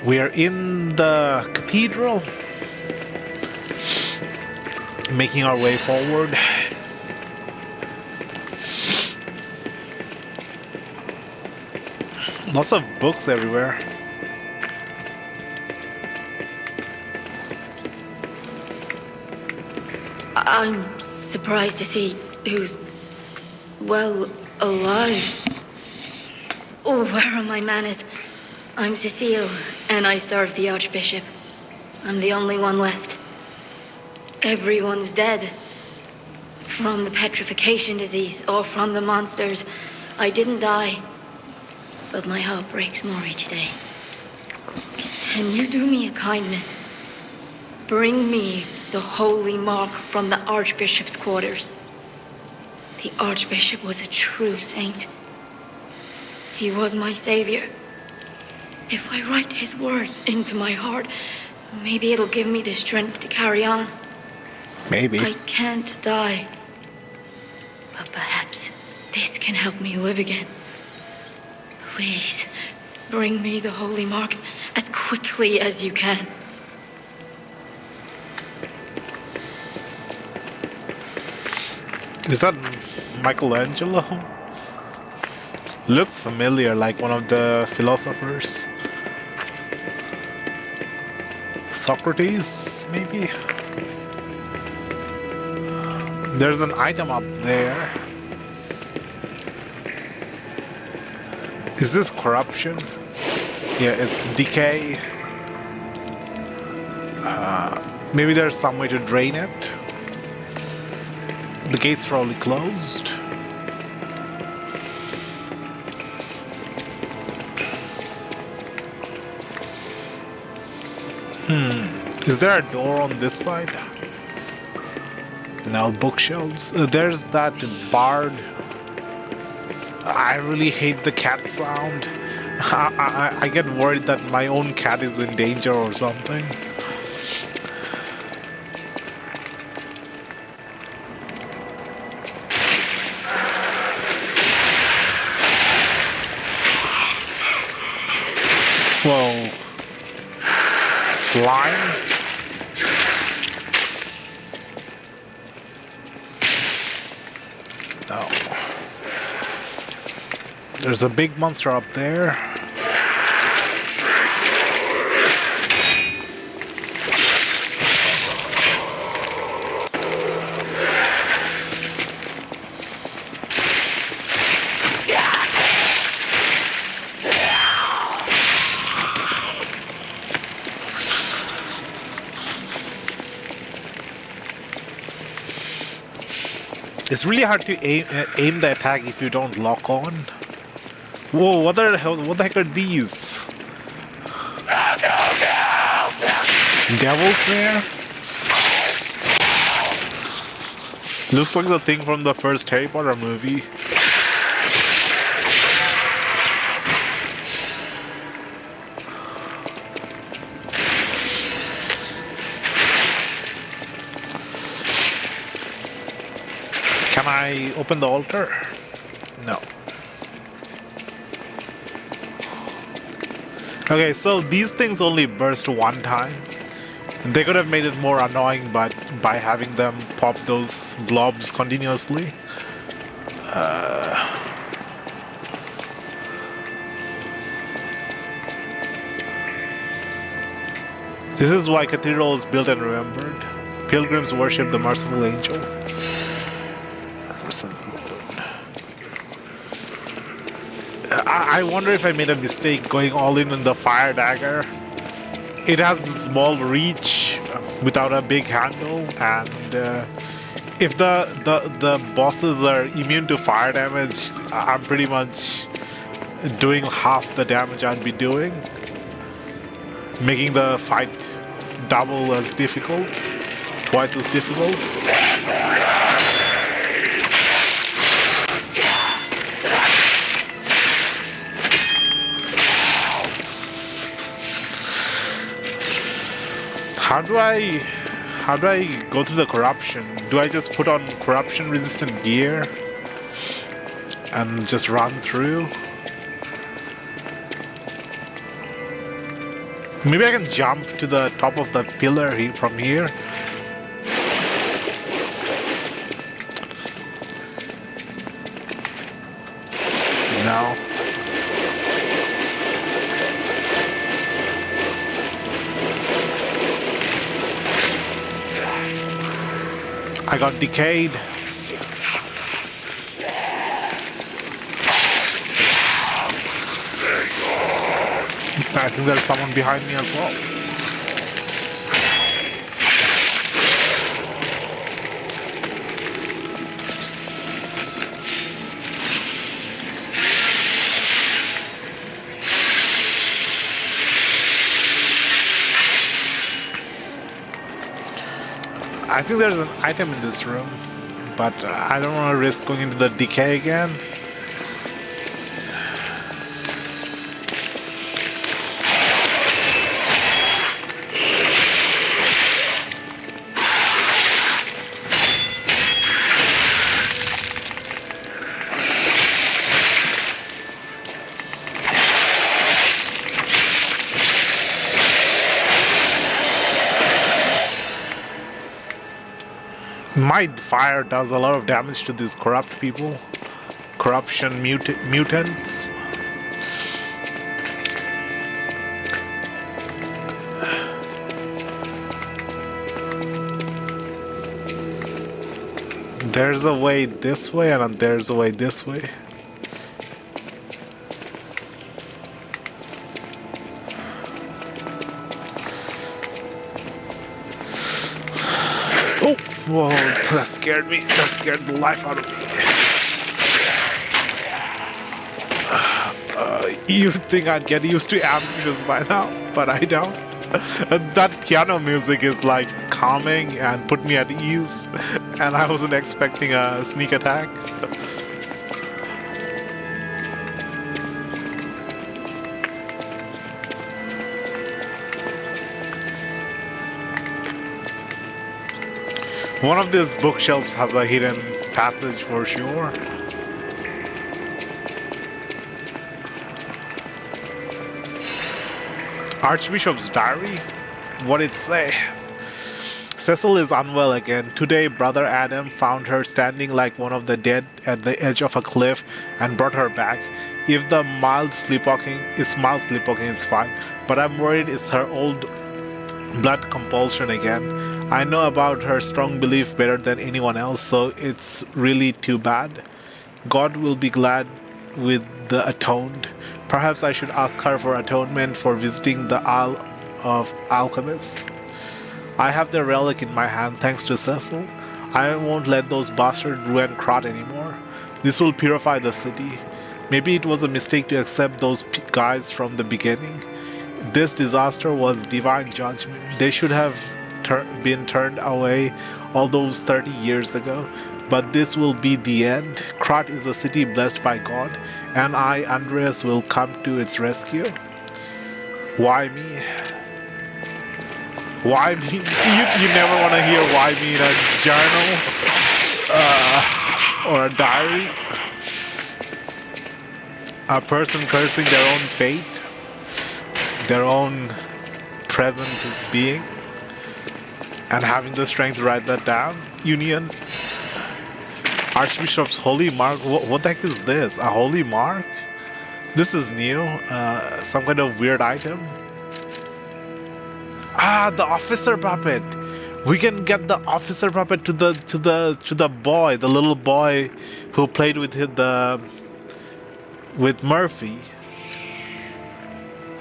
We are in the cathedral, making our way forward. Lots of books everywhere. I'm surprised to see who's, well, alive. Oh, where are my manners? I'm Cecile, and I serve the Archbishop. I'm the only one left. Everyone's dead. From the petrification disease, or from the monsters. I didn't die. But my heart breaks more each day. Can you do me a kindness? Bring me the holy mark from the Archbishop's quarters. The Archbishop was a true saint. He was my savior. If I write his words into my heart, maybe it'll give me the strength to carry on. Maybe. I can't die. But perhaps this can help me live again. Please, bring me the holy mark as quickly as you can. Is that Michelangelo? Looks familiar, like one of the philosophers. Socrates, maybe? There's an item up there. Is this corruption? Yeah, it's decay. Maybe there's some way to drain it. The gate's probably closed. Is there a door on this side? No, bookshelves. There's that bard. I really hate the cat sound. I get worried that my own cat is in danger or something. Whoa. Slime? No. There's a big monster up there. It's really hard to aim the attack if you don't lock on. Whoa, what the heck are these? Devils there? Looks like the thing from the first Harry Potter movie. Can I open the altar? No. Okay, so these things only burst one time. They could have made it more annoying, but by having them pop those blobs continuously. This is why Cathedral is built and remembered. Pilgrims worship the merciful angel. I wonder if I made a mistake going all in on the fire dagger. It has a small reach without a big handle, and if the bosses are immune to fire damage, I'm pretty much doing half the damage I'd be doing, making the fight double as difficult, twice as difficult. How do I go through the corruption? Do I just put on corruption resistant gear and just run through? Maybe I can jump to the top of the pillar from here. No. I got decayed. I think there's someone behind me as well. I think there's an item in this room, but I don't want to risk going into the decay again. My fire does a lot of damage to these corrupt people. Corruption mutants. There's a way this way and there's a way this way. Oh! Whoa, that scared me. That scared the life out of me. You'd think I'd get used to ambushes by now, but I don't. That piano music is like calming and put me at ease, and I wasn't expecting a sneak attack. One of these bookshelves has a hidden passage for sure. Archbishop's diary? What'd it say? Cecil is unwell again. Today, Brother Adam found her standing like one of the dead at the edge of a cliff and brought her back. If the mild sleepwalking is fine, but I'm worried it's her old blood compulsion again. I know about her strong belief better than anyone else, so it's really too bad. God will be glad with the atoned. Perhaps I should ask her for atonement for visiting the Isle of Alchemists. I have the relic in my hand thanks to Cecil. I won't let those bastards ruin Krat anymore. This will purify the city. Maybe it was a mistake to accept those guys from the beginning. This disaster was divine judgment. They should have been turned away all those 30 years ago. But this will be the end. Krat is a city blessed by God, and I, Andreas, will come to its rescue. Why me? Why me? You never want to hear why me in a journal or a diary. A person cursing their own fate, their own present being, and having the strength to write that down. Union. Archbishop's holy mark. What the heck is this? A holy mark? This is new. Some kind of weird item. Ah, the officer puppet. We can get the officer puppet to the boy, the little boy who played with Murphy.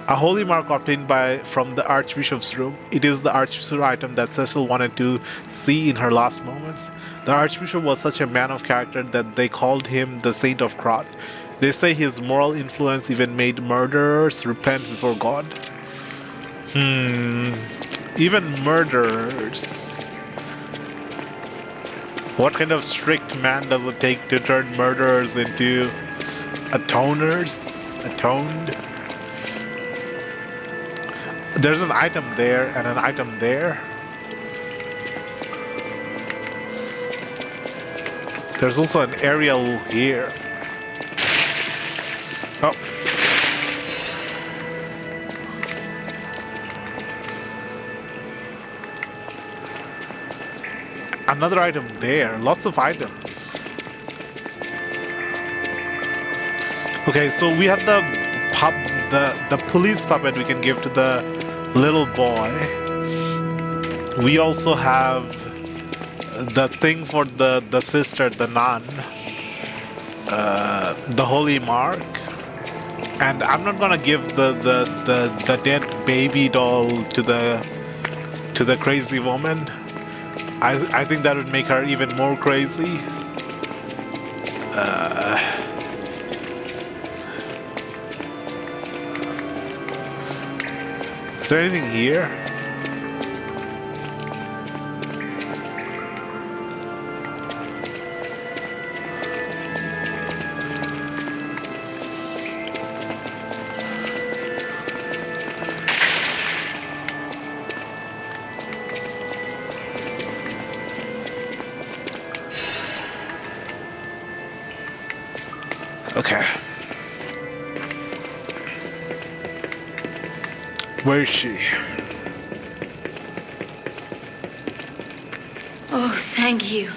A holy mark obtained from the Archbishop's room. It is the Archbishop item that Cecil wanted to see in her last moments. The Archbishop was such a man of character that they called him the Saint of Krat. They say his moral influence even made murderers repent before God. Even murderers. What kind of strict man does it take to turn murderers into atoners? Atoned? There's an item there and an item there. There's also an aerial here. Oh. Another item there. Lots of items. Okay, so we have the police puppet we can give to the little boy. We also have the thing for the sister, the nun, the holy mark. And I'm not gonna give the dead baby doll to the crazy woman. I think that would make her even more crazy. Is there anything here? Okay. Where is she? Oh, thank you.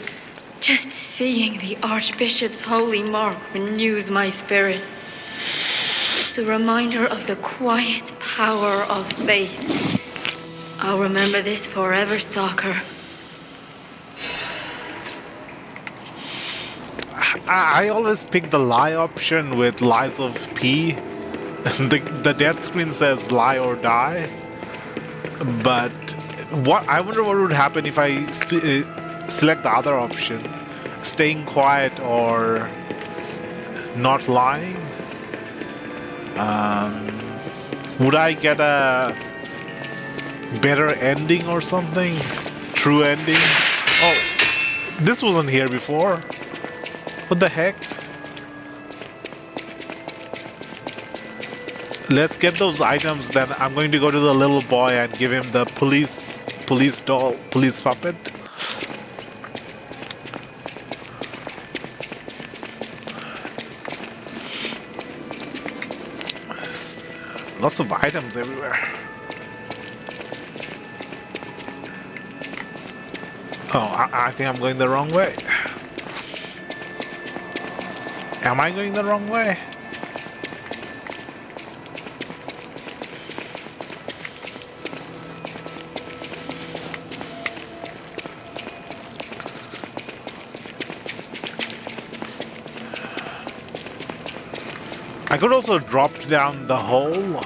Just seeing the Archbishop's holy mark renews my spirit. It's a reminder of the quiet power of faith. I'll remember this forever, Stalker. I always pick the lie option with Lies of P. The death screen says lie or die. But I wonder what would happen if I select the other option. Staying quiet or not lying. Would I get a better ending or something? True ending? Oh, this wasn't here before. What the heck? Let's get those items, then I'm going to go to the little boy and give him the police doll, police puppet. Lots of items everywhere. Oh, I think I'm going the wrong way. Am I going the wrong way? I could also drop down the hole.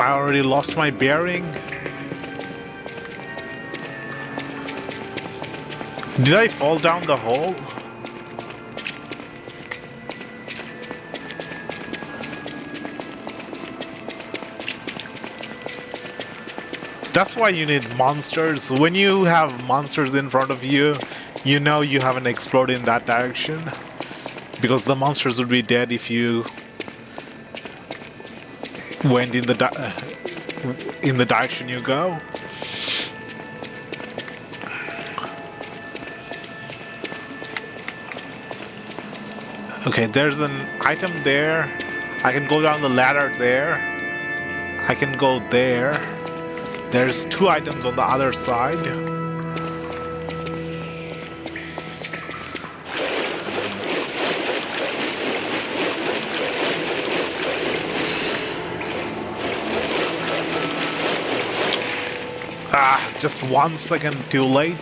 I already lost my bearing. Did I fall down the hole? That's why you need monsters. When you have monsters in front of you, you know you haven't explored in that direction. Because the monsters would be dead if you went in the direction you go. Okay, there's an item there. I can go down the ladder there. I can go there. There's 2 items on the other side. Just 1 second too late.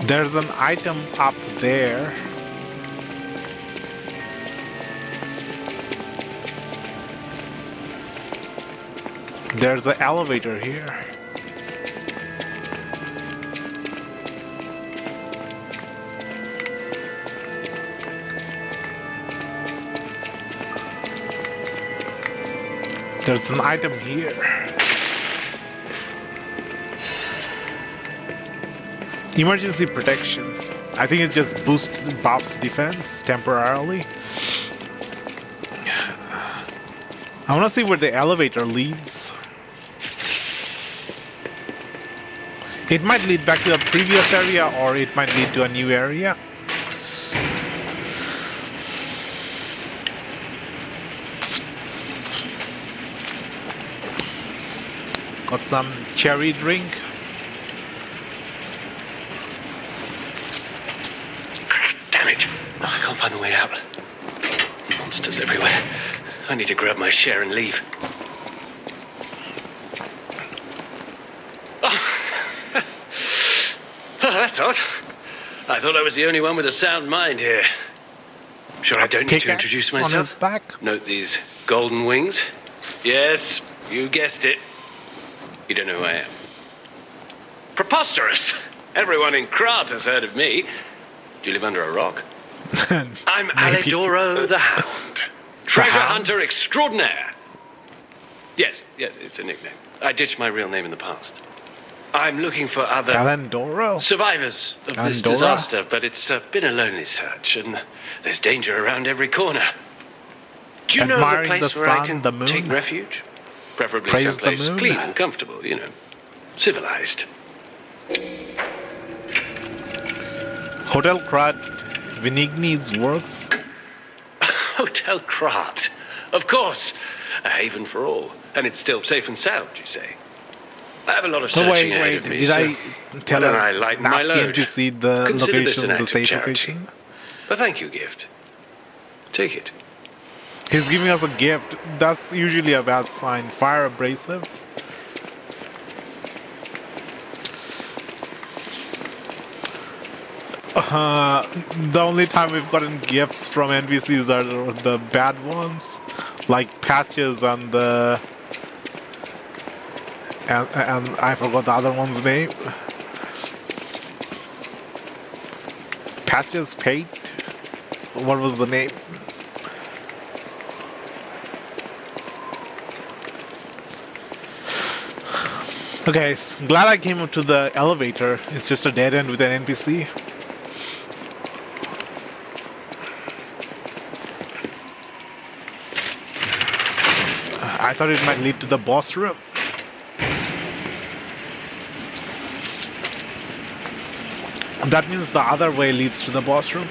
There's an item up there. There's an elevator here. There's an item here. Emergency protection. I think it just buffs defense temporarily. I want to see where the elevator leads. It might lead back to the previous area, or it might lead to a new area. Got some cherry drink. Damn it! I can't find the way out. Monsters everywhere. I need to grab my share and leave. Oh, that's odd. I thought I was the only one with a sound mind here. Sure, I don't need to introduce Pickaxe on his myself. back. Note these golden wings. Yes, you guessed it. You don't know who I am. Preposterous! Everyone in Krat has heard of me. Do you live under a rock? I'm Maybe. Alidoro the Hound. Treasure hunter extraordinaire. Yes, it's a nickname. I ditched my real name in the past. I'm looking for other Alandoro? survivors of this Andorra? disaster, but it's been a lonely search, and there's danger around every corner. Do you know of a Admiring place the where I sun, can the moon? take refuge? Preferably Praise the someplace moon? clean and comfortable, you know. Civilized. Hotel Krat Vinigni's works. Hotel Krat. Of course. A haven for all. And it's still safe and sound, you say? I have a lot of So searching wait, ahead of me, did so I tell why don't I a lighten my nasty load? NPC the Consider this location, an the act safe of charity. location? A thank you gift. Take it. He's giving us a gift. That's usually a bad sign. Fire abrasive. The only time we've gotten gifts from NPCs are the bad ones, like Patches and the and I forgot the other one's name. Patches, Pate. What was the name? Okay, glad I came up to the elevator. It's just a dead end with an NPC. I thought it might lead to the boss room. That means the other way leads to the boss room.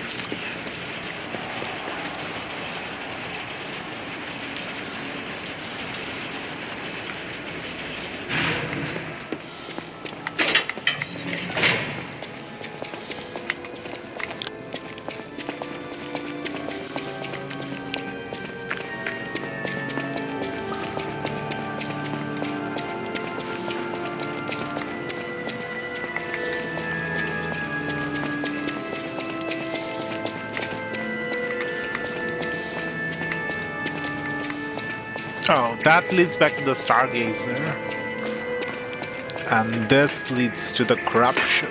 Oh, that leads back to the Stargazer. And this leads to the corruption.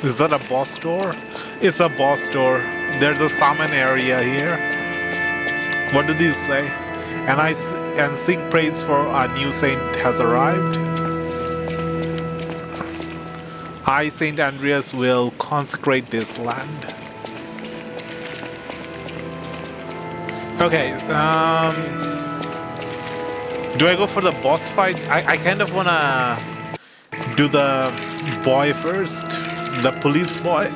Is that a boss door? It's a boss door. There's a summon area here. What do these say? And sing praise for a new saint has arrived. I, Saint Andreas, will consecrate this land. Okay, do I go for the boss fight? I kind of wanna do the boy first, the police boy.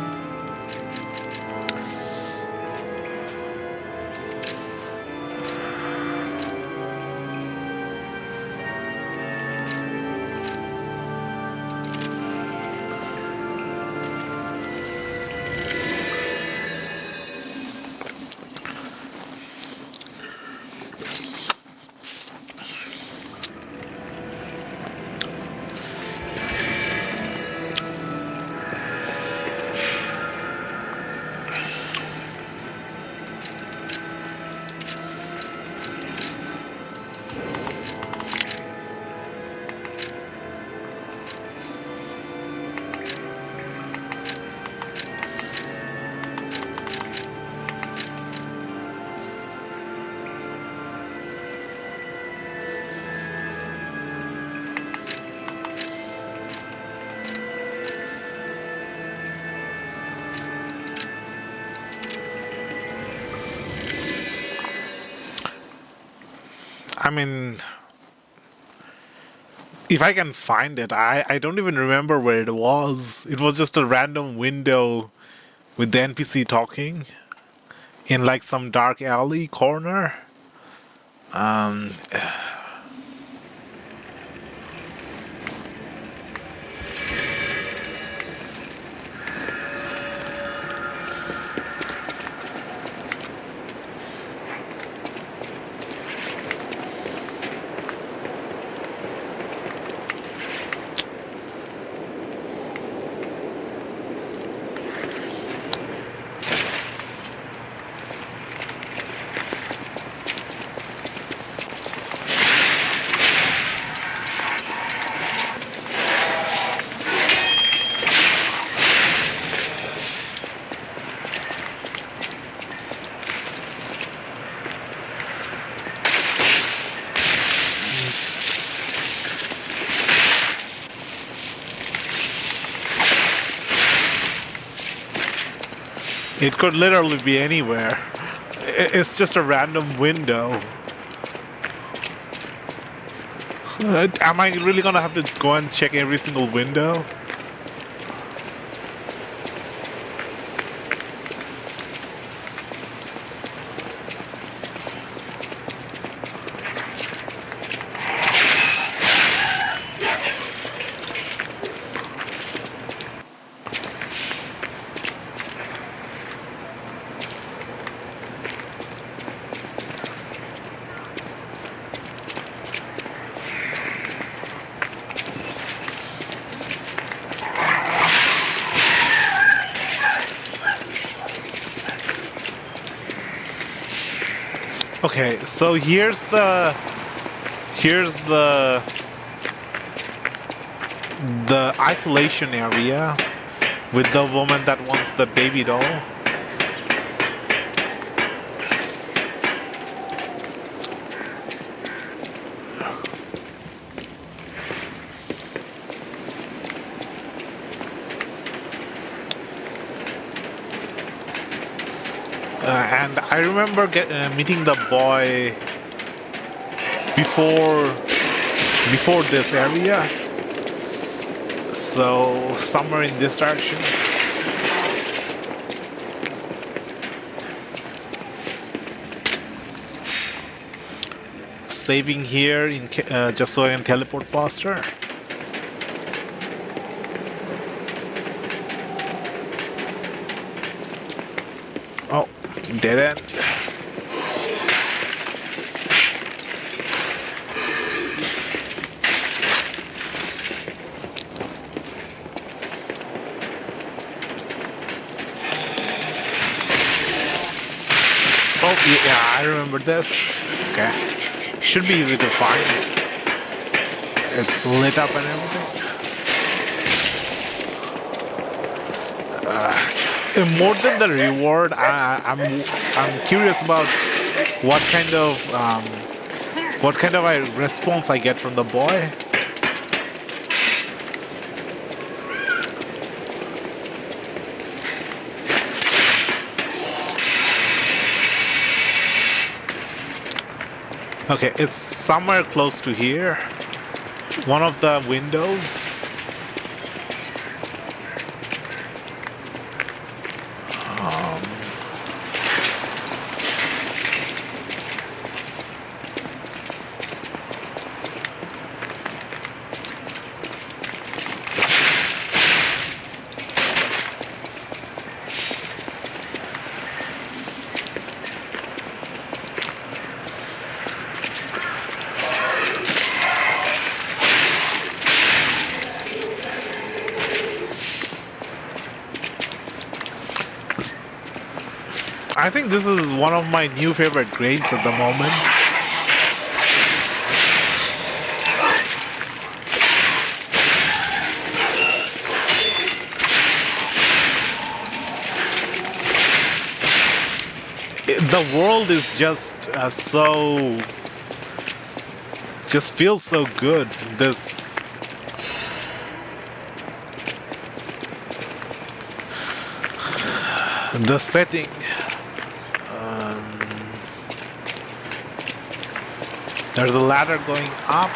I mean, if I can find it, I don't even remember where it was. It was just a random window with the NPC talking in like some dark alley corner. Um, it could literally be anywhere. It's just a random window. Am I really gonna have to go and check every single window? Okay, so here's the isolation area with the woman that wants the baby doll. And I remember meeting the boy before this area, so somewhere in this direction. Saving here in just so I can teleport faster. Oh, dead end. Oh, yeah, I remember this. Okay. Should be easy to find. It's lit up and everything. More than the reward, I'm curious about what kind of a response I get from the boy. Okay, it's somewhere close to here. One of the windows. I think this is one of my new favorite graves at the moment. The world is just just feels so good. The setting. There's a ladder going up.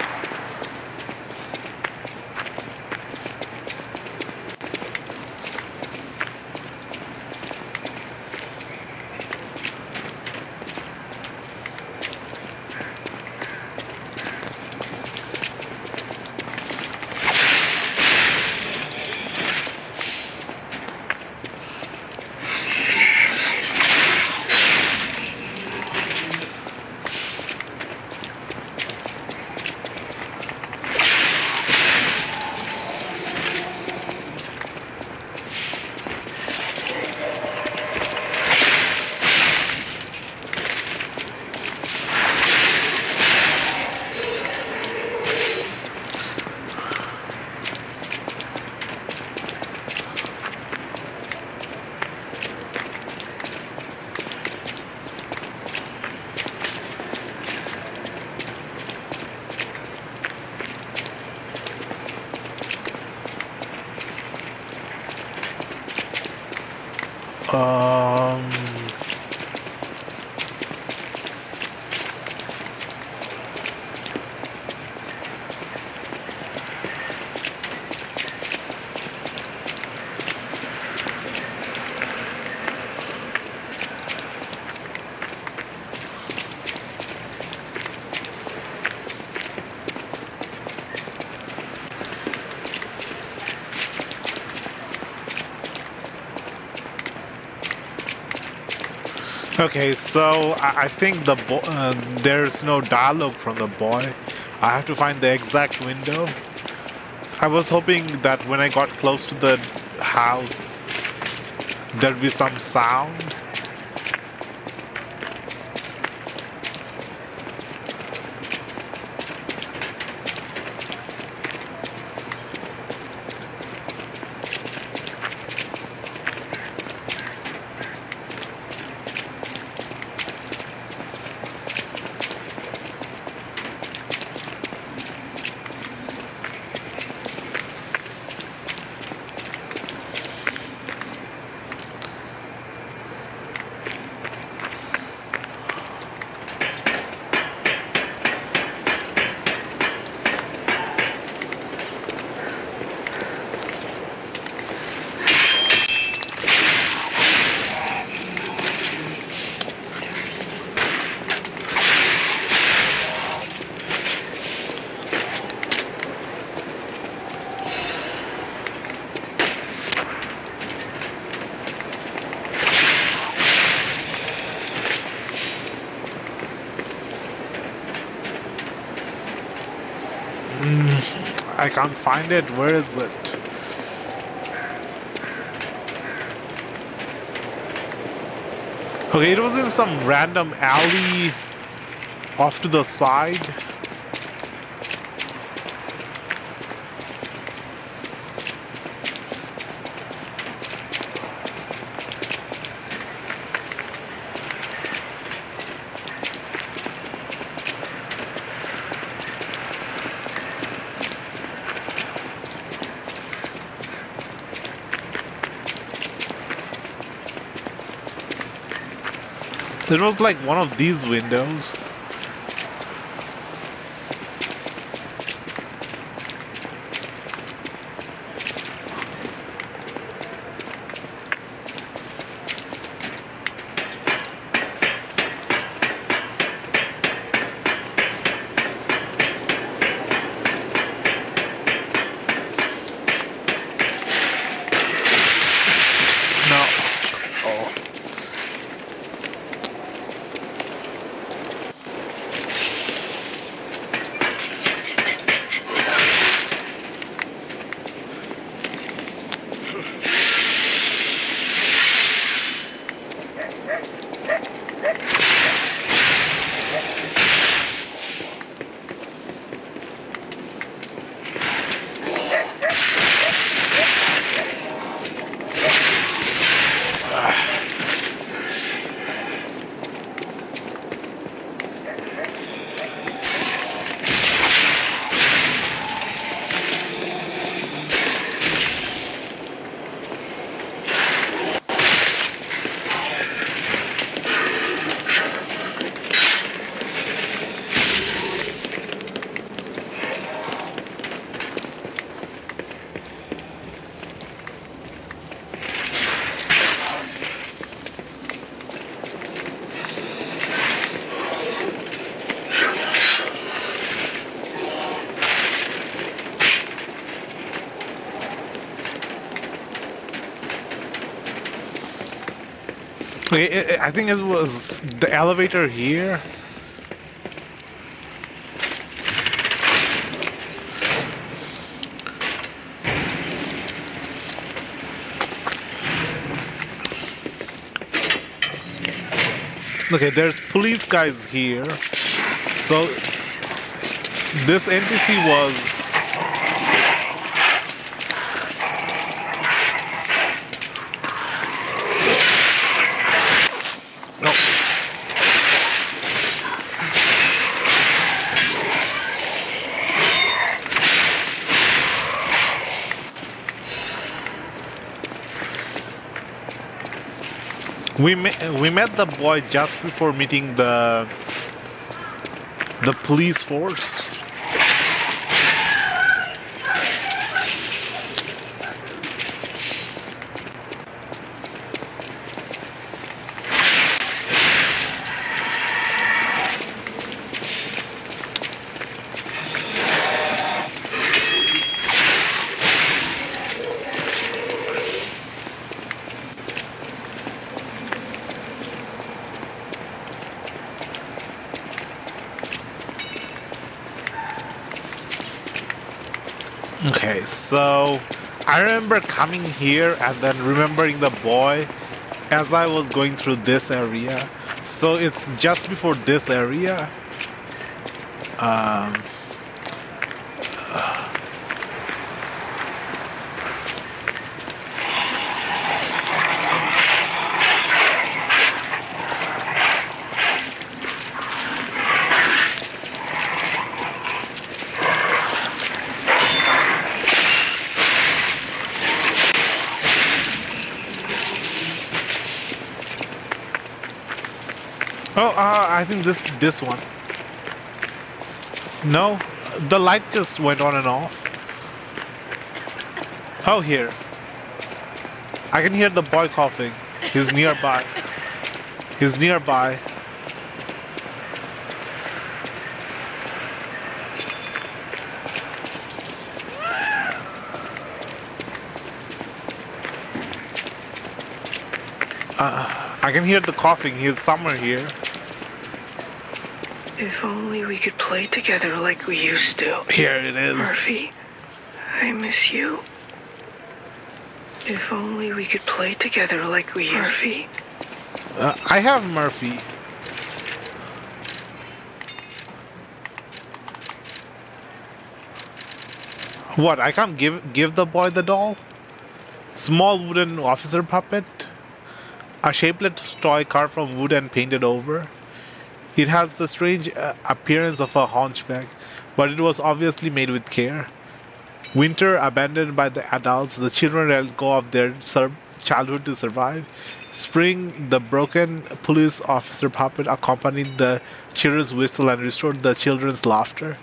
Um, okay, so I think there's no dialogue from the boy. I have to find the exact window. I was hoping that when I got close to the house, there'd be some sound. I can't find it. Where is it? Okay, it was in some random alley off to the side. It was like one of these windows. No. Oh. Okay, I think it was the elevator here. Okay, there's police guys here. So this NPC was no. We met the boy just before meeting the police force. Okay, so I remember coming here and then remembering the boy as I was going through this area. So it's just before this area. Um, I think this one. No, the light just went on and off. Oh, here. I can hear the boy coughing. He's nearby. He's nearby. I can hear the coughing. He's somewhere here. If only we could play together like we used to. Here it is. Murphy, I miss you. If only we could play together like we used to. Murphy. I have Murphy. What? I can't give the boy the doll? Small wooden officer puppet? A shapeless toy carved from wood and painted over. It has the strange appearance of a hunchback, but it was obviously made with care. Winter, abandoned by the adults, the children let go of their childhood to survive. Spring, the broken police officer puppet accompanied the children's whistle and restored the children's laughter.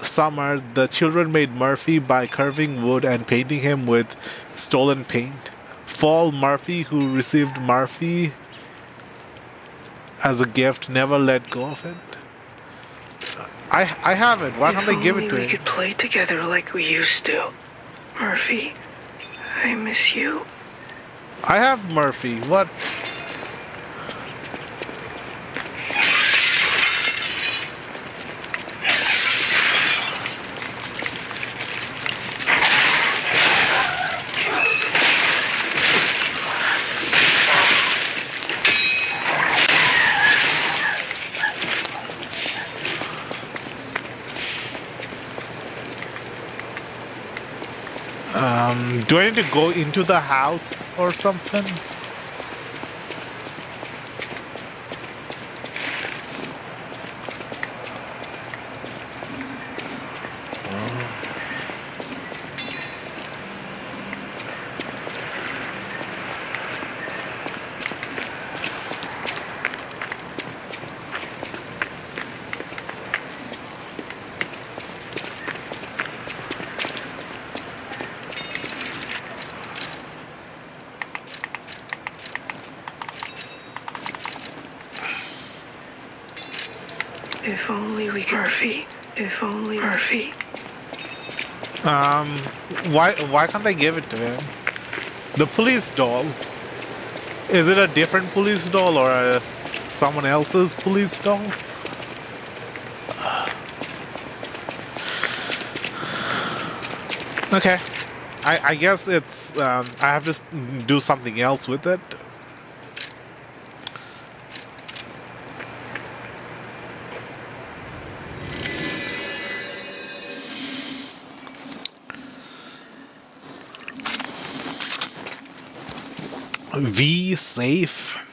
Summer, the children made Murphy by carving wood and painting him with stolen paint. Fall, Murphy, who received Murphy as a gift, never let go of it. I have it. Why don't I give it to we him? could play together like we used to. Murphy, I miss you. I have Murphy. What? Do I need to go into the house or something? If only we could. Murphy, if only Murphy. Why can't I give it to him? The police doll. Is it a different police doll or someone else's police doll? Okay. I guess it's... I have to do something else with it. V safe.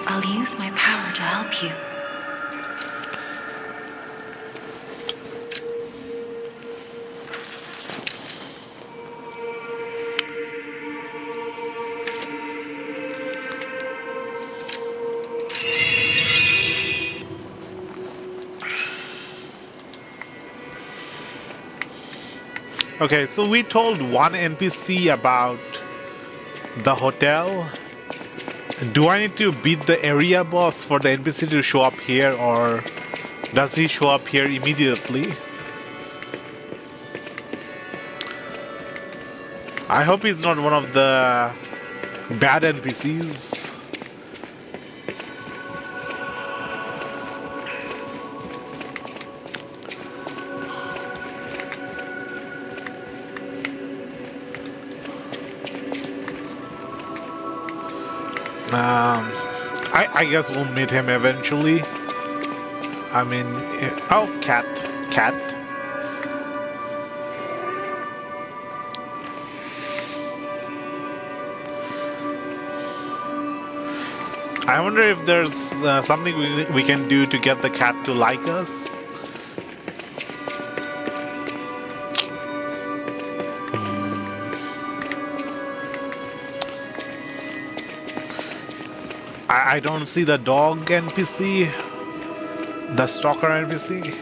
I'll use my power to help you. Okay, so we told one NPC about the hotel. Do I need to beat the area boss for the NPC to show up here, or does he show up here immediately? I hope he's not one of the bad NPCs. I guess we'll meet him eventually. I mean, oh, cat. I wonder if there's something we can do to get the cat to like us. I don't see the dog NPC, the stalker NPC.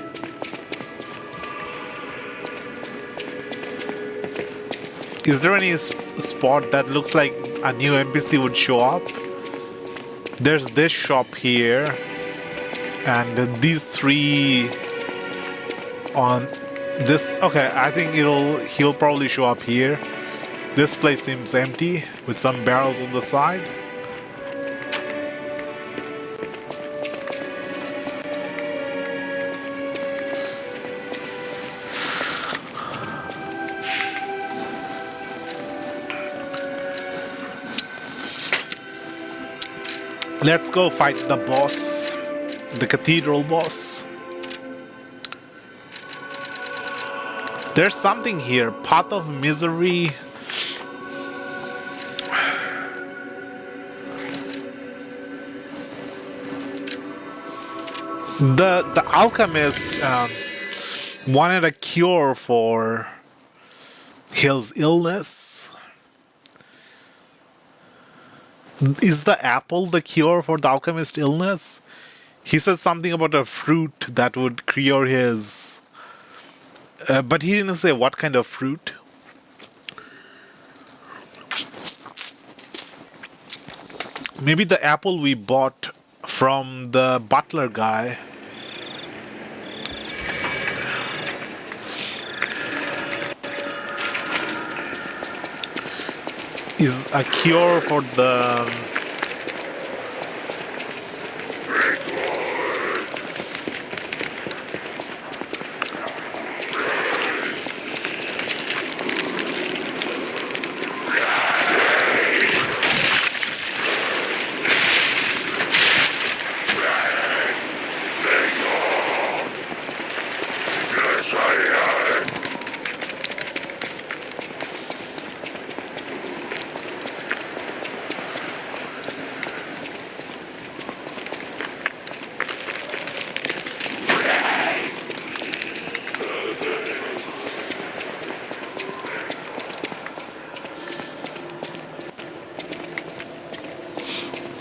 Is there any spot that looks like a new NPC would show up? There's this shop here, and these three on this. Okay, I think he'll probably show up here. This place seems empty with some barrels on the side. Let's go fight the boss, the cathedral boss. There's something here, Path of Misery. The alchemist wanted a cure for his illness. Is the apple the cure for the alchemist's illness? He says something about a fruit that would cure his... but he didn't say what kind of fruit. Maybe the apple we bought from the butler guy. Is a cure for the...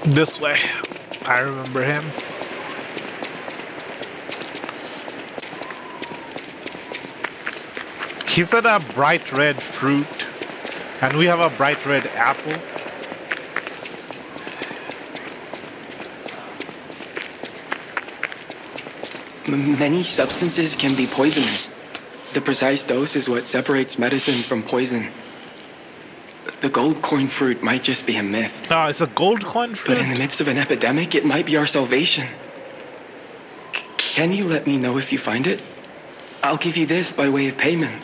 This way. I remember him. He said a bright red fruit, and we have a bright red apple. Many substances can be poisonous. The precise dose is what separates medicine from poison. The gold coin fruit might just be a myth. Oh, it's a gold coin fruit? But in the midst of an epidemic, it might be our salvation. Can you let me know if you find it? I'll give you this by way of payment.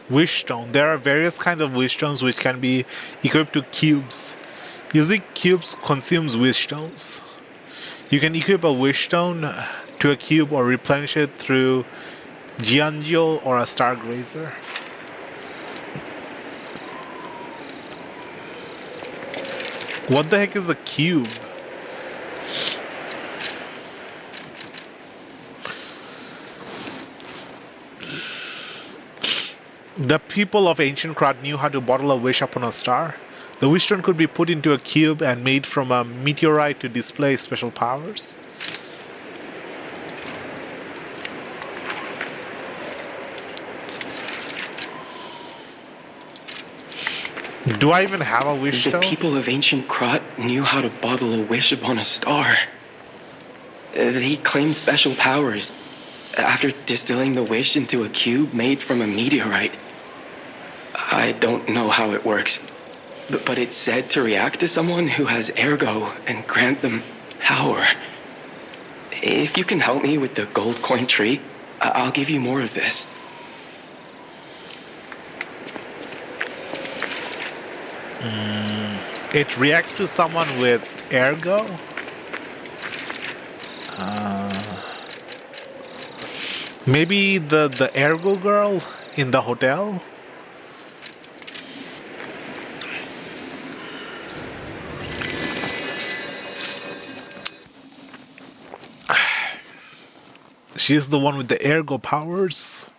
Wish stone. There are various kinds of wish stones which can be equipped to cubes. Using cubes consumes wish stones. You can equip a wish stone to a cube or replenish it through Giangio or a Stargazer. What the heck is a cube? The people of ancient Krat knew how to bottle a wish upon a star. The wish stone could be put into a cube and made from a meteorite to display special powers. Do I even have a wish The stone? people of ancient Krat knew how to bottle a wish upon a star. They claimed special powers after distilling the wish into a cube made from a meteorite. I don't know how it works, but it's said to react to someone who has ergo and grant them power. If you can help me with the gold coin tree, I'll give you more of this. It reacts to someone with ergo? Maybe the ergo girl in the hotel? She's the one with the ergo powers.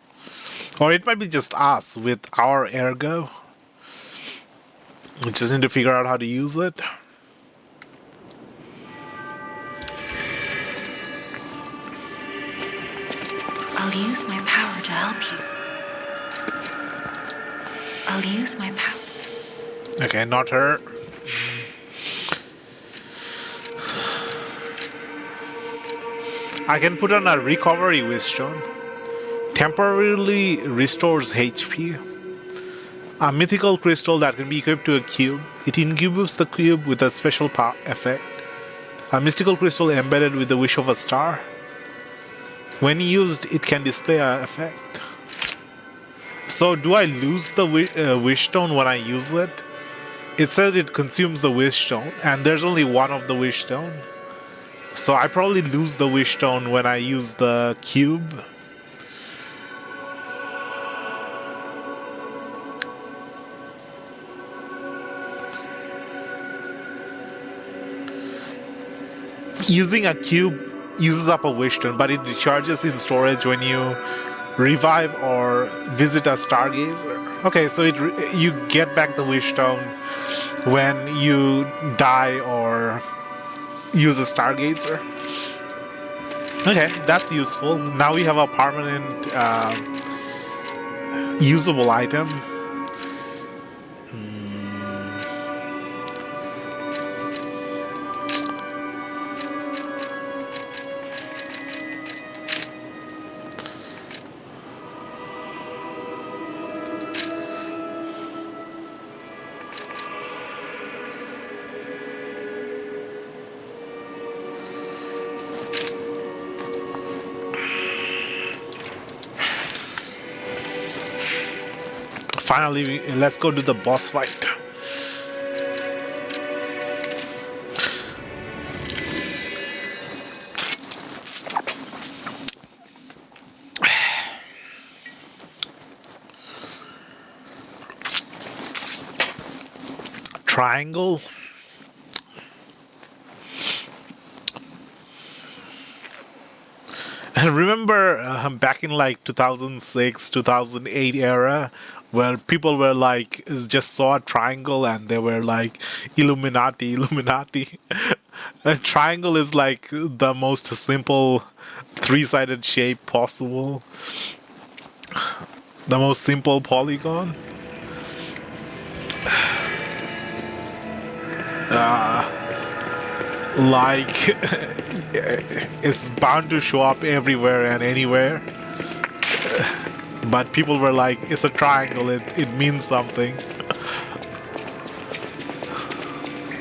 Or it might be just us with our ergo. We just need to figure out how to use it. I'll use my power to help you. I'll use my power. Okay, not her. I can put on a recovery wish stone. Temporarily restores HP. A mythical crystal that can be equipped to a cube. It incubes the cube with a special effect. A mystical crystal embedded with the wish of a star. When used, it can display an effect. So, do I lose the wish stone when I use it? It says it consumes the wish stone, and there's only one of the wish stone. So, I probably lose the wish stone when I use the cube. Using a cube uses up a wish stone, but it recharges in storage when you revive or visit a stargazer. Okay, so you get back the wish stone when you die or use a stargazer. Okay, that's useful. Now we have a permanent usable item. Finally, let's go to the boss fight. Triangle. And remember back in like 2006, 2008 era, where people were like, just saw a triangle and they were like, Illuminati, Illuminati. A triangle is like the most simple three-sided shape possible. The most simple polygon. Like it's bound to show up everywhere and anywhere. But people were like, it's a triangle, it means something.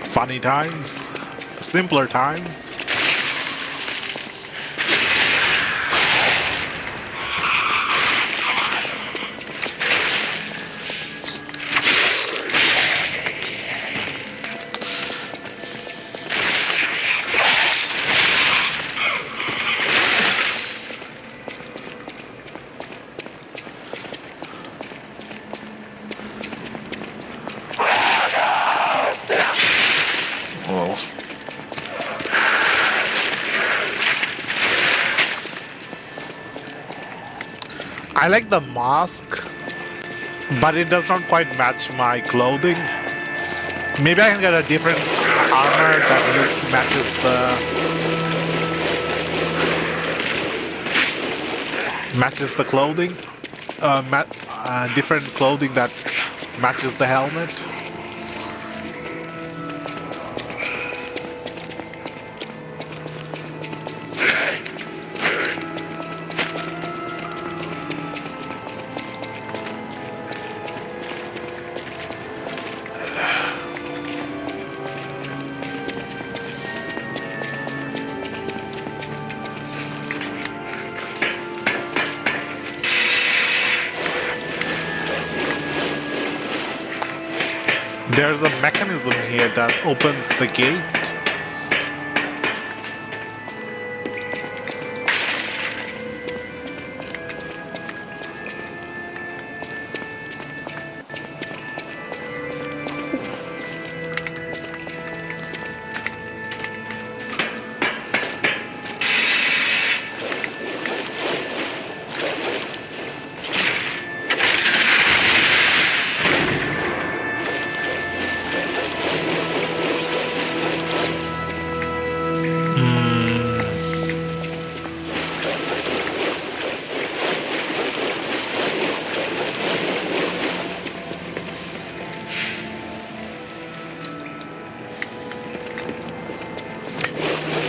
Funny times. Simpler times. Whoa. I like the mask, but it does not quite match my clothing. Maybe I can get a different armor that matches the clothing. Different clothing that matches the helmet. There's a mechanism here that opens the gate.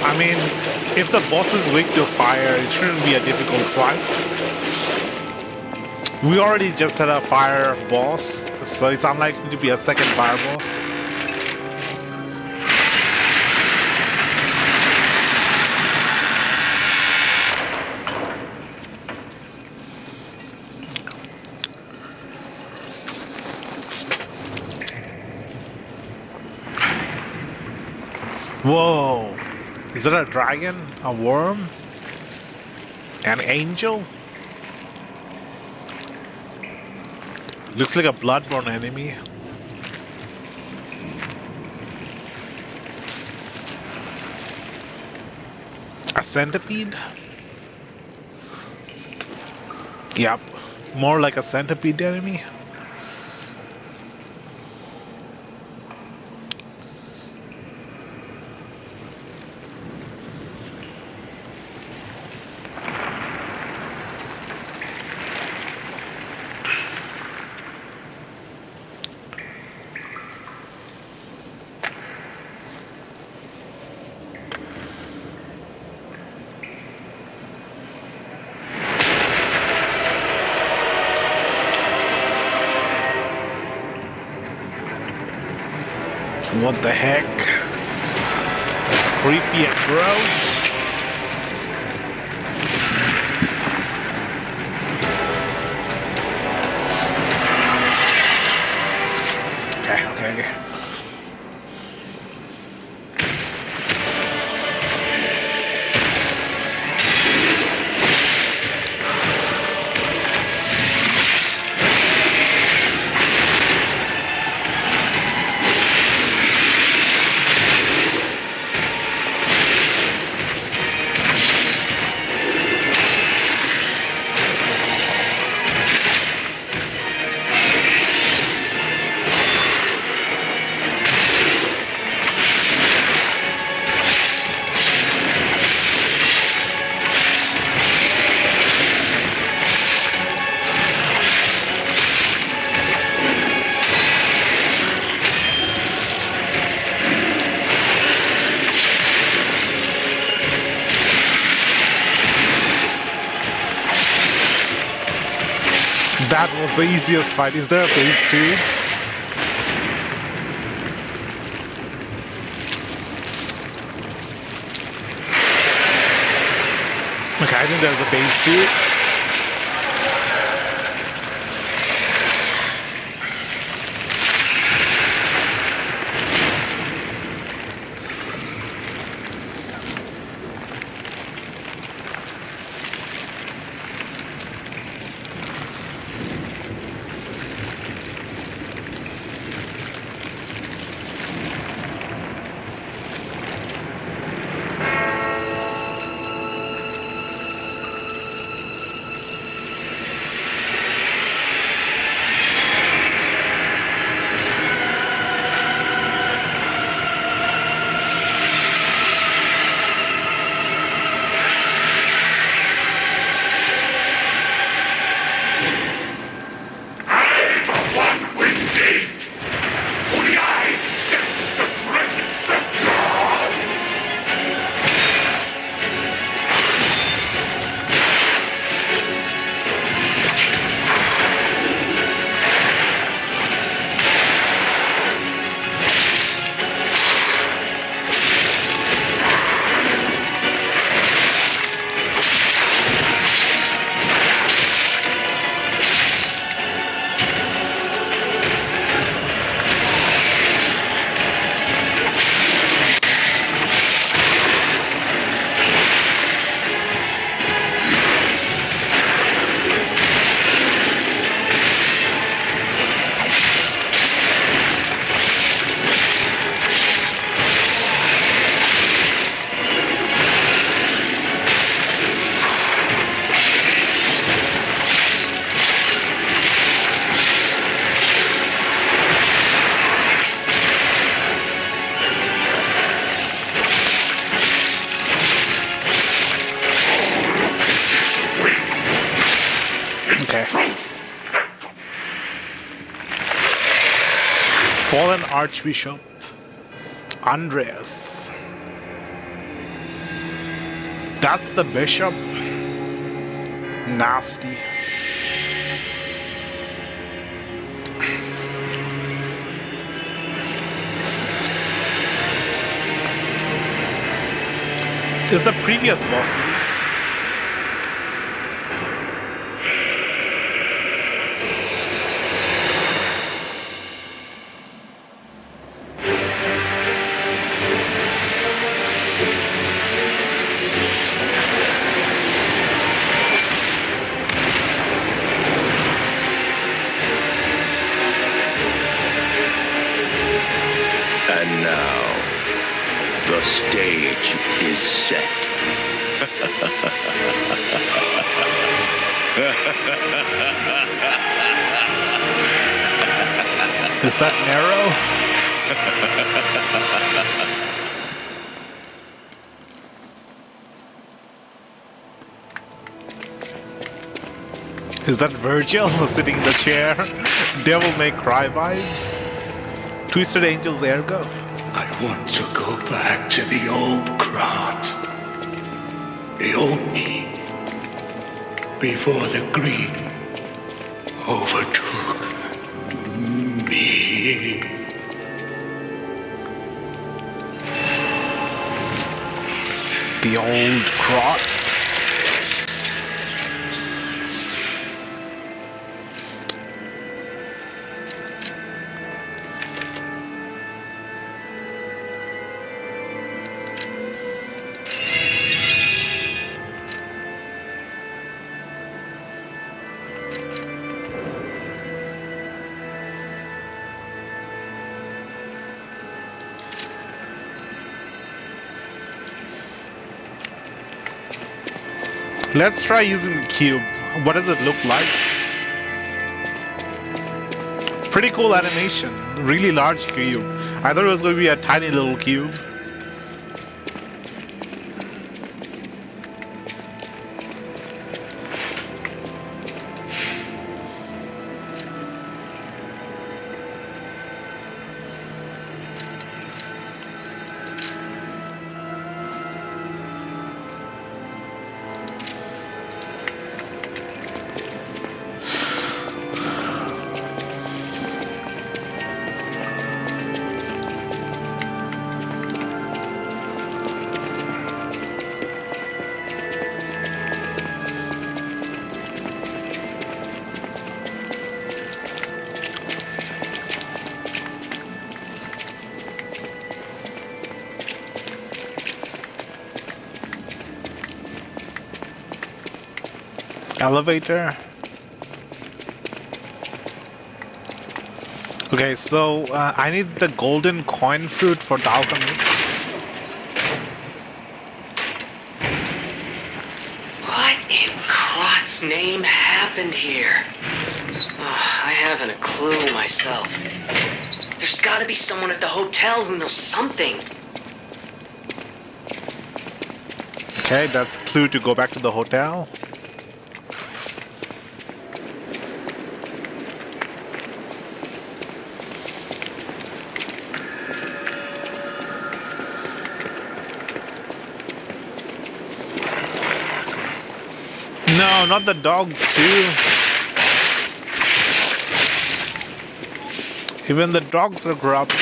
I mean, if the boss is weak to fire, it shouldn't be a difficult fight. We already just had a fire boss, so it's unlikely to be a second fire boss. Whoa! Is it a dragon? A worm? An angel? Looks like a bloodborne enemy. A centipede? Yep. More like a centipede enemy. What the heck? That's creepy and gross. Okay. was the easiest fight. Is there a phase 2? Okay, I think there's a phase 2. Fallen Archbishop Andreas. That's the bishop. Nasty. Is the previous bosses. And now, the stage is set. Is that narrow? Is that Virgil sitting in the chair? Devil May Cry vibes? Twisted Angel's ergo? I want to go back to the old Krat. The old me. Before the greed overtook me. The old Krat? Let's try using the cube. What does it look like? Pretty cool animation. Really large cube. I thought it was going to be a tiny little cube. elevator. Okay, so I need the golden coin fruit for the alchemist. What in Krot's name happened here? I haven't a clue myself. There's gotta be someone at the hotel who knows something. Okay, that's clue to go back to the hotel. No, not the dogs too. Even the dogs are corrupted.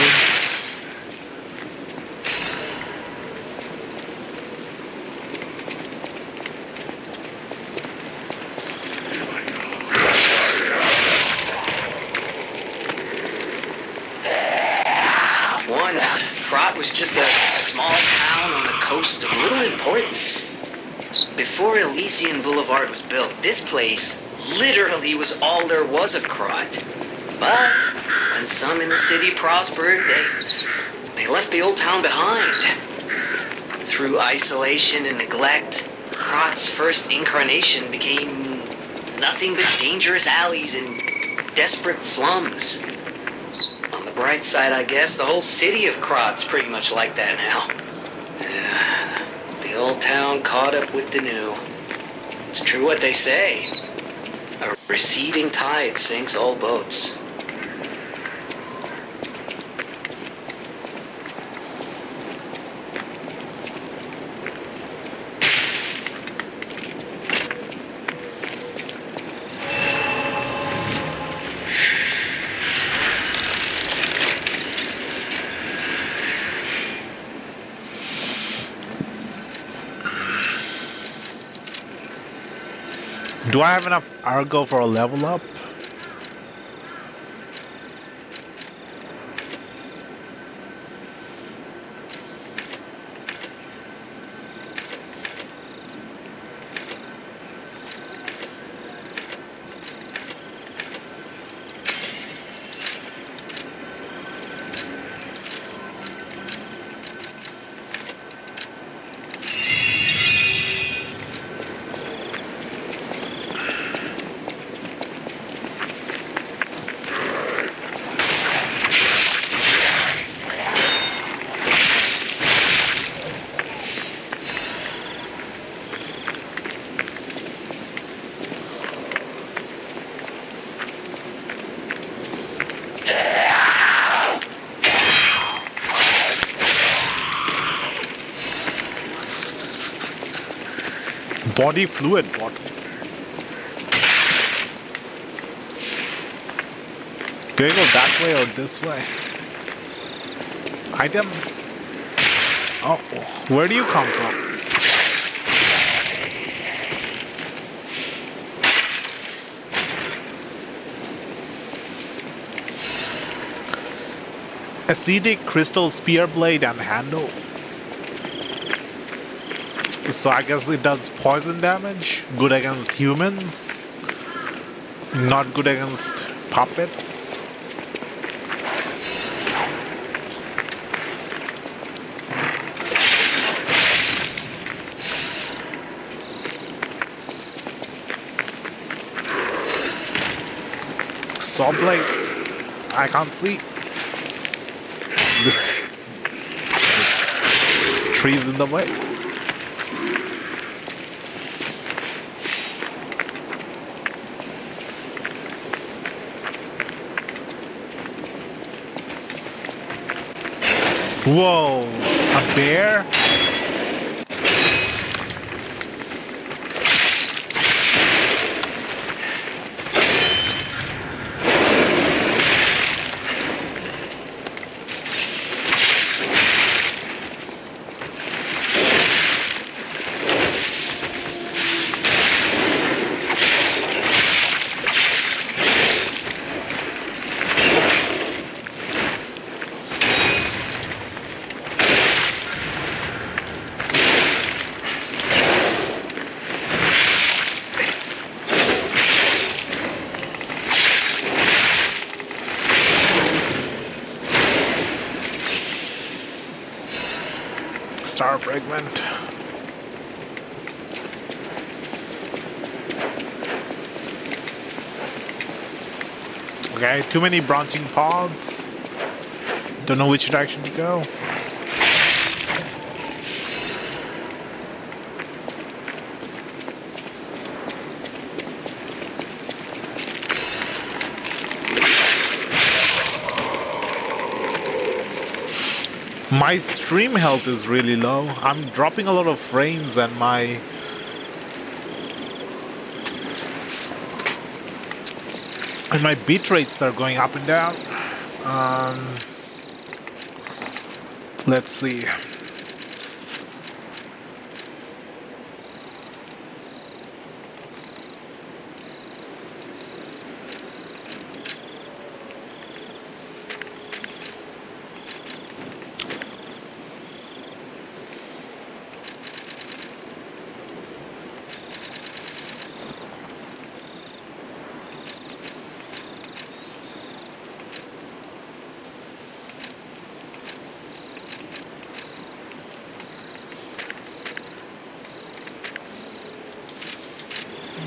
Once, Krot was just a small town on the coast of little importance. Before Elysian Boulevard was built, this place literally was all there was of Krot. But when some in the city prospered, they left the old town behind. Through isolation and neglect, Krot's first incarnation became nothing but dangerous alleys and desperate slums. On the bright side, I guess, the whole city of Krot's pretty much like that now. The old town caught up with the new. It's true what they say. A receding tide sinks all boats. Do I have enough Argo for a level up? Body fluid bottle. Do I go that way or this way? Item. Oh, where do you come from? Acidic crystal spear blade and handle. So I guess it does poison damage. Good against humans. Not good against puppets. Saw blade. I can't see. This tree's in the way. Whoa, a bear? star fragment. Okay, too many branching paths. Don't know which direction to go. My stream health is really low. I'm dropping a lot of frames and my bit rates are going up and down. Let's see.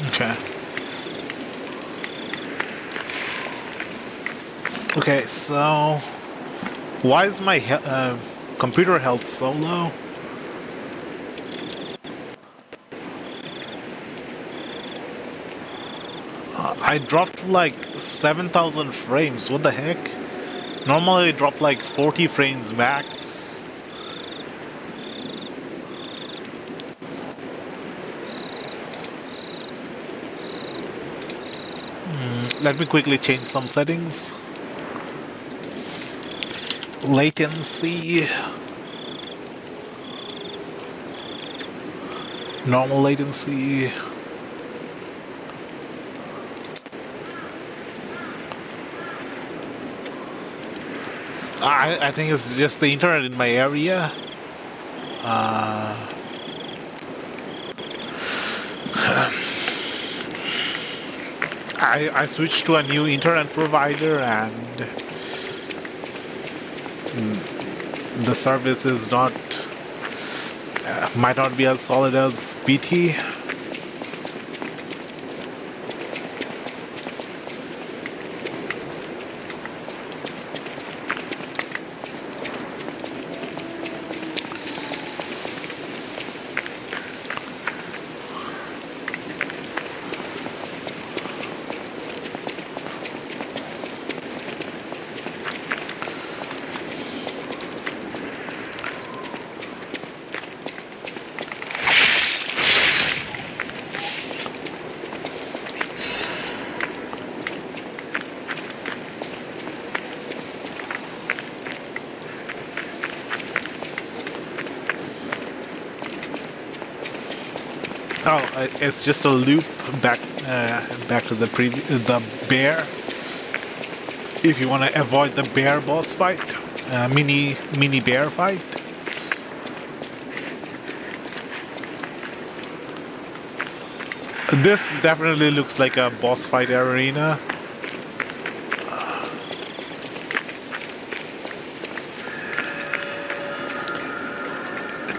Okay. Okay, so why is my computer health so low? I dropped like 7,000 frames. What the heck? Normally I drop like 40 frames max. Let me quickly change some settings. Latency. Normal latency. I think it's just the internet in my area. I switched to a new internet provider and the service is not might not be as solid as BT. Oh, it's just a loop back to the bear. If you want to avoid the bear boss fight, mini bear fight. This definitely looks like a boss fight arena.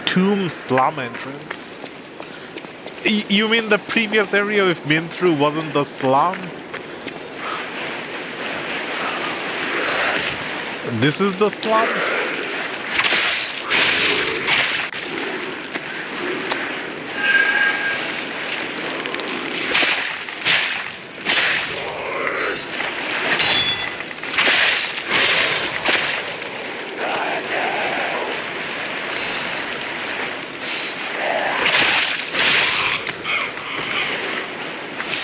Tomb slum entrance. You mean the previous area we've been through wasn't the slum? This is the slum?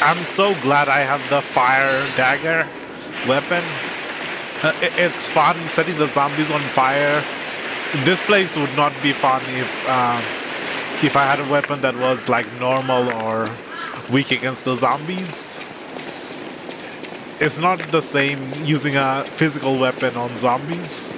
I'm so glad I have the fire dagger weapon. It's fun setting the zombies on fire. This place would not be fun if I had a weapon that was like normal or weak against the zombies. It's not the same using a physical weapon on zombies.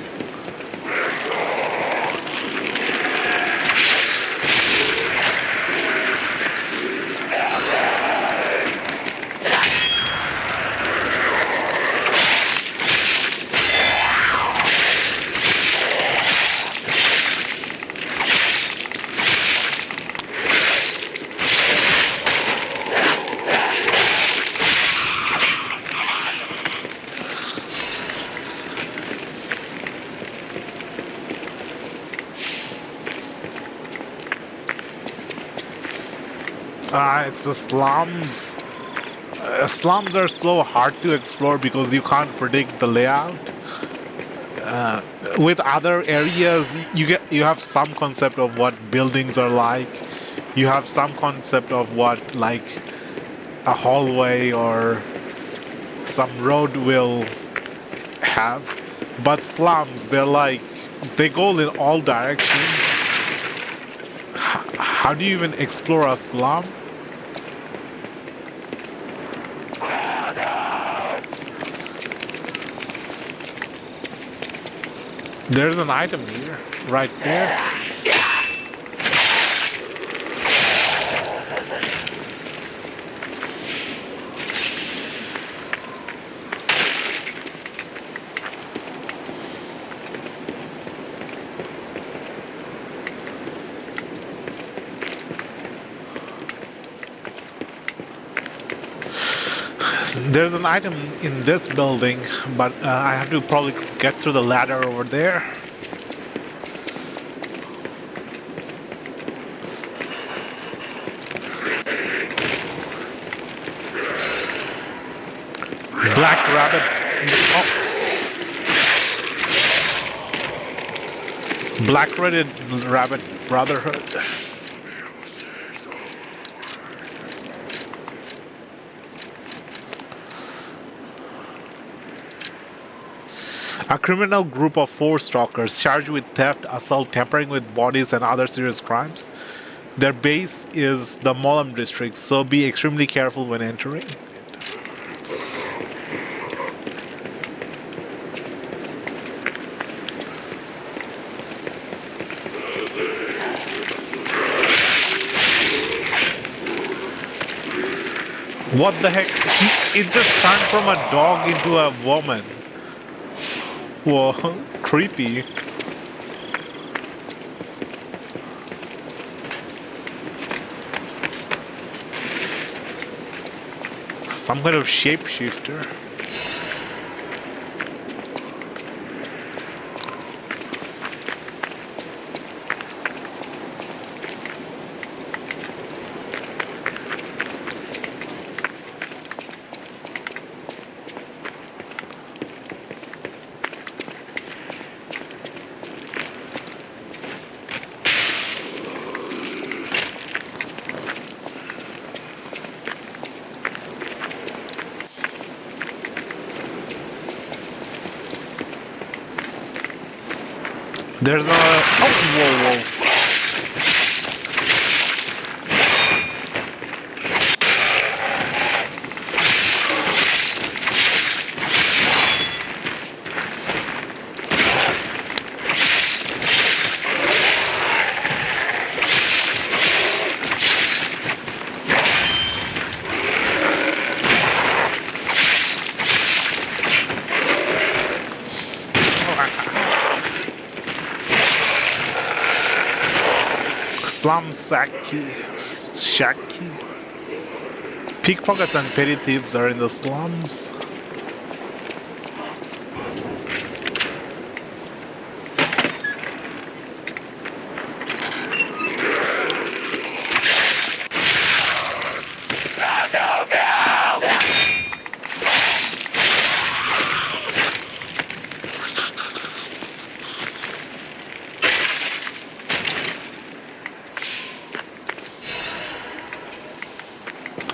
It's the slums. Slums are so hard to explore because you can't predict the layout. With other areas, you have some concept of what buildings are like. You have some concept of what like a hallway or some road will have. But slums, they go in all directions. How do you even explore a slum? There's an item here, right there. There's an item in this building, but I have to probably get through the ladder over there. Black Rabbit. Oh. Black Rabbit Brotherhood. A criminal group of 4 stalkers charged with theft, assault, tampering with bodies, and other serious crimes. Their base is the Molam district, so be extremely careful when entering. What the heck? It just turned from a dog into a woman. Whoa, creepy. Some kind of shapeshifter. There's a... Oh, whoa, whoa. Slum Shaki. Pickpockets and petty thieves are in the slums.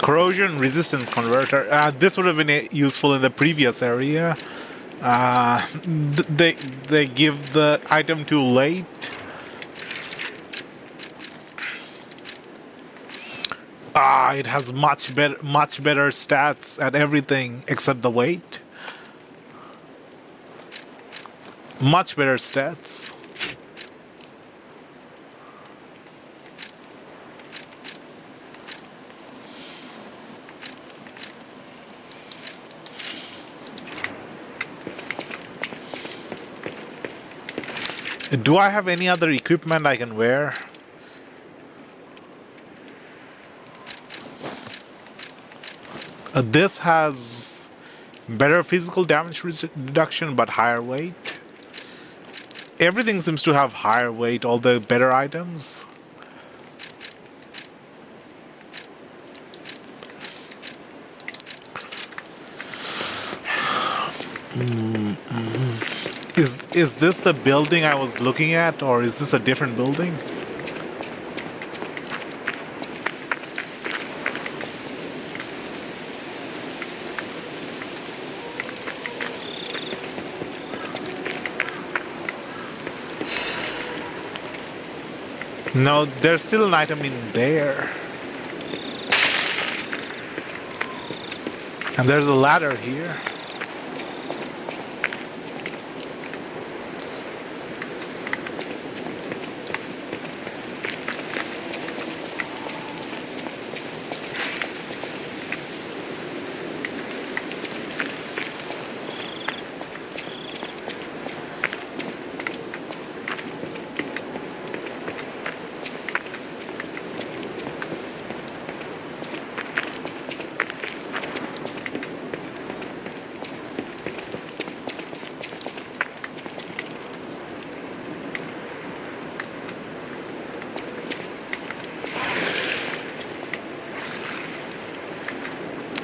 Corrosion resistance converter. This would have been useful in the previous area. They give the item too late. It has much better stats at everything except the weight. Much better stats. Do I have any other equipment I can wear? This has better physical damage reduction but higher weight. Everything seems to have higher weight, all the better items. Is this the building I was looking at, or is this a different building? No, there's still an item in there. And there's a ladder here.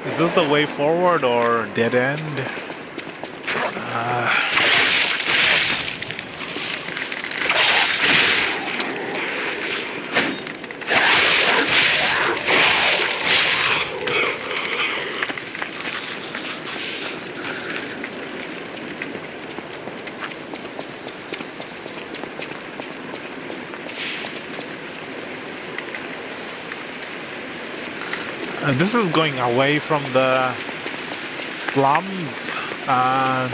Is this the way forward or dead end? This is going away from the slums. I'm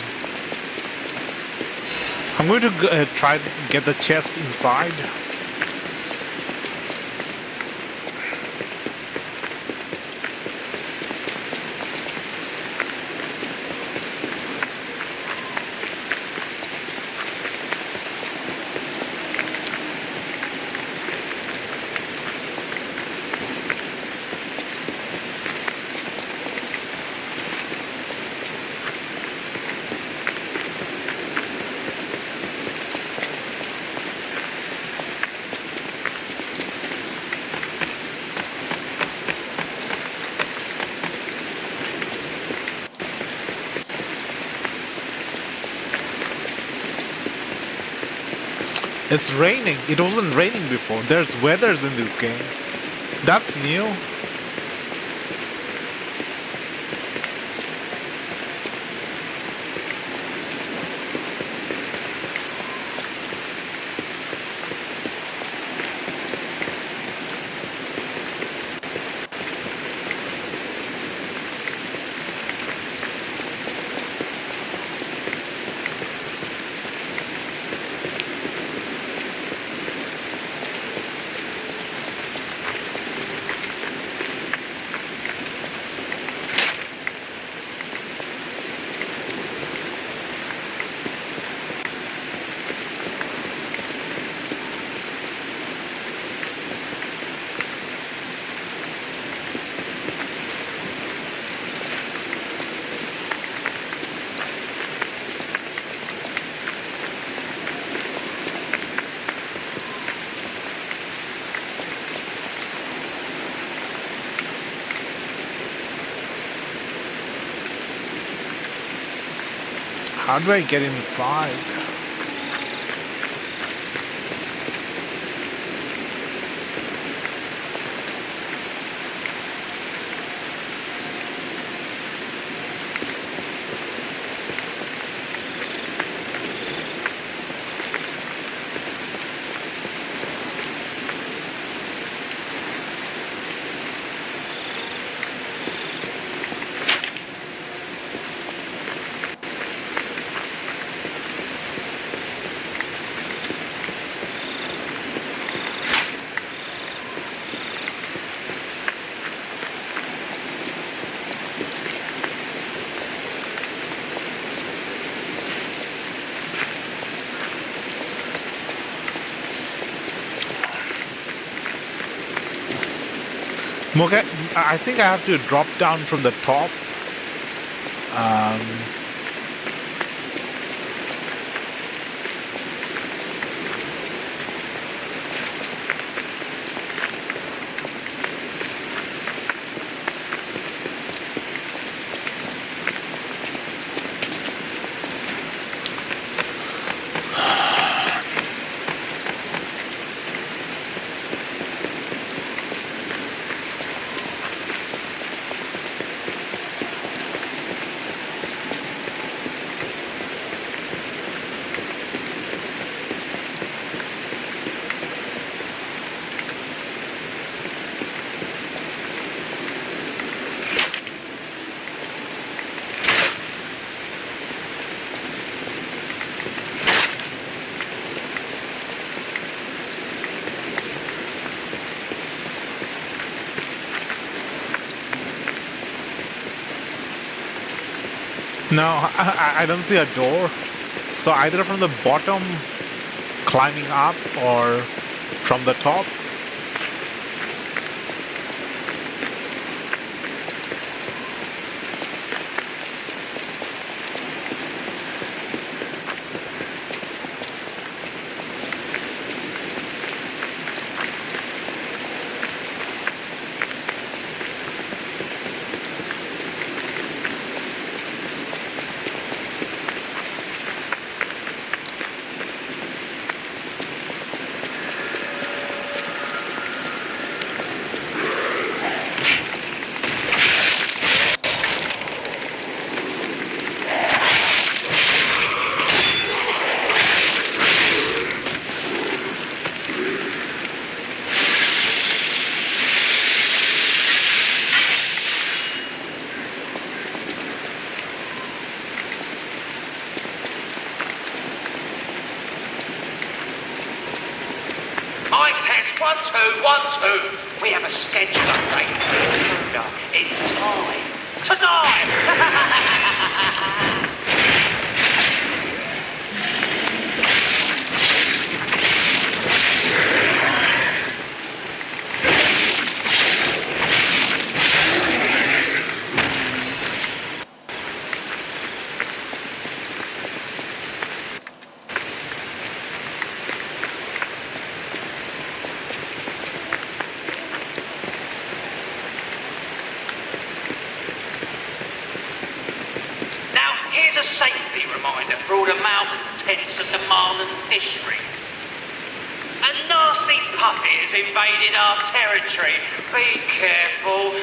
going to try to get the chest inside. It's raining. It wasn't raining before. There's weathers in this game. That's new. How do I get inside? Okay, I think I have to drop down from the top. No, I don't see a door. So either from the bottom climbing up or from the top. Mic test 1 2 1 2. We have a schedule update. Intruder. It's time. Tonight. Now, here's a safety reminder for all the malcontents of the Marlon district. A nasty puppy has invaded our territory. Be careful.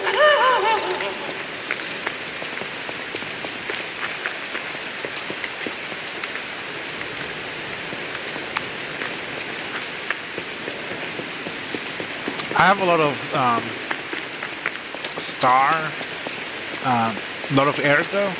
I have a lot of star, a lot of ergo.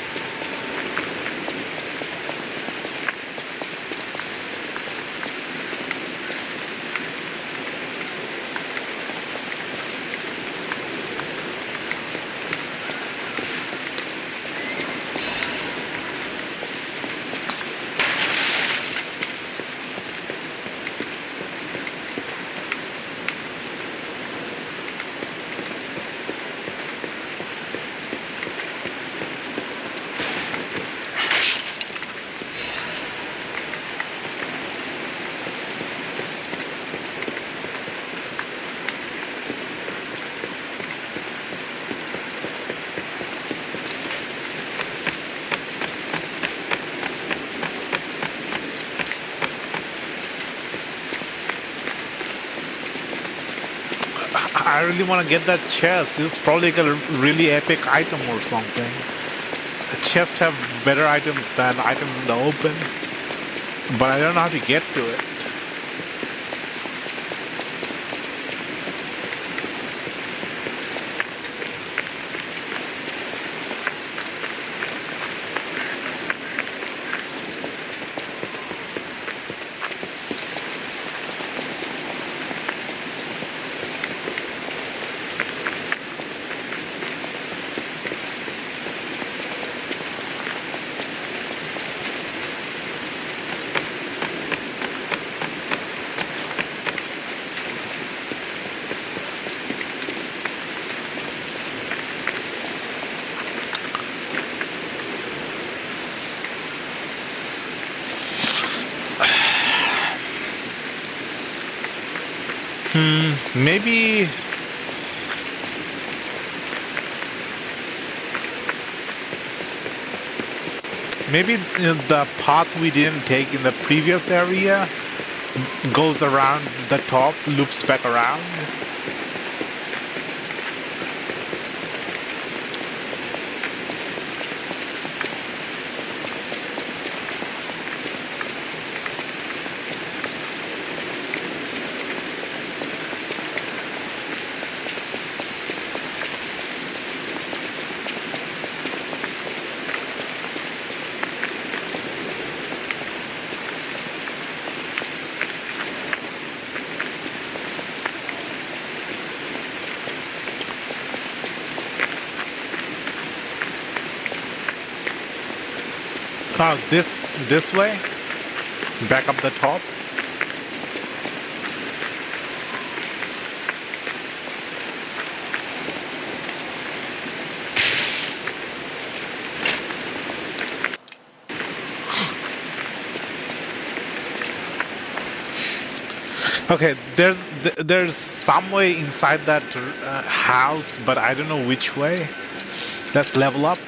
I really want to get that chest. It's probably like a really epic item or something. Chests have better items than items in the open, but I don't know how to get to it. Maybe the path we didn't take in the previous area goes around the top, loops back around. Oh, this way? Back up the top? Okay, there's some way inside that house, but I don't know which way. Let's level up.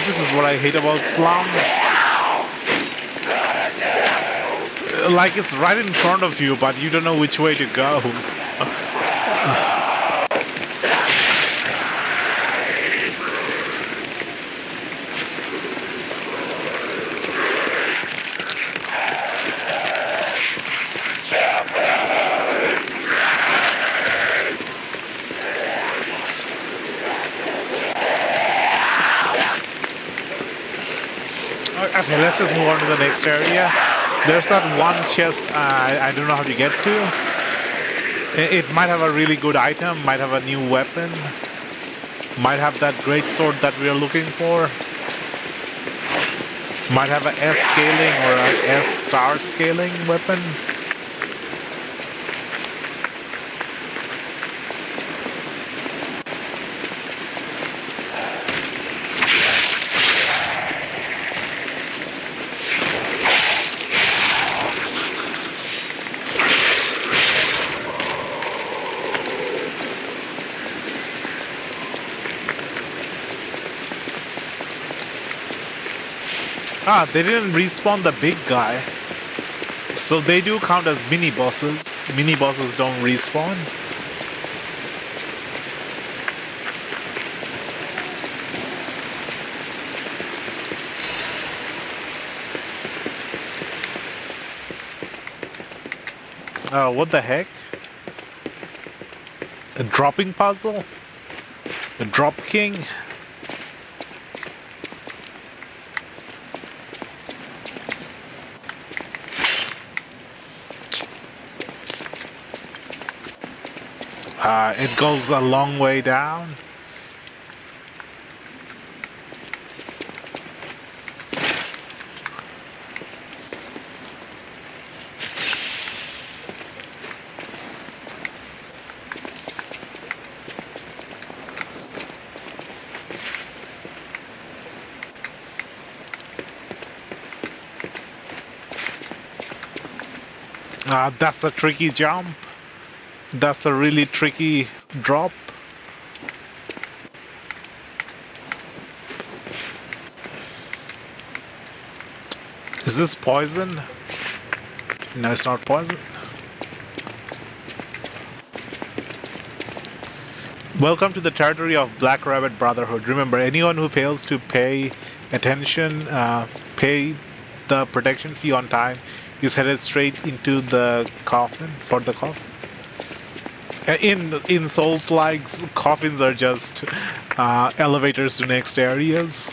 This is what I hate about slums. Like it's right in front of you, but you don't know which way to go. Okay, let's just move on to the next area. There's that one chest I don't know how to get to. It might have a really good item, might have a new weapon, might have that great sword that we are looking for, might have an S scaling or an S star scaling weapon. Ah, they didn't respawn the big guy. So they do count as mini bosses. Mini bosses don't respawn. What the heck? A dropping puzzle? A drop king? It goes a long way down. That's a tricky jump. That's a really tricky drop. Is this poison? No, it's not poison. Welcome to the territory of Black Rabbit Brotherhood. Remember, anyone who fails to pay attention, pay the protection fee on time, is headed straight into the coffin, for the coffin. In Souls likes, coffins are just elevators to next areas.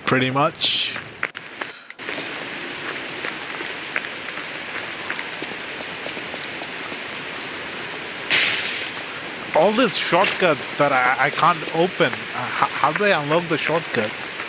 Pretty much. All these shortcuts that I can't open. How do I unlock the shortcuts?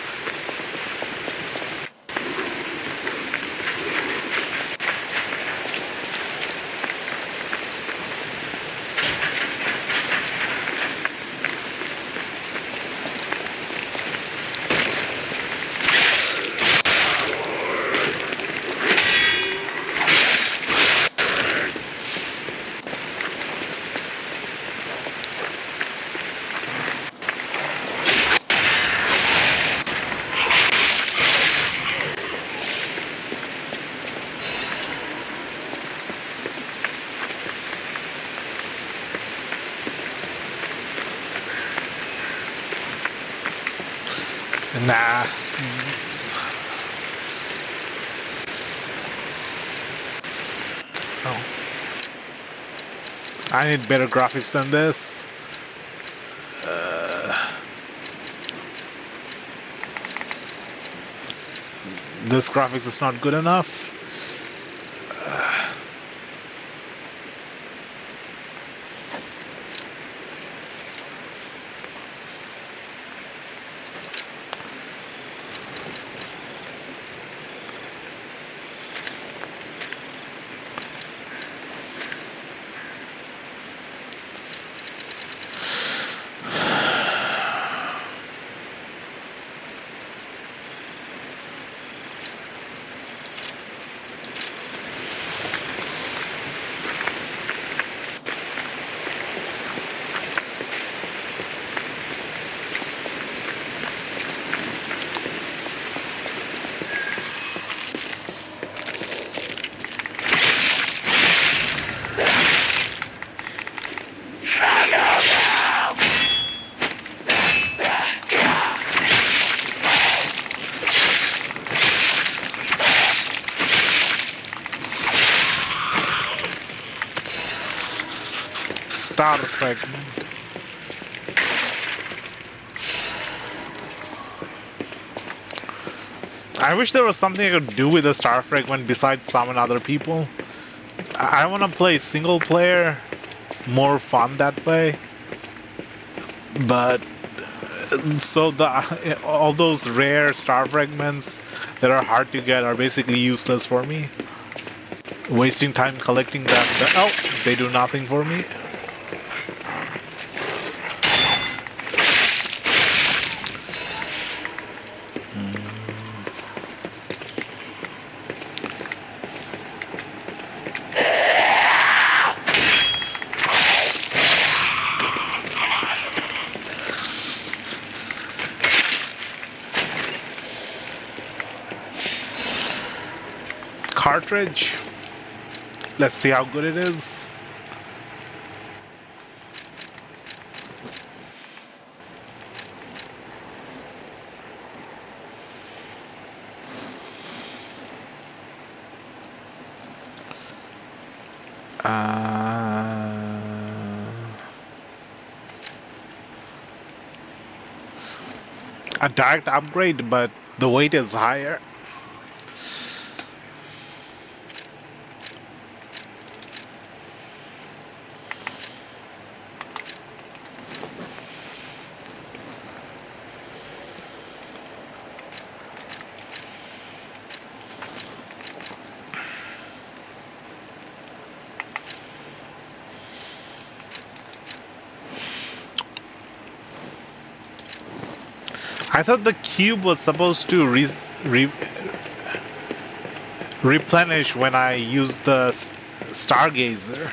Nah. Oh. I need better graphics than this. This graphics is not good enough. Star fragment. I wish there was something I could do with the star fragment besides summon other people. I want to play single player, more fun that way. But so all those rare star fragments that are hard to get are basically useless for me. Wasting time collecting them. Oh, they do nothing for me. Cartridge. Let's see how good it is. A direct upgrade, but the weight is higher. I thought the cube was supposed to replenish when I use the stargazer.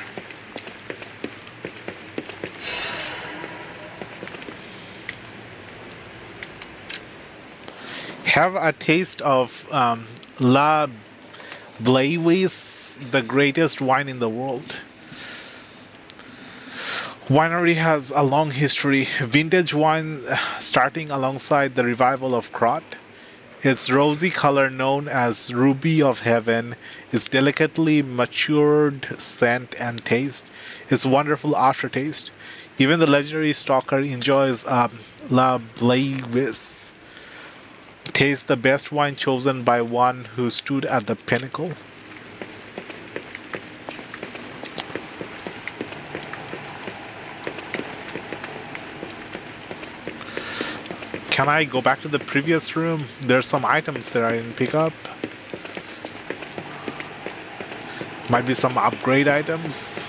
Have a taste of La Blaivis, the greatest wine in the world. Winery has a long history. Vintage wine starting alongside the revival of Krat. Its rosy color, known as ruby of heaven, its delicately matured scent and taste, its wonderful aftertaste. Even the legendary stalker enjoys La Blavis. Taste the best wine chosen by one who stood at the pinnacle. Can I go back to the previous room? There's some items that I didn't pick up. Might be some upgrade items.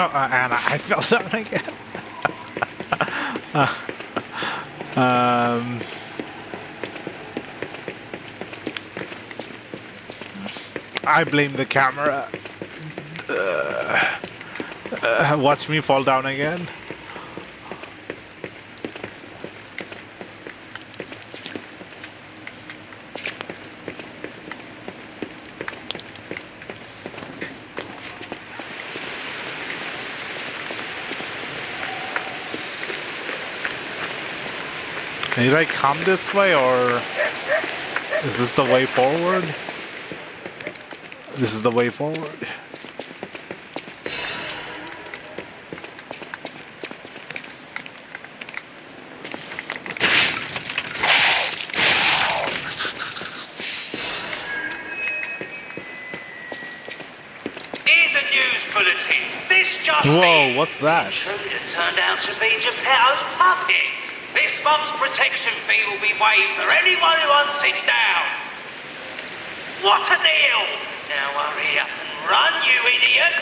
Oh, and I fell down again. I blame the camera. Watch me fall down again. Did I come this way, or is this the way forward? This is the way forward. Here's a news bulletin. This just Whoa, in. what's that? The intruder turned out to be Geppetto's puppet. This month's protection fee will be waived for anyone who hunts it down. What a deal! Now hurry up and run, you idiot!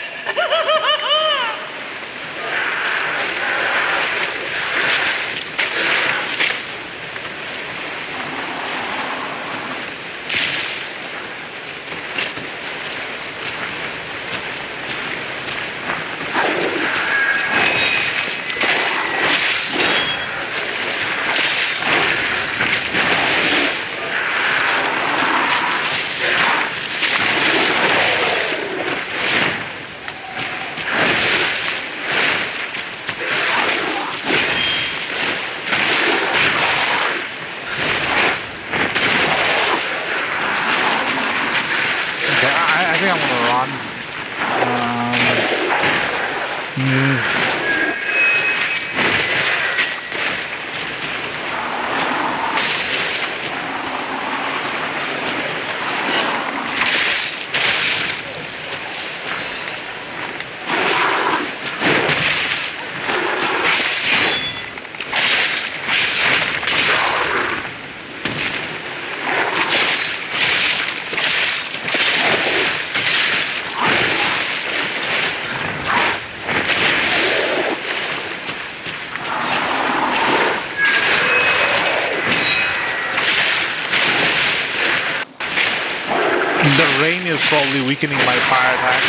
I think I'm gonna run. The rain is probably weakening my fire attack.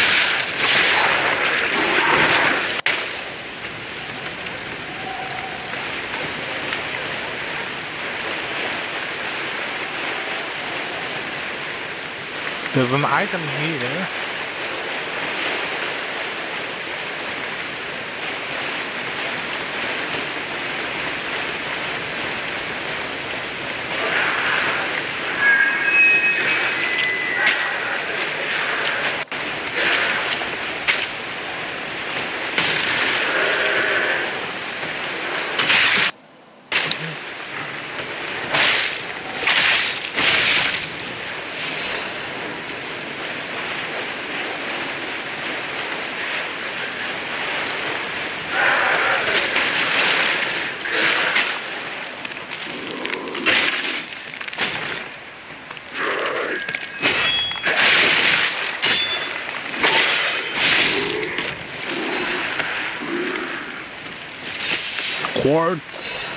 There's an item here. quartz.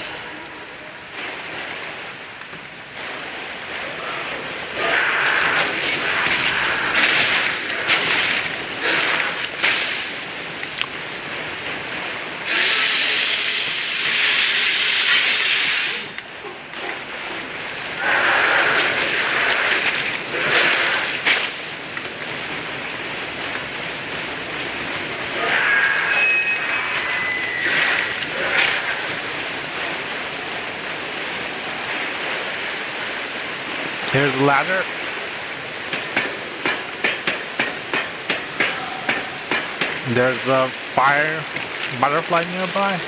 Here's the ladder. There's a fire butterfly nearby.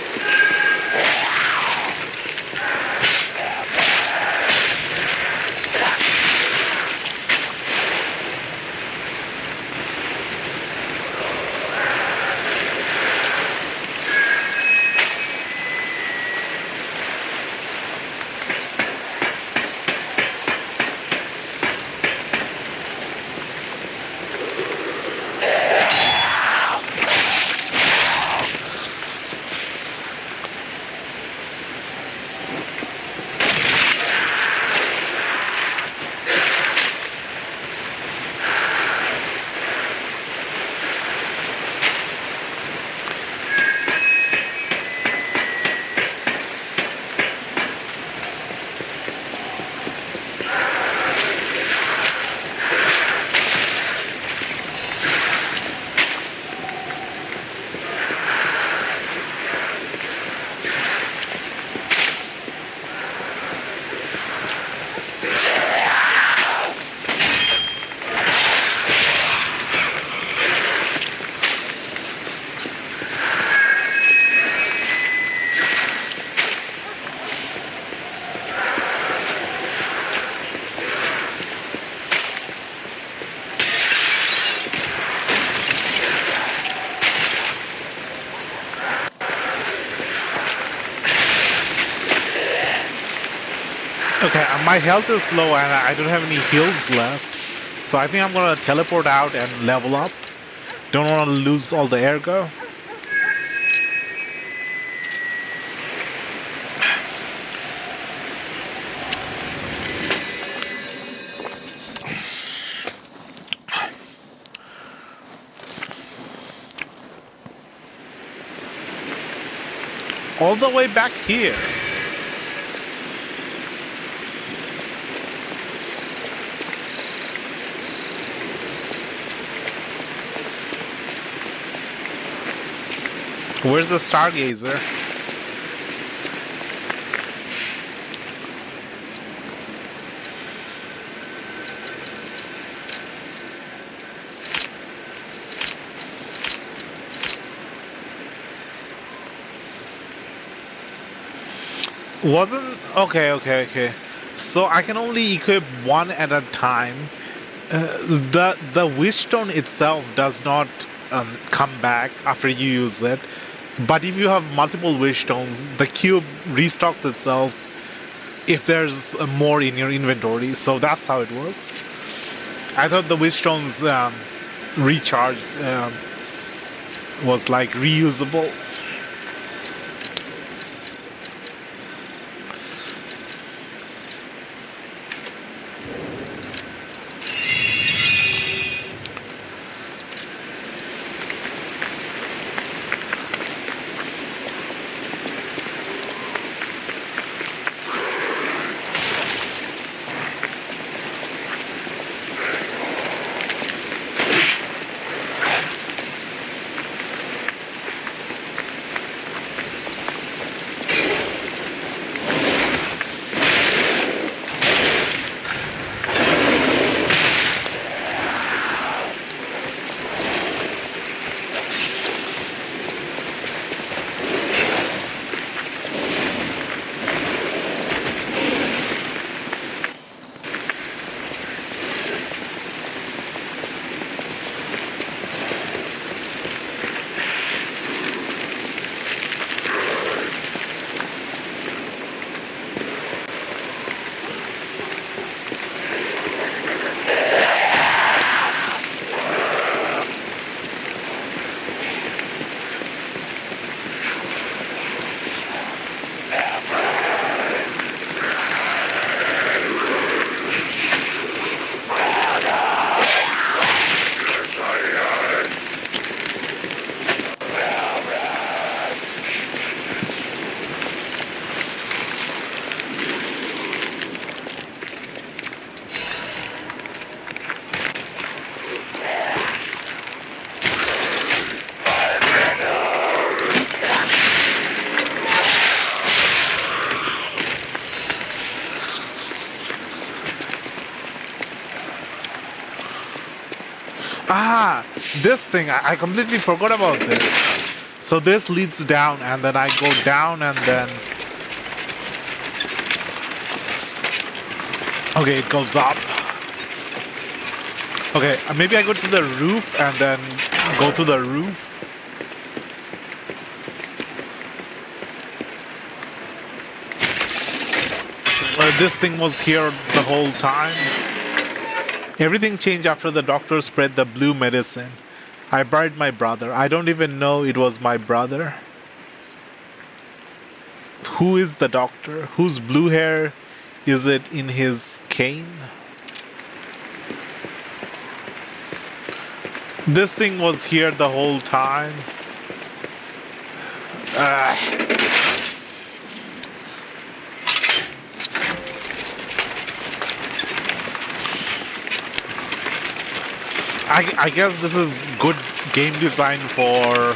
Okay, my health is low and I don't have any heals left. So I think I'm gonna teleport out and level up. Don't wanna lose all the ergo. All the way back here. Where's the Stargazer? Wasn't okay. So I can only equip one at a time. The wish stone itself does not come back after you use it. But if you have multiple wish stones, the cube restocks itself if there's more in your inventory. So that's how it works. I thought the wish stones recharged was like reusable. this thing, I completely forgot about this. So this leads down, and then I go down, and then... Okay, it goes up. Okay, maybe I go to the roof, and then go to the roof. This thing was here the whole time. Everything changed after the doctor spread the blue medicine. I buried my brother. I don't even know it was my brother. Who is the doctor? Whose blue hair is it in his cane? This thing was here the whole time. I guess this is good game design for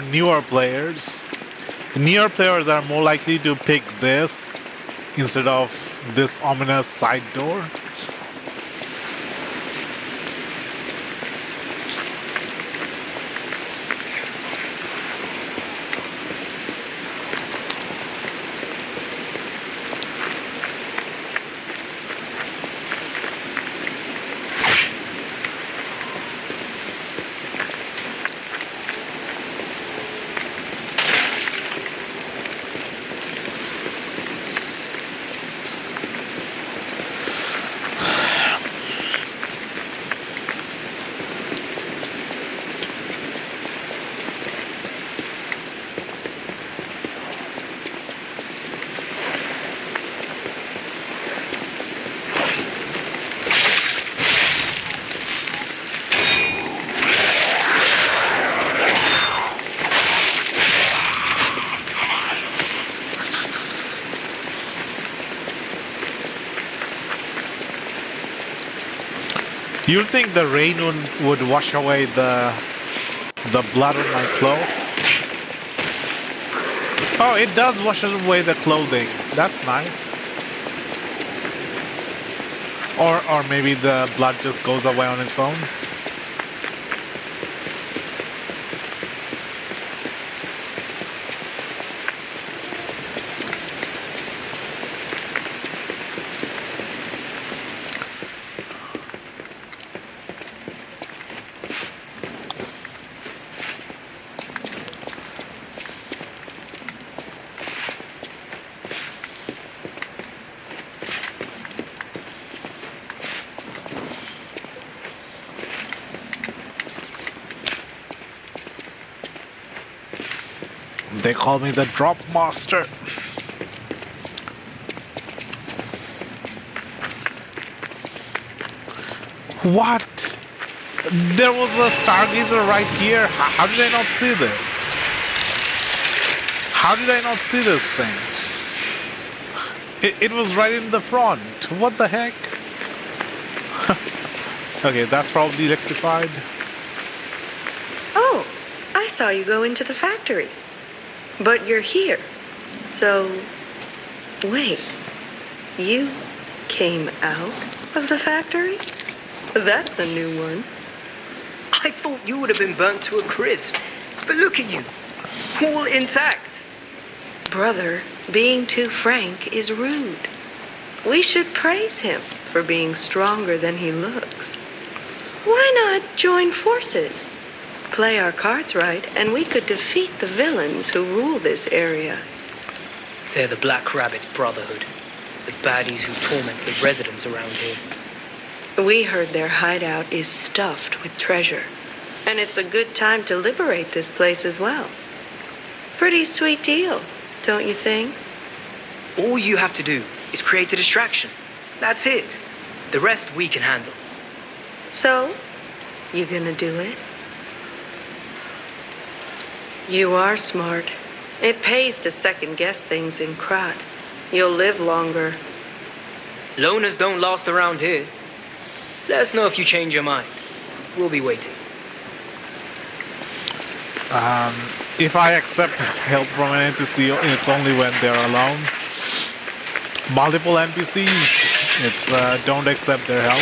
newer players. Newer players are more likely to pick this instead of this ominous side door. You think the rain would wash away the blood on my clothes? Oh, it does wash away the clothing. That's nice. Or maybe the blood just goes away on its own. They call me the Drop Master. What? There was a Stargazer right here. How did I not see this? How did I not see this thing? It was right in the front. What the heck? Okay, that's probably electrified. Oh, I saw you go into the factory. But you're here. So, wait. You came out of the factory? That's a new one. I thought you would have been burnt to a crisp. But look at you. All intact. Brother, being too frank is rude. We should praise him for being stronger than he looks. Why not join forces? Play our cards right, and we could defeat the villains who rule this area. They're the Black Rabbit Brotherhood. The baddies who torment the residents around here. We heard their hideout is stuffed with treasure. And it's a good time to liberate this place as well. Pretty sweet deal, don't you think? All you have to do is create a distraction. That's it. The rest we can handle. So, you gonna do it? You are smart. It pays to second-guess things in Krat. You'll live longer. Loners don't last around here. Let us know if you change your mind. We'll be waiting. If I accept help from an NPC, it's only when they're alone. Multiple NPCs, it's don't accept their help.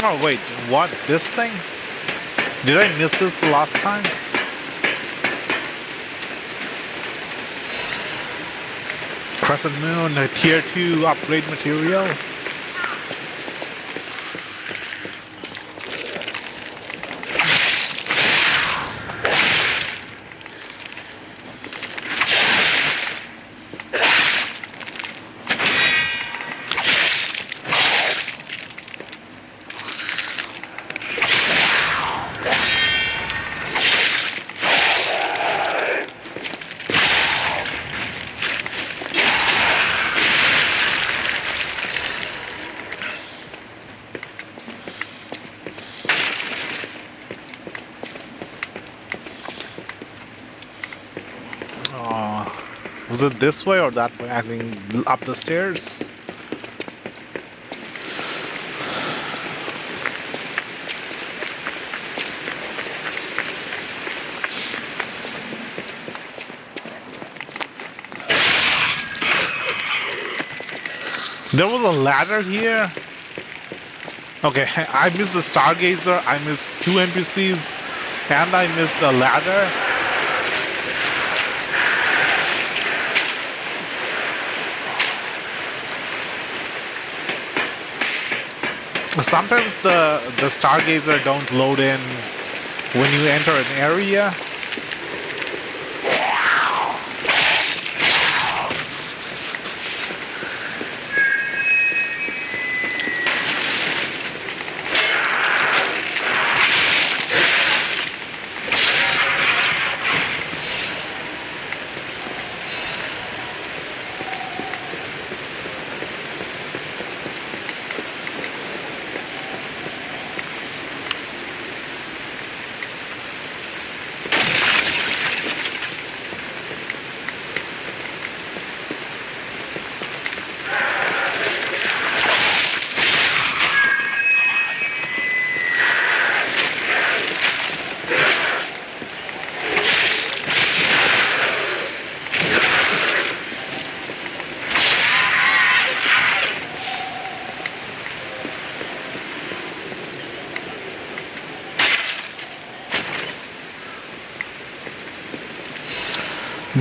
Oh wait, what? This thing? Did I miss this the last time? Crescent Moon, a tier 2 upgrade material. Was it this way or that way? I think up the stairs. There was a ladder here. Okay, I missed the Stargazer, I missed 2 NPCs, and I missed a ladder. Sometimes the Stargazer don't load in when you enter an area.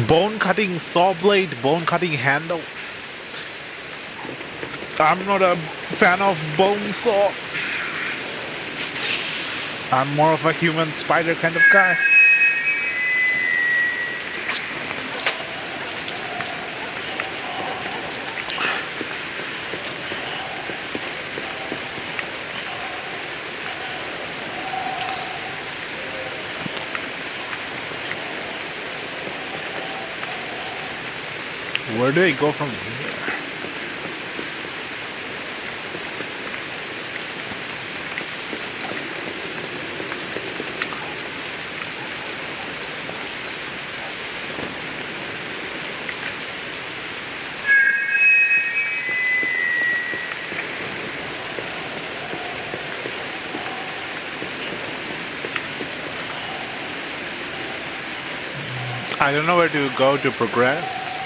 Bone cutting saw blade, bone cutting handle. I'm not a fan of bone saw. I'm more of a human spider kind of guy. Where do I go from here? I don't know where to go to progress.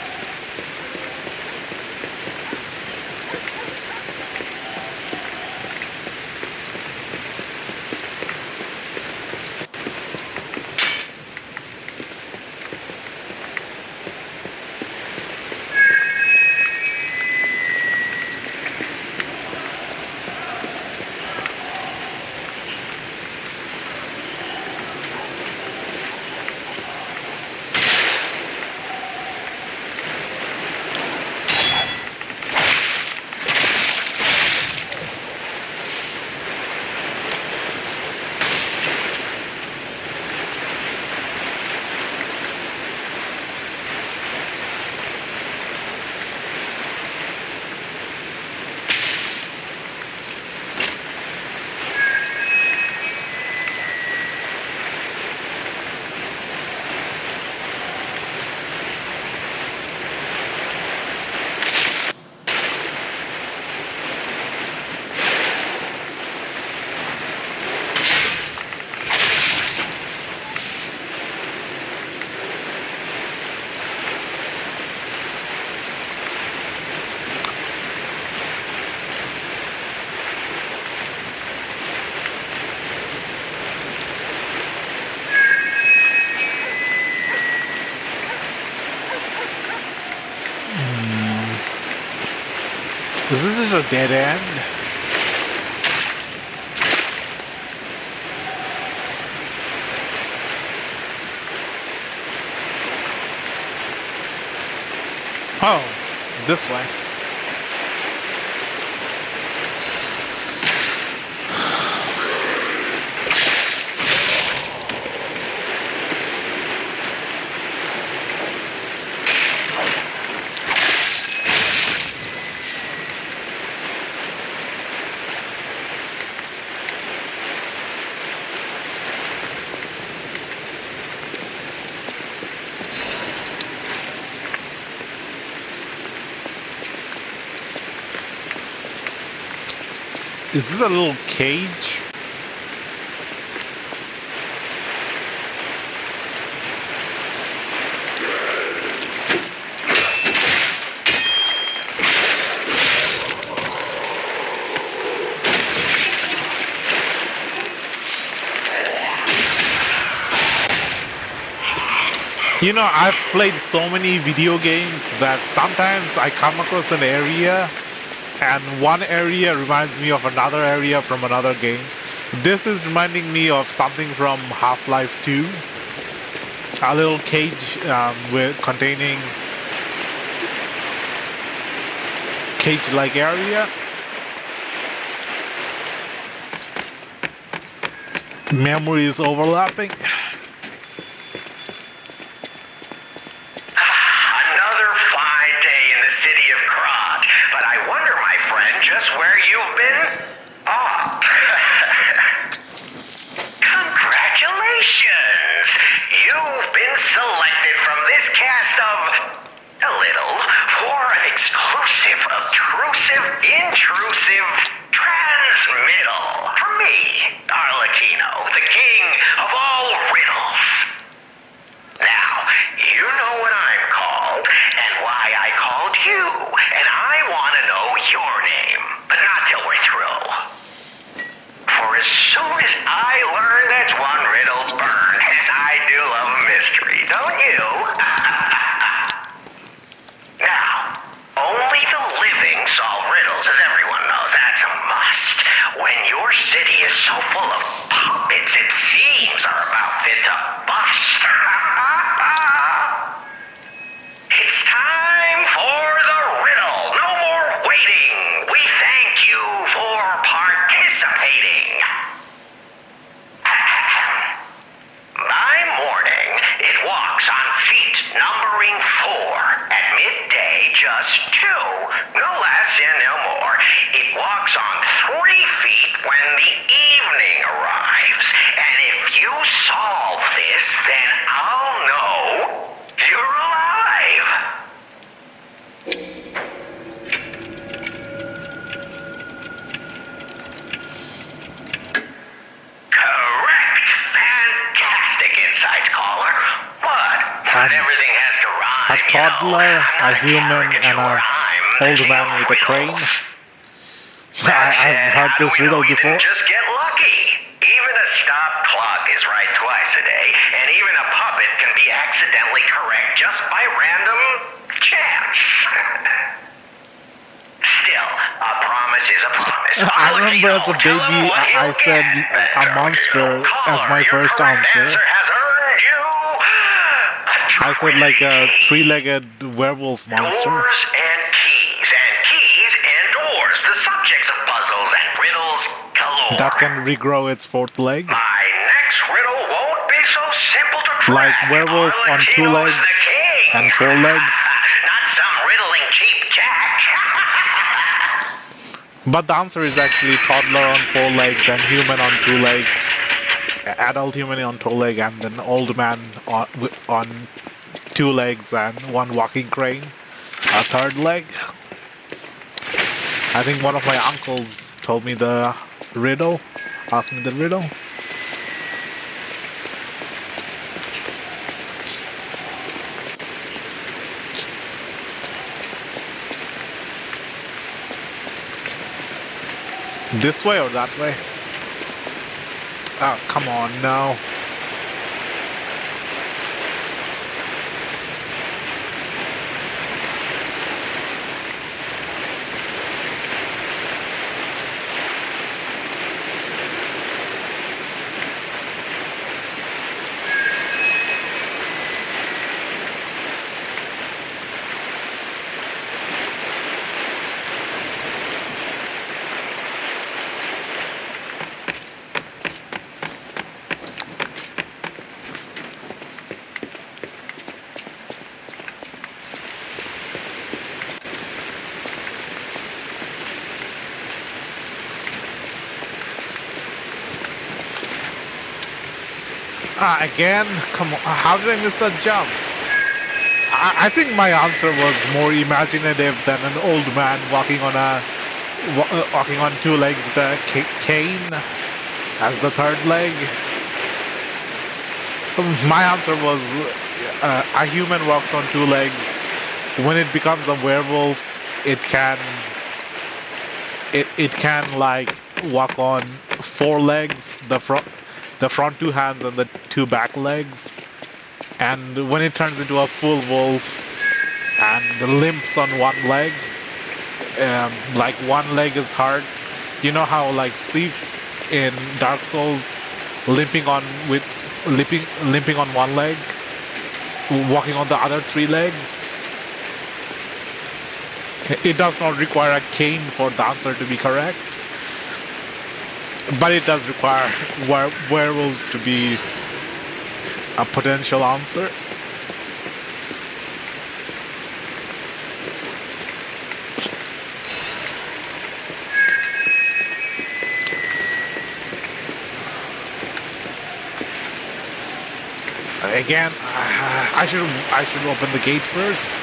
Is this just a dead end? Oh, this way. Is this a little cage? You know, I've played so many video games that sometimes I come across an area and one area reminds me of another area from another game. This is reminding me of something from Half-Life 2. A little cage containing cage-like area. Memories overlapping. Another fine day in the city of Krat, but I wonder, my friend, just where you've been? Oh. Congratulations! You've been selected from this cast of a little for an exclusive, obtrusive, intrusive transmittal from me, Arlecchino, the king of all riddles. Now, you know what I'm called, and why I called you, and I want to know your name, but not till we're through. For as soon as I learn that one riddle's burned, and I do love a mystery, don't you? Now, only the living solve riddles, as everyone knows. That's a must. When your city is so full of puppets, it seems are about fit to bust. It's time for the riddle. No more waiting. We thank you for participating. By morning, it walks on feet numbering 4. At midday, just 2. No less and no more. It walks on 3 feet when the evening arrives. And if you solve this, then I'll know you're alive. Correct. Fantastic insights, caller. But not everything has to rhyme. A toddler, a human, and a old man with a crane. I've heard this riddle before. Just get lucky. Even a stopped clock is right twice a day, and even a puppet can be accidentally correct just by random chance. Still, a promise is a promise. I remember as a baby, I said a monster as my first answer. I said like a 3-legged werewolf monster. Doors and keys and doors, the subjects of puzzles and riddles galore. That can regrow its 4th leg. My next riddle won't be so simple to crack. Like werewolf on 2 legs and 4 legs. Not some riddling cheap jack. But the answer is actually toddler on 4 legs, then human on 2 legs, adult human on 2 legs, and then old man on 2 legs and 1 walking crane, a 3rd leg. I think one of my uncles told me the riddle, asked me the riddle. This way or that way? Oh, come on, no. Again? Come on, how did I miss that jump? I think my answer was more imaginative than an old man walking on two legs with a cane as the third leg. My answer was a human walks on two legs. When it becomes a werewolf, it can like walk on four legs, the front two hands and the two back legs. And when it turns into a full wolf and limps on one leg, like one leg is hard. You know how like Sif in Dark Souls limping on one leg, walking on the other three legs. It does not require a cane for the answer to be correct, but it does require werewolves to be a potential answer. Again, I should open the gate first.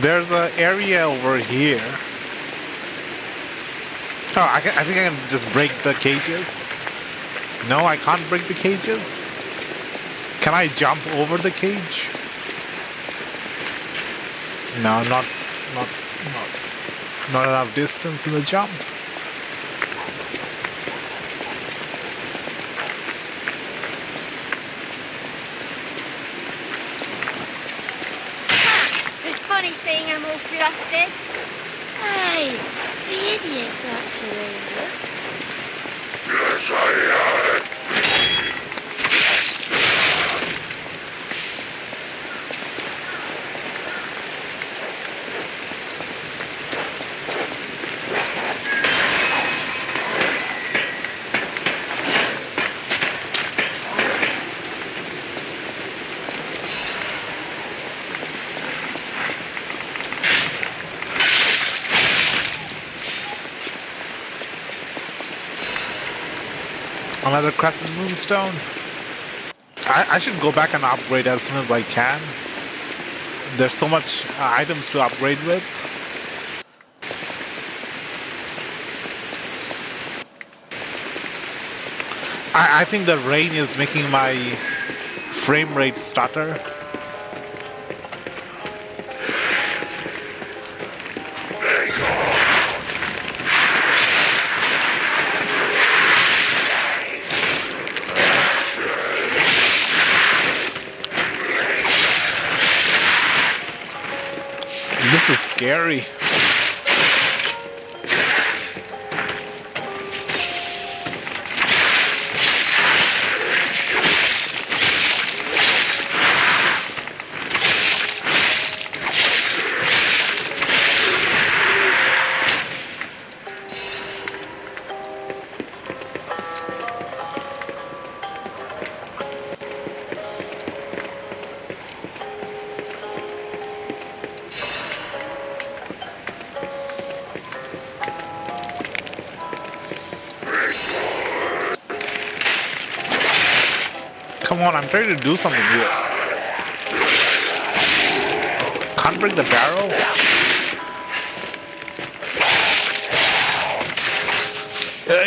There's an area over here. Oh, I think I can just break the cages. No, I can't break the cages. Can I jump over the cage? No, not enough distance in the jump. Funny seeing them all flustered. Hey, the idiots actually. Yes, I am. Another Crescent Moonstone. I should go back and upgrade as soon as I can. There's so much items to upgrade with. I think the rain is making my frame rate stutter. This is scary. Come on, I'm trying to do something here. Can't break the barrel?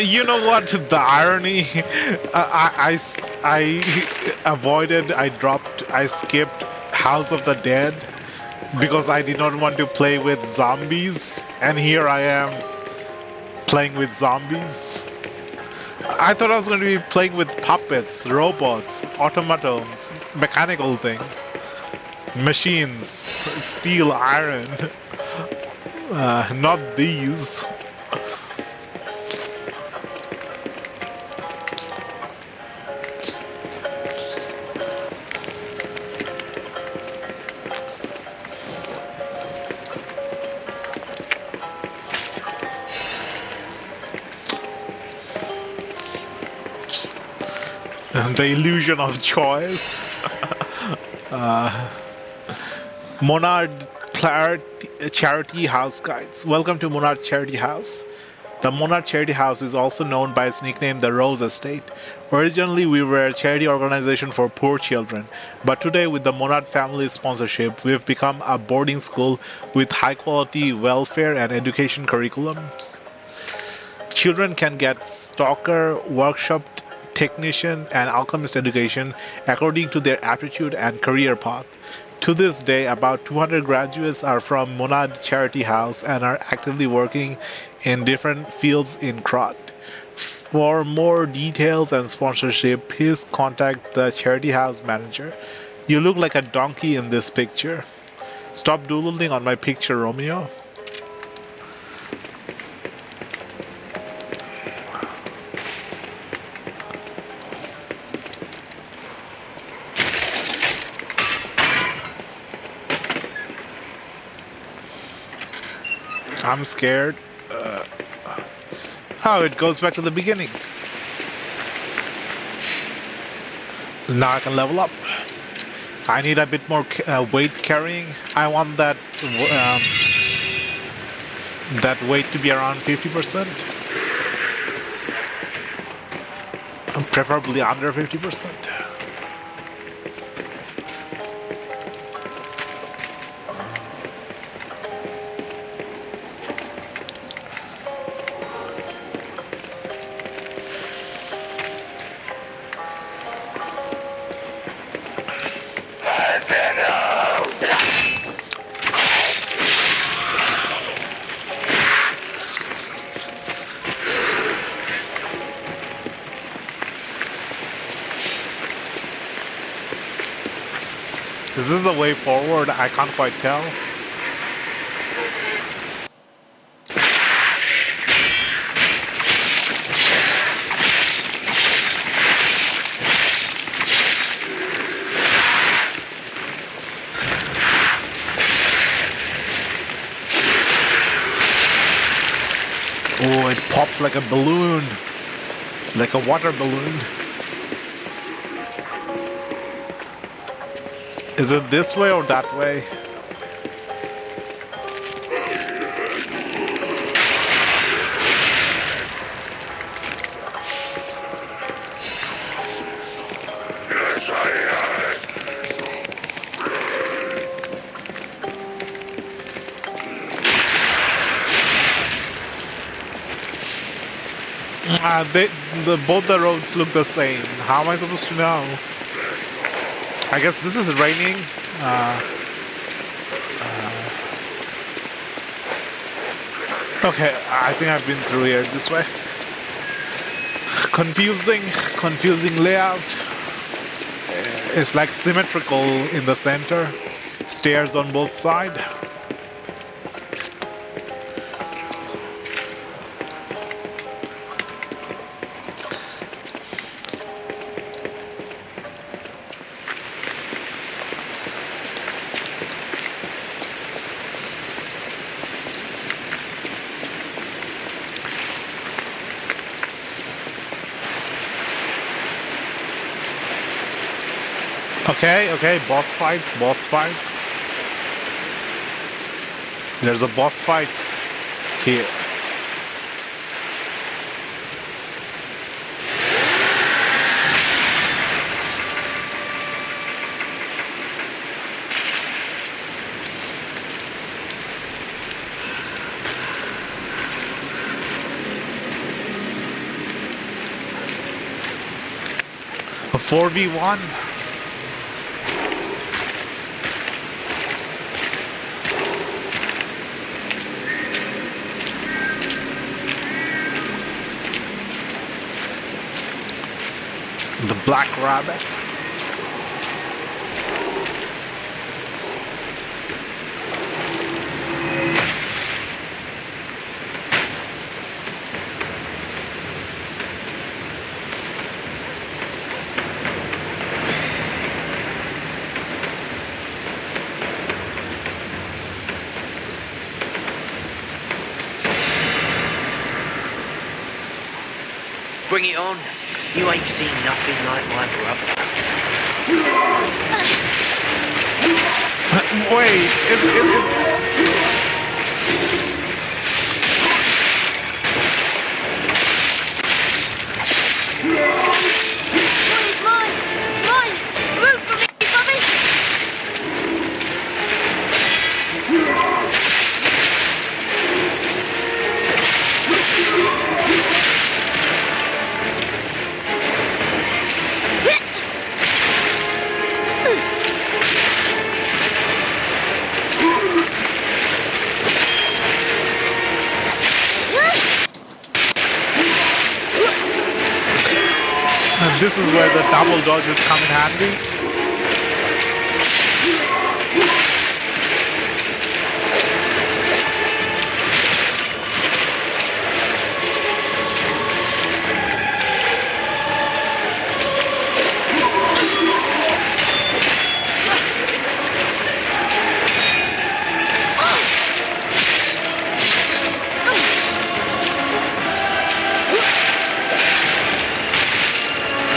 You know what? The irony. I avoided. I skipped House of the Dead because I did not want to play with zombies, and here I am playing with zombies. I thought I was going to be playing with puppets, robots, automatons, mechanical things, machines, steel, iron. Not these. The illusion of choice. Monard Charity House Guides. Welcome to Monard Charity House. The Monard Charity House is also known by its nickname, the Rose Estate. Originally, we were a charity organization for poor children, but today, with the Monard family sponsorship, we've become a boarding school with high-quality welfare and education curriculums. Children can get stalker, workshop, technician, and alchemist education according to their aptitude and career path. To this day, about 200 graduates are from Monad Charity House and are actively working in different fields in Krat. For more details and sponsorship, please contact the Charity House manager. You look like a donkey in this picture. Stop doodling on my picture, Romeo. I'm scared. Oh, it goes back to the beginning. Now I can level up. I need a bit more weight carrying. I want that that weight to be around 50%. Preferably under 50%. Is this the way forward? I can't quite tell. Oh, it popped like a balloon. Like a water balloon. Is it this way or that way? Both the roads look the same. How am I supposed to know? I guess this is raining. Okay, I think I've been through here this way. Confusing layout. It's like symmetrical in the center. Stairs on both sides. Okay, boss fight. There's a boss fight here. 4v1. The Black Rabbit. Bring it on. You ain't seen nothing like my brother. Wait, is Mine! Mine! Root for me, Bobby! And this is where the double dodge would come in handy.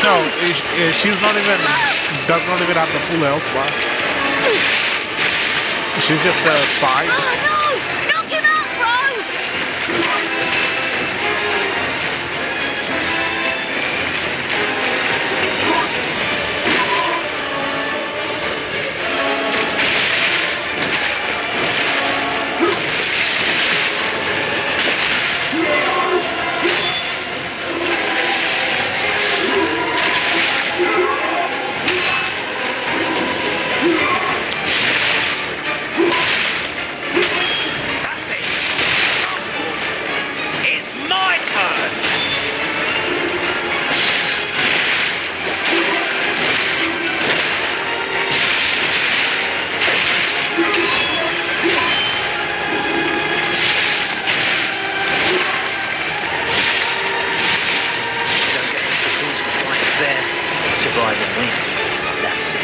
No, she's not even, does not even have the full health bar. She's just a side. Oh no! Knock him out, bro! It's my turn! Survive and win. That's it.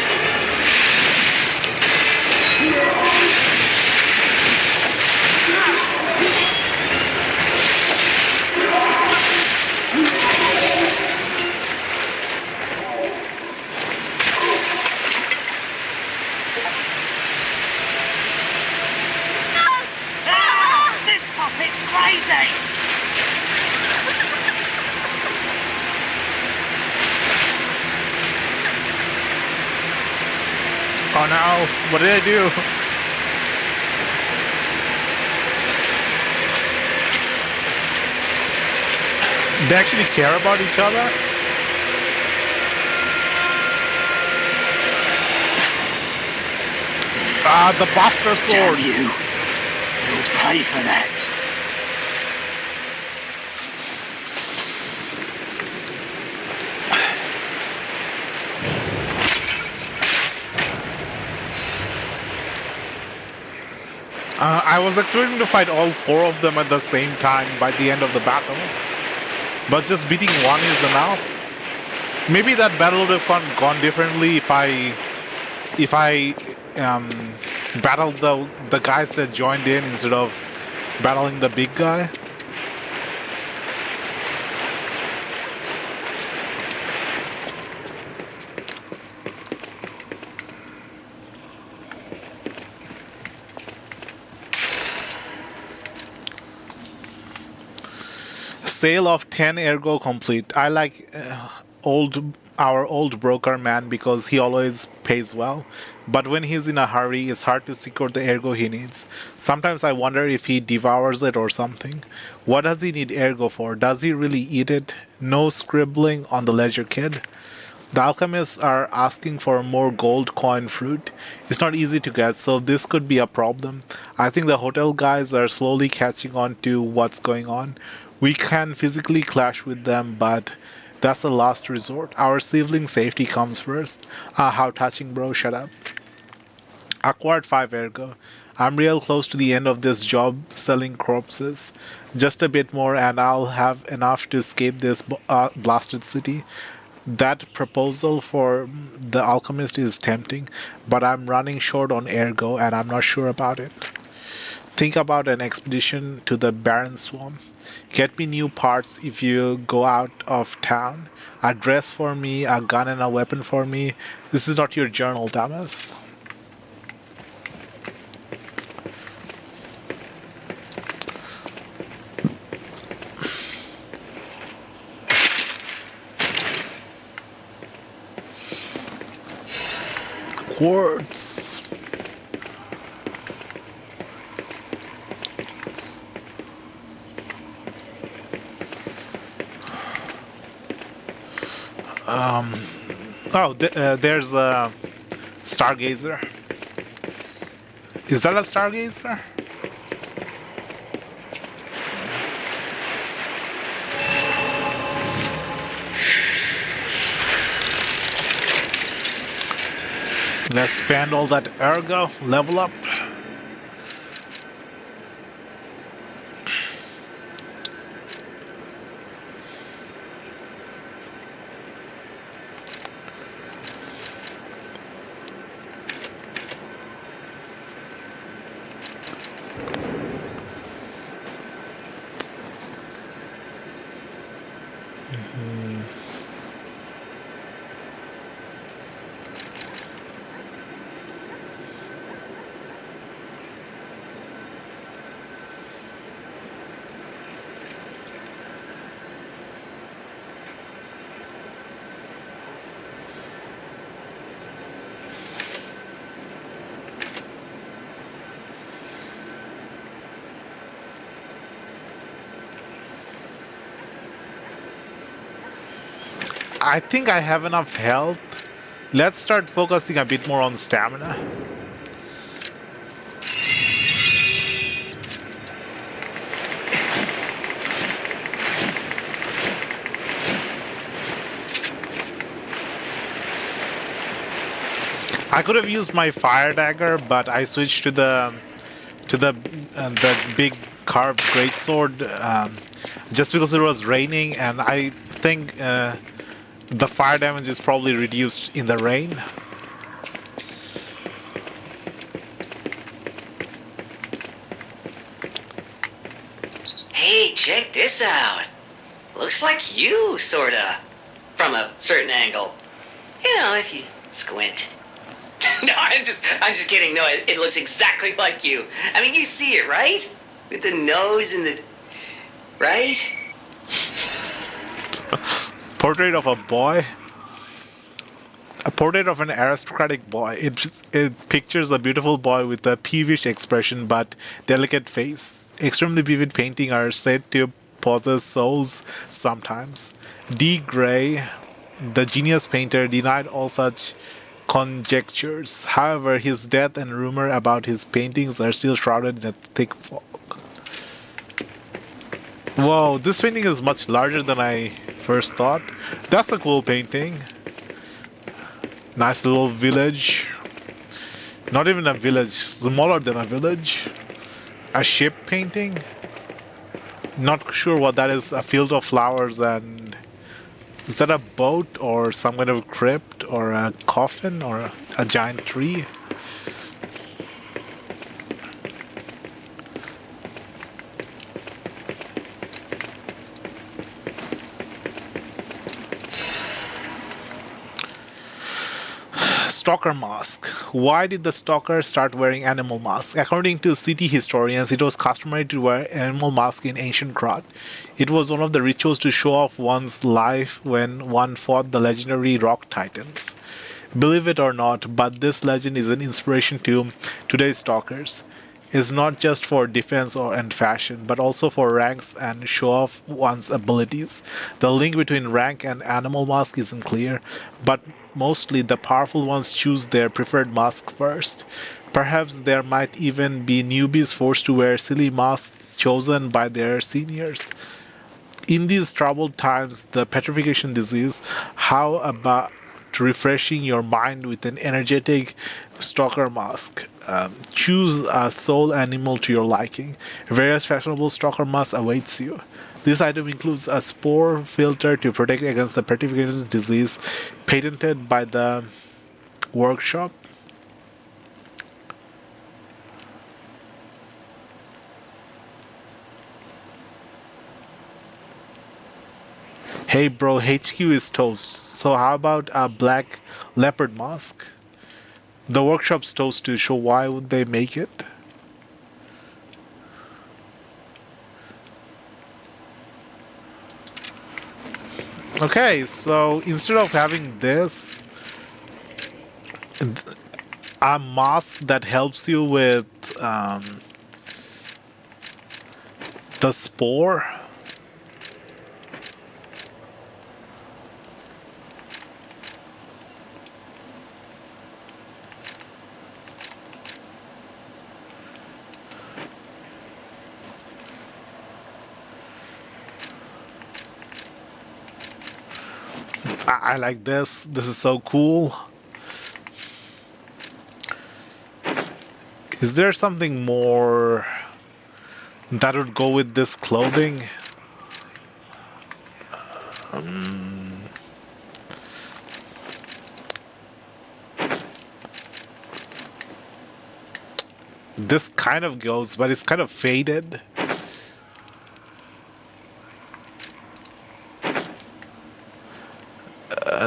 This puppet's crazy! Oh no, what did I do? They actually care about each other? Ah, the Buster Sword! Damn you! You'll pay for that. I was expecting to fight all four of them at the same time by the end of the battle. But just beating one is enough. Maybe that battle would have gone differently if I battled the guys that joined in instead of battling the big guy. Sale of 10 ergo complete. I like our old broker man because he always pays well, but when he's in a hurry it's hard to secure the ergo he needs. Sometimes I wonder if he devours it or something. What does he need ergo for? Does he really eat it? No scribbling on the ledger, kid. The alchemists are asking for more gold coin fruit. It's not easy to get, so this could be a problem. I think the hotel guys are slowly catching on to what's going on. We can physically clash with them, but that's a last resort. Our sibling safety comes first. How touching, bro. Shut up. Acquired 5 ergo. I'm real close to the end of this job selling corpses. Just a bit more and I'll have enough to escape this blasted city. That proposal for the alchemist is tempting, but I'm running short on ergo and I'm not sure about it. Think about an expedition to the barren swamp. Get me new parts if you go out of town. A dress for me, a gun and a weapon for me. This is not your journal, Thomas. Quartz. There's a stargazer. Is that a stargazer? Let's spend all that ergo, level up. I think I have enough health. Let's start focusing a bit more on stamina. I could have used my fire dagger, but I switched to the big carved greatsword just because it was raining, and I think the fire damage is probably reduced in the rain. Hey, check this out. Looks like you, sorta. From a certain angle. You know, if you squint. No, I'm just kidding. No, it looks exactly like you. I mean, you see it, right? With the nose and the... Right? Portrait of a boy. A portrait of an aristocratic boy. It pictures a beautiful boy with a peevish expression but delicate face. Extremely vivid paintings are said to possess souls sometimes. D. Gray, the genius painter, denied all such conjectures. However, his death and rumor about his paintings are still shrouded in a thick fog. Whoa, this painting is much larger than I first thought. That's a cool painting. Nice little village. Not even a village, smaller than a village. A ship painting. Not sure what that is. A field of flowers, and is that a boat or some kind of crypt or a coffin or a giant tree? Stalker mask. Why did the stalker start wearing animal masks? According to city historians, it was customary to wear animal masks in ancient Krat. It was one of the rituals to show off one's life when one fought the legendary rock titans. Believe it or not, but this legend is an inspiration to today's stalkers. is not just for defense and fashion, but also for ranks and show off one's abilities. The link between rank and animal mask isn't clear, but mostly the powerful ones choose their preferred mask first. Perhaps there might even be newbies forced to wear silly masks chosen by their seniors. In these troubled times, the petrification disease, how about refreshing your mind with an energetic stalker mask? Choose a soul animal to your liking. Various fashionable stalker masks awaits you. This item includes a spore filter to protect against the petrification disease, patented by the workshop. Hey bro, HQ is toast. So how about a black leopard mask? The workshop's toast too, so why would they make it? Okay, so instead of having this, a mask that helps you with the spore. I like this. This is so cool. Is there something more that would go with this clothing? This kind of goes, but it's kind of faded.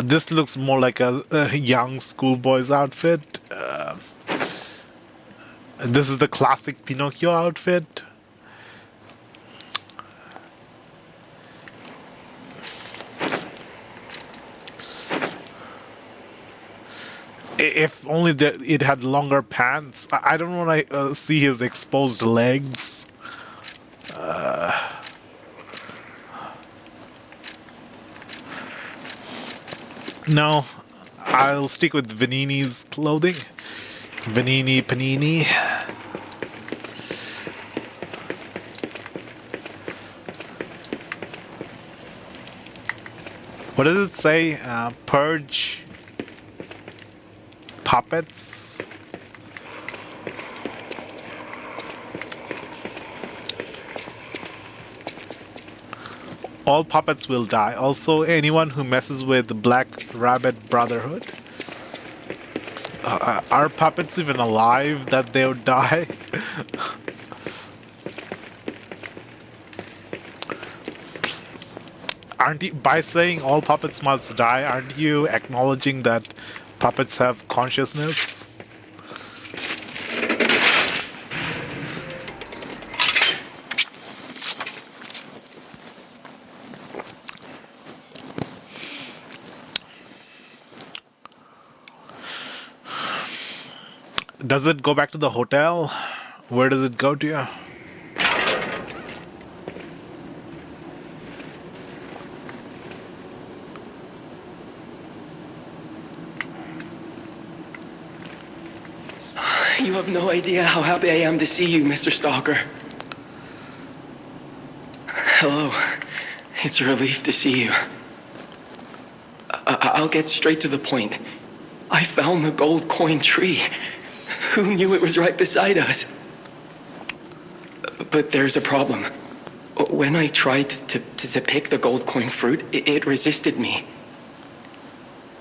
This looks more like a young schoolboy's outfit. This is the classic Pinocchio outfit. If only it had longer pants. I don't want to see his exposed legs. No, I'll stick with Vanini's clothing. Vanini Panini. What does it say? Purge puppets. All puppets will die. Also, anyone who messes with the Black Rabbit Brotherhood. Are puppets even alive that they would die? Aren't you, by saying all puppets must die, aren't you acknowledging that puppets have consciousness? Does it go back to the hotel? Where does it go to? You have no idea how happy I am to see you, Mr. Stalker. Hello. It's a relief to see you. I'll get straight to the point. I found the gold coin tree. Who knew it was right beside us? But there's a problem. When I tried to pick the gold coin fruit, it resisted me.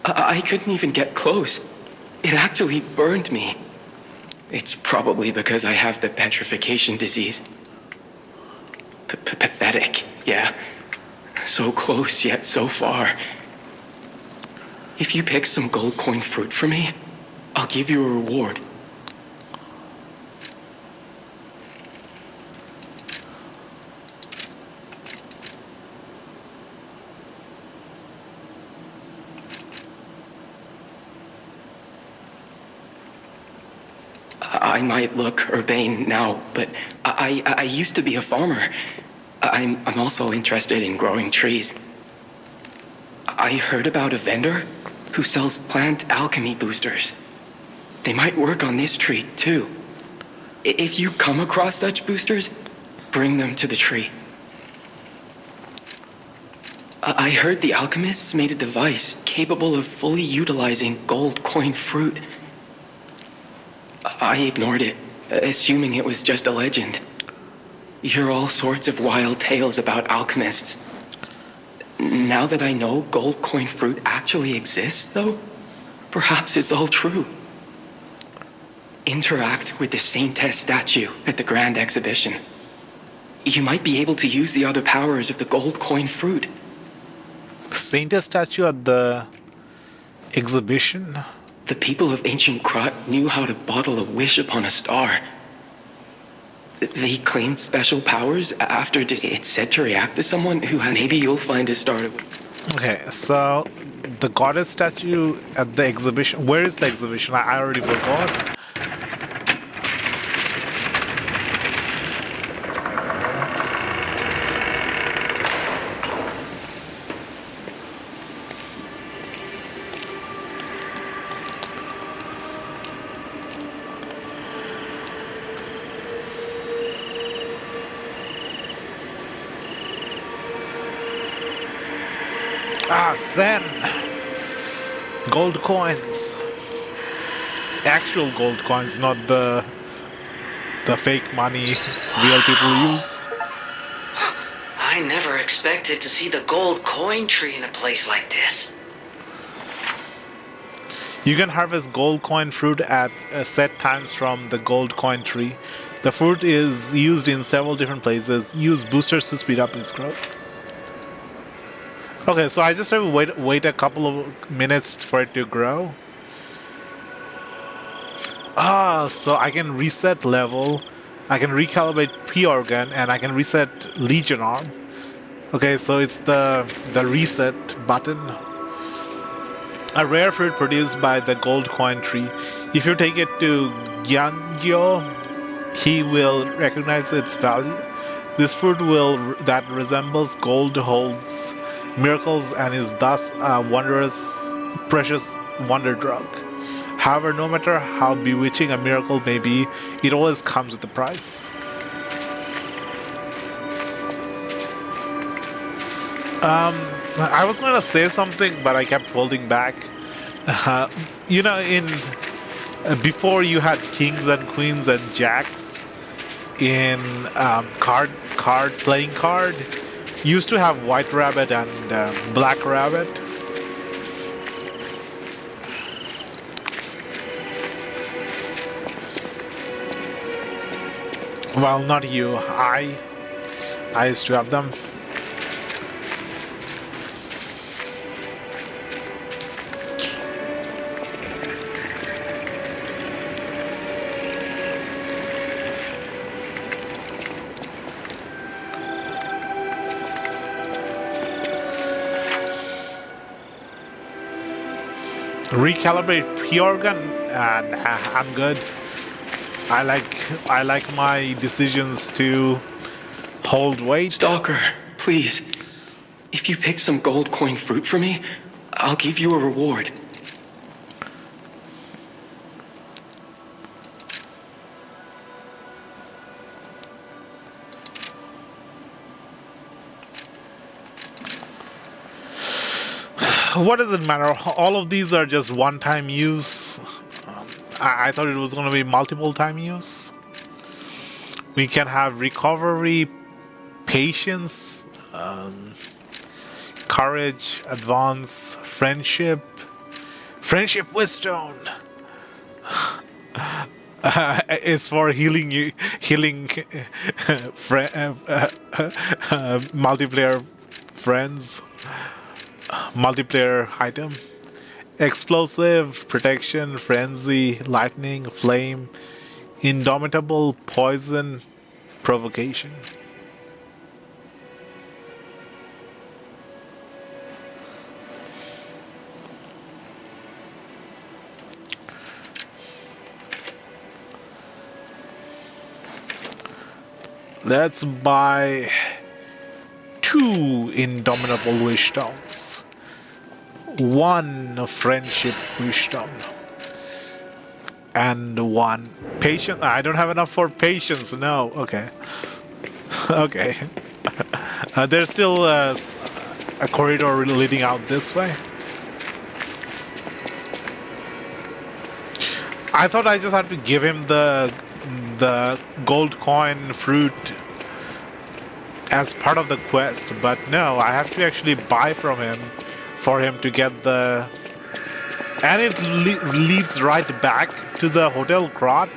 I couldn't even get close. It actually burned me. It's probably because I have the petrification disease. Pathetic, yeah. So close, yet so far. If you pick some gold coin fruit for me, I'll give you a reward. I might look urbane now, but I used to be a farmer. I'm also interested in growing trees. I heard about a vendor who sells plant alchemy boosters. They might work on this tree, too. If you come across such boosters, bring them to the tree. I heard the alchemists made a device capable of fully utilizing gold coin fruit. I ignored it, assuming it was just a legend. You hear all sorts of wild tales about alchemists. Now that I know gold coin fruit actually exists, though, perhaps it's all true. Interact with the Saintess statue at the Grand Exhibition. You might be able to use the other powers of the gold coin fruit. Saintess statue at the exhibition? The people of ancient Krat knew how to bottle a wish upon a star. They claimed special powers after it's said to react to someone who has... Maybe you'll find a star to... Okay, so the goddess statue at the exhibition. Where is the exhibition? I already forgot. Ah, Zen! Gold coins. Actual gold coins, not the fake money real people use. I never expected to see the gold coin tree in a place like this. You can harvest gold coin fruit at set times from the gold coin tree. The fruit is used in several different places. Use boosters to speed up its growth. Okay, so I just have to wait a couple of minutes for it to grow. Ah, so I can reset level, I can recalibrate P-Organ, and I can reset Legion Arm. Okay, so it's the reset button. A rare fruit produced by the gold coin tree. If you take it to Gyanjo, he will recognize its value. This fruit that resembles gold holds miracles and is thus a wondrous, precious wonder drug. However, no matter how bewitching a miracle may be, it always comes with a price. I was going to say something, but I kept holding back. You know, before you had kings and queens and jacks in playing card, you used to have White Rabbit and Black Rabbit. Well, not you. I used to have them. Recalibrate P-Organ, and I'm good. I like my decisions to hold weight. Stalker, please. If you pick some gold coin fruit for me, I'll give you a reward. What does it matter? All of these are just one-time use. I thought it was going to be multiple-time use. We can have recovery, patience, courage, advance, friendship Whetstone. It's for healing multiplayer friends. Multiplayer item. Explosive, protection, frenzy, lightning, flame, indomitable, poison, provocation. Let's buy 2 indomitable wisdoms. 1 friendship wisdom. And 1 patience. I don't have enough for patience. No. Okay. Okay. There's still a corridor leading out this way. I thought I just had to give him the gold coin fruit as part of the quest, but no, I have to actually buy from him for him to get the... And it leads right back to the Hotel Krat.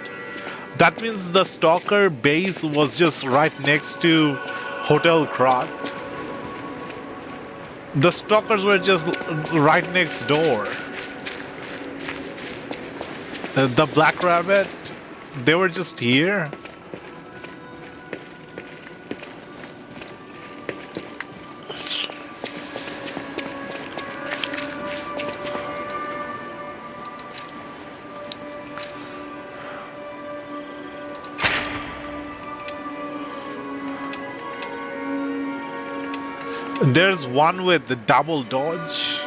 That means the Stalker base was just right next to Hotel Krat. The Stalkers were just right next door. The Black Rabbit, they were just here. There's one with the double dodge.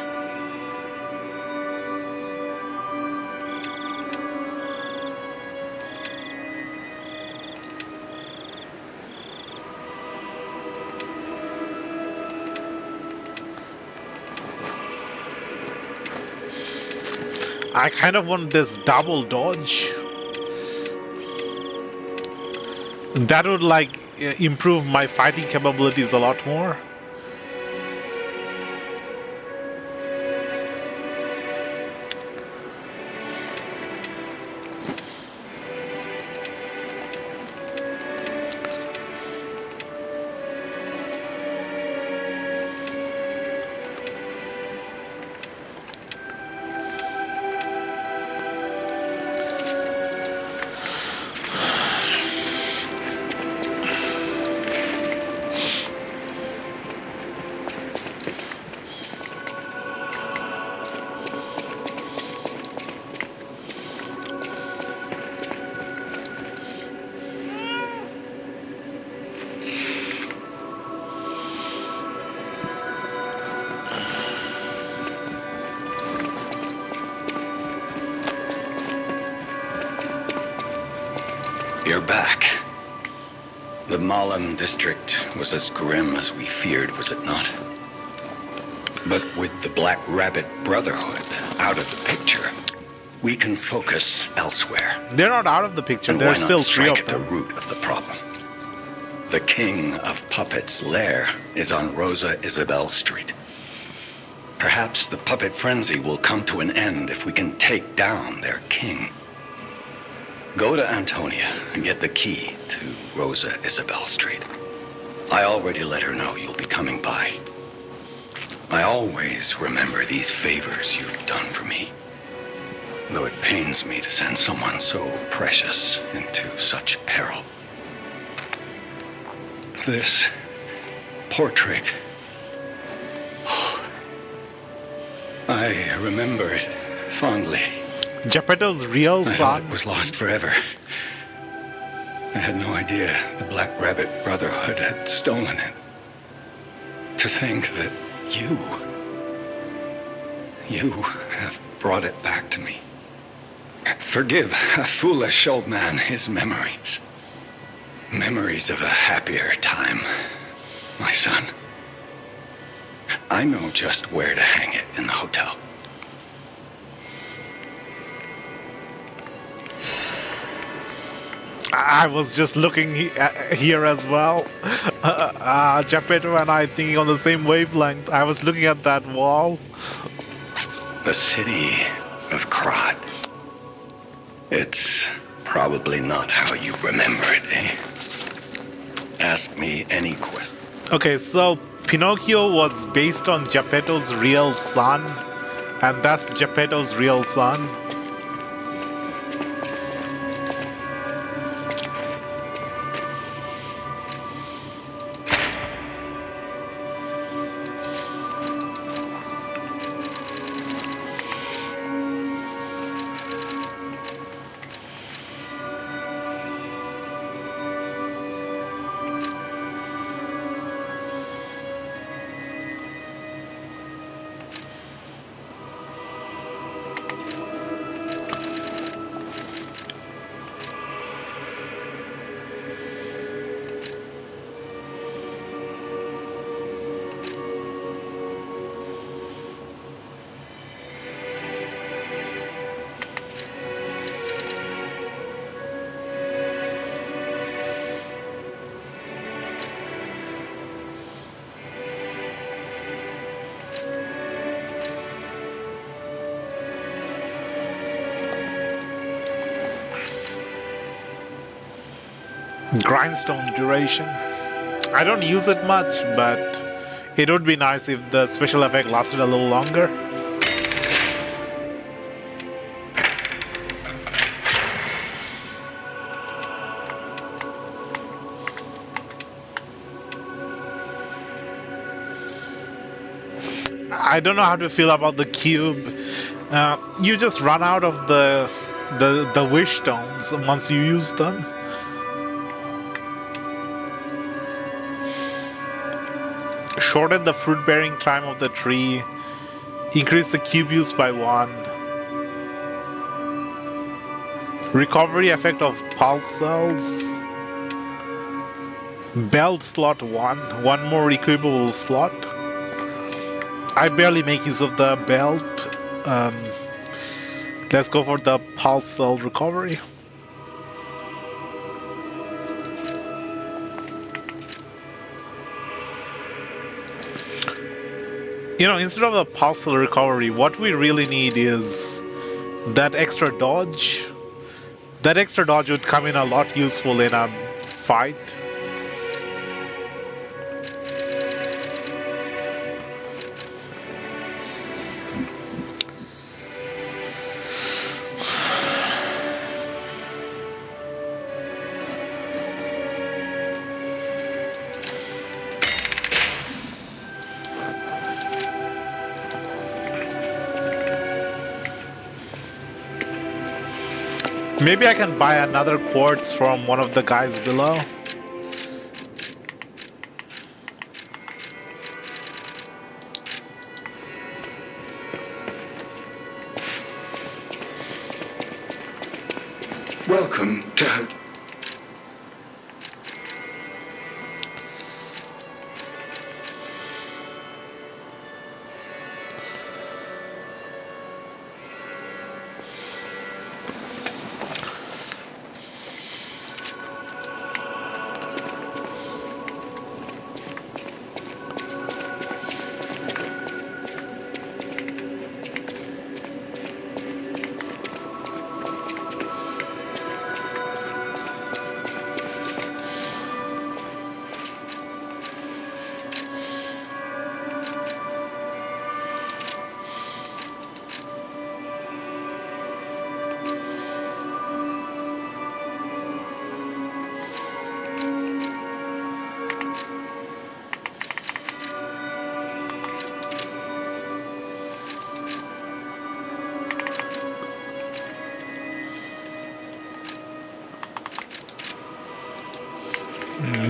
I kind of want this double dodge. That would like improve my fighting capabilities a lot more. You're back. The Malin district was as grim as we feared, was it not? But with the Black Rabbit Brotherhood out of the picture, we can focus elsewhere. They're not out of the picture. And There's why still not 3 strike of at them. the root of the problem? The King of Puppets' lair is on Rosa Isabel Street. Perhaps the puppet frenzy will come to an end if we can take down their king. Go to Antonia and get the key to Rosa Isabel Street. I already let her know you'll be coming by. I always remember these favors you've done for me, though it pains me to send someone so precious into such peril. This portrait, I remember it fondly. Geppetto's real I thought son it was lost forever. I had no idea the Black Rabbit Brotherhood had stolen it. To think that you have brought it back to me. Forgive a foolish old man his memories. Memories of a happier time, my son. I know just where to hang it in the hotel. I was just looking here as well. Geppetto and I thinking on the same wavelength. I was looking at that wall. The city of Krat. It's probably not how you remember it, eh? Ask me any question. Okay, so Pinocchio was based on Geppetto's real son, and that's Geppetto's real son. Grindstone duration. I don't use it much, but it would be nice if the special effect lasted a little longer. I don't know how to feel about the cube. You just run out of the wish stones once you use them. Shorten the fruit-bearing time of the tree. Increase the cube use by 1. Recovery effect of pulse cells. Belt slot 1. 1 more equipable slot. I barely make use of the belt. Let's go for the pulse cell recovery. You know, instead of the pulse cell recovery, what we really need is that extra dodge. That extra dodge would come in a lot useful in a fight. Maybe I can buy another quartz from one of the guys below. Welcome to...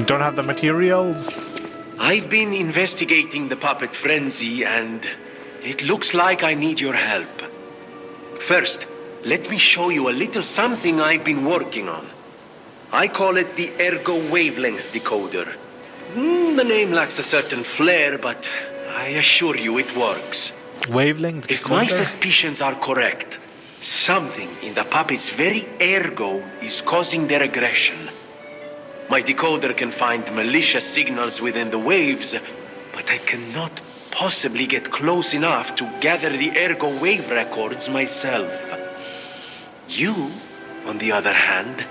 Don't have the materials. I've been investigating the puppet frenzy, and it looks like I need your help. First, let me show you a little something I've been working on. I call it the Ergo Wavelength Decoder. The name lacks a certain flair, but I assure you it works. Wavelength decoder? If my suspicions are correct, something in the puppet's very ergo is causing their aggression. My decoder can find malicious signals within the waves, but I cannot possibly get close enough to gather the ergo wave records myself. You, on the other hand,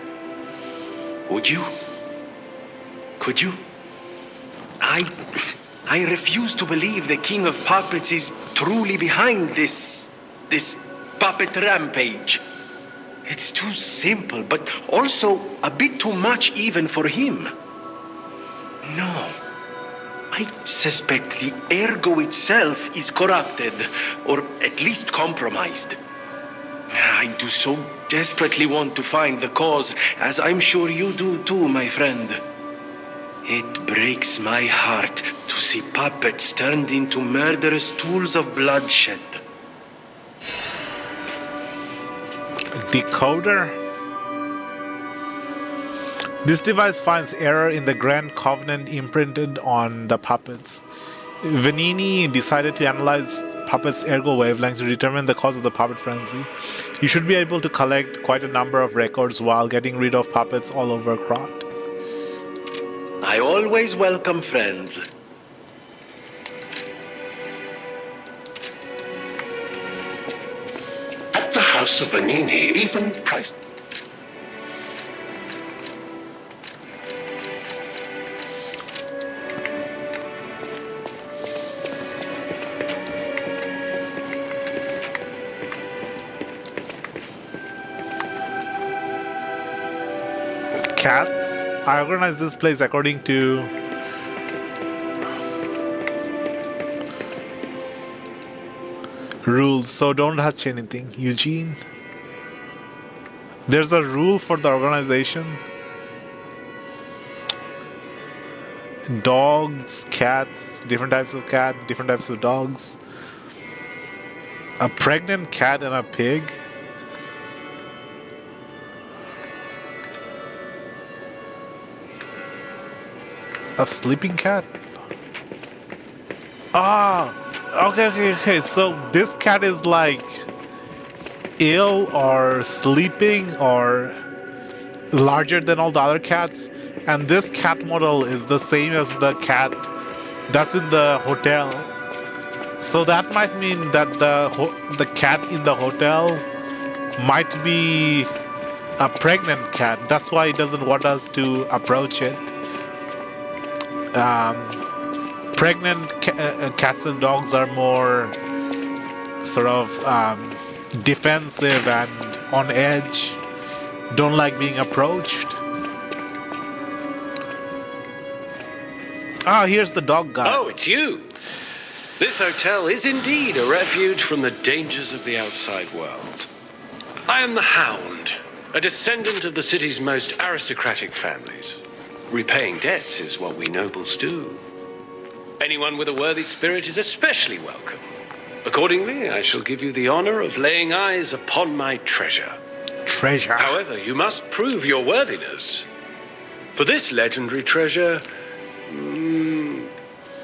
would you? Could you? I refuse to believe the King of Puppets is truly behind this puppet rampage. It's too simple, but also a bit too much even for him. No. I suspect the ergo itself is corrupted, or at least compromised. I do so desperately want to find the cause, as I'm sure you do too, my friend. It breaks my heart to see puppets turned into murderous tools of bloodshed. Decoder? This device finds error in the Grand Covenant imprinted on the puppets. Vanini decided to analyze puppets' ergo wavelengths to determine the cause of the puppet frenzy. You should be able to collect quite a number of records while getting rid of puppets all over Krat. I always welcome friends. At the House of Vanini, even price... cats. I organize this place according to rules, so don't touch anything. Eugene. There's a rule for the organization. Dogs, cats, different types of cat, different types of dogs. A pregnant cat and a pig. A sleeping cat? Ah, okay. So this cat is like ill or sleeping or larger than all the other cats. And this cat model is the same as the cat that's in the hotel. So that might mean that the cat in the hotel might be a pregnant cat. That's why it doesn't want us to approach it. Pregnant cats and dogs are more sort of defensive and on edge. Don't like being approached. Ah, here's the dog guy. Oh, it's you. This hotel is indeed a refuge from the dangers of the outside world. I am the Hound, a descendant of the city's most aristocratic families. Repaying debts is what we nobles do. Anyone with a worthy spirit is especially welcome. Accordingly, I shall give you the honor of laying eyes upon my treasure. Treasure? However, you must prove your worthiness. For this legendary treasure,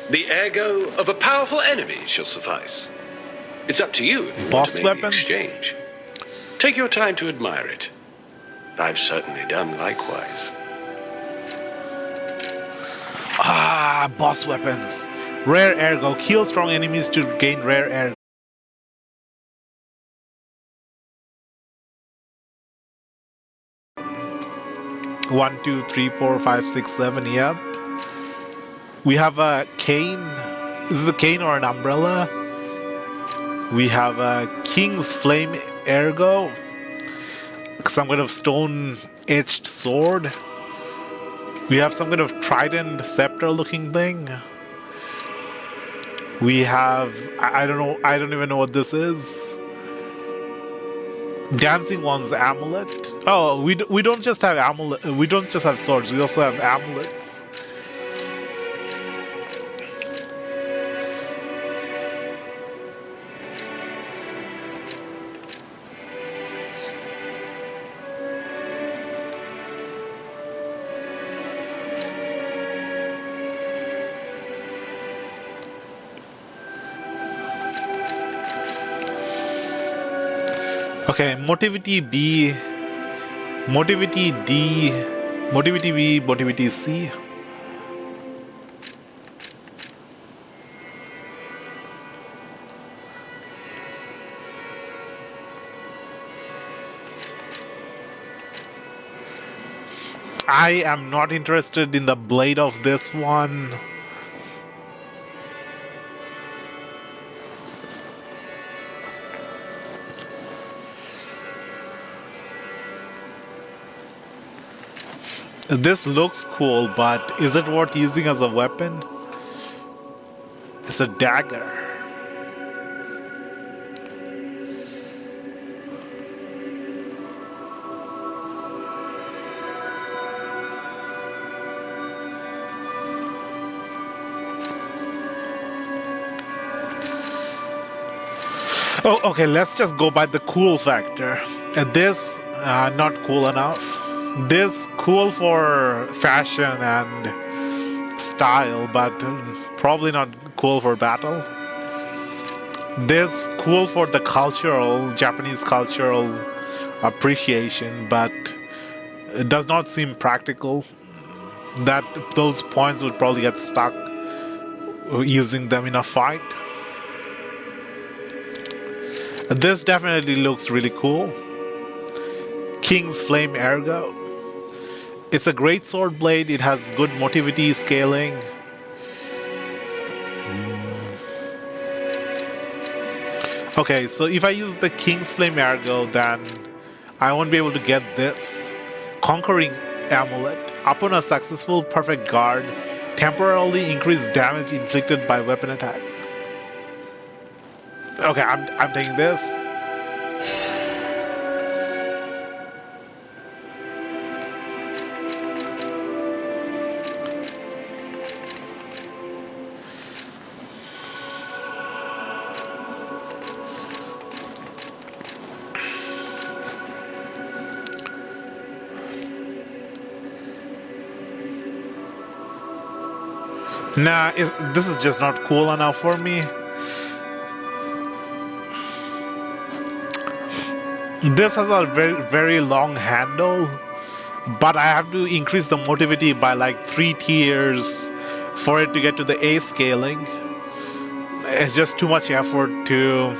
the ergo of a powerful enemy shall suffice. It's up to you if you want to make the exchange. Take your time to admire it. I've certainly done likewise. Ah, boss weapons. Rare ergo. Kill strong enemies to gain rare ergo. One, two, three, four, five, six, seven. Yep. We have a cane. Is it a cane or an umbrella? We have a King's Flame Ergo. Some kind of stone-etched sword. We have some kind of trident scepter looking thing. We have, I don't even know what this is. Dancing One's amulet. Oh, we don't just have amulet. We don't just have swords. We also have amulets. Okay, Motivity B, Motivity D, Motivity B, Motivity C. I am not interested in the blade of this one. This looks cool, but is it worth using as a weapon? It's a dagger. Oh, okay, let's just go by the cool factor. This, not cool enough. This cool for fashion and style, but probably not cool for battle. This cool for the Japanese cultural appreciation, but it does not seem practical. Those points would probably get stuck using them in a fight. This definitely looks really cool. King's Flame Ergo. It's a great sword blade. It has good motivity scaling. Okay, so if I use the King's Flame Ergo, then I won't be able to get this. Conquering amulet. Upon a successful perfect guard, temporarily increase damage inflicted by weapon attack. Okay, I'm taking this. Nah, this is just not cool enough for me. This has a very, very long handle, but I have to increase the motivity by like 3 tiers for it to get to the A scaling. It's just too much effort to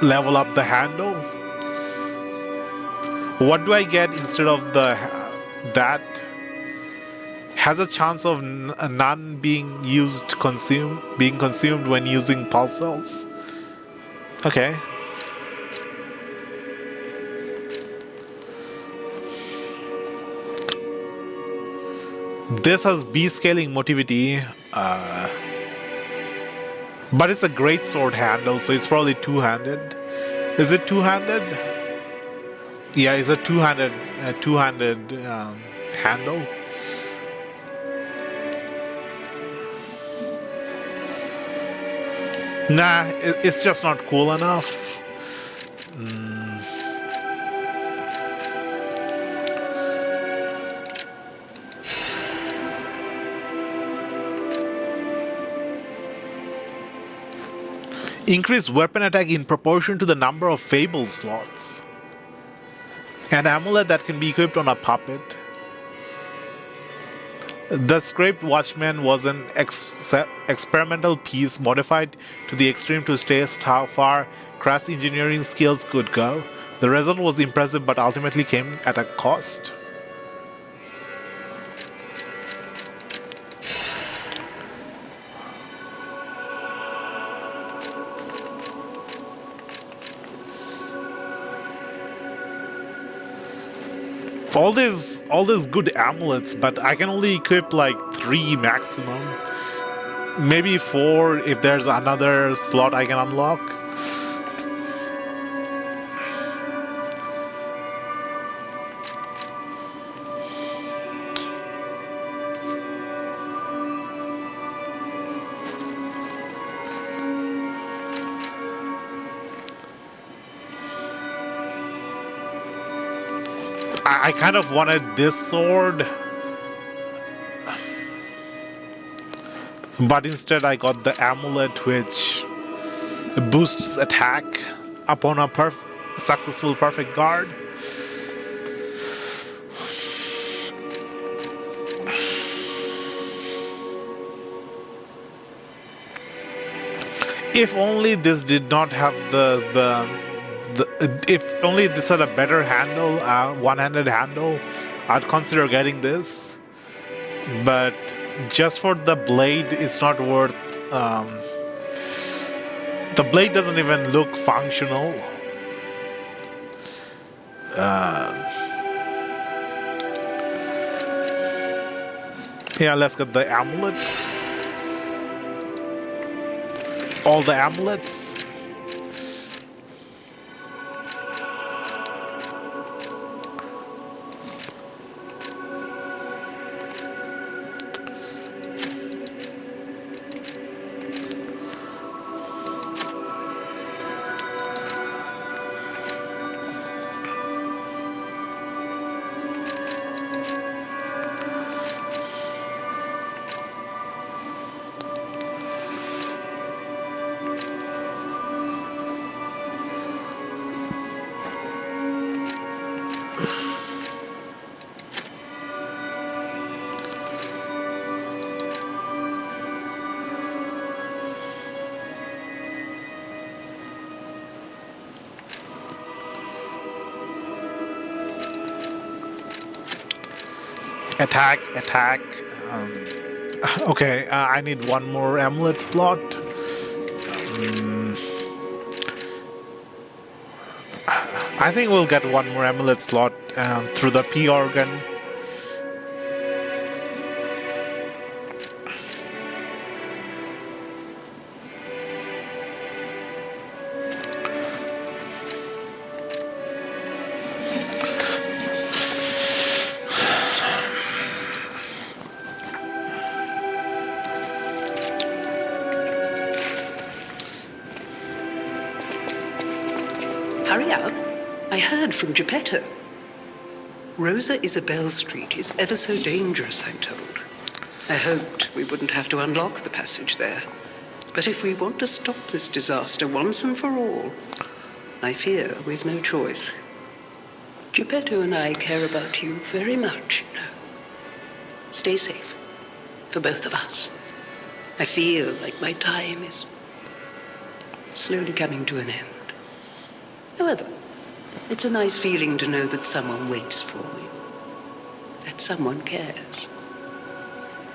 level up the handle. What do I get instead of that? Has a chance of none being consumed when using pulse cells. Okay. This has B scaling motivity, but it's a great sword handle, so it's probably two-handed. Is it two-handed? Yeah, it's a two-handed handle. Nah, it's just not cool enough. Increase weapon attack in proportion to the number of Fable slots. An amulet that can be equipped on a puppet. The Scraped Watchman was an experimental piece modified to the extreme to test how far crass engineering skills could go. The result was impressive but ultimately came at a cost. All these good amulets, but I can only equip like 3 maximum. Maybe 4 if there's another slot I can unlock. I kind of wanted this sword, but instead I got the amulet, which boosts attack upon a successful perfect guard. If only this did not have if only this had a better handle, one-handed handle, I'd consider getting this. But just for the blade, it's not worth. The blade doesn't even look functional. Yeah, let's get the amulet. All the amulets. Attack. Okay, I need one more amulet slot. I think we'll get one more amulet slot through the P organ. Hurry up. I heard from Geppetto. Rosa Isabel Street is ever so dangerous, I'm told. I hoped we wouldn't have to unlock the passage there. But if we want to stop this disaster once and for all, I fear we've no choice. Geppetto and I care about you very much, you know. Stay safe, for both of us. I feel like my time is slowly coming to an end. However, it's a nice feeling to know that someone waits for you, that someone cares.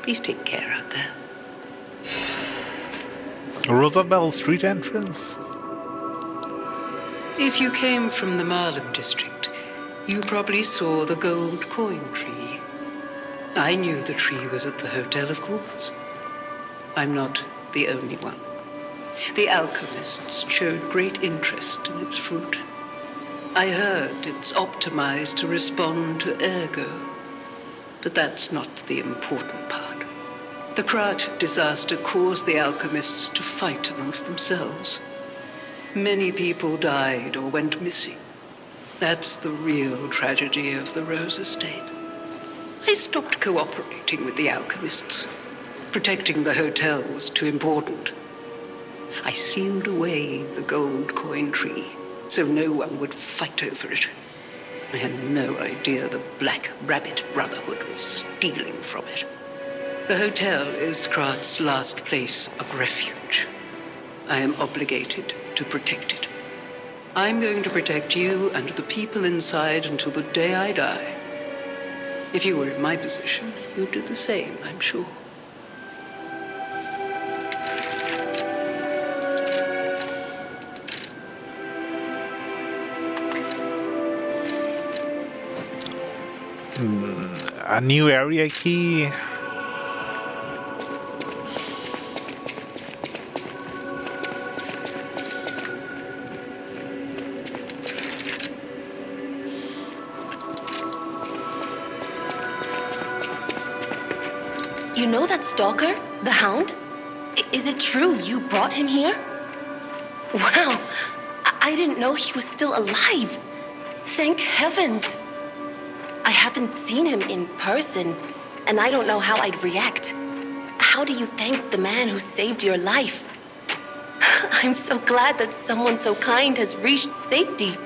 Please take care out there. Rosabelle Street entrance? If you came from the Marlem district, you probably saw the gold coin tree. I knew the tree was at the hotel, of course. I'm not the only one. The alchemists showed great interest in its fruit. I heard it's optimized to respond to ergo, but that's not the important part. The Krat disaster caused the alchemists to fight amongst themselves. Many people died or went missing. That's the real tragedy of the Rose Estate. I stopped cooperating with the alchemists. Protecting the hotel was too important. I sealed away the gold coin tree so no one would fight over it. I had no idea the Black Rabbit Brotherhood was stealing from it. The hotel is Krat's last place of refuge. I am obligated to protect it. I'm going to protect you and the people inside until the day I die. If you were in my position, you'd do the same, I'm sure. A new area key. You know that stalker? The Hound? Is it true you brought him here? Wow, I didn't know he was still alive. Thank heavens. I haven't seen him in person, and I don't know how I'd react. How do you thank the man who saved your life? I'm so glad that someone so kind has reached safety.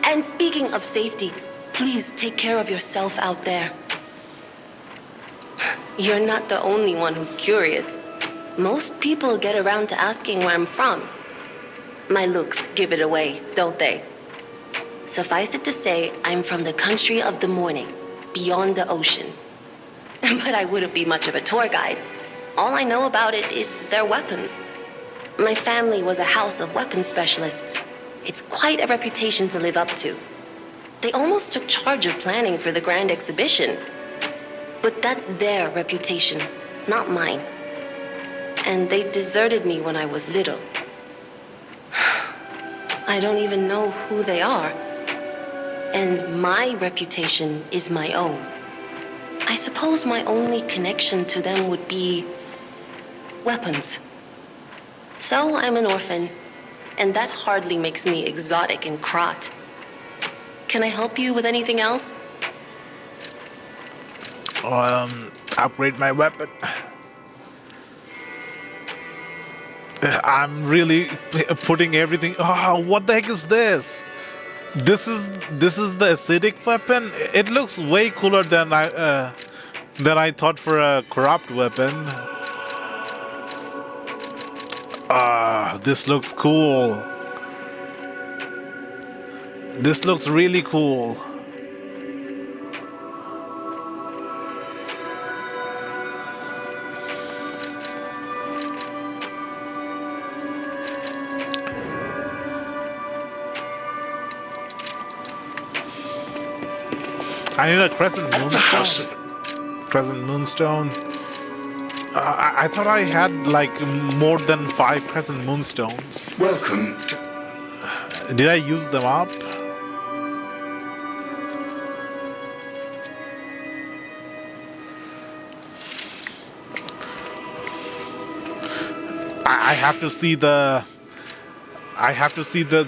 And speaking of safety, please take care of yourself out there. You're not the only one who's curious. Most people get around to asking where I'm from. My looks give it away, don't they? Suffice it to say, I'm from the country of the morning, beyond the ocean. But I wouldn't be much of a tour guide. All I know about it is their weapons. My family was a house of weapons specialists. It's quite a reputation to live up to. They almost took charge of planning for the grand exhibition. But that's their reputation, not mine. And they deserted me when I was little. I don't even know who they are. And my reputation is my own. I suppose my only connection to them would be weapons. So I'm an orphan, and that hardly makes me exotic in Krat. Can I help you with anything else? Upgrade my weapon. I'm really putting everything. Oh, what the heck is this? This is the acidic weapon. It looks way cooler than I thought for a corrupt weapon. This looks cool. This looks really cool. I need a crescent moonstone. Crescent moonstone. I thought I had like more than 5 crescent moonstones. Welcome to... Did I use them up? I have to see the. I have to see the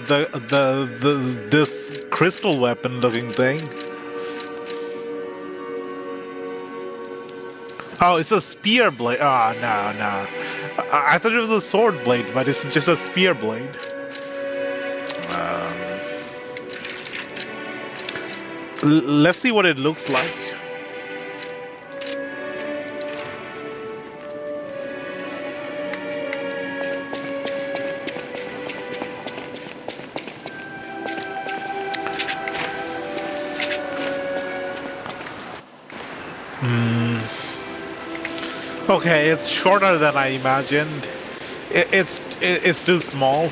this crystal weapon looking thing. Oh, it's a spear blade. Oh, no. I thought it was a sword blade, but it's just a spear blade. Let's see what it looks like. Okay, it's shorter than I imagined. It's too small.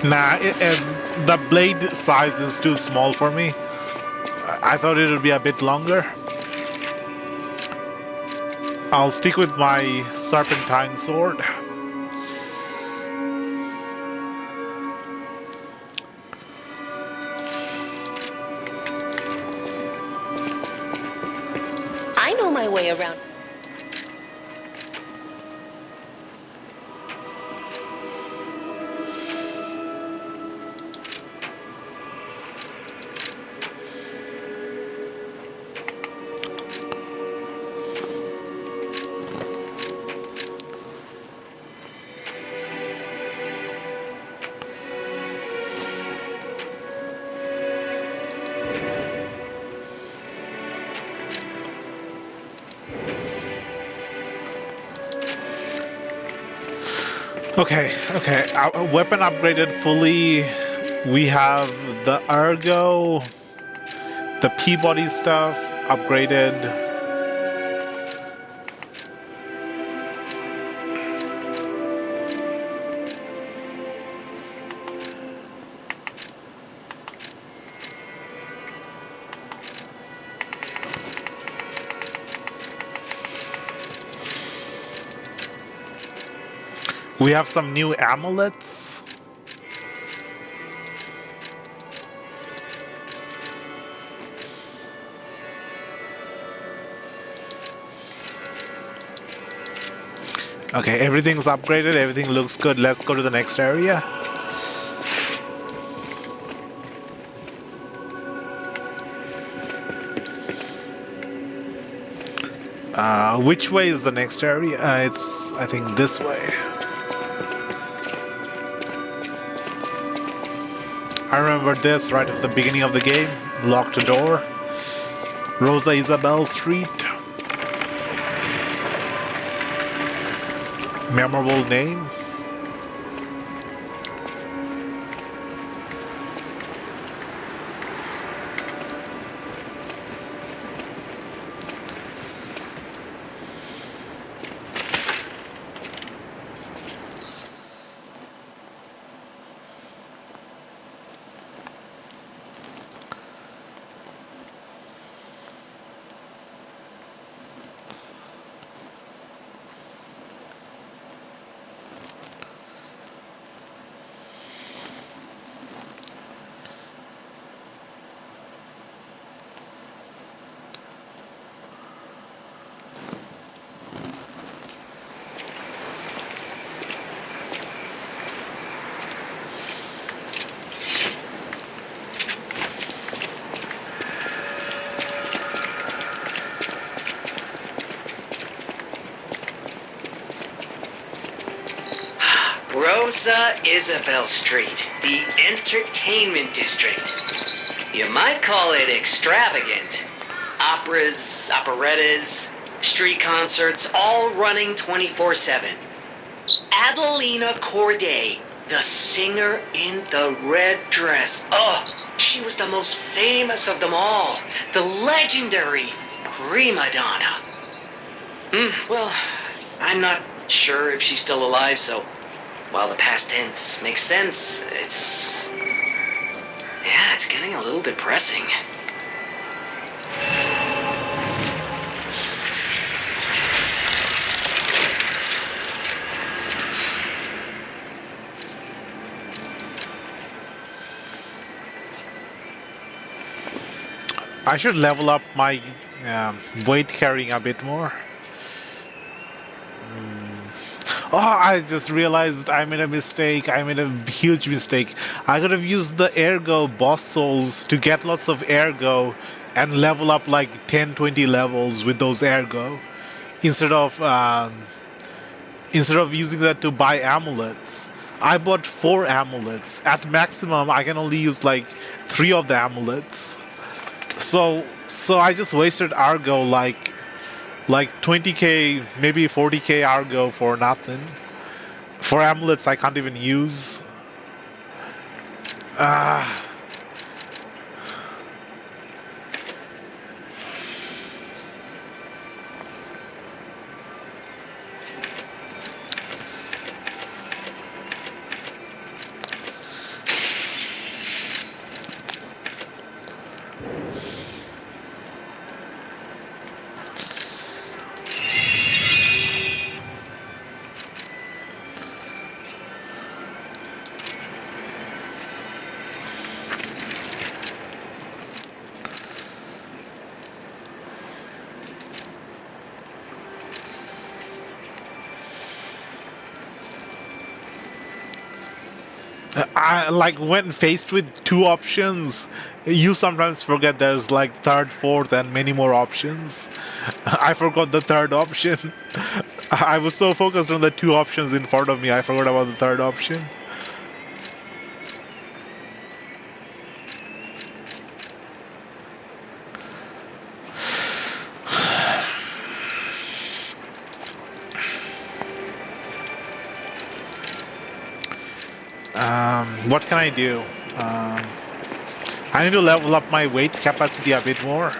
Nah, the blade size is too small for me. I thought it would be a bit longer. I'll stick with my serpentine sword. I know my way around. Okay. Our weapon upgraded fully. We have the Ergo, the Peabody stuff upgraded. We have some new amulets. Okay, everything's upgraded, everything looks good. Let's go to the next area. Which way is the next area? It's, I think, this way. I remember this right at the beginning of the game. Locked door. Rosa Isabel Street. Memorable name. Rosa Isabel Street, the entertainment district. You might call it extravagant. Operas, operettas, street concerts, all running 24/7. Adelina Corday, The singer in the red dress. Oh, she was the most famous of them all. The legendary prima donna. Well, I'm not sure if she's still alive, so while the past tense makes sense, it's getting a little depressing. I should level up my weight carrying a bit more. Oh, I just realized I made a mistake. I made a huge mistake. I could have used the Ergo boss souls to get lots of Ergo and level up like 10-20 levels with those Ergo instead of using that to buy amulets. I bought 4 amulets. At maximum, I can only use like 3 of the amulets. So I just wasted Argo like 20k, maybe 40k Argo for nothing. For amulets I can't even use. Like when faced with 2 options, you sometimes forget there's like 3rd, 4th, and many more options. I forgot the 3rd option. I was so focused on the 2 options in front of me, I forgot about the 3rd option. What can I do? I need to level up my weight capacity a bit more.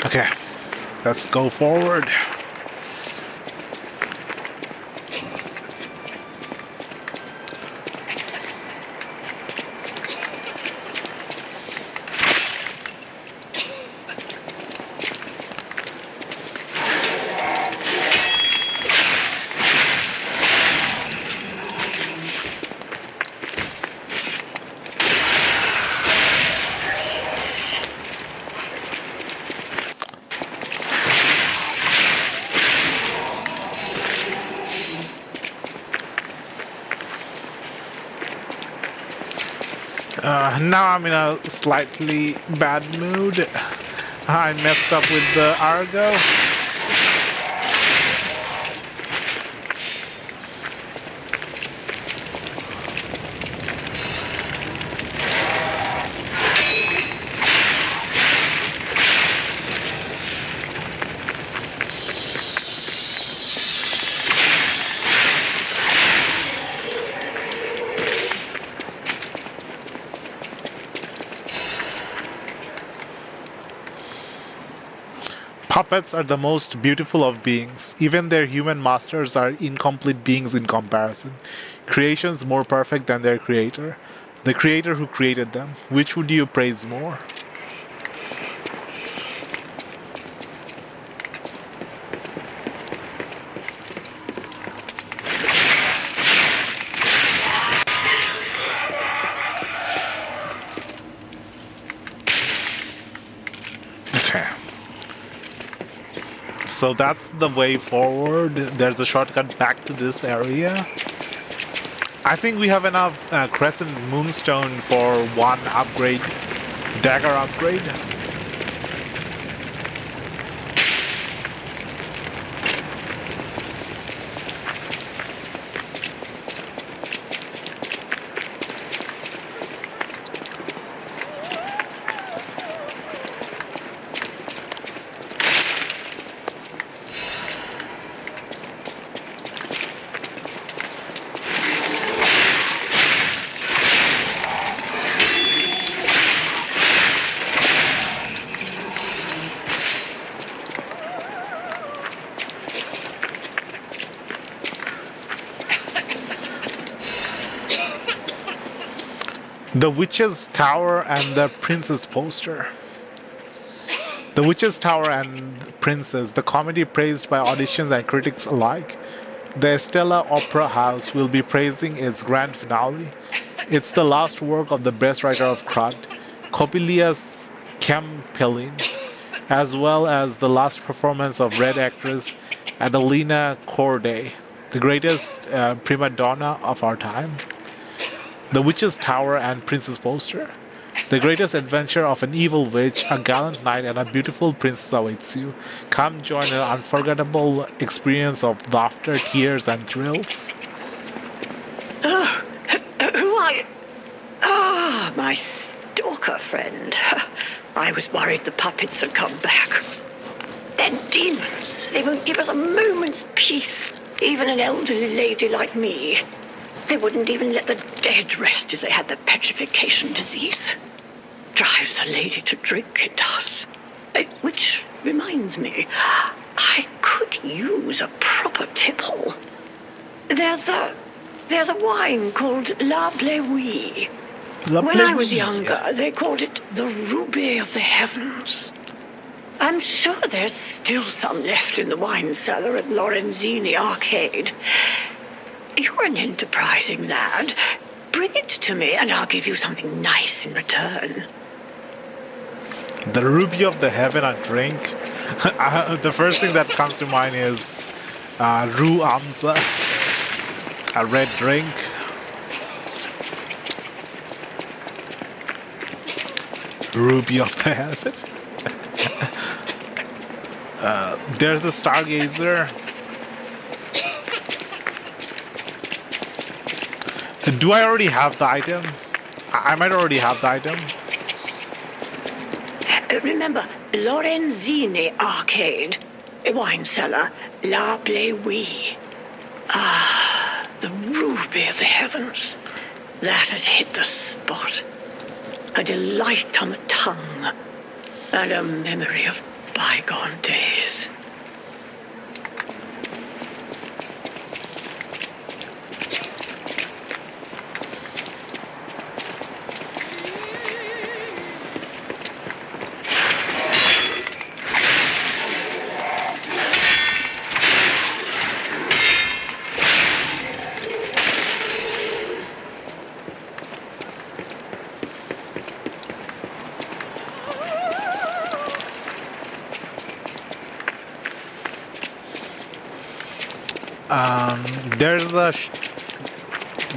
Okay, let's go forward. Now I'm in a slightly bad mood. I messed up with the Argo. Puppets are the most beautiful of beings. Even their human masters are incomplete beings in comparison. Creations more perfect than their creator. The creator who created them. Which would you praise more? So that's the way forward. There's a shortcut back to this area. I think we have enough Crescent Moonstone for one upgrade, dagger upgrade. The Witch's Tower and the Princess poster. The Witch's Tower and Princess, the comedy praised by auditions and critics alike. The Estella Opera House will be praising its grand finale. It's the last work of the best writer of Krut, Coppelius Kempelin, as well as the last performance of Red actress Adelina Corday, the greatest prima donna of our time. The Witch's Tower and Princess poster. The greatest adventure of an evil witch, a gallant knight, and a beautiful princess awaits you. Come join an unforgettable experience of laughter, tears, and thrills. Who are you? Ah, my stalker friend. I was worried the puppets had come back. They're demons. They won't give us a moment's peace, even an elderly lady like me. They wouldn't even let the dead rest if they had the petrification disease. Drives a lady to drink, it does. Which reminds me, I could use a proper tipple. There's a wine called La Bleuie. When I was younger, they called it the Ruby of the Heavens. I'm sure there's still some left in the wine cellar at Lorenzini Arcade. You're an enterprising lad. Bring it to me and I'll give you something nice in return. The Ruby of the Heaven, a drink. The first thing that comes to mind is Rue Amza, a red drink. Ruby of the Heaven. There's the Stargazer. Do I already have the item? I might already have the item. Remember, Lorenzini Arcade, a wine cellar, La Bleuie. Ah, the Ruby of the Heavens. That had hit the spot. A delight on the tongue, and a memory of bygone days.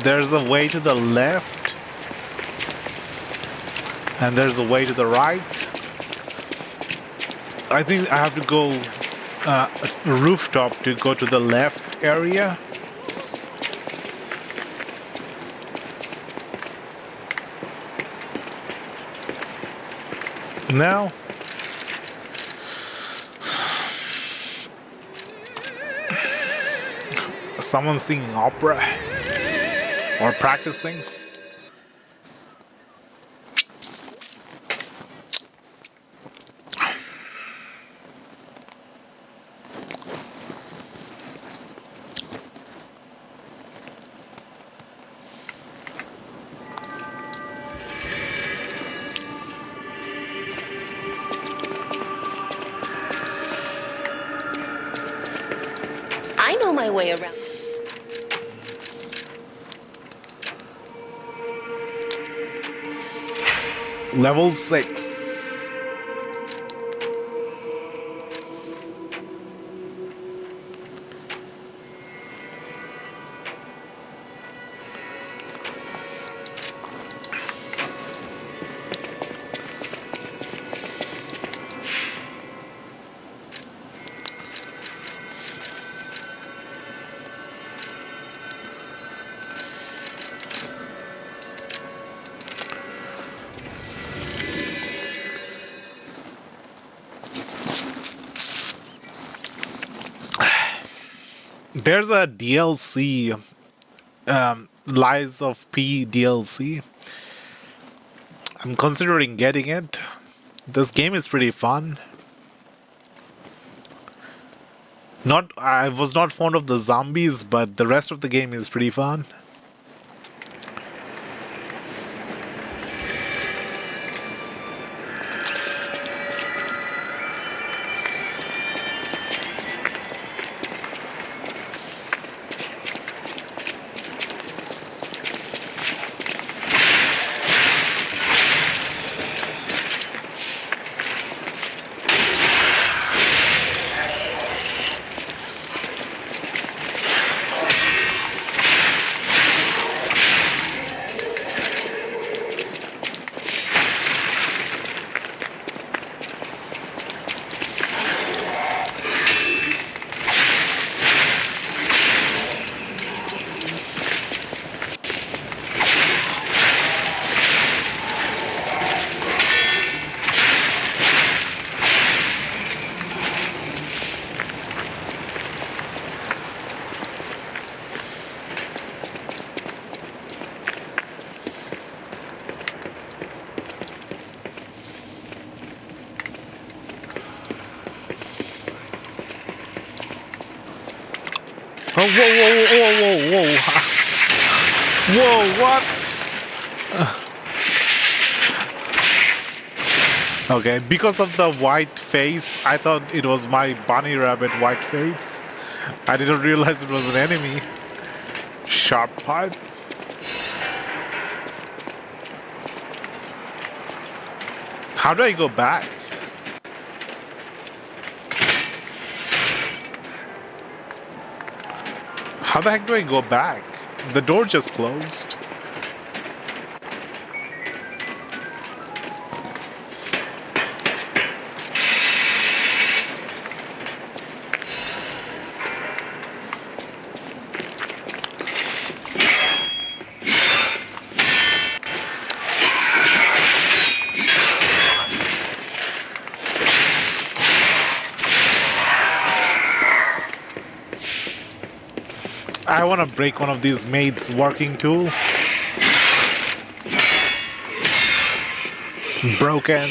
There's a way to the left. And there's a way to the right. I think I have to go rooftop to go to the left area. Now, someone's singing opera or practicing. I know my way around. Level 6. There's a DLC, Lies of P DLC. I'm considering getting it. This game is pretty fun. I was not fond of the zombies, but the rest of the game is pretty fun. Oh, whoa, whoa, whoa, whoa, whoa, what? Okay, because of the white face, I thought it was my bunny rabbit white face. I didn't realize it was an enemy. Sharp pipe. How do I go back? How the heck do I go back? The door just closed. I want to break one of these maid's working tool. Broken.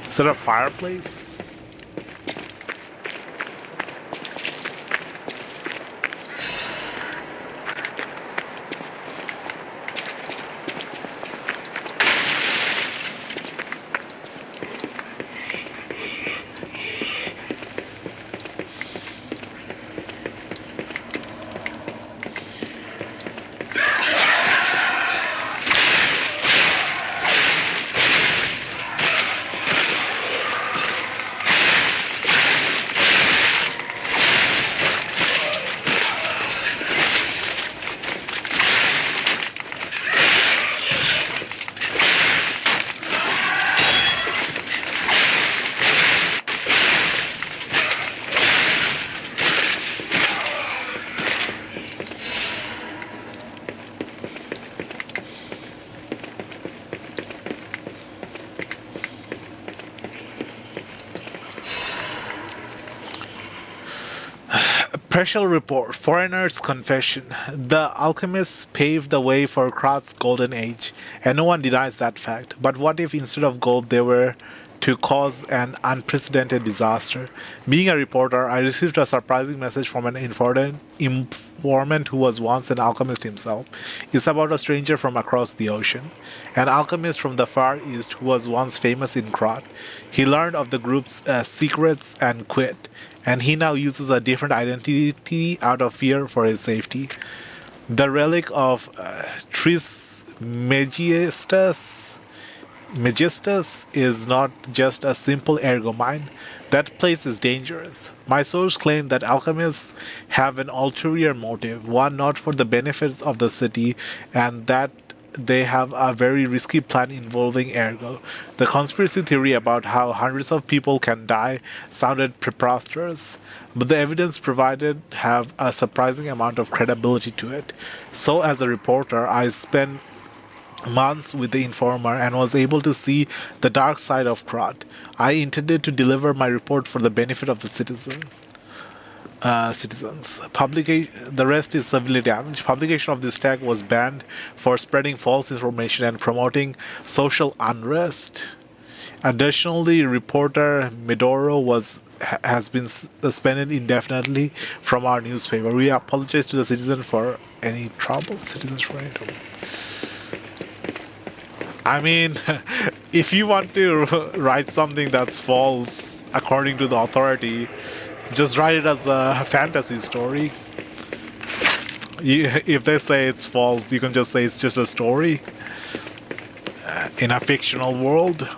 Is it a fireplace? Special report, Foreigner's Confession. The alchemists paved the way for Krat's golden age, and no one denies that fact. But what if instead of gold they were to cause an unprecedented disaster? Being a reporter, I received a surprising message from an informant who was once an alchemist himself. It's about a stranger from across the ocean, an alchemist from the Far East who was once famous in Krat. He learned of the group's secrets and quit, and he now uses a different identity out of fear for his safety. The relic of Trismegistus is not just a simple ergo mine. That place is dangerous. My source claimed that alchemists have an ulterior motive, one not for the benefits of the city, and that they have a very risky plan involving ergo. The conspiracy theory about how hundreds of people can die sounded preposterous, but the evidence provided have a surprising amount of credibility to it. So as a reporter, I spent months with the informer and was able to see the dark side of Krat. I intended to deliver my report for the benefit of the citizens. The rest is severely damaged. Publication of this tag was banned for spreading false information and promoting social unrest. Additionally, reporter Medoro has been suspended indefinitely from our newspaper. We apologize to the citizen for any trouble. I mean, if you want to write something that's false according to the authority, just write it as a fantasy story. If they say it's false, you can just say it's just a story in a fictional world.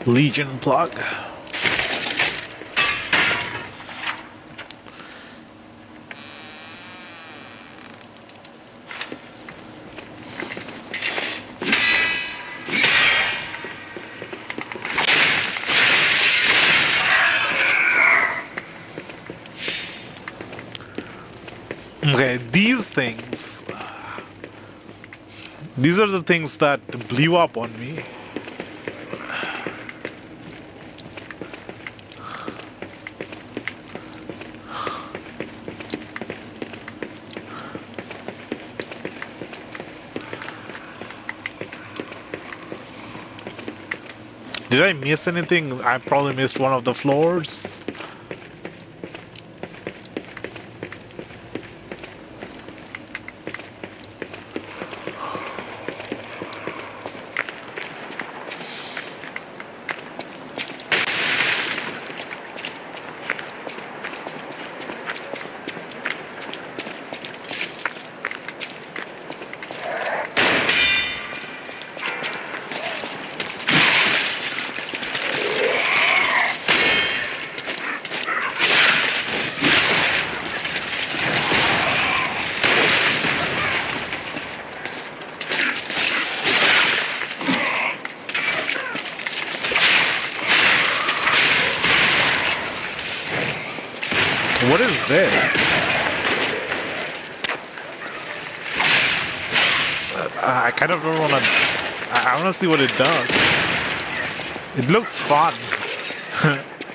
Legion plug. Okay, these are the things that blew up on me. Did I miss anything? I probably missed one of the floors. What is this? I kind of don't want to... I want to see what it does. It looks fun.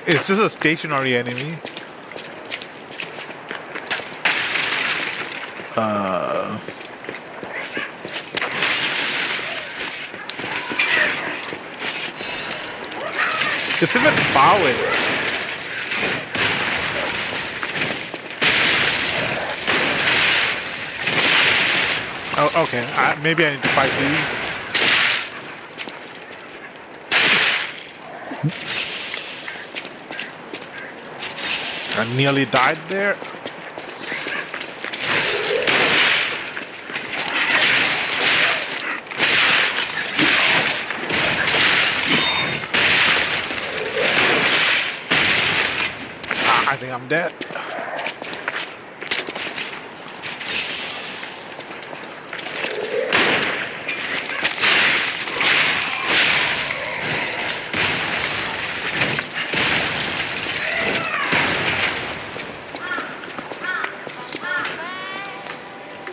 It's just a stationary enemy. It's even bowing. Oh, okay. Maybe I need to fight these. I nearly died there. I think I'm dead.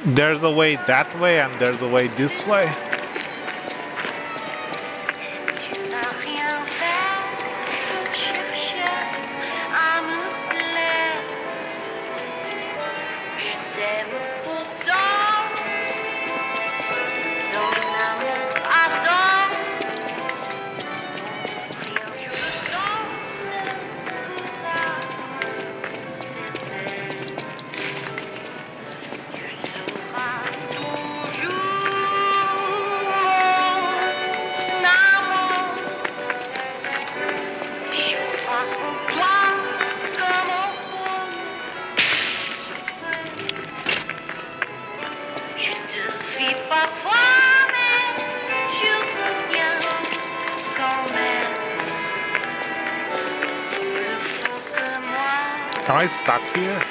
There's a way that way and there's a way this way. Am I stuck here?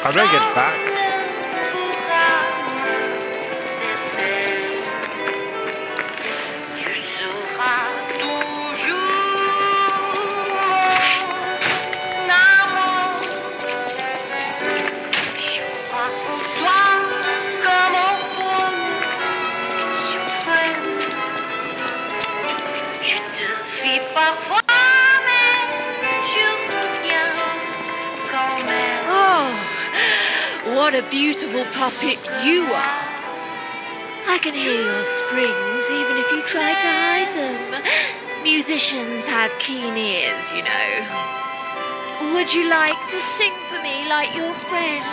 How do I get back? What a beautiful puppet you are. I can hear your springs even if you try to hide them. Musicians have keen ears, you know. Would you like to sing for me like your friends?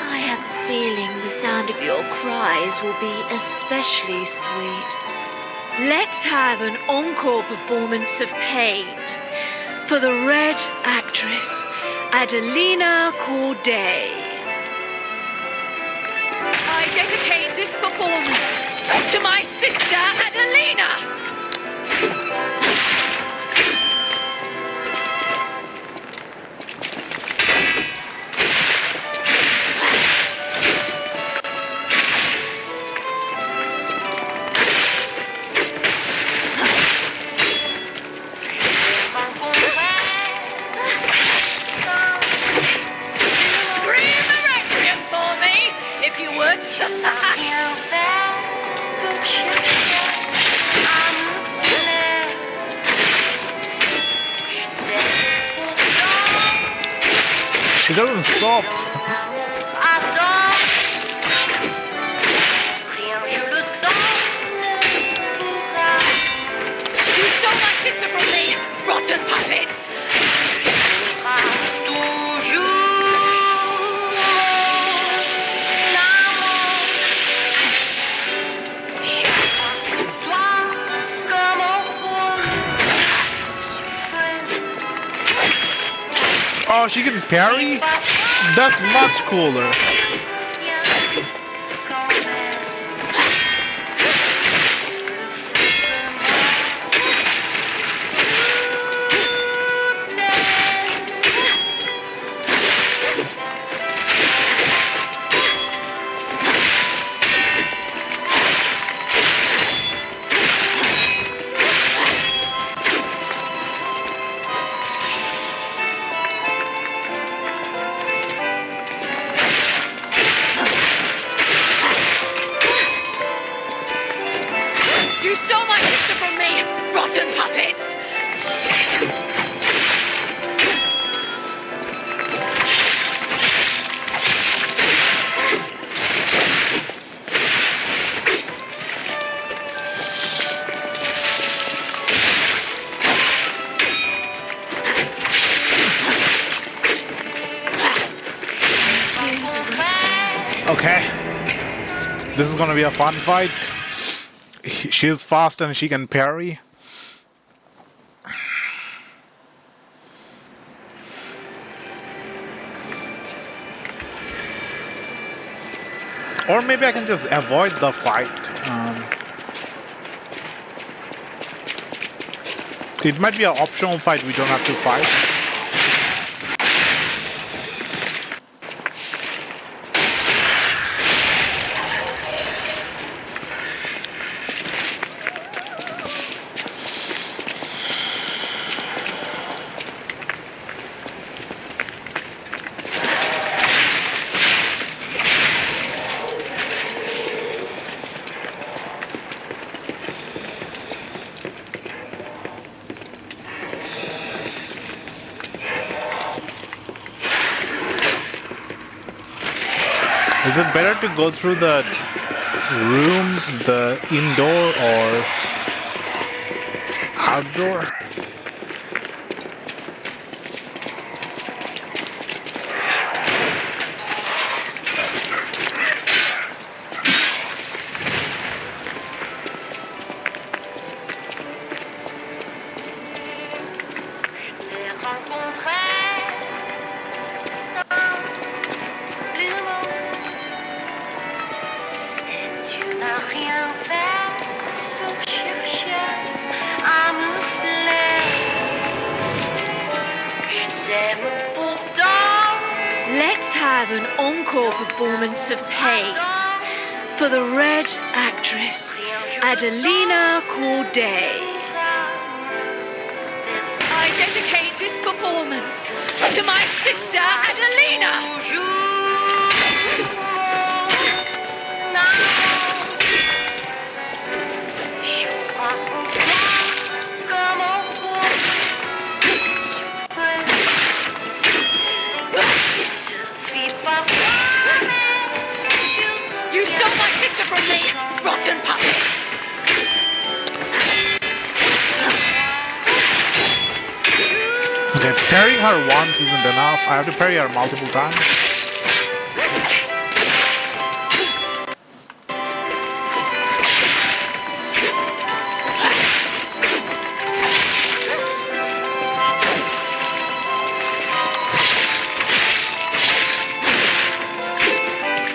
I have a feeling the sound of your cries will be especially sweet. Let's have an encore performance of Pain for the Red Actress, Adelina Corday. I dedicate this performance to my sister Adelina. She doesn't stop. You stole my sister from me, rotten puppets! Oh, she can parry? That's much cooler. Okay. This is gonna be a fun fight. She is fast and she can parry. Or maybe I can just avoid the fight. It might be an optional fight we don't have to fight. Is it better to go through the room, the indoor or outdoor? Let's have an encore performance of Pain for the Red actress, Adelina Corday. I dedicate this performance to my sister, Adelina. You stole my sister from me, rotten puppets! Okay, parrying her once isn't enough. I have to parry her multiple times.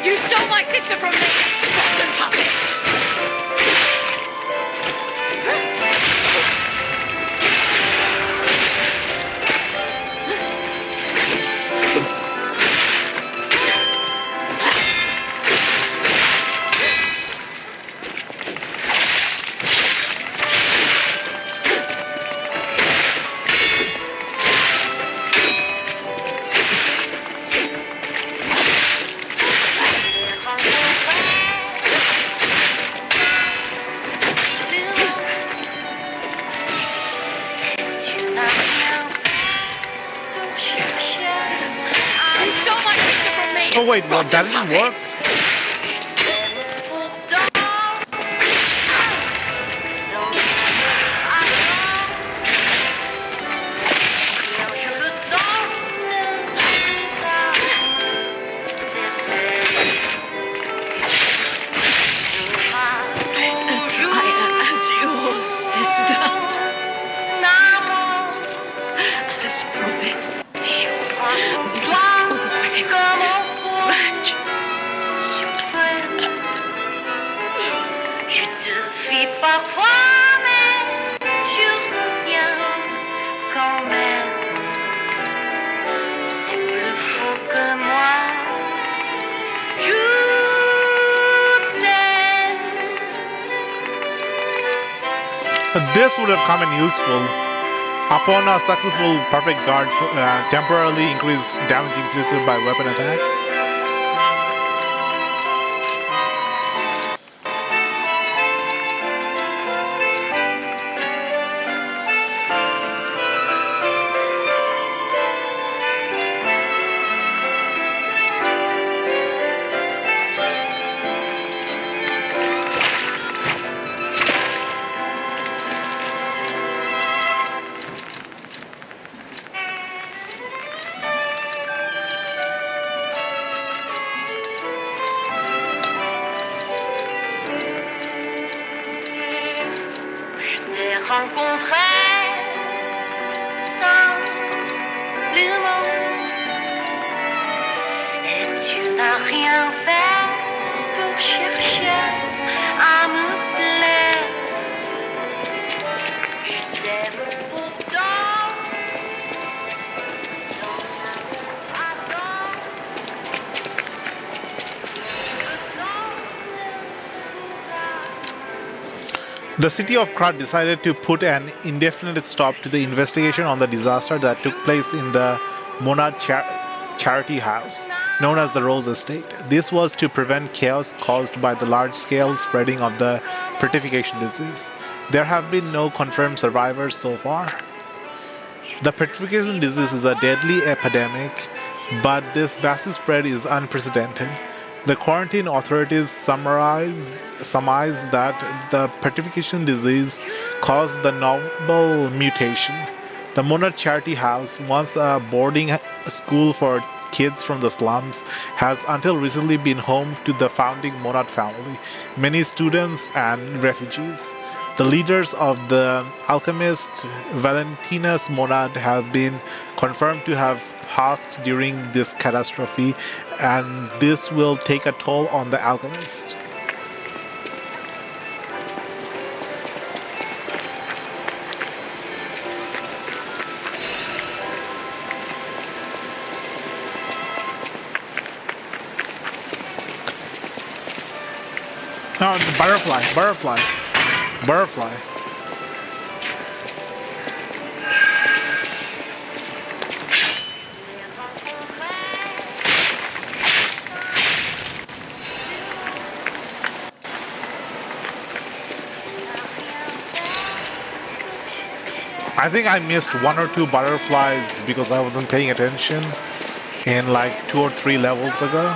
You stole my sister from me, rotten puppets! Oh wait, what? That didn't work? This would have come in useful. Upon a successful perfect guard, temporarily increase damage inflicted by weapon attack. rien faire pour chercher à me plaire. Je t'aime pourtant. The city of Krat decided to put an indefinite stop to the investigation on the disaster that took place in the Monad Charity House, known as the Rose Estate. This was to prevent chaos caused by the large-scale spreading of the petrification disease. There have been no confirmed survivors so far. The petrification disease is a deadly epidemic, but this massive spread is unprecedented. The quarantine authorities surmise that the petrification disease caused the novel mutation. The Monad Charity House, once a boarding school for kids from the slums, has until recently been home to the founding Monad family, many students and refugees. The leaders of the alchemist Valentinus Monad have been confirmed to have passed during this catastrophe, and this will take a toll on the alchemist. No, butterfly. I think I missed one or two butterflies because I wasn't paying attention in like 2 or 3 levels ago.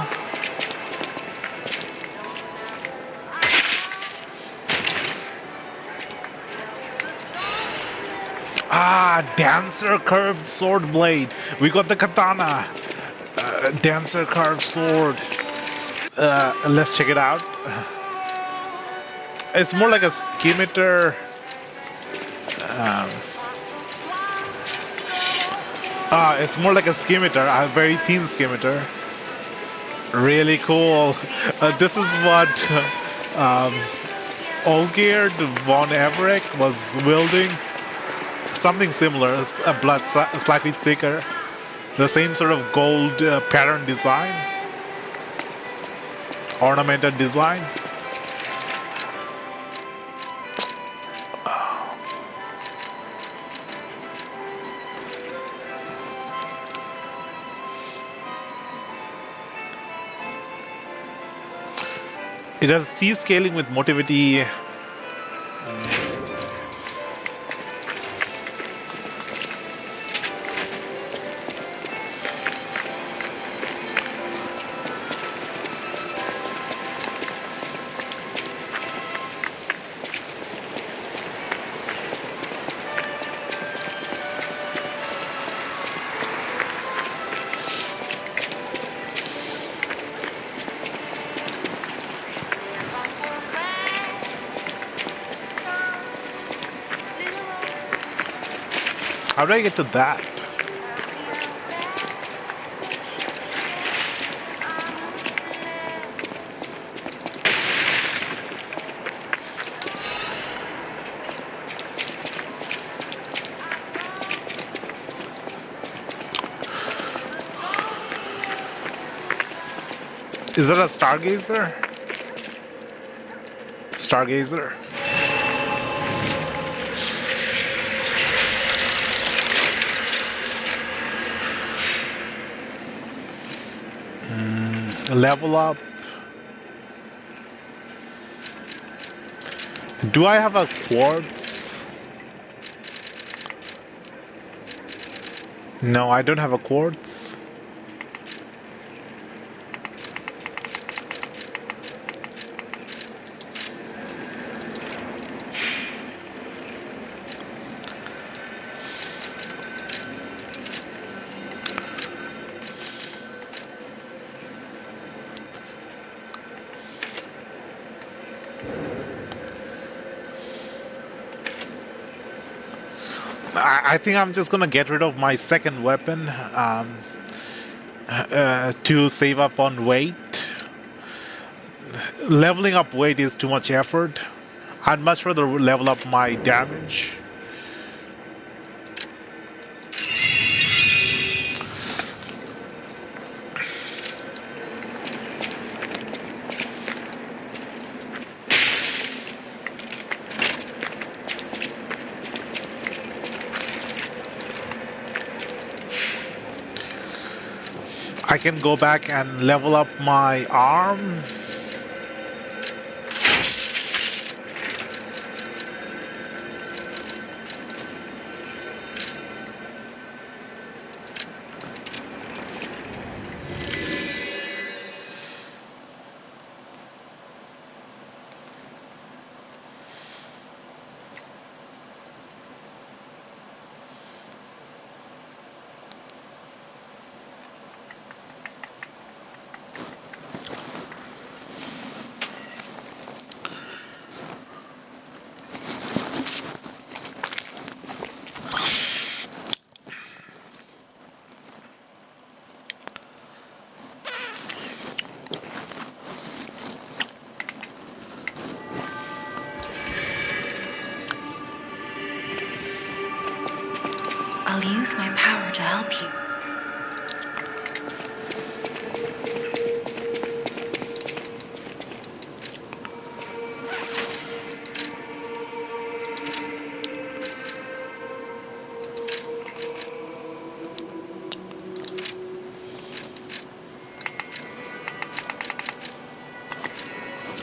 Dancer curved sword blade. We got the katana. Dancer carved sword. Let's check it out. It's more like a scimitar. It's more like a scimitar, a very thin scimitar. Really cool. This is what Olgierd von Everec was wielding. Something similar, a blood slightly thicker. The same sort of gold pattern design. Ornamented design. It has C scaling with motivity. How do I get to that? Is that a stargazer? Stargazer. Level up. Do I have a quartz? No, I don't have a quartz. I think I'm just gonna get rid of my second weapon to save up on weight. Leveling up weight is too much effort. I'd much rather level up my damage. I can go back and level up my arm. I'll use my power to help you.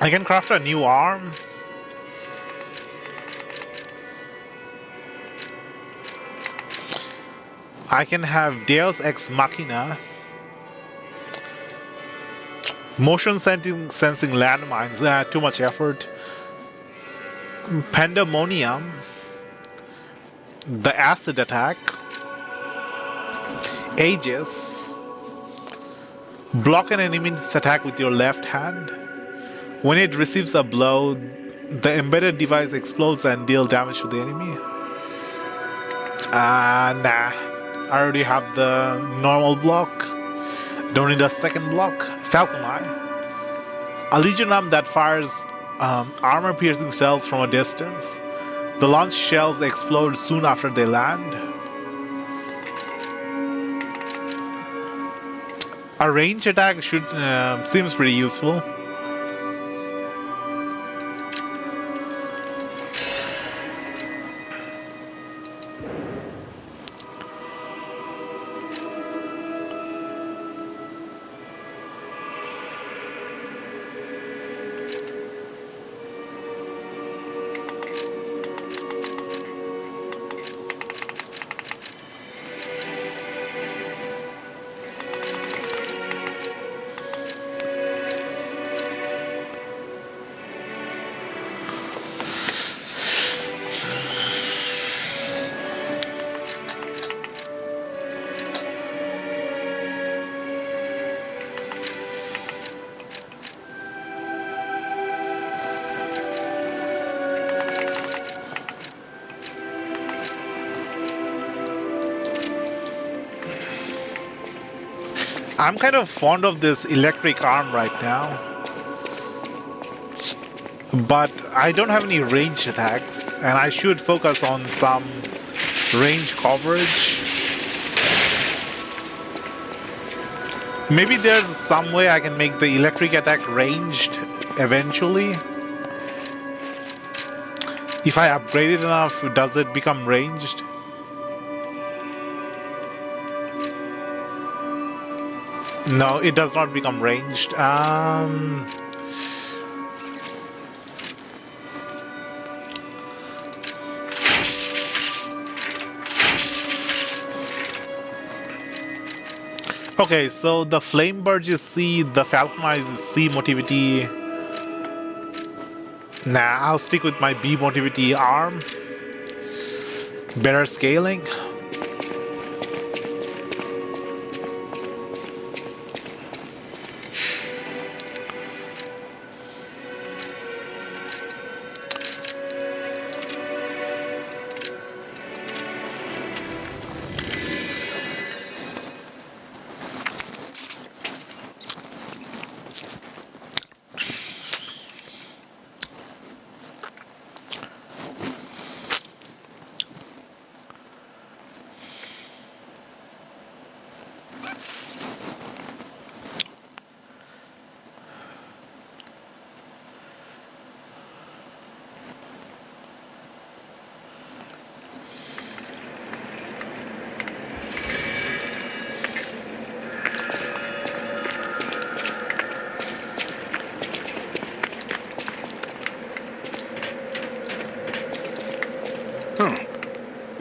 I can craft a new arm. I can have Deus Ex Machina. Motion sensing landmines. Too much effort. Pandemonium. The acid attack. Aegis. Block an enemy's attack with your left hand. When it receives a blow, the embedded device explodes and deals damage to the enemy. Nah. I already have the normal block. Don't need a second block. Falcon Eye. A Legion arm that fires armor-piercing shells from a distance. The launch shells explode soon after they land. A range attack seems pretty useful. I'm kind of fond of this electric arm right now. But I don't have any range attacks, and I should focus on some range coverage. Maybe there's some way I can make the electric attack ranged eventually. If I upgrade it enough, does it become ranged? No, it does not become ranged. Okay, so the Flame Burge is C, the Falcon Eye is C motivity. Nah, I'll stick with my B motivity arm. Better scaling.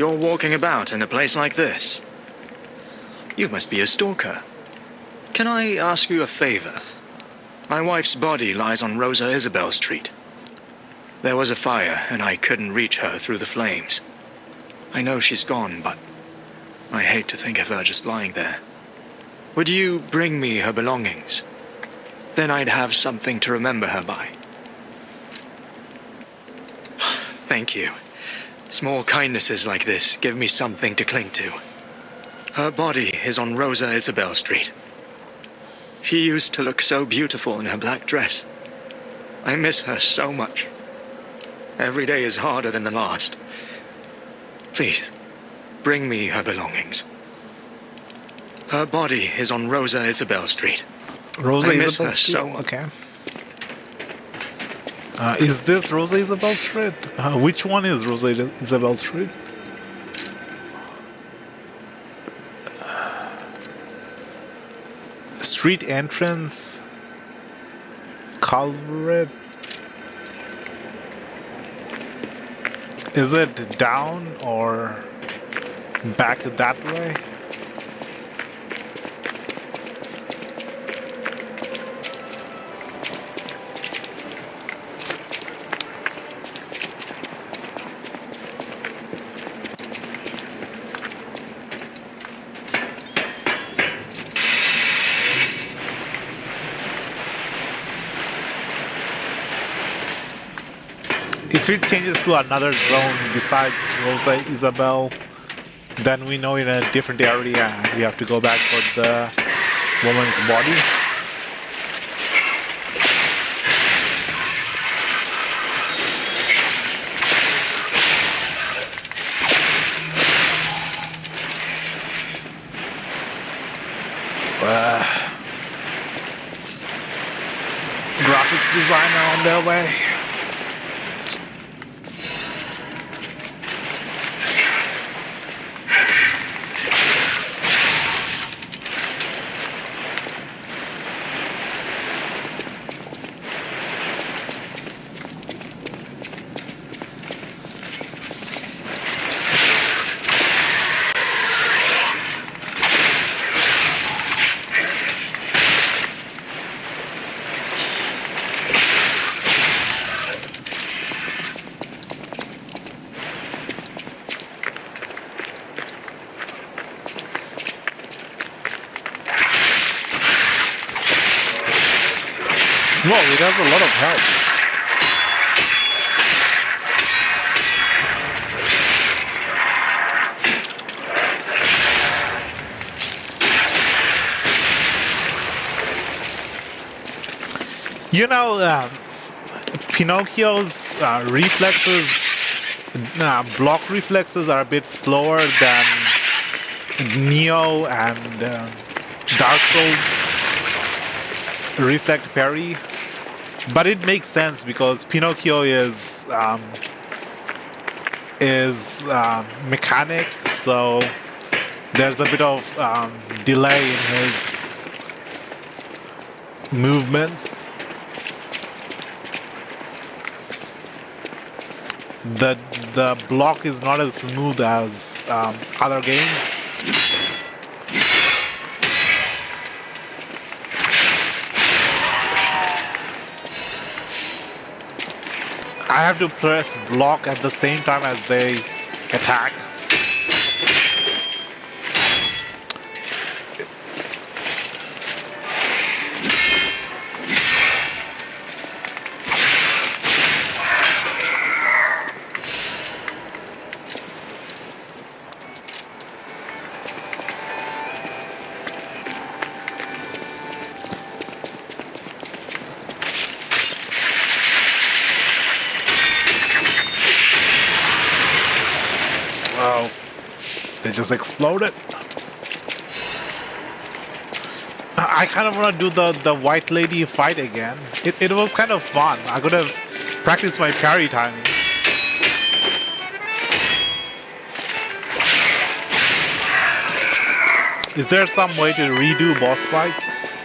You're walking about in a place like this? You must be a stalker. Can I ask you a favor? My wife's body lies on Rosa Isabel Street. There was a fire, and I couldn't reach her through the flames. I know she's gone, but I hate to think of her just lying there. Would you bring me her belongings? Then I'd have something to remember her by. Thank you. Small kindnesses like this give me something to cling to. Her body is on Rosa Isabel Street. She used to look so beautiful in her black dress. I miss her so much. Every day is harder than the last. Please, bring me her belongings. Her body is on Rosa Isabel Street. Rosa I miss Isabel her Street? so much. Okay. Is this Rosa Isabel Street? Which one is Rosa Isabel Street? Street entrance. Culvert. Is it down or back that way? If it changes to another zone besides Rosa Isabel, then we know in a different area we have to go back for the woman's body. Graphics designer on their way. Whoa, it has a lot of help. You know, Pinocchio's reflexes, block reflexes are a bit slower than Neo and Dark Souls reflect parry. But it makes sense because Pinocchio is mechanic, so there's a bit of delay in his movements. The block is not as smooth as other games. I have to press block at the same time as they attack. They just exploded. I kind of want to do the white lady fight again. It was kind of fun. I could have practiced my parry timing. Is there some way to redo boss fights?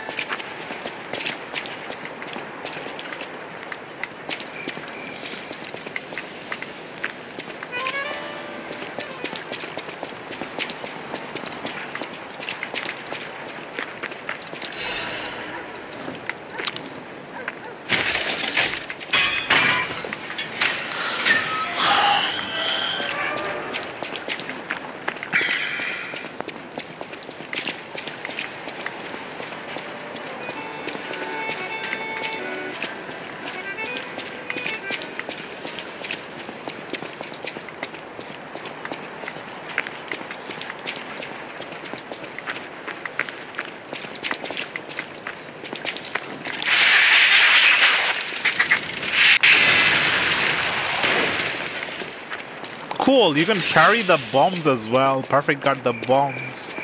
cool. You can parry the bombs as well. Perfect got the bombs.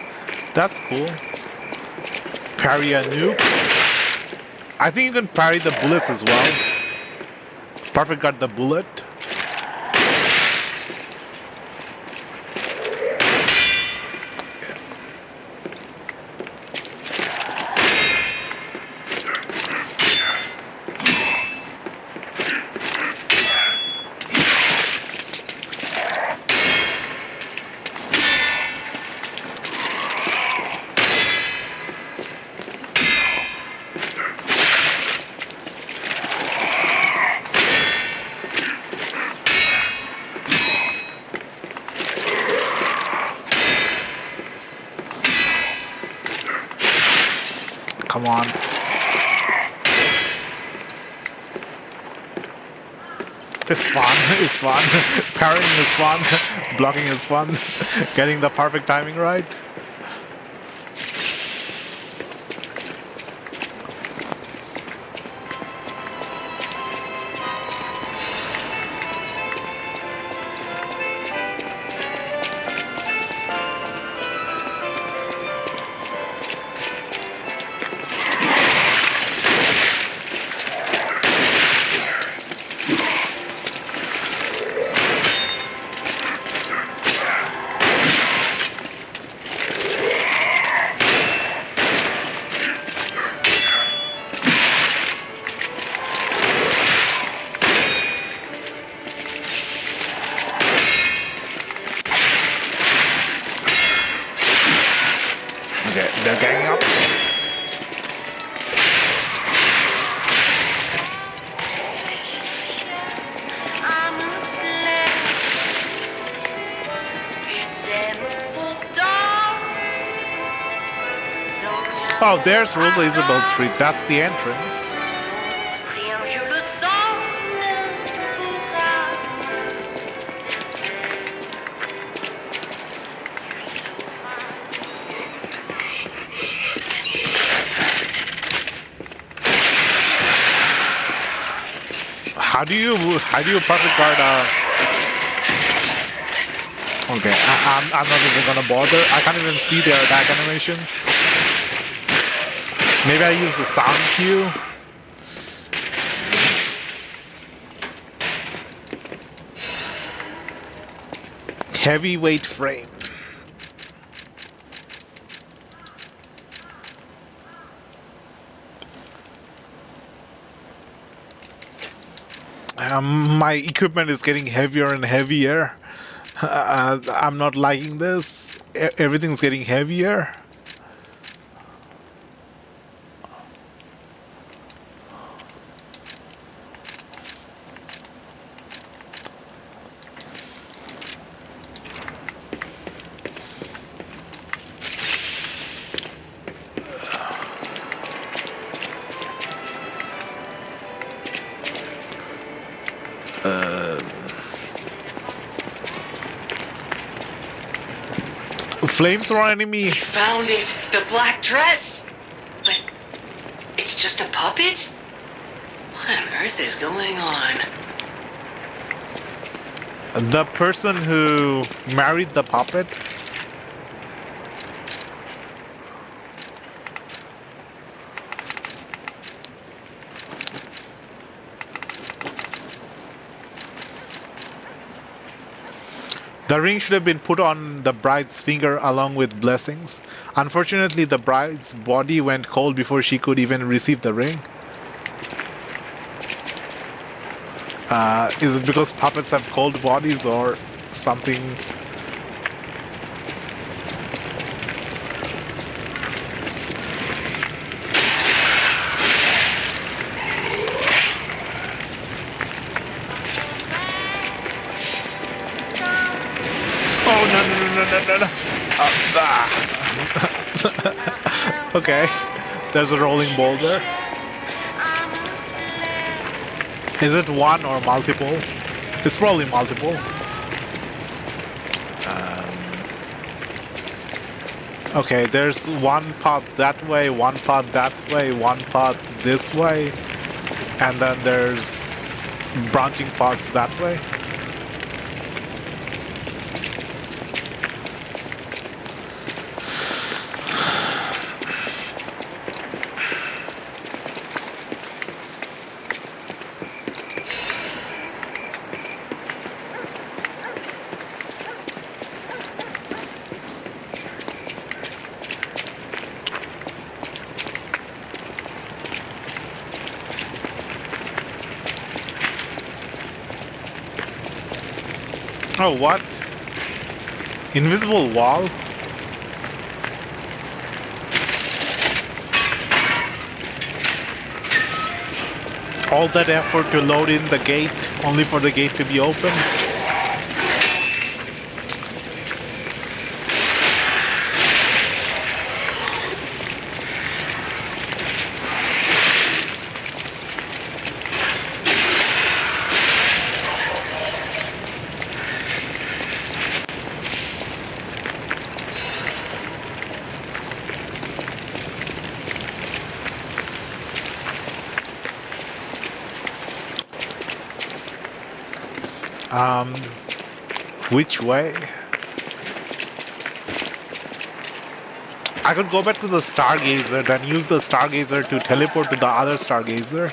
That's cool. Parry a nuke. I think you can parry the bullets as well. Perfect got the bullet. Come on. It's fun. It's fun. Parrying is fun. Blocking is fun. Getting the perfect timing right. They're ganging up. Oh, there's Rosa Isabel Street. That's the entrance. How do you perfect guard Okay, I'm not even gonna bother. I can't even see their attack animation. Maybe I use the sound cue. Heavyweight frame. My equipment is getting heavier and heavier. I'm not liking this. Everything's getting heavier. Flamethrower enemy. We found it! The black dress! But it's just a puppet? What on earth is going on? The person who married the puppet. The ring should have been put on the bride's finger along with blessings. Unfortunately, the bride's body went cold before she could even receive the ring. Is it because puppets have cold bodies or something? No. Okay, there's a rolling boulder. Is it one or multiple? It's probably multiple. Okay, there's one path that way, one path that way, one path this way, and then there's branching paths that way. Oh, what? Invisible wall? All that effort to load in the gate, only for the gate to be open? Which way? I could go back to the Stargazer, then use the Stargazer to teleport to the other Stargazer.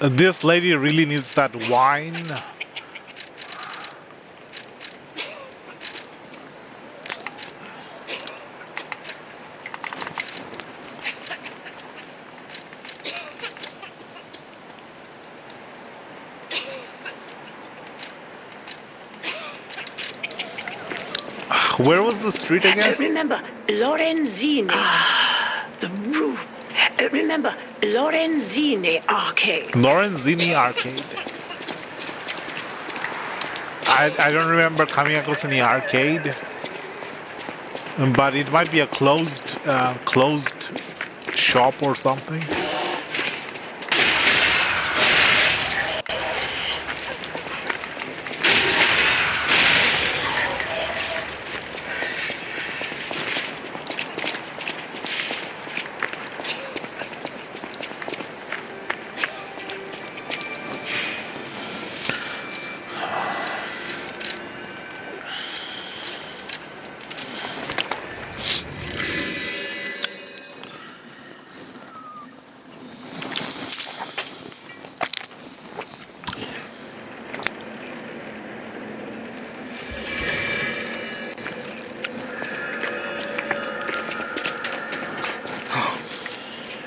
This lady really needs that wine. Where was the street again? Remember, Lorenzini. The room. Remember, Lorenzini Arcade. Lorenzini Arcade. I don't remember coming across any arcade, but it might be a closed shop or something.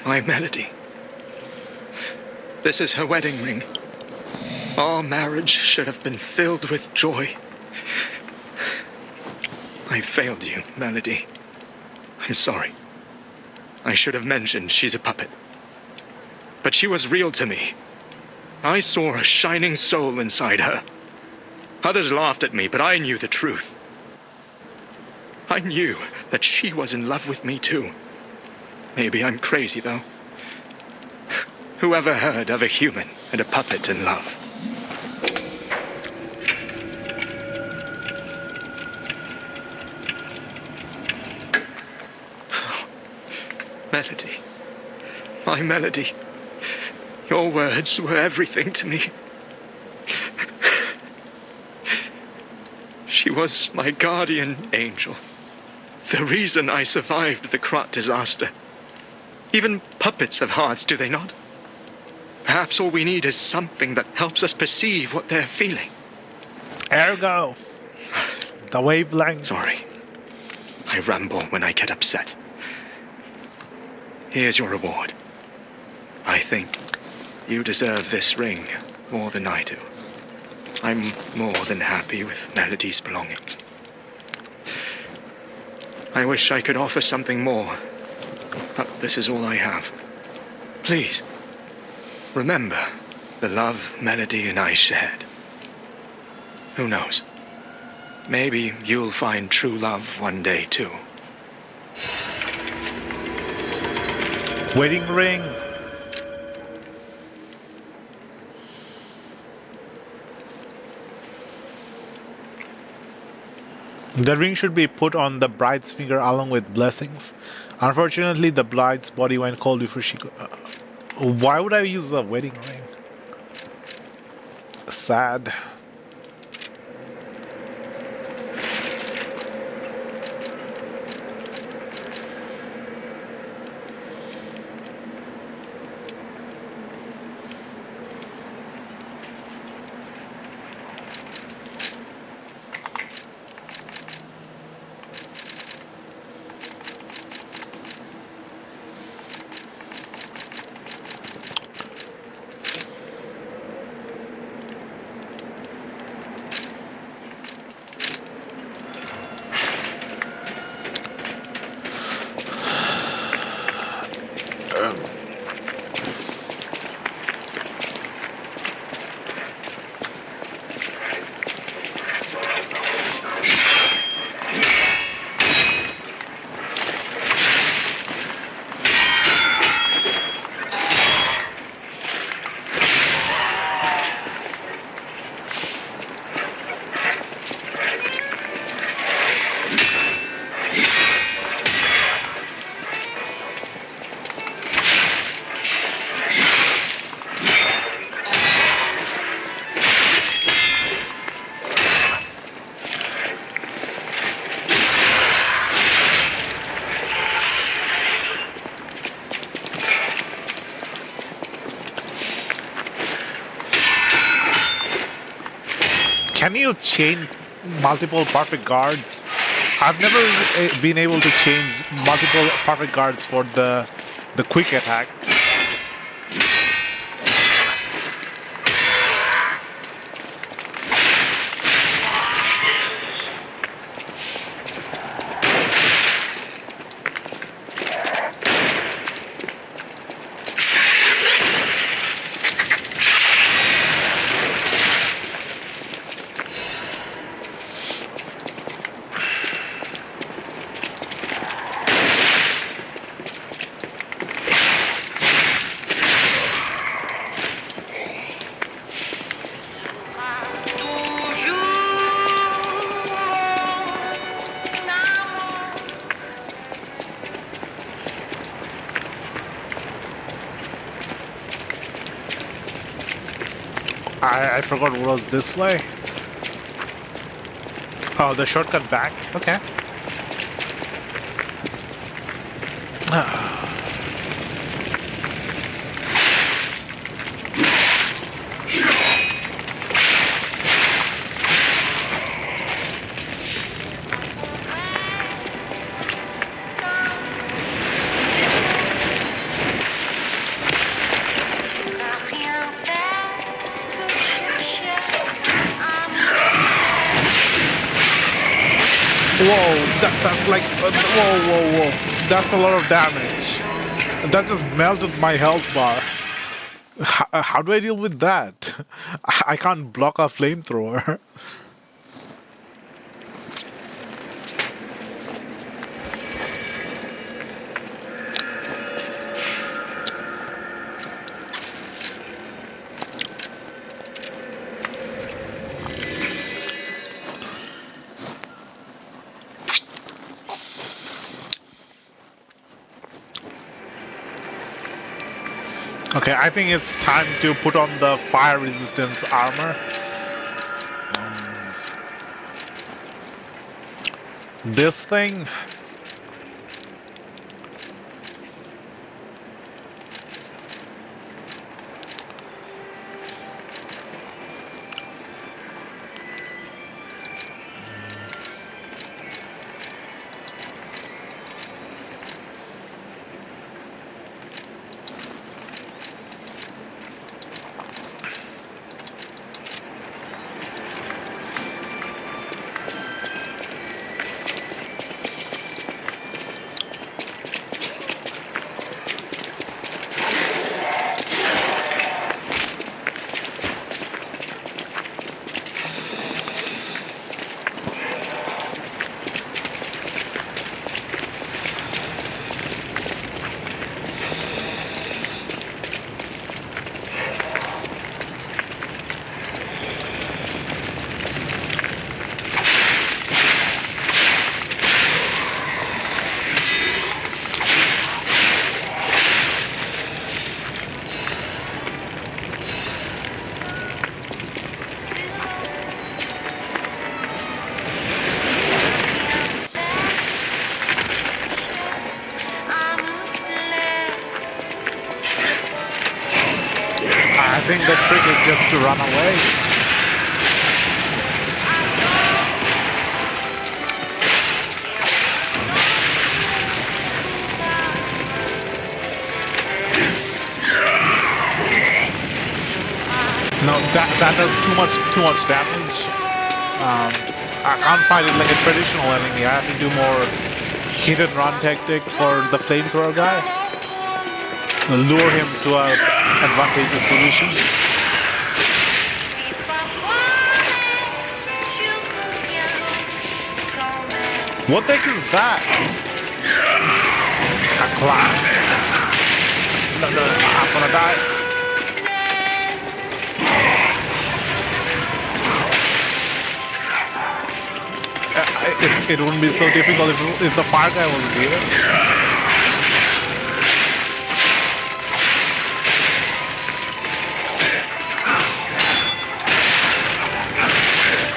My Melody. This is her wedding ring. Our marriage should have been filled with joy. I failed you, Melody. I'm sorry. I should have mentioned she's a puppet. But she was real to me. I saw a shining soul inside her. Others laughed at me, but I knew the truth. I knew that she was in love with me too. Maybe I'm crazy, though. Whoever heard of a human and a puppet in love? Melody. My Melody. Your words were everything to me. She was my guardian angel. The reason I survived the Krat disaster. Even puppets have hearts, do they not? Perhaps all we need is something that helps us perceive what they're feeling. Ergo. The wavelengths. Sorry. I ramble when I get upset. Here's your reward. I think you deserve this ring more than I do. I'm more than happy with Melody's belongings. I wish I could offer something more. But this is all I have. Please, remember the love Melody and I shared. Who knows? Maybe you'll find true love one day, too. Wedding ring. The ring should be put on the bride's finger along with blessings. Unfortunately, the bride's body went cold before she could... why would I use a wedding ring? Sad. Can you chain multiple perfect guards? I've never been able to change multiple perfect guards for the quick attack. I forgot what was this way. Oh, the shortcut back. Okay. Whoa, that's like, whoa. That's a lot of damage. That just melted my health bar. How do I deal with that? I can't block a flamethrower. Okay, I think it's time to put on the fire resistance armor. This thing. think the trick is just to run away. No, that does too much damage. I can't fight it like a traditional enemy. I have to do more hit and run tactic for the flamethrower guy. Lure him to an advantageous position. What the heck is that? A clown? No, I'm gonna die. It wouldn't be so difficult if the fire guy wasn't here.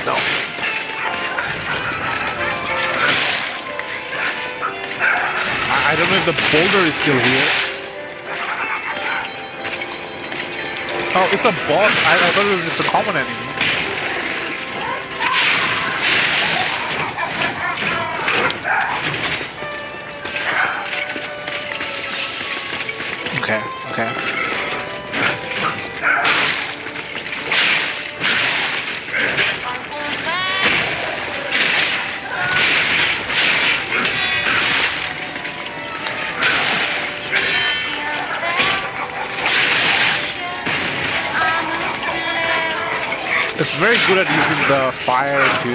No. I don't know if the boulder is still here. Oh, it's a boss. I thought it was just a common enemy. Okay. It's very good at using the fire to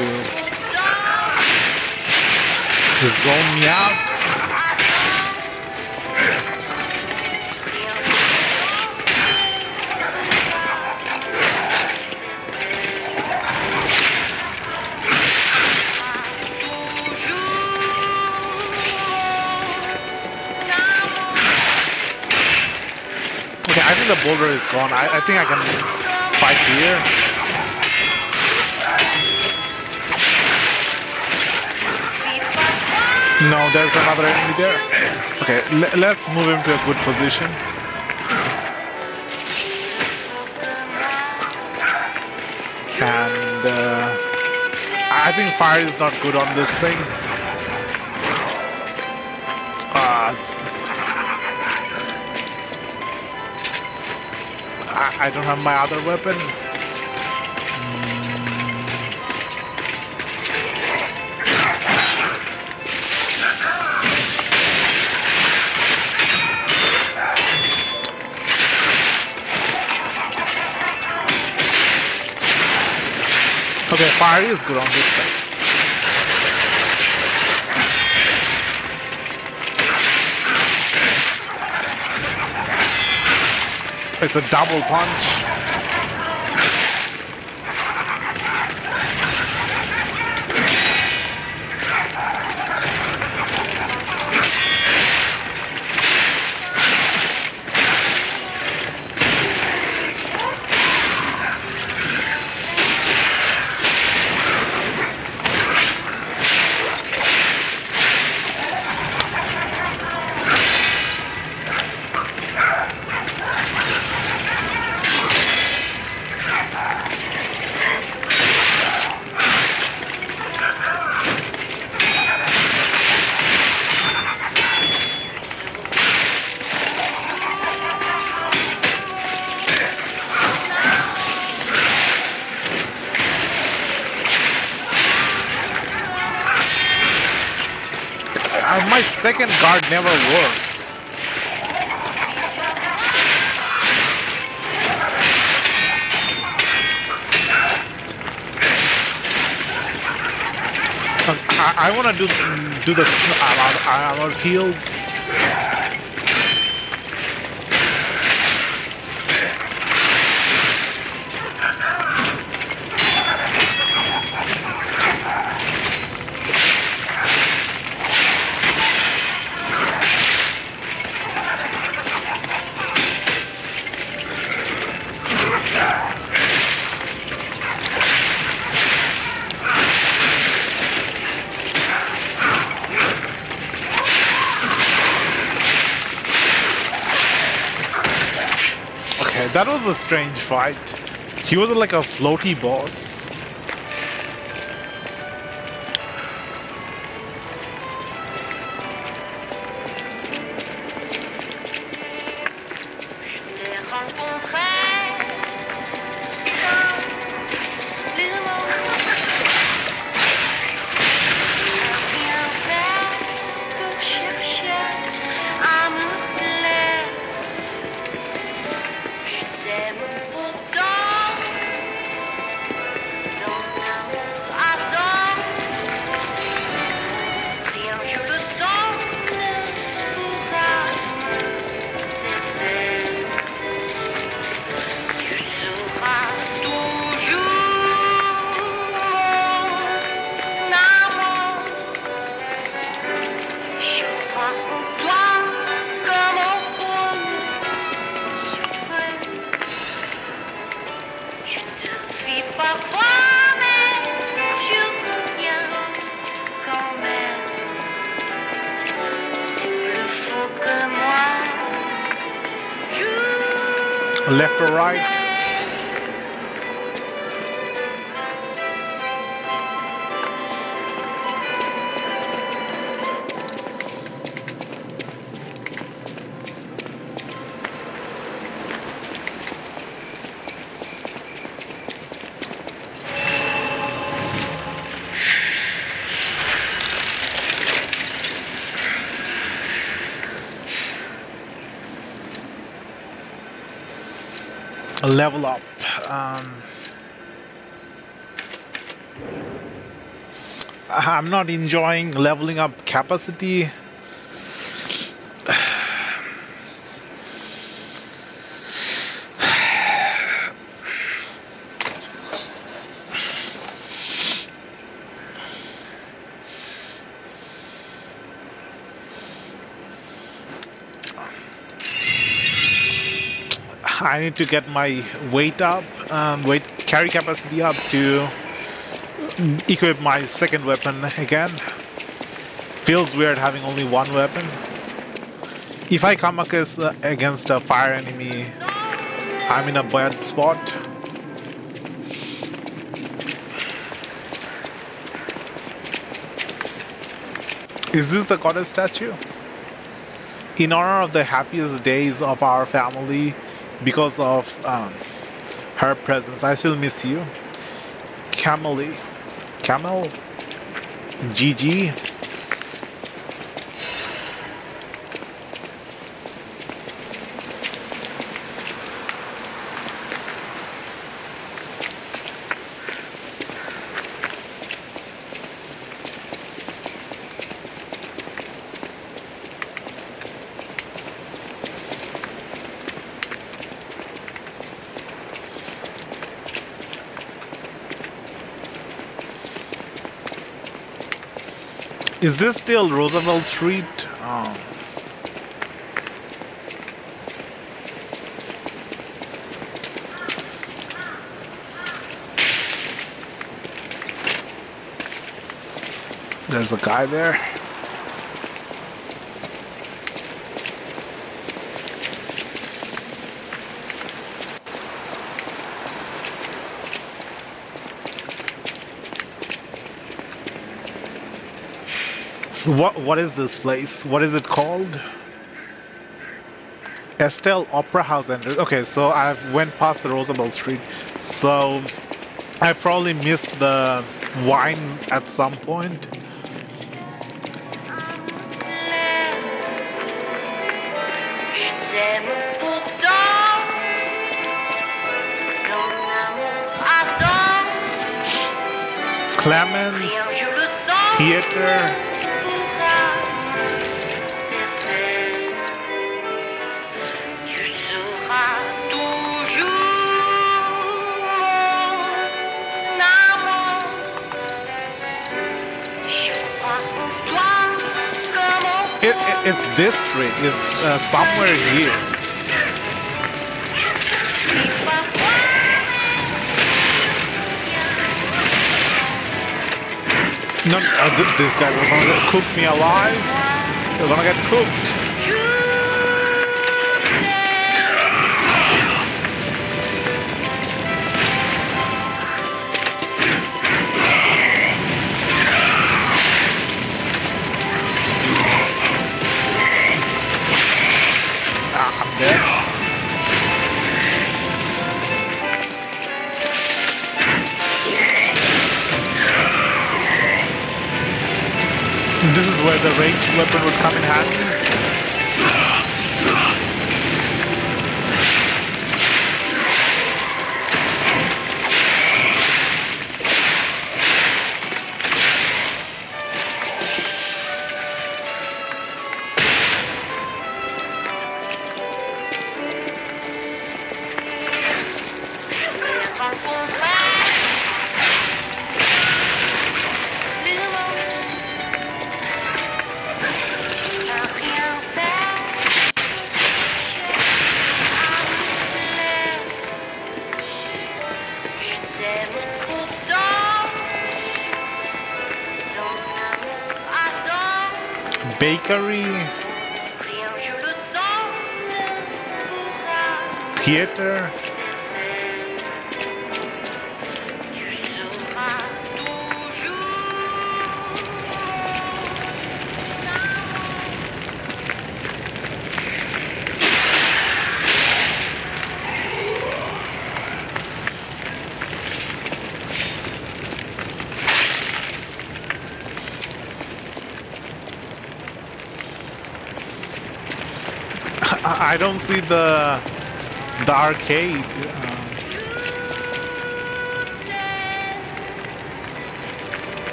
zone me out. I think the boulder is gone. I think I can fight here. No, there's another enemy there. Okay, let's move him to a good position. And I think fire is not good on this thing. I don't have my other weapon. Okay, fire is good on this thing. It's a double punch. My second guard never works. I want to do the armor heals. That was a strange fight. He was like a floaty boss. Left or right? Level up. I'm not enjoying leveling up capacity. I need to get my weight up, carry capacity up to equip my second weapon again. Feels weird having only one weapon. If I come against a fire enemy, I'm in a bad spot. Is this the goddess statue? In honor of the happiest days of our family, because of her presence, I still miss you. Camel? GG. Is this still Roosevelt Street? Oh. There's a guy there. What is this place? What is it called? Estelle Opera House entrance. Okay, so I've went past the Roosevelt Street, so I probably missed the wine at some point. Clemens Theater. It's this street. It's somewhere here. No, these guys are gonna cook me alive. They're gonna get cooked. This is where the ranged weapon would come in handy. Bakery, theater. I don't see the arcade.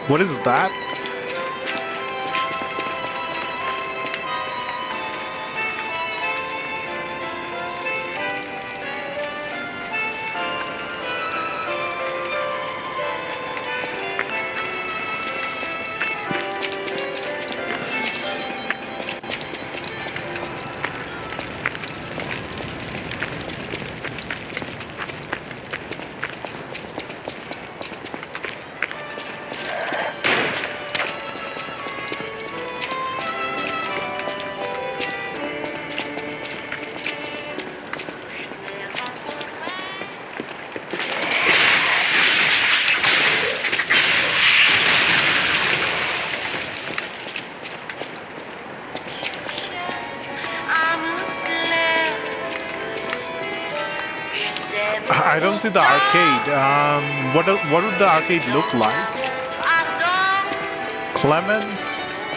What is that? I don't see the arcade. What would the arcade look like? Clemens?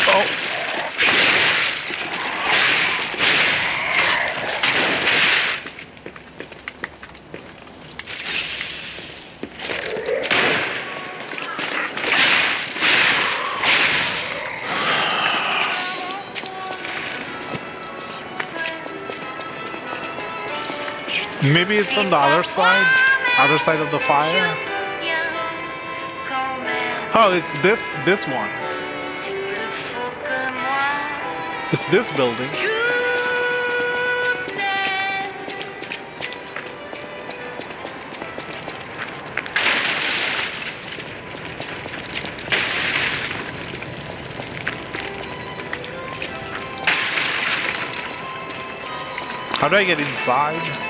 Oh. Maybe it's on the other side of the fire. Oh, it's this one. It's this building. How do I get inside?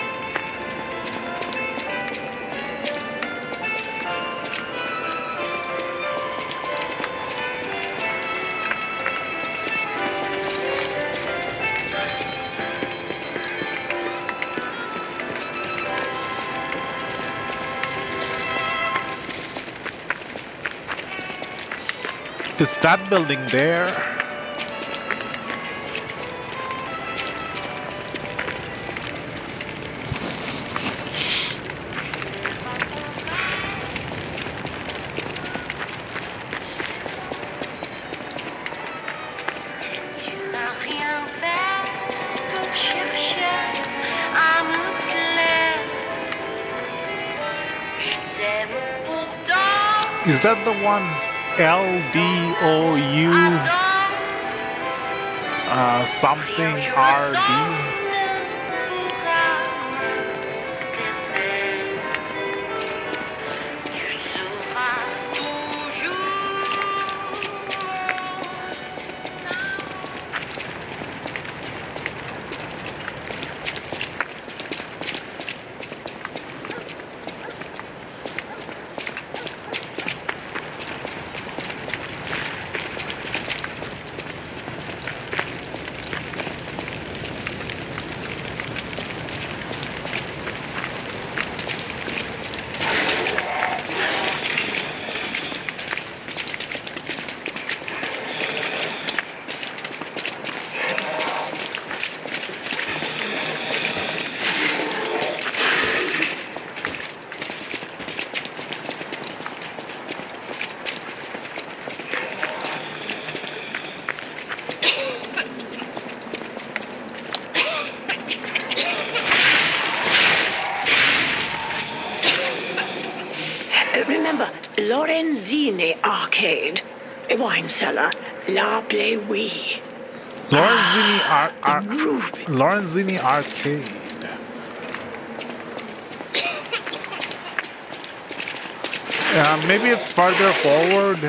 Is that building there? Is that the one? LDOU something RD? Lorenzini Arcade. A wine cellar. La Bleuie. Lorenzini Arcade. Maybe it's farther forward.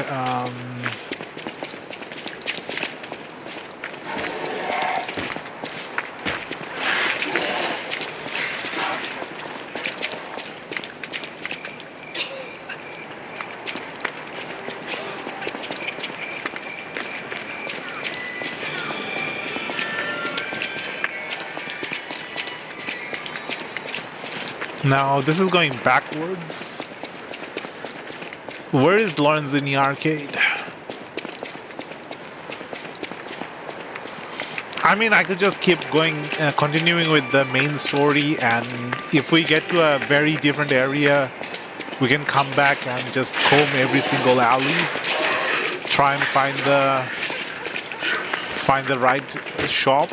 Now, this is going backwards. Where is Lorenzini Arcade? I mean, I could just keep going, continuing with the main story, and if we get to a very different area, we can come back and just comb every single alley, try and find the right shop.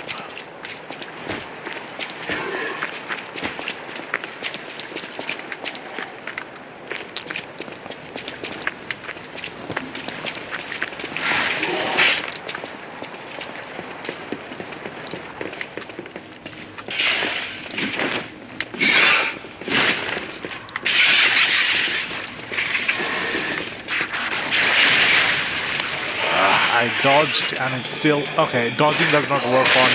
I dodged and it's still... Okay, dodging does not work on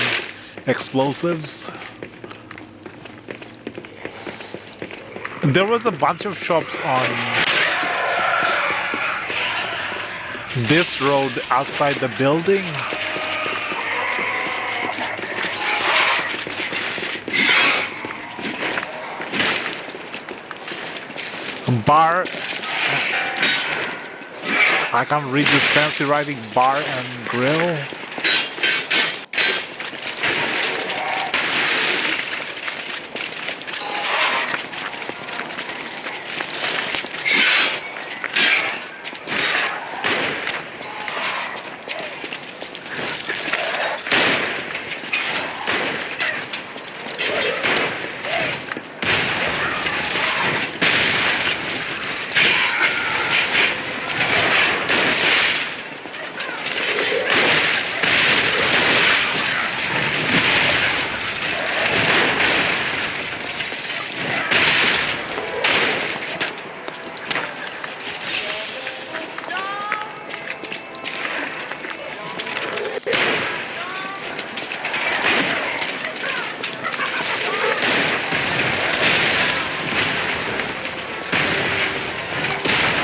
explosives. There was a bunch of shops on this road outside the building. Bar... I can't read this fancy writing. Bar and grill.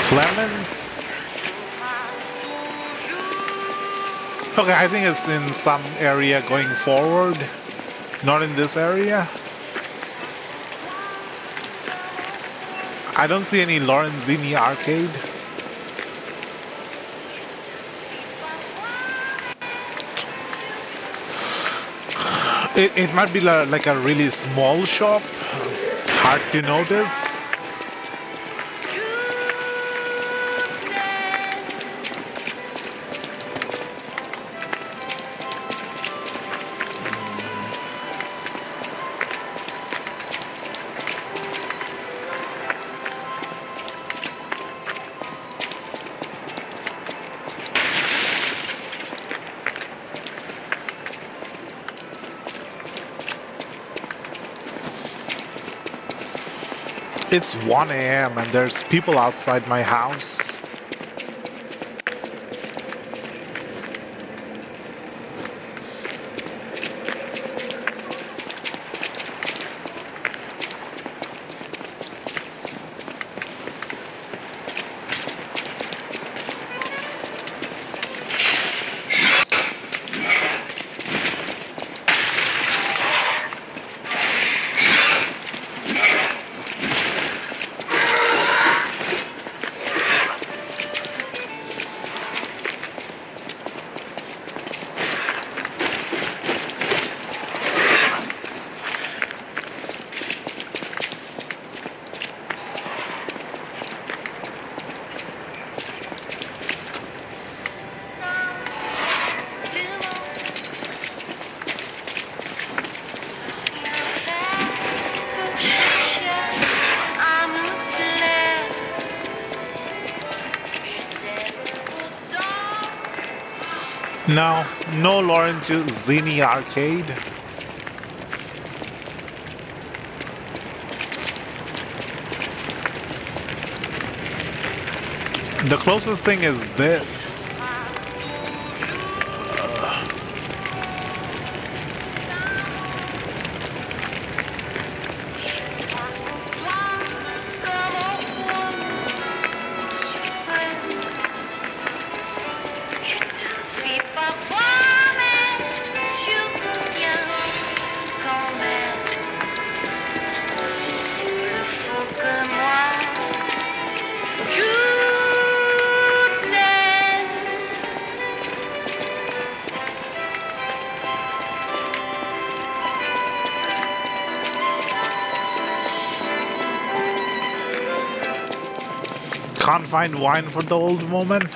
Clemens. Okay, I think it's in some area going forward. Not in this area. I don't see any Lorenzini Arcade. It might be like a really small shop. Hard to notice. It's 1 a.m. and there's people outside my house. No, no Lorenzini arcade. The closest thing is this. Can't find wine for the old woman.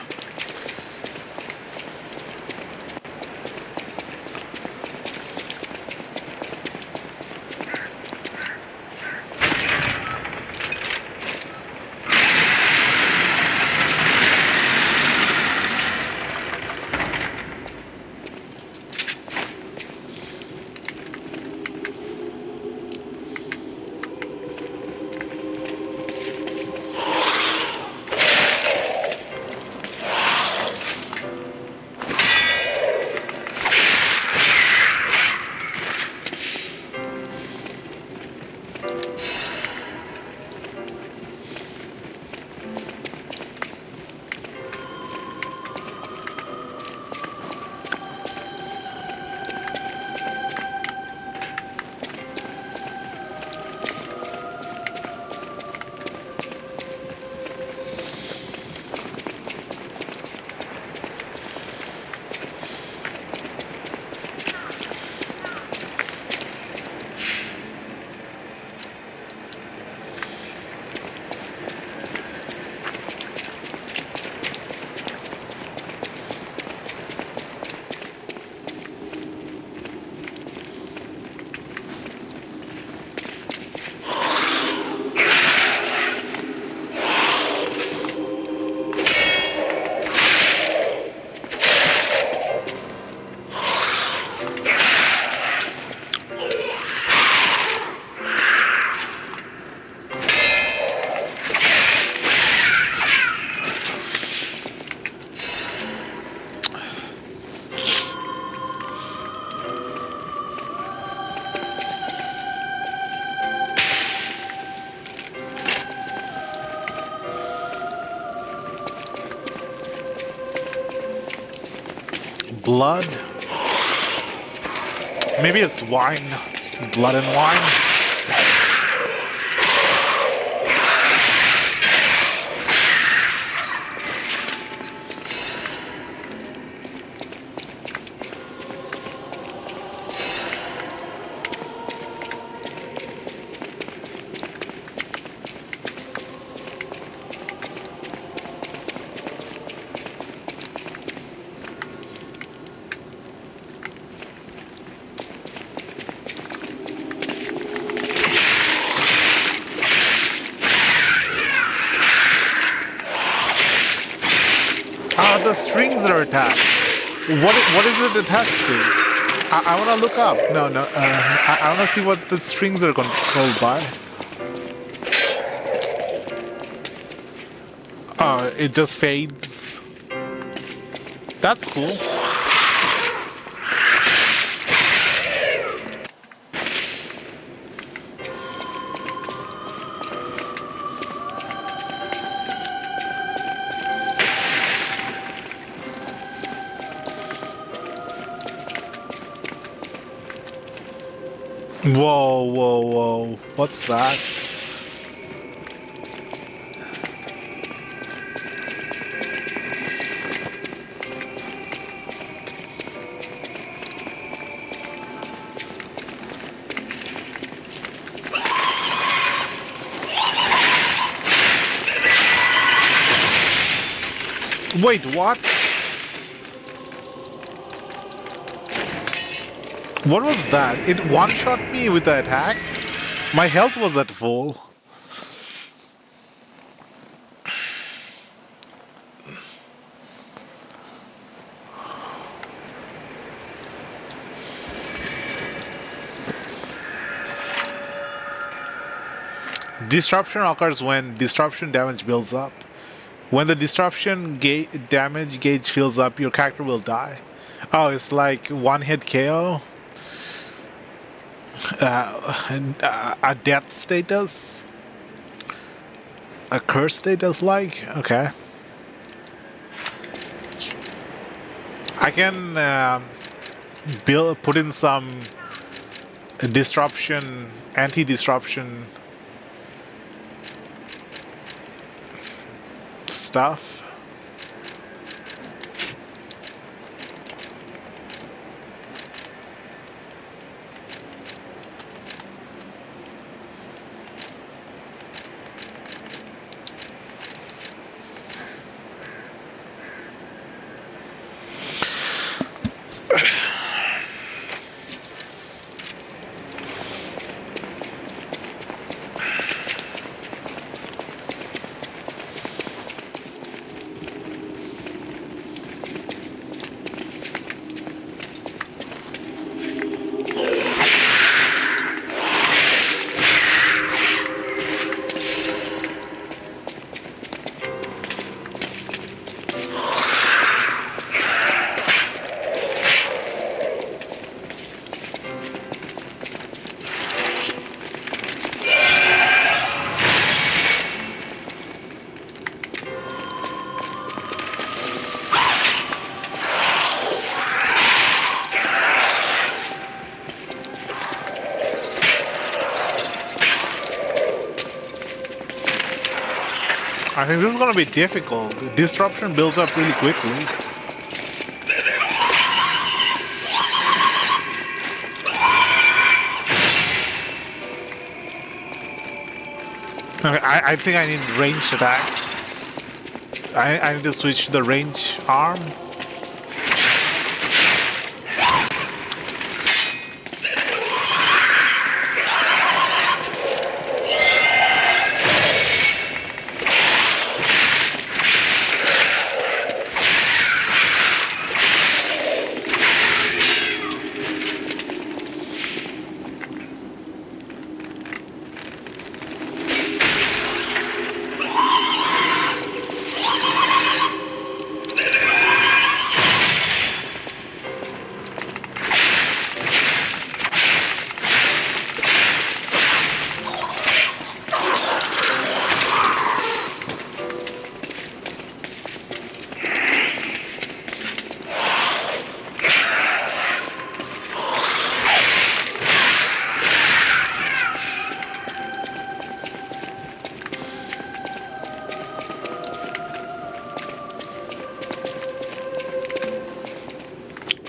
Blood? Maybe it's wine. Blood and wine? The strings are attached. What is it attached to? I want to look up. No. I want to see what the strings are controlled by. It just fades. That's cool. Whoa. What's that? Wait, what? What was that? It one-shot me with the attack? My health was at full. Disruption occurs when disruption damage builds up. When the disruption damage gauge fills up, your character will die. Oh, it's like one-hit KO. A death status. A curse status, like. Okay. I can put in some disruption, anti-disruption stuff. I think this is gonna be difficult. Disruption builds up really quickly. Okay, I think I need ranged attack. I need to switch to the range arm.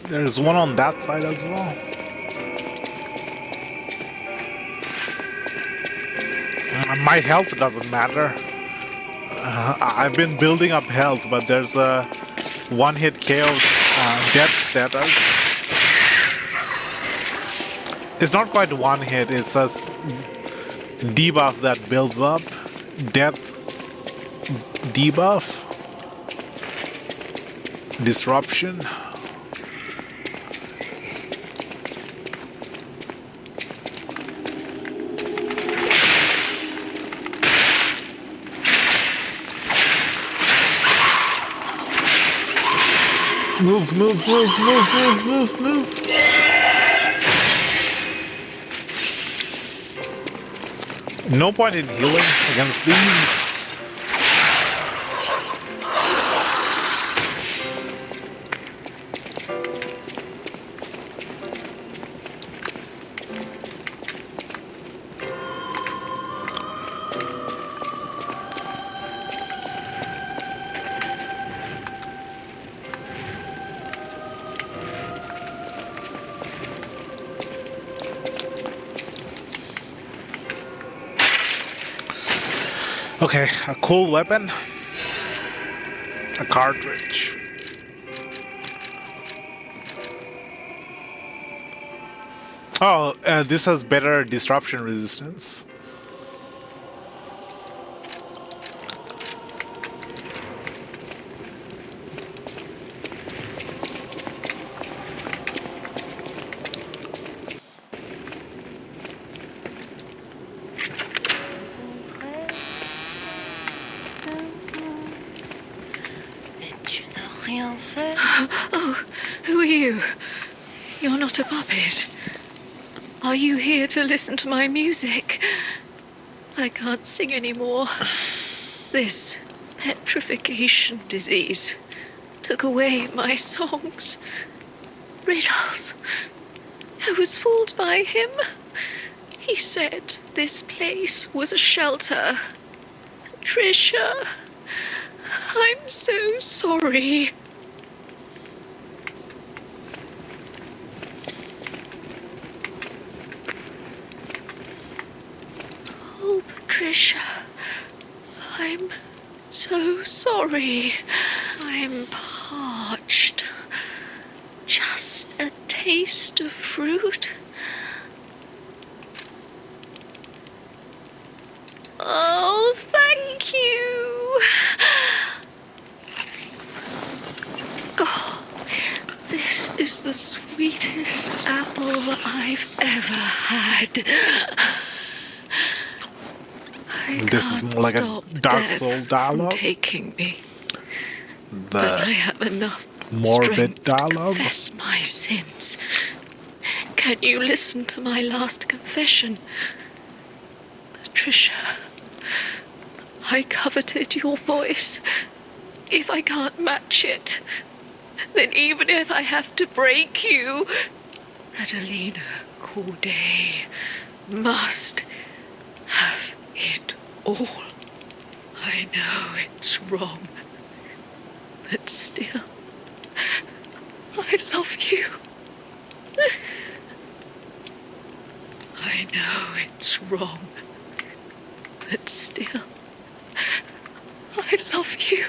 There's one on that side as well. My health doesn't matter. I've been building up health, but there's a one-hit KO death status. It's not quite one hit, it's a debuff that builds up. Death debuff. Disruption. Move, move, move, move, move, move, move. No point in healing against these. Okay, a cool weapon. A cartridge. Oh, this has better disruption resistance. Oh, who are you? You're not a puppet. Are you here to listen to my music? I can't sing anymore. This petrification disease took away my songs. Riddles. I was fooled by him. He said this place was a shelter. Patricia, I'm so sorry. Oh, Patricia, I'm so sorry. I'm parched. Just a taste of fruit. Oh, thank you. Oh, this is the sweetest apple I've ever had. This is more like a Dark Soul dialogue. Taking me. The But I have enough morbid strength dialogue. to confess my sins. Can you listen to my last confession? Patricia, I coveted your voice. If I can't match it, then even if I have to break you, Adelina Corday must have it all. I know it's wrong, but still, I love you. I know it's wrong, but still, I love you.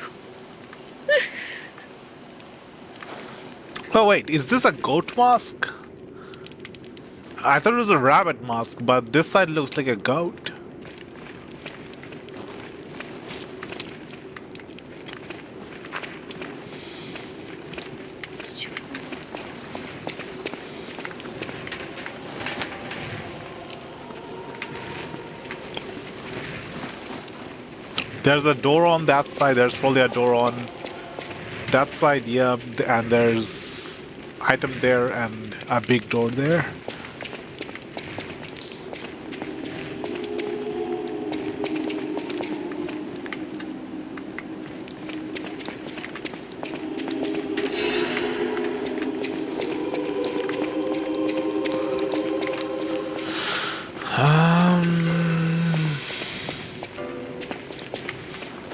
Oh wait, is this a goat mask? I thought it was a rabbit mask, but this side looks like a goat. There's a door on that side. There's probably a door on that side, yeah. And there's item there and a big door there.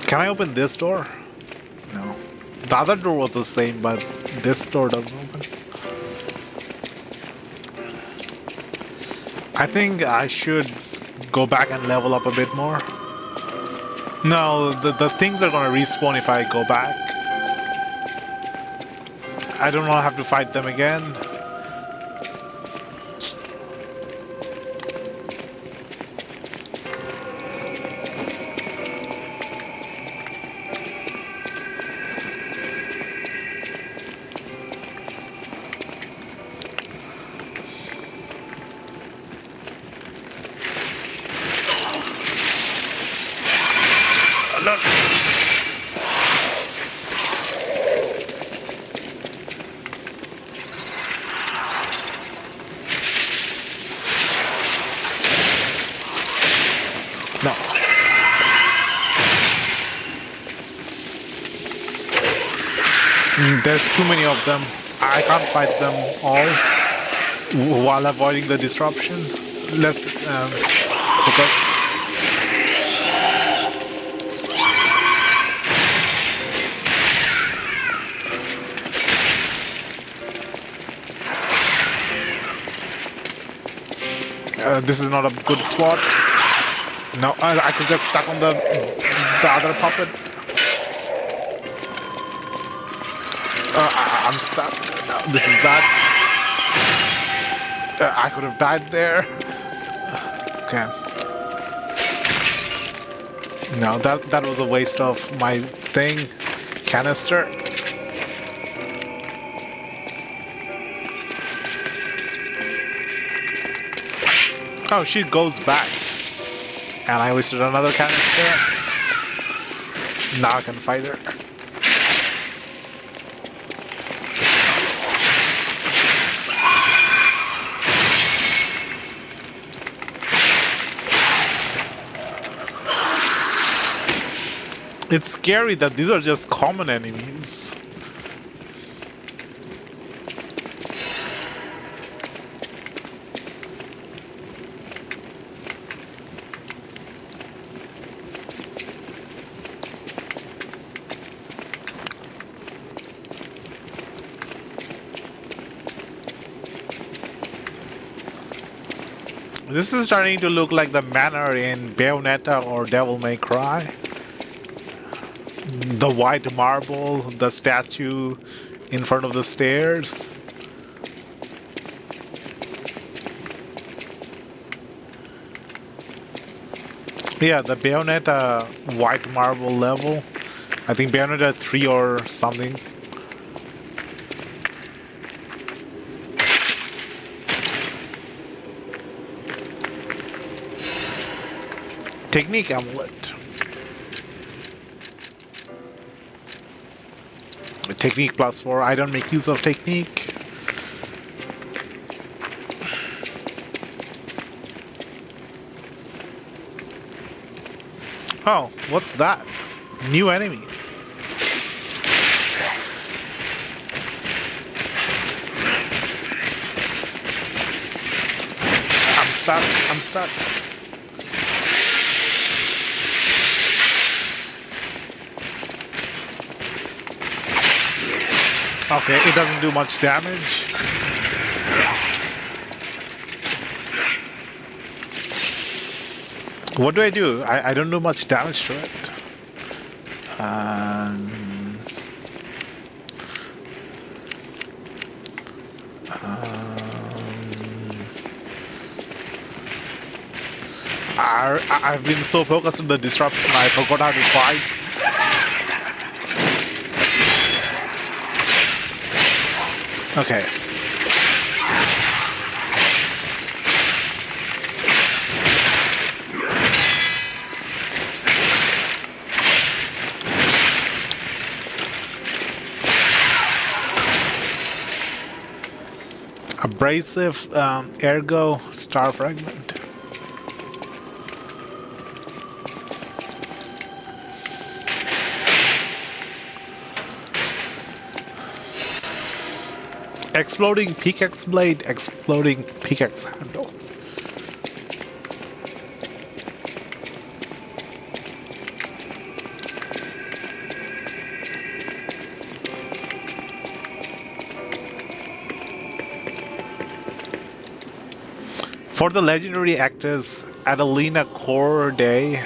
Can I open this door? No. The other door was the same, but this door doesn't open. I think I should go back and level up a bit more. No, the things are gonna respawn if I go back. I don't want to have to fight them again. No. There's too many of them. I can't fight them all while avoiding the disruption. Let's hook up. This is not a good spot. No, I could get stuck on the other puppet. I'm stuck. No, this is bad. I could have died there. Okay. No, that was a waste of my thing. Canister. Oh, she goes back. And I wasted another canister. Now I can fight her. It's scary that these are just common enemies. This is starting to look like the manor in Bayonetta or Devil May Cry. The white marble, the statue in front of the stairs. Yeah, the Bayonetta white marble level. I think Bayonetta 3 or something. Technique amulet. Technique +4. I don't make use of technique. Oh, what's that? New enemy. I'm stuck. I'm stuck. Okay, it doesn't do much damage. What do I do? I don't do much damage to it. I've been so focused on the disruption, I forgot how to fight. Okay. Abrasive ergo star fragment. Exploding pickaxe blade, exploding pickaxe handle. For the legendary actress Adelina Corday,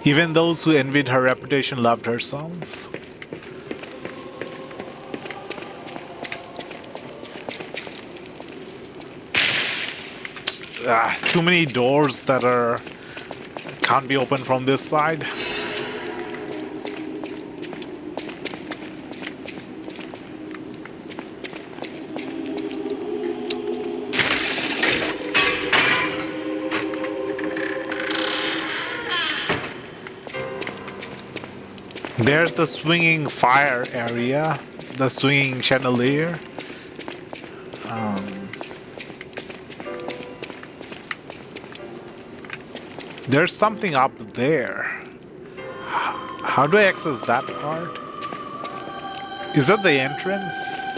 even those who envied her reputation loved her songs. Too many doors that can't be opened from this side. There's the swinging fire area, the swinging chandelier. There's something up there. How do I access that part? Is that the entrance?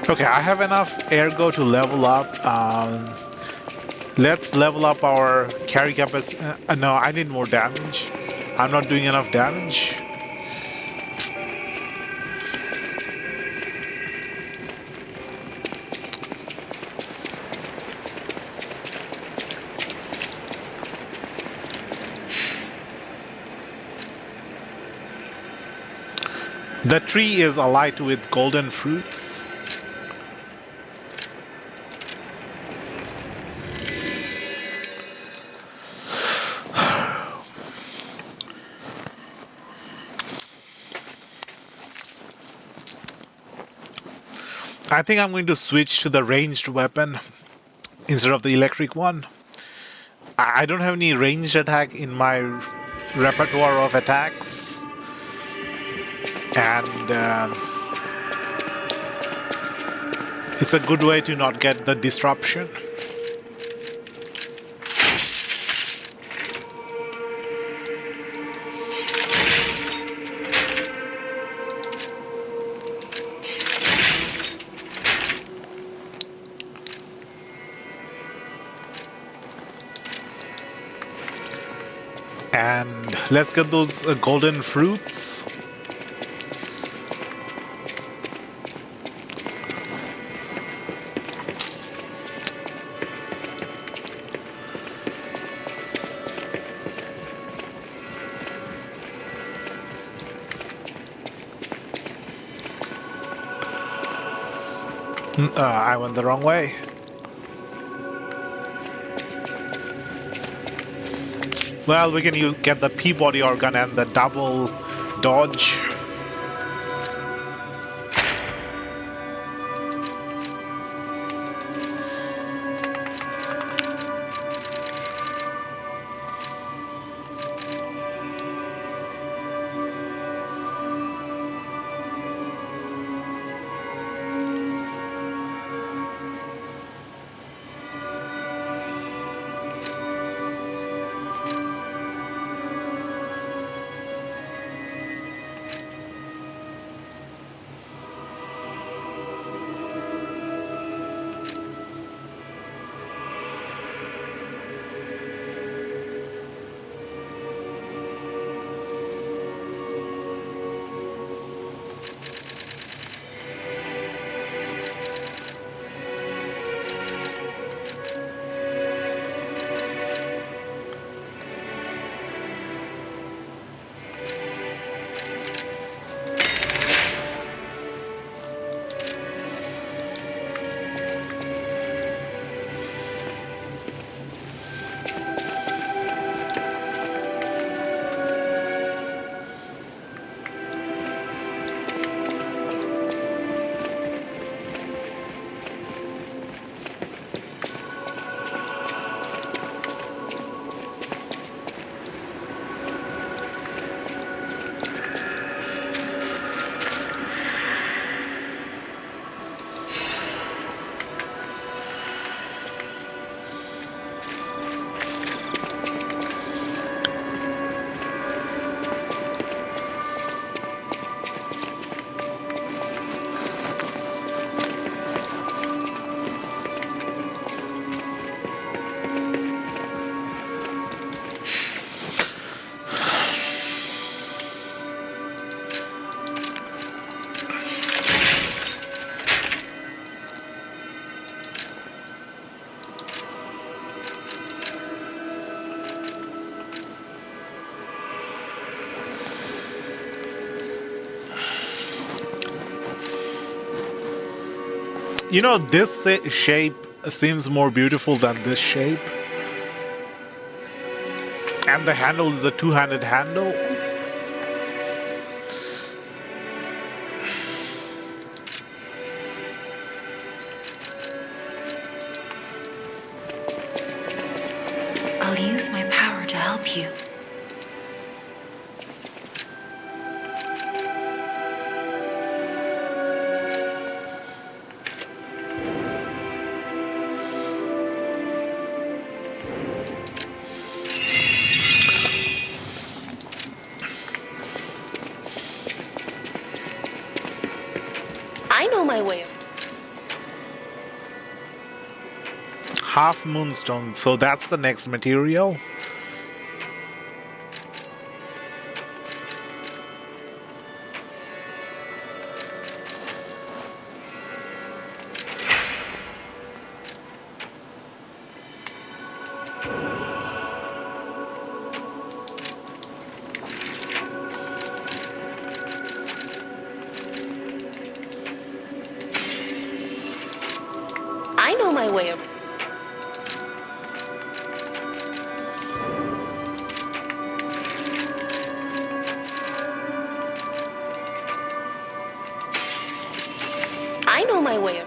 Okay, I have enough ergo to level up. Let's level up our carry capacity. No, I need more damage. I'm not doing enough damage. The tree is alight with golden fruits. I think I'm going to switch to the ranged weapon instead of the electric one. I don't have any ranged attack in my repertoire of attacks. And it's a good way to not get the disruption. And let's get those golden fruits. I went the wrong way. Well, we can get the Peabody organ and the double dodge. You know, this shape seems more beautiful than this shape. And the handle is a two-handed handle. I'll use my power to help you. I know my way. Half moonstone, so that's the next material. I know my way. I know my way.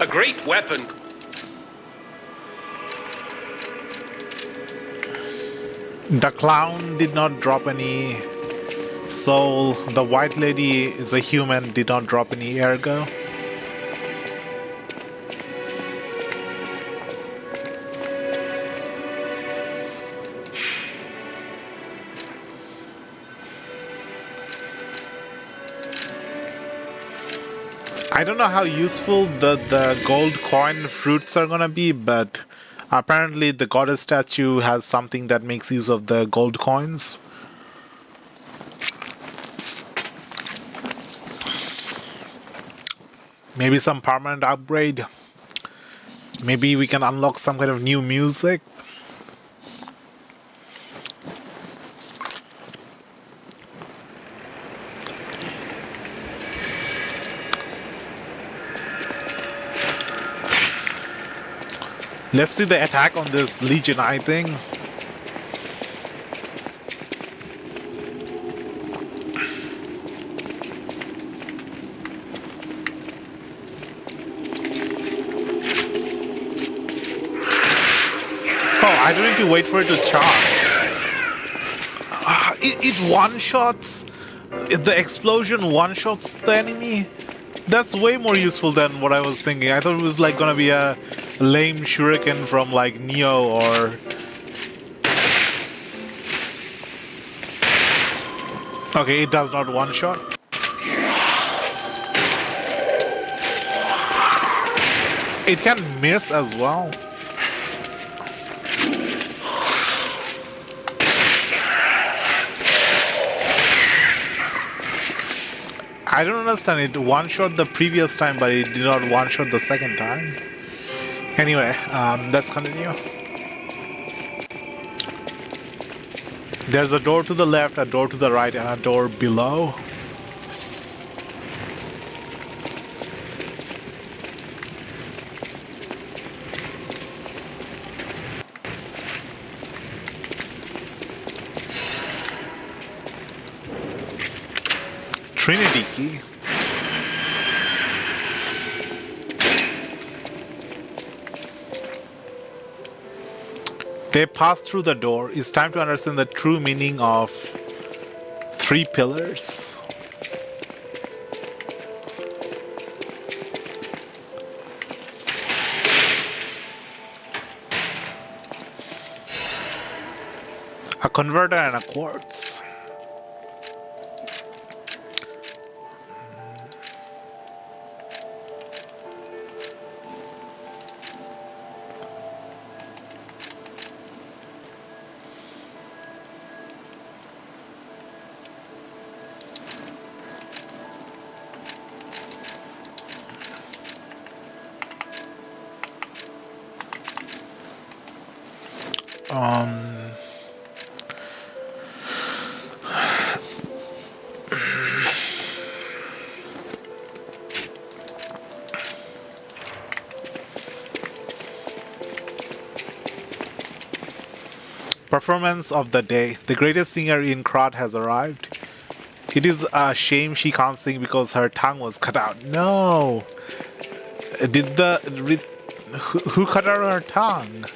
A great weapon. The clown did not drop any soul. The white lady is a human, did not drop any ergo. I don't know how useful the gold coin fruits are gonna be, but apparently the goddess statue has something that makes use of the gold coins. Maybe some permanent upgrade. Maybe we can unlock some kind of new music. Let's see the attack on this Legion Eye thing. Oh, I don't need to wait for it to charge. It one-shots. The explosion one-shots the enemy. That's way more useful than what I was thinking. I thought it was like gonna be a lame shuriken from like Neo or... Okay, it does not one-shot. It can miss as well. I don't understand, it one-shot the previous time, but it did not one-shot the second time. Anyway, let's continue. There's a door to the left, a door to the right, and a door below. Trinity key. They pass through the door. It's time to understand the true meaning of 3 pillars. A converter and a quartz. Performance of the day. The greatest singer in Krat has arrived. It is a shame she can't sing because her tongue was cut out. No! Who cut out her tongue?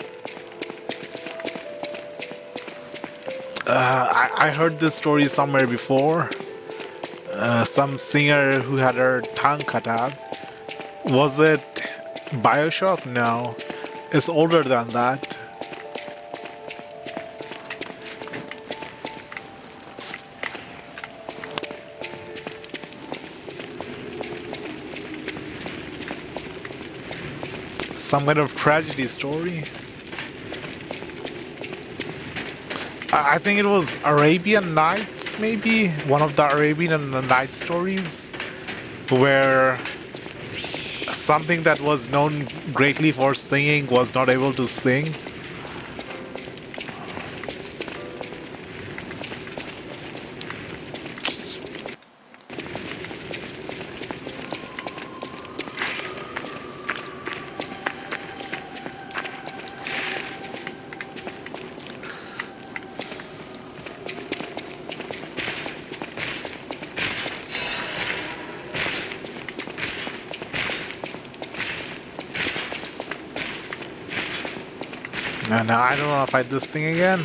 I heard this story somewhere before. Some singer who had her tongue cut out. Was it BioShock? No. It's older than that. Some kind of tragedy story. I think it was Arabian Nights, maybe? One of the Arabian Night stories, where something that was known greatly for singing was not able to sing. And I don't want to fight this thing again.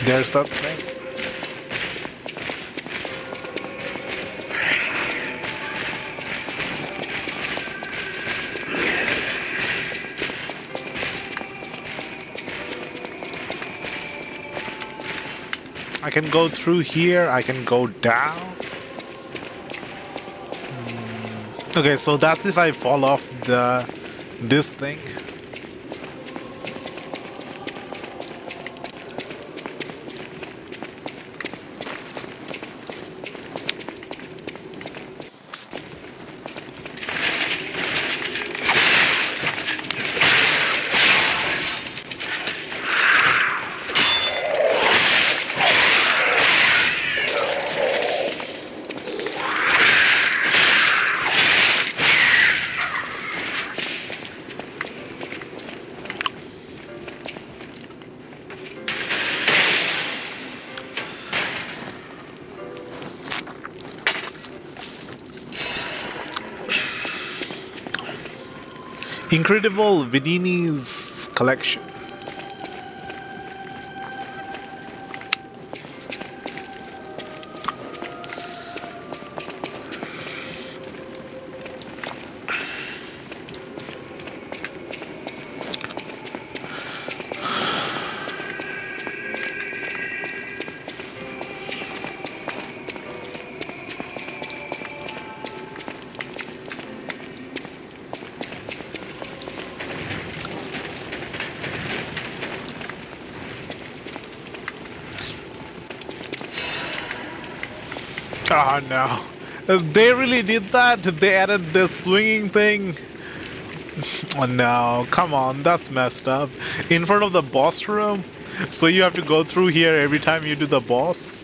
There's that thing. I can go through here, I can go down. Okay, so that's if I fall off this thing. Incredible Vidini's collection. Oh no. They really did that? They added the swinging thing? Oh no, come on, that's messed up. In front of the boss room? So you have to go through here every time you do the boss?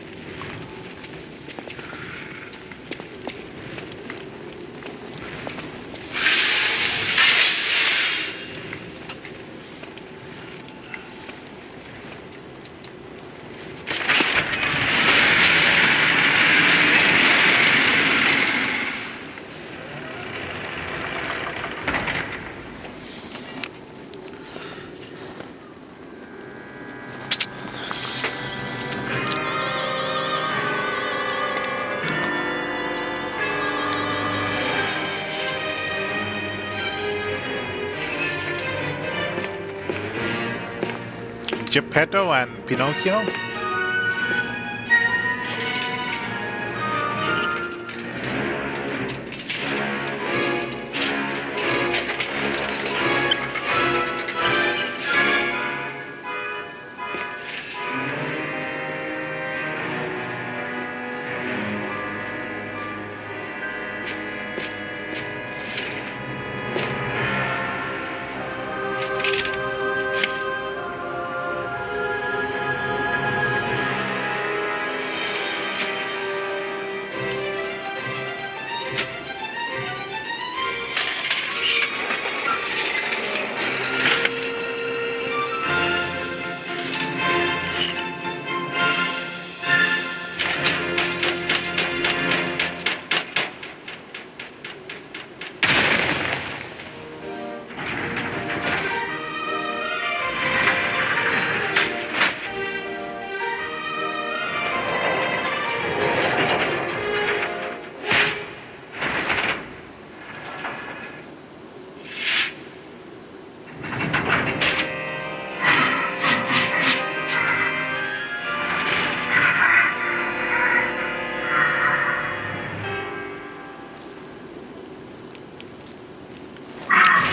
Geppetto and Pinocchio?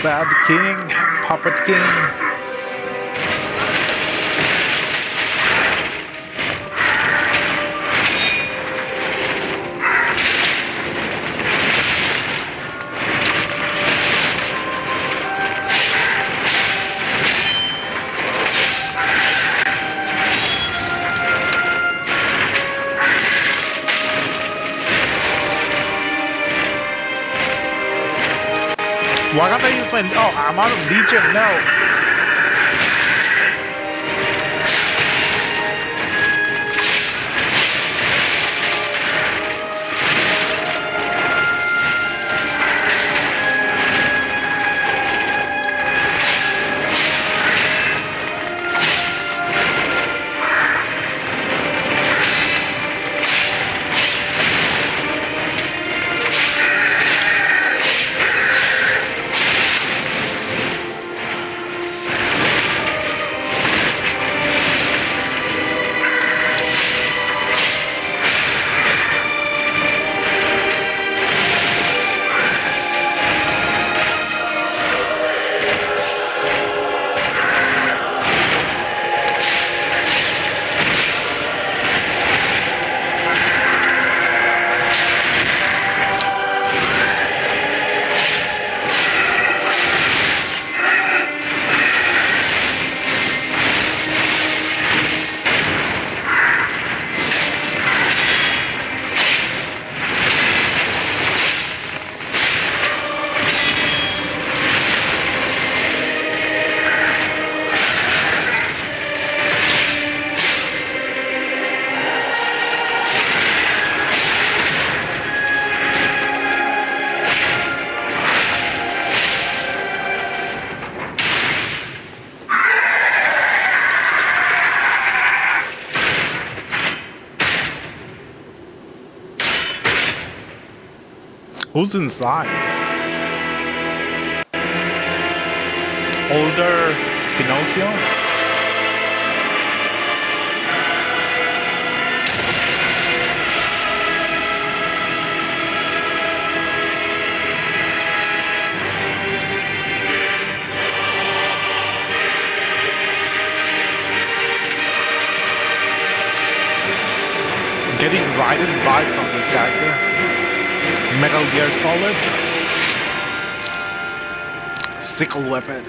Sad King, Puppet King. Why can't I use my... Oh, I'm out of Legion, no. Who's inside? Older Pinocchio? Getting Raiden vibe from this character. Metal Gear Solid. Sickle weapon.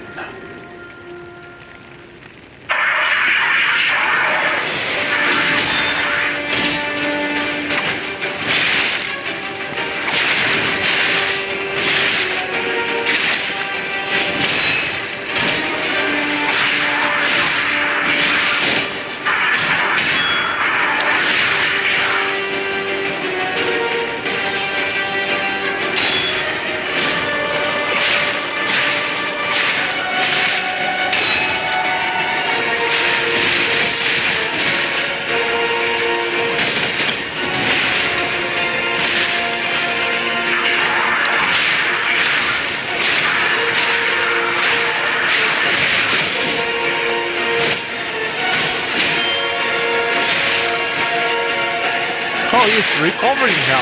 Oh, he's recovering now.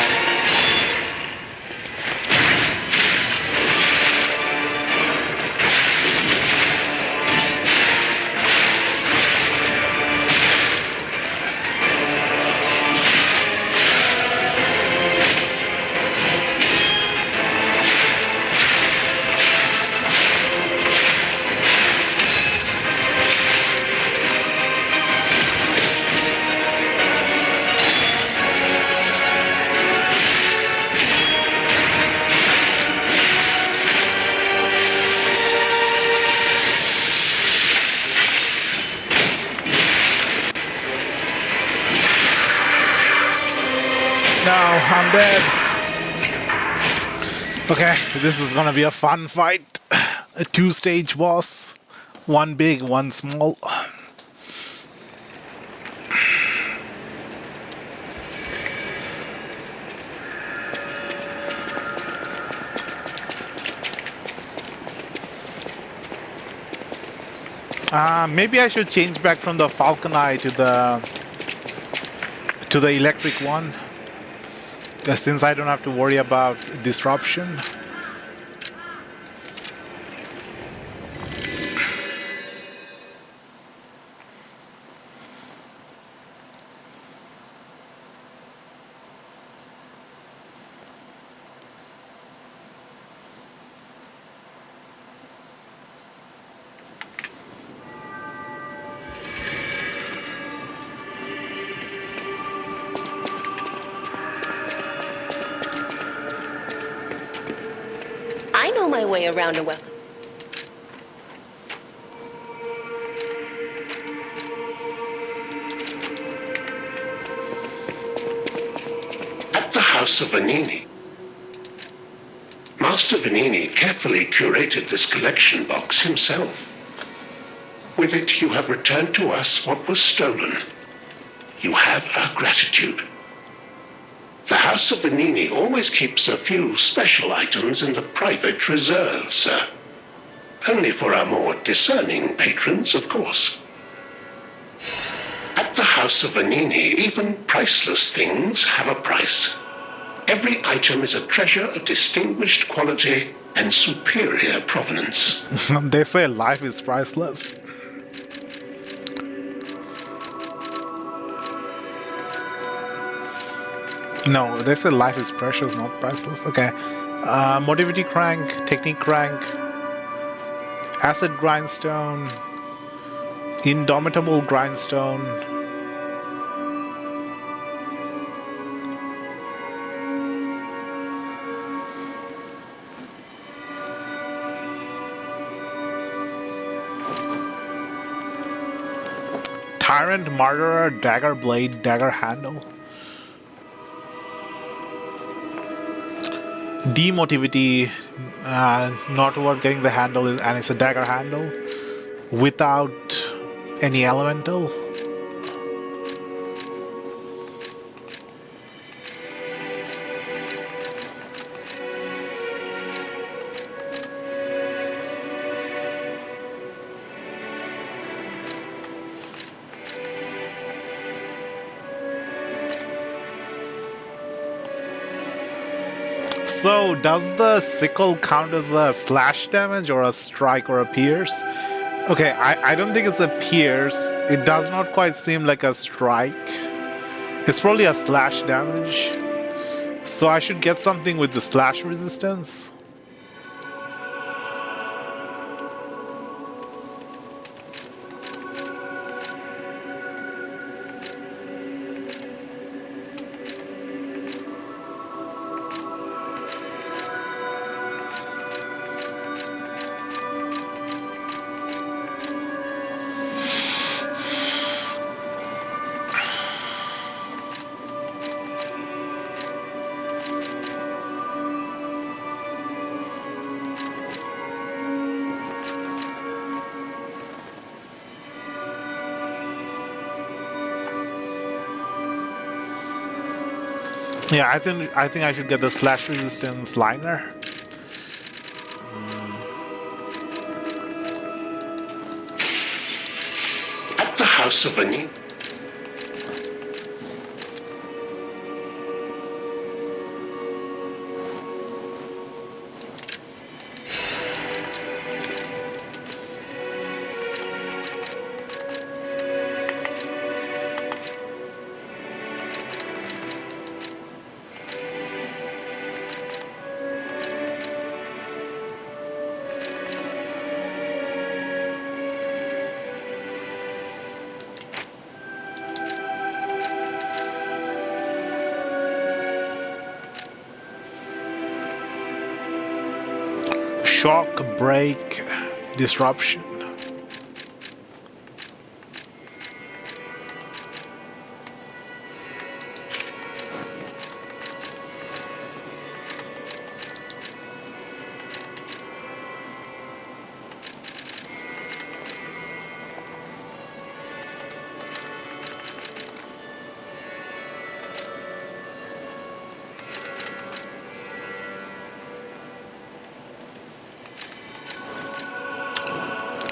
I'm dead. Okay, this is gonna be a fun fight. A two-stage boss. One big, one small. Maybe I should change back from the Falcon Eye to the electric one. Since I don't have to worry about disruption. I know my way around a weapon. At the House of Vanini, Master Vanini carefully curated this collection box himself. With it, you have returned to us what was stolen. You have our gratitude. The House of Vanini always keeps a few special items in the private reserve, sir. Only for our more discerning patrons, of course. At the House of Vanini, even priceless things have a price. Every item is a treasure of distinguished quality and superior provenance. They say life is priceless. No, they say life is precious, not priceless. Okay. Motivity crank, technique crank, acid grindstone, indomitable grindstone. Tyrant, Martyr, Dagger Blade, Dagger Handle. Demotivity, not worth getting the handle, and it's a dagger handle without any elemental. So, does the sickle count as a slash damage or a strike or a pierce? Okay, I don't think it's a pierce. It does not quite seem like a strike. It's probably a slash damage. So I should get something with the slash resistance. Yeah, I think I should get the slash resistance liner. At the House of Ani. Shock, break, disruption.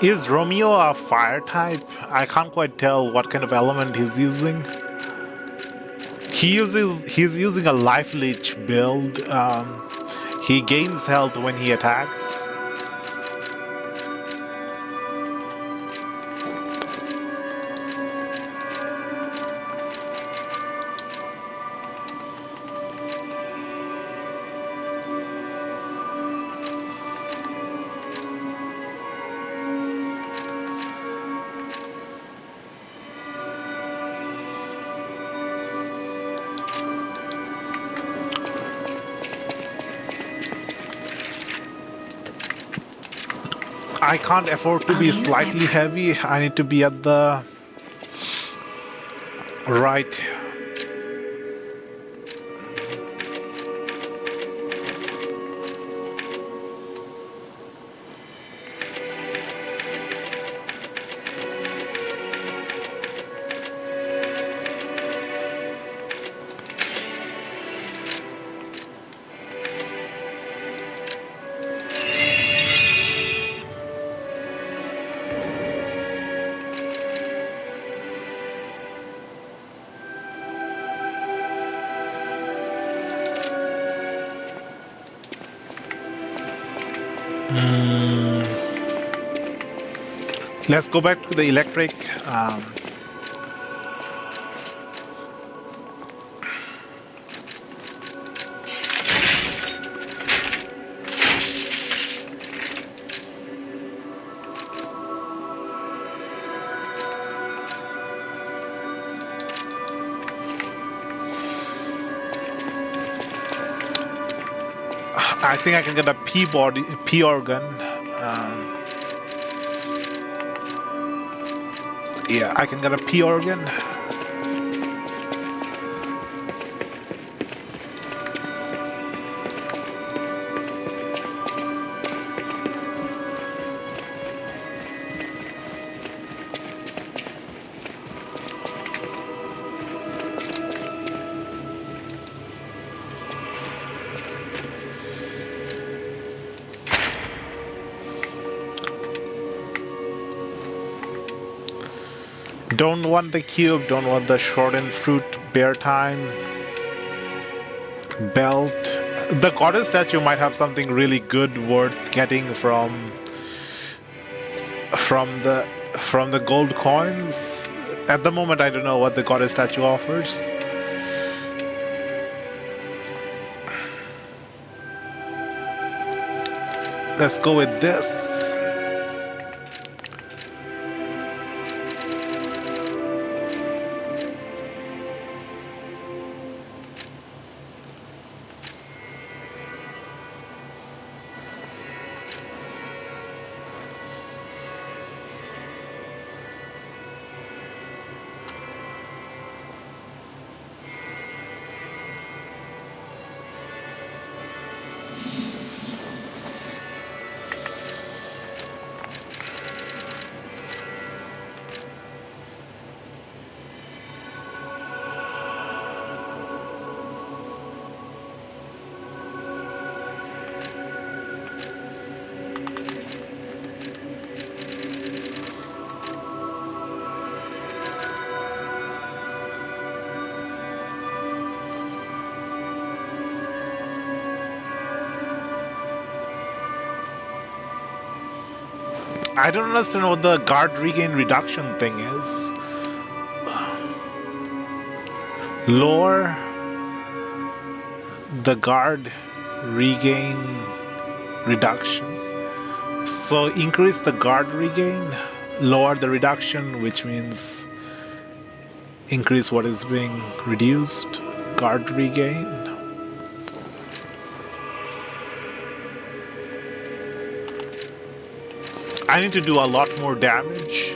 Is Romeo a fire type? I can't quite tell what kind of element he's using. He's using a life leech build. He gains health when he attacks. I can't afford to be slightly heavy. I need to be at the right. Let's go back to the electric. I think I can get a P organ. Yeah, I can get a P organ. Don't want the cube, don't want the shortened fruit bear time. Belt. The goddess statue might have something really good worth getting from the gold coins. At the moment, I don't know what the goddess statue offers. Let's go with this. I don't understand what the guard regain reduction thing is. Lower the guard regain reduction. So increase the guard regain, lower the reduction, which means increase what is being reduced. Guard regain. I need to do a lot more damage.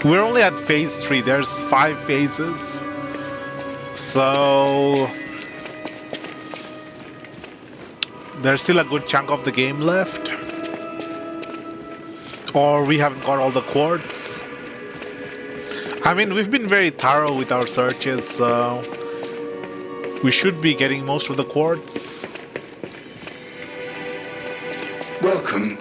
We're only at phase 3, there's 5 phases. So there's still a good chunk of the game left. Or we haven't got all the quartz. I mean, we've been very thorough with our searches, so we should be getting most of the quartz. Welcome.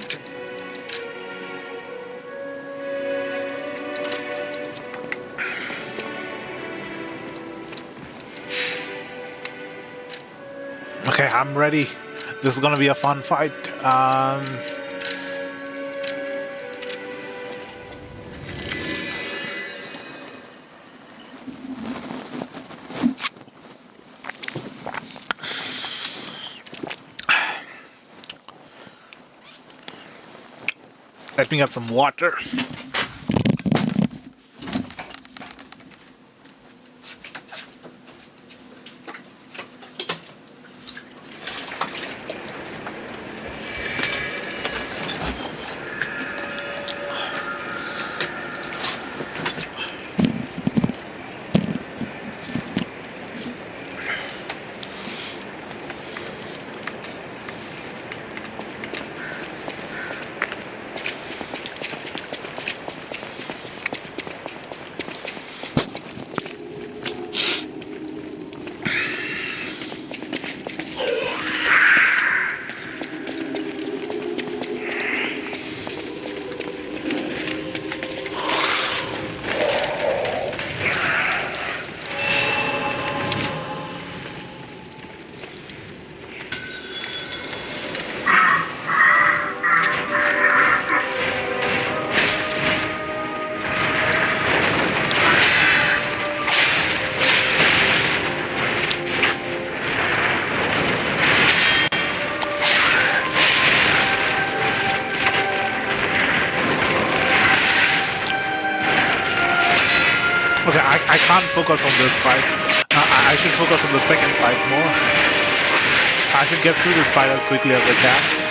Okay, I'm ready. This is gonna be a fun fight. Let me get some water. shouldn't focus on this fight. I should focus on the second fight more. I should get through this fight as quickly as I can.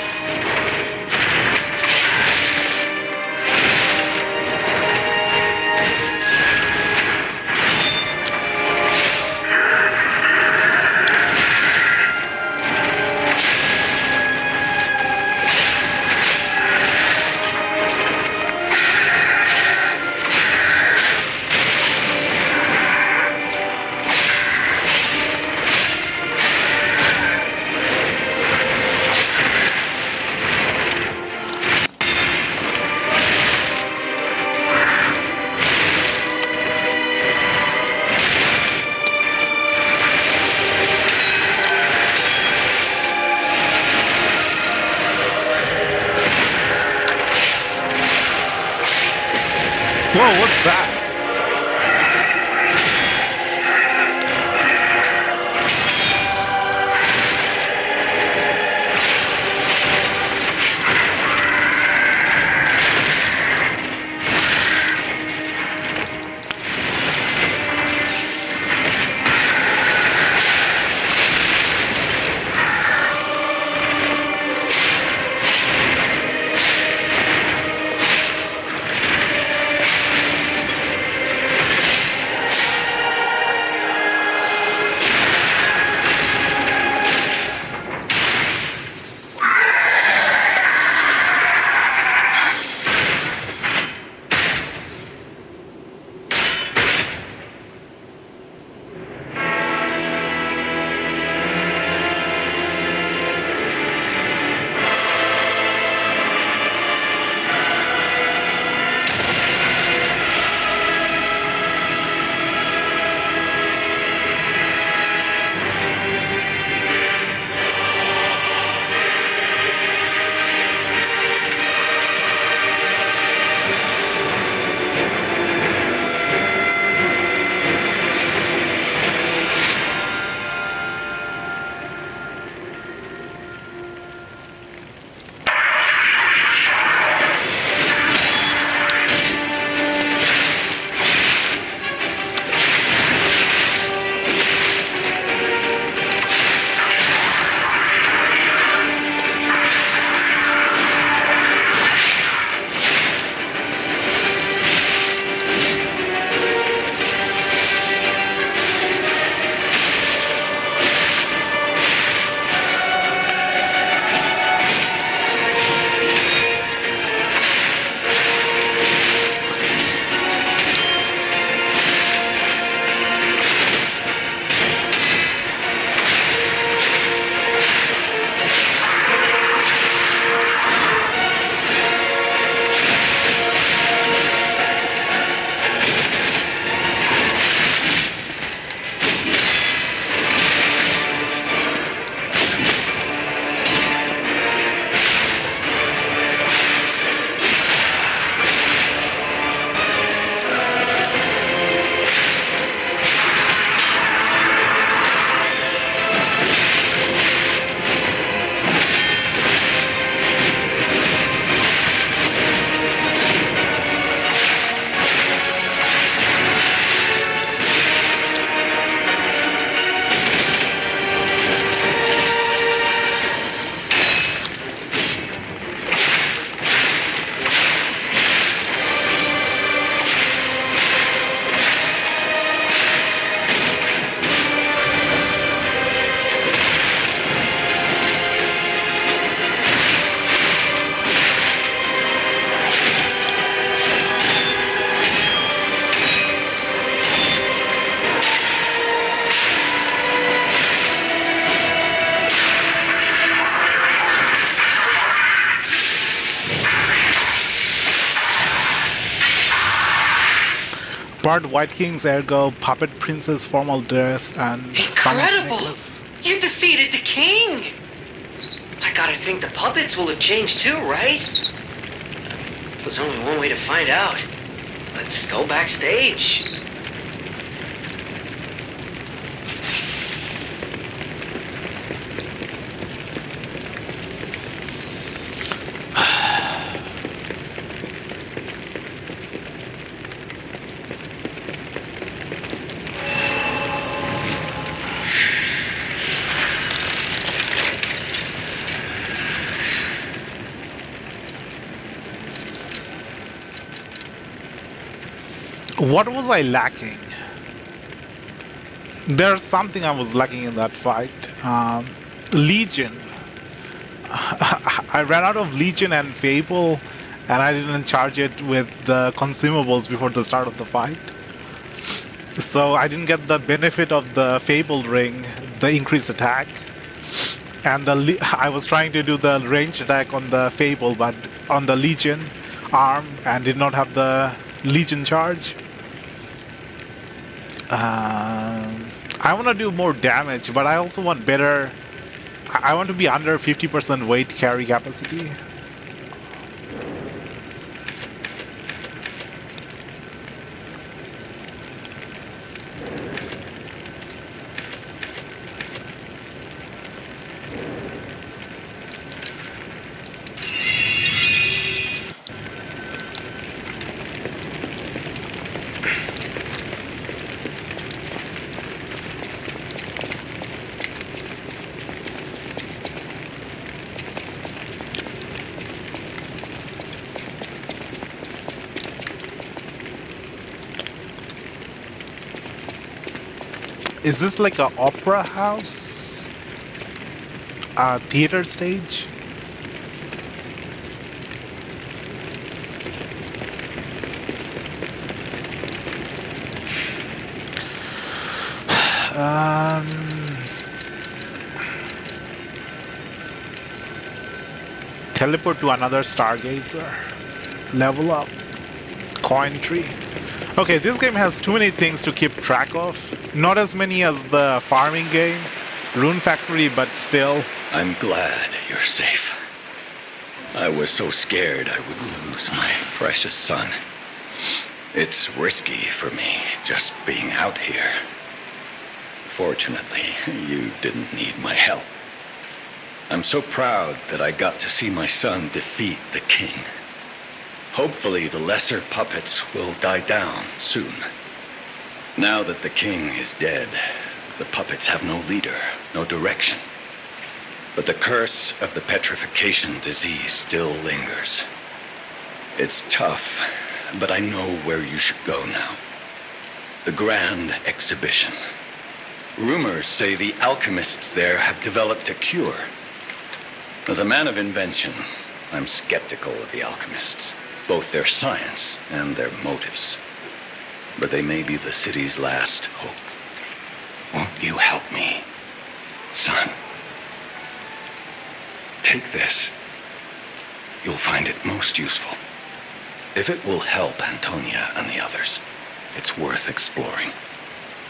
Whoa, what's that? Bard White King's ergo, Puppet Princess formal dress, and Summer's Incredible! necklace. You defeated the king! I gotta think the puppets will have changed too, right? There's only one way to find out. Let's go backstage. What was I lacking? There's something I was lacking in that fight. Legion. I ran out of Legion and Fable, and I didn't charge it with the consumables before the start of the fight. So I didn't get the benefit of the Fable ring, the increased attack. And I was trying to do the ranged attack on the Fable, but on the Legion arm, and did not have the Legion charge. I want to do more damage, but I also want better... I want to be under 50% weight carry capacity. Is this like an opera house? A theater stage? Teleport to another Stargazer. Level up. Coin tree. Okay, this game has too many things to keep track of. Not as many as the farming game, Rune Factory, but still. I'm glad you're safe. I was so scared I would lose my precious son. It's risky for me just being out here. Fortunately, you didn't need my help. I'm so proud that I got to see my son defeat the king. Hopefully the lesser puppets will die down soon. Now that the king is dead, the puppets have no leader, no direction. But the curse of the petrification disease still lingers. It's tough, but I know where you should go now. The Grand Exhibition. Rumors say the alchemists there have developed a cure. As a man of invention, I'm skeptical of the alchemists. Both their science and their motives. But they may be the city's last hope. Won't you help me, son? Take this. You'll find it most useful. If it will help Antonia and the others, it's worth exploring.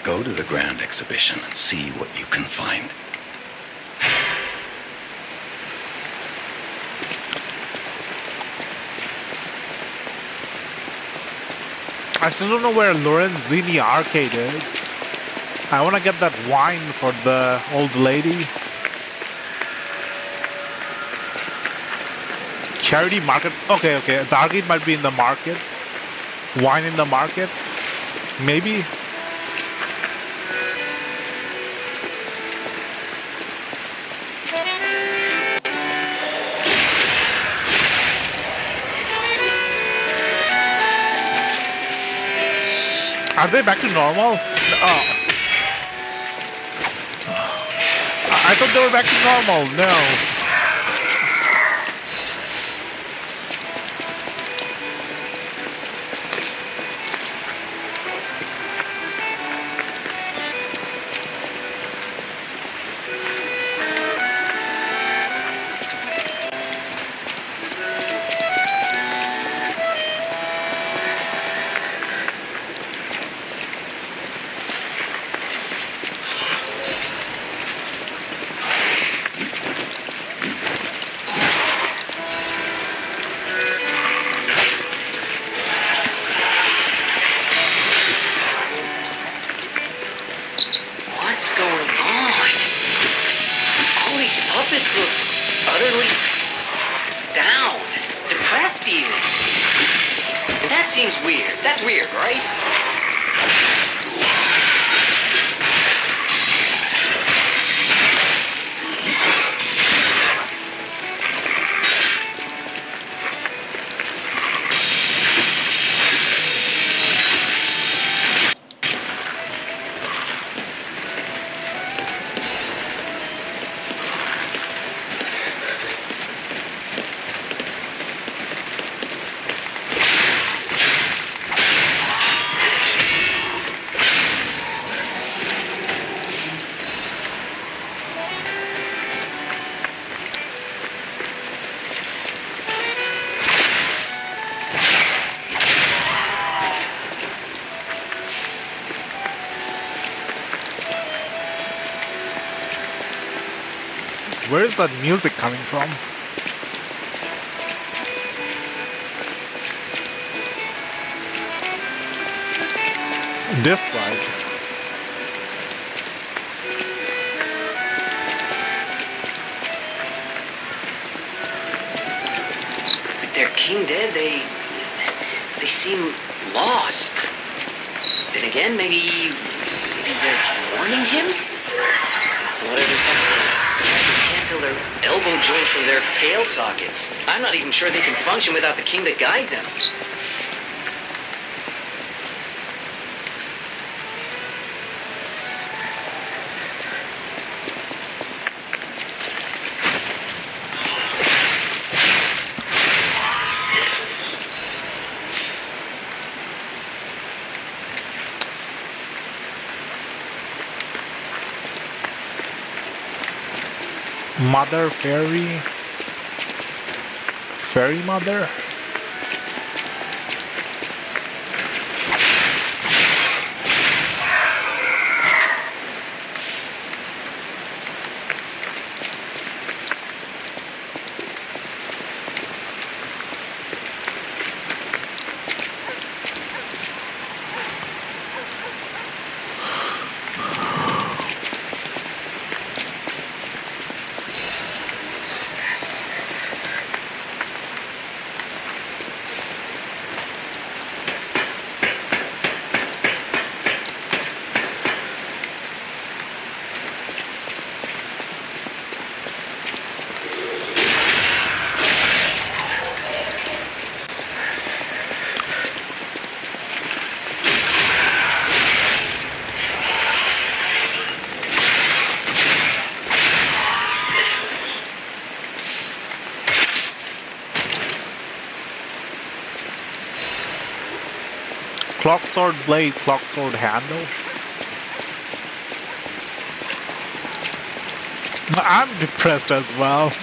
Go to the Grand Exhibition and see what you can find. I still don't know where Lorenzini Arcade is. I want to get that wine for the old lady. Charity market. Okay. The arcade might be in the market. Wine in the market. Maybe. Are they back to normal? Oh. I thought they were back to normal. No. Where is that music coming from? This side. With their king dead, they seem lost. Then again, maybe they're warning him? Whatever's happening. They can't tell their elbow joints from their tail sockets. I'm not even sure they can function without the king to guide them. Mother Fairy? Fairy Mother? Clocksword blade, clocksword handle. I'm depressed as well.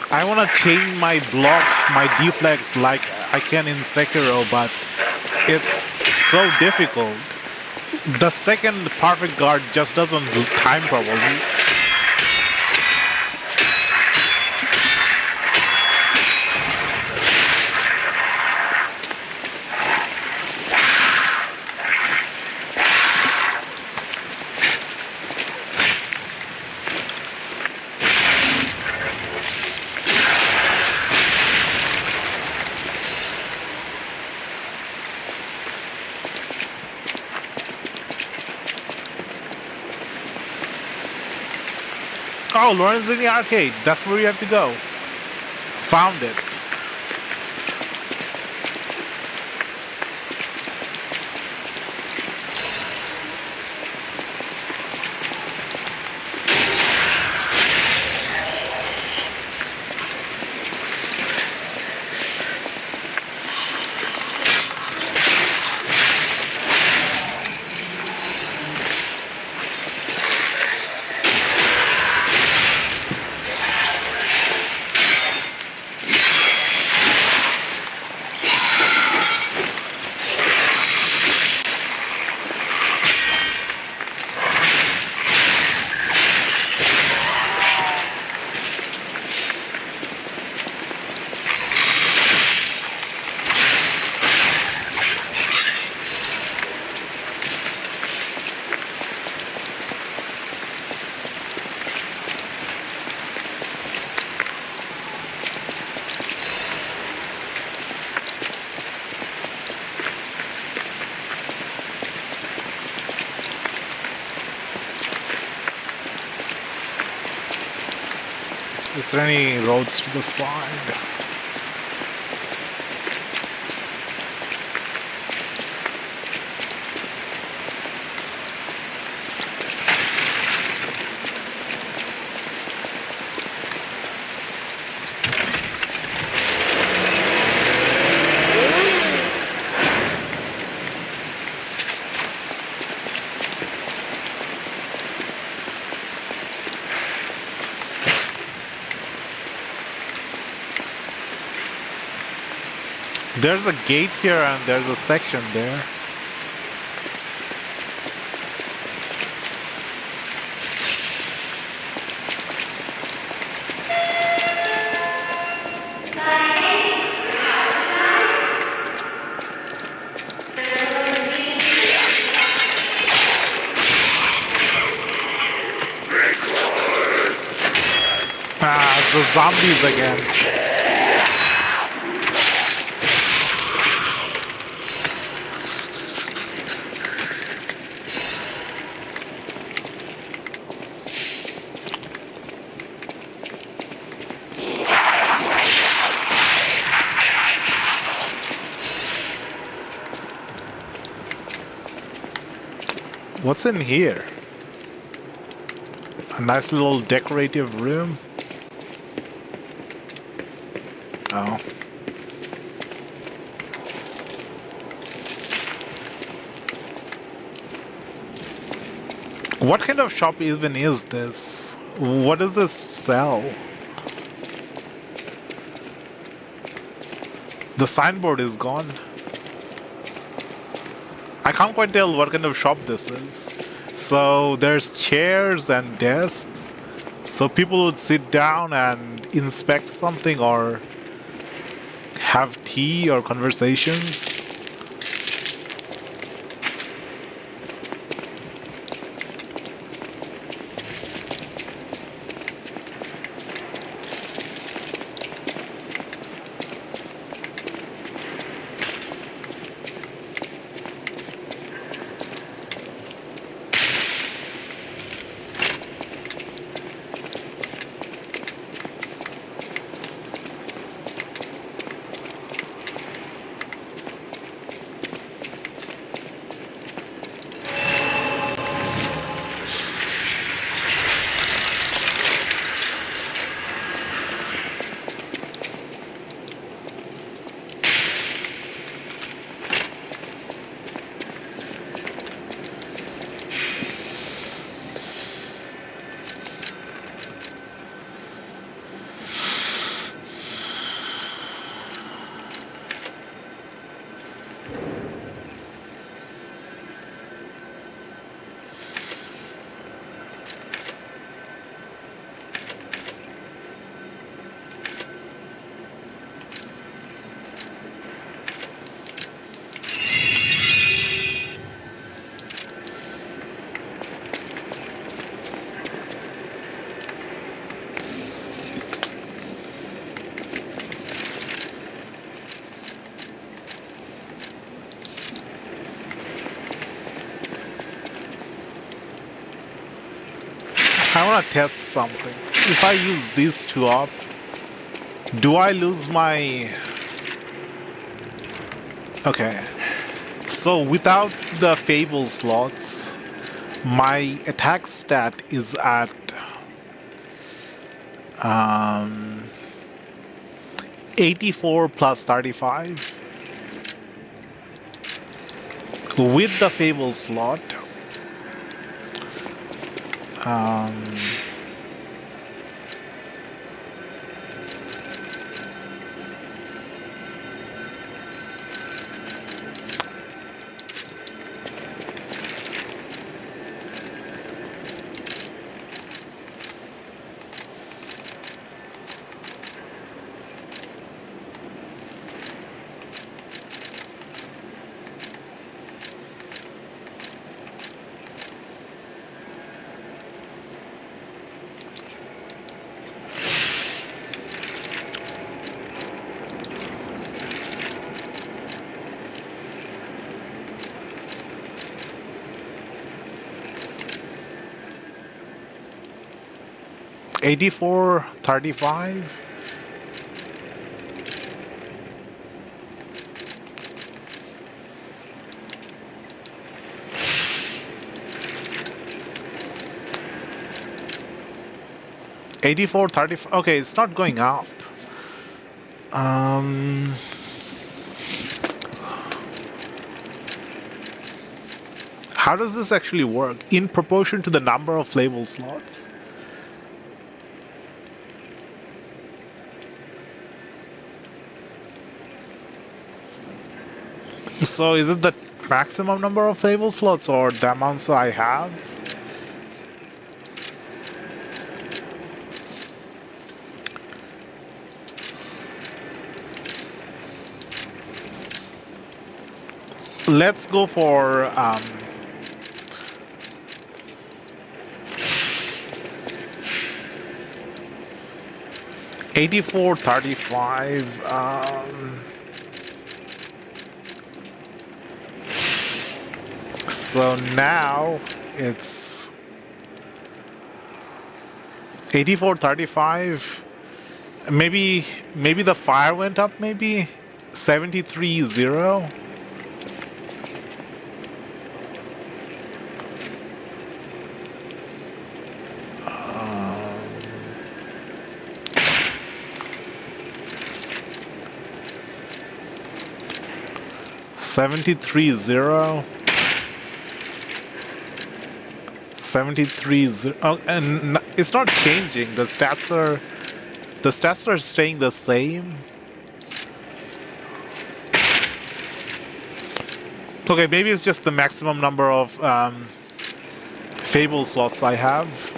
I wanna change my blocks, my deflex like I can in Sekiro, but it's so difficult. The second perfect guard just doesn't time properly. Oh, Lawrence in the arcade. That's where you have to go. Found it. Is there any roads to the side? There's a gate here and there's a section there. Ah, the zombies again. What's in here? A nice little decorative room. Oh. What kind of shop even is this? What does this sell? The signboard is gone. I can't quite tell what kind of shop this is. So there's chairs and desks. So people would sit down and inspect something or have tea or conversations. I want to test something. If I use these two up, do I lose my... Okay. So without the Fable slots, my attack stat is at... 84 plus 35. With the Fable slot, $84, $35. $84, $35. Okay, it's not going up. How does this actually work in proportion to the number of label slots? So is it the maximum number of Fable slots or the amounts I have? Let's go for 8435. So now it's 8435. Maybe the fire went up. Maybe 730. $73 0. Oh, and it's not changing. The stats are staying the same. Okay, maybe it's just the maximum number of Fable slots I have.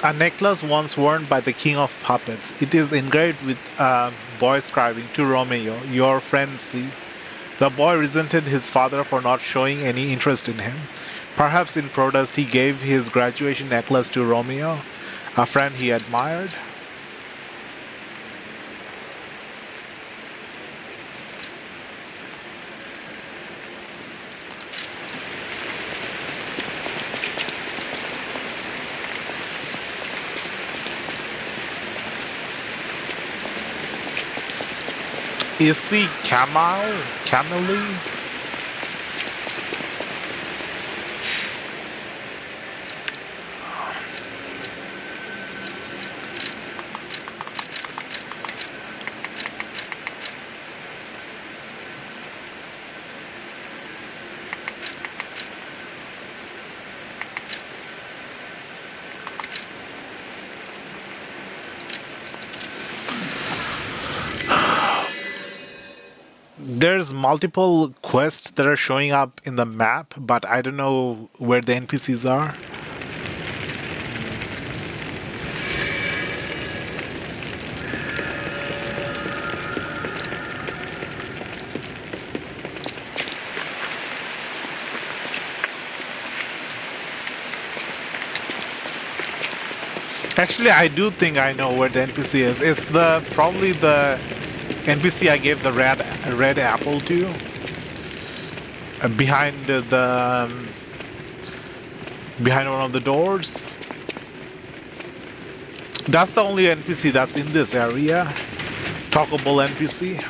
A necklace once worn by the king of puppets. It is engraved with a boy scribing to Romeo, your friend C. The boy resented his father for not showing any interest in him. Perhaps in protest he gave his graduation necklace to Romeo, a friend he admired. Is he Camille? There's multiple quests that are showing up in the map, but I don't know where the NPCs are. Actually, I do think I know where the NPC is. It's probably the NPC I gave the red apple to. Behind behind one of the doors. That's the only NPC that's in this area. Talkable NPC.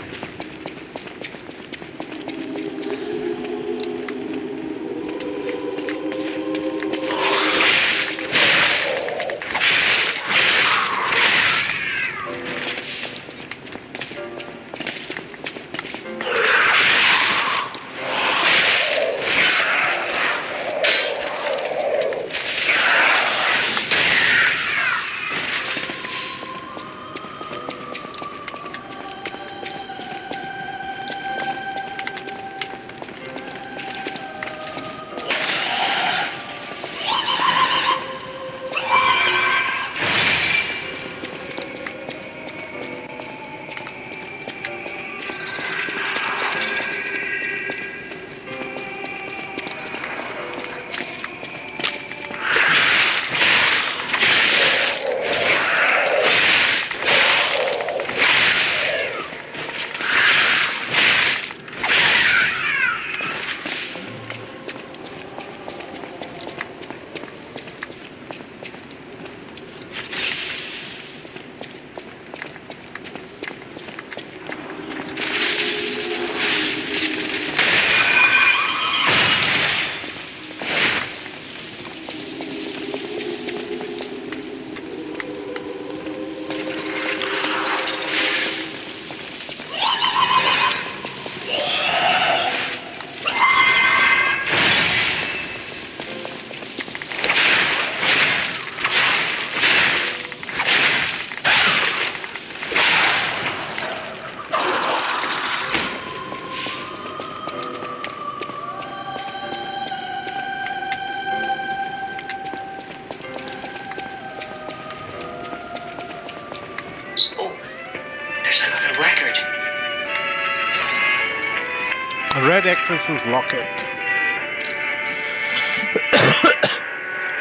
Red Actress's locket.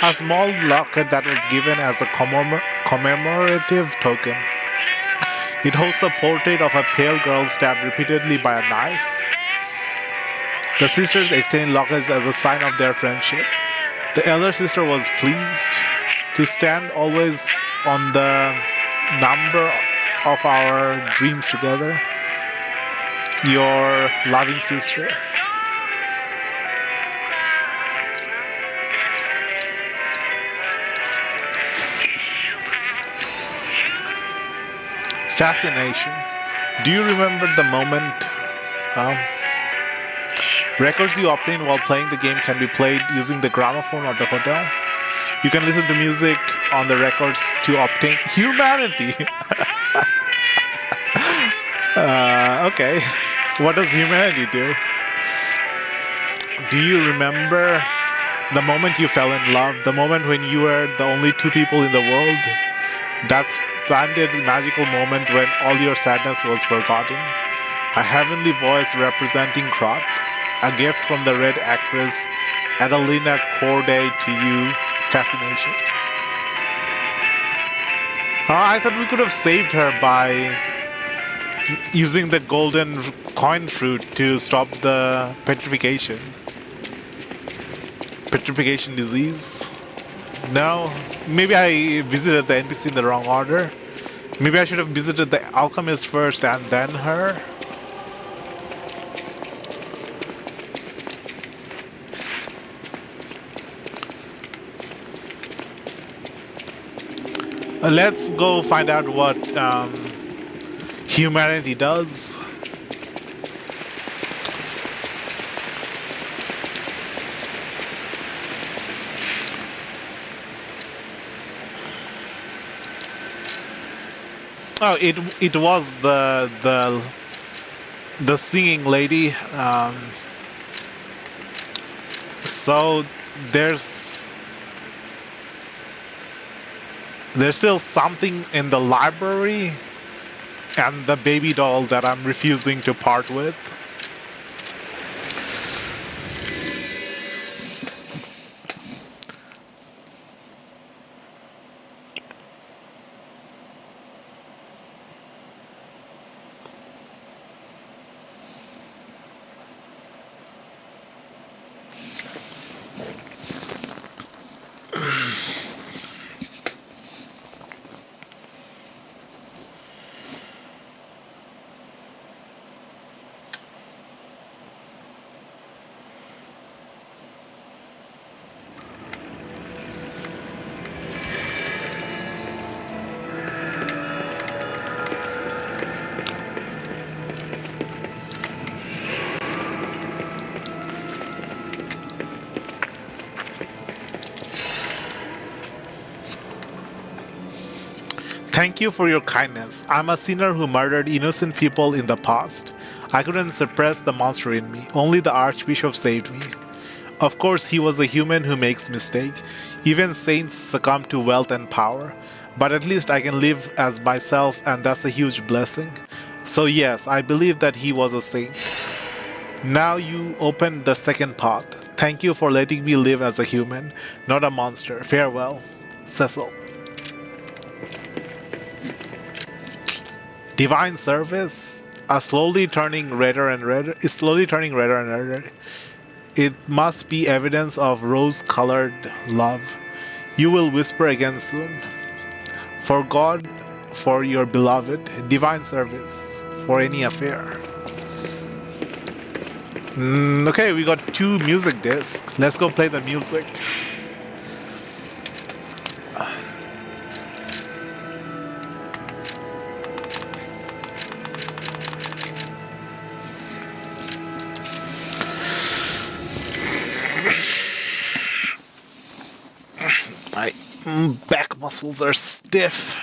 A small locket that was given as a commemorative token. It hosts a portrait of a pale girl stabbed repeatedly by a knife. The sisters exchanged lockets as a sign of their friendship. The elder sister was pleased to stand always on the number of our dreams together. Your loving sister. Fascination. Do you remember the moment? Records you obtain while playing the game can be played using the gramophone of the hotel. You can listen to music on the records to obtain humanity. Okay. What does humanity do? Do you remember the moment you fell in love? The moment when you were the only two people in the world? That splendid, magical moment when all your sadness was forgotten. A heavenly voice representing Krot. A gift from the Red Actress, Adelina Corday to you. Fascination. I thought we could have saved her by using the golden coin fruit to stop the petrification disease. No, maybe I visited the NPC in the wrong order. Maybe I should have visited the alchemist first and then her. Let's go find out what humanity does. Oh, it was the singing lady. So there's still something in the library and the baby doll that I'm refusing to part with. Thank you for your kindness. I'm a sinner who murdered innocent people in the past. I couldn't suppress the monster in me. Only the Archbishop saved me. Of course, he was a human who makes mistakes. Even saints succumb to wealth and power. But at least I can live as myself, and that's a huge blessing. So yes, I believe that he was a saint. Now you open the second part. Thank you for letting me live as a human, not a monster. Farewell, Cecil. Divine service, slowly turning redder and redder. It's slowly turning redder and redder. It must be evidence of rose-colored love. You will whisper again soon. For God, for your beloved, divine service, for any affair. Okay, we got 2 music discs. Let's go play the music. My back muscles are stiff.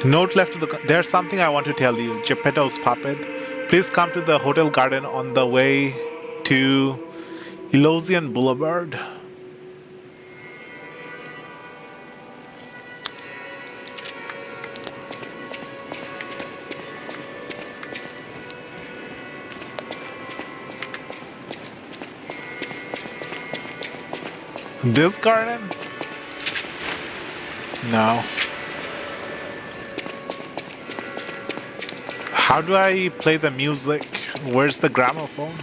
Note left to the... There's something I want to tell you. Geppetto's puppet. Please come to the hotel garden on the way to Elysian Boulevard. This garden? No. How do I play the music? Where's the gramophone?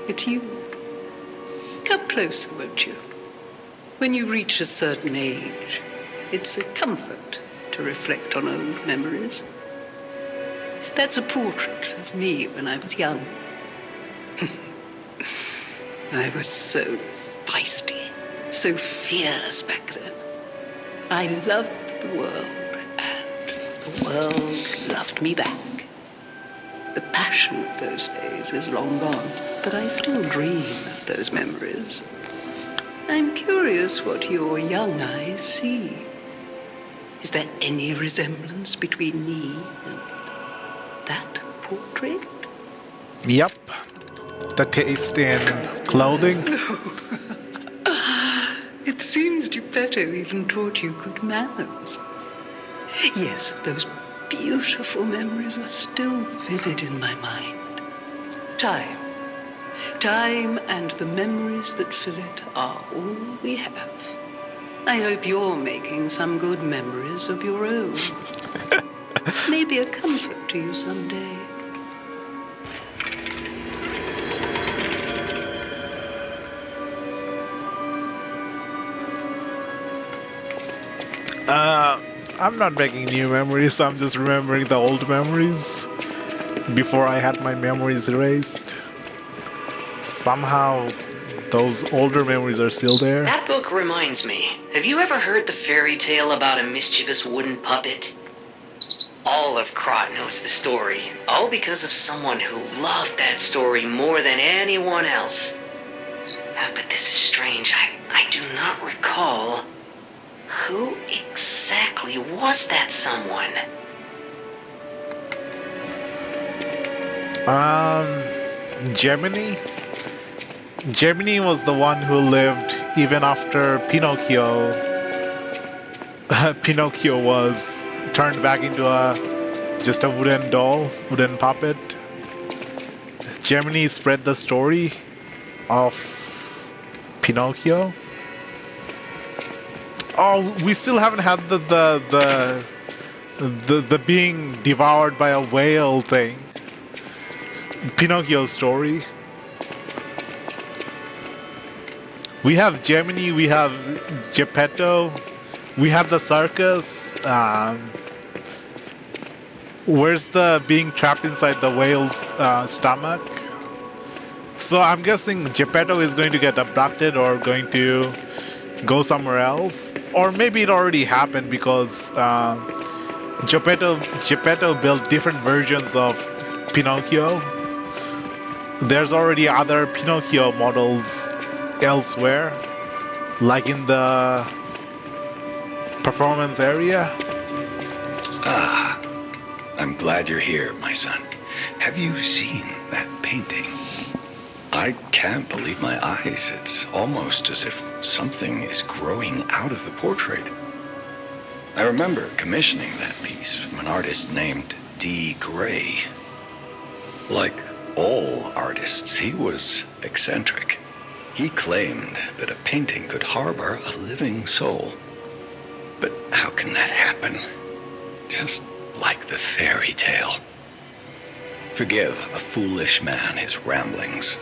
It's you. Come closer, won't you? When you reach a certain age, it's a comfort to reflect on old memories. That's a portrait of me when I was young. I was so feisty, so fearless back then. I loved the world, and the world loved me back. The passion of those days is long gone, but I still dream of those memories. I'm curious what your young eyes see. Is there any resemblance between me and that portrait? Yep. The taste in clothing. It seems Geppetto even taught you good manners. Yes, those beautiful memories are still vivid in my mind. Time and the memories that fill it are all we have. I hope you're making some good memories of your own. Maybe a comfort to you someday. I'm not making new memories, I'm just remembering the old memories before I had my memories erased. Somehow, those older memories are still there. That book reminds me. Have you ever heard the fairy tale about a mischievous wooden puppet? All of Krot knows the story, all because of someone who loved that story more than anyone else. But this is strange. I do not recall. Who exactly was that someone? Gemini? Gemini was the one who lived even after Pinocchio. Pinocchio was turned back into just a wooden doll, wooden puppet. Gemini spread the story of Pinocchio. Oh, we still haven't had the being devoured by a whale thing. Pinocchio story. We have Gemini, we have Geppetto, we have the circus. Where's the being trapped inside the whale's stomach? So I'm guessing Geppetto is going to get abducted or going to go somewhere else. Or maybe it already happened because Geppetto built different versions of Pinocchio. There's already other Pinocchio models elsewhere, like in the performance area. Ah, I'm glad you're here, my son. Have you seen that painting? I can't believe my eyes. It's almost as if something is growing out of the portrait. I remember commissioning that piece from an artist named D. Gray. Like all artists, he was eccentric. He claimed that a painting could harbor a living soul. But how can that happen? Just like the fairy tale. Forgive a foolish man his ramblings.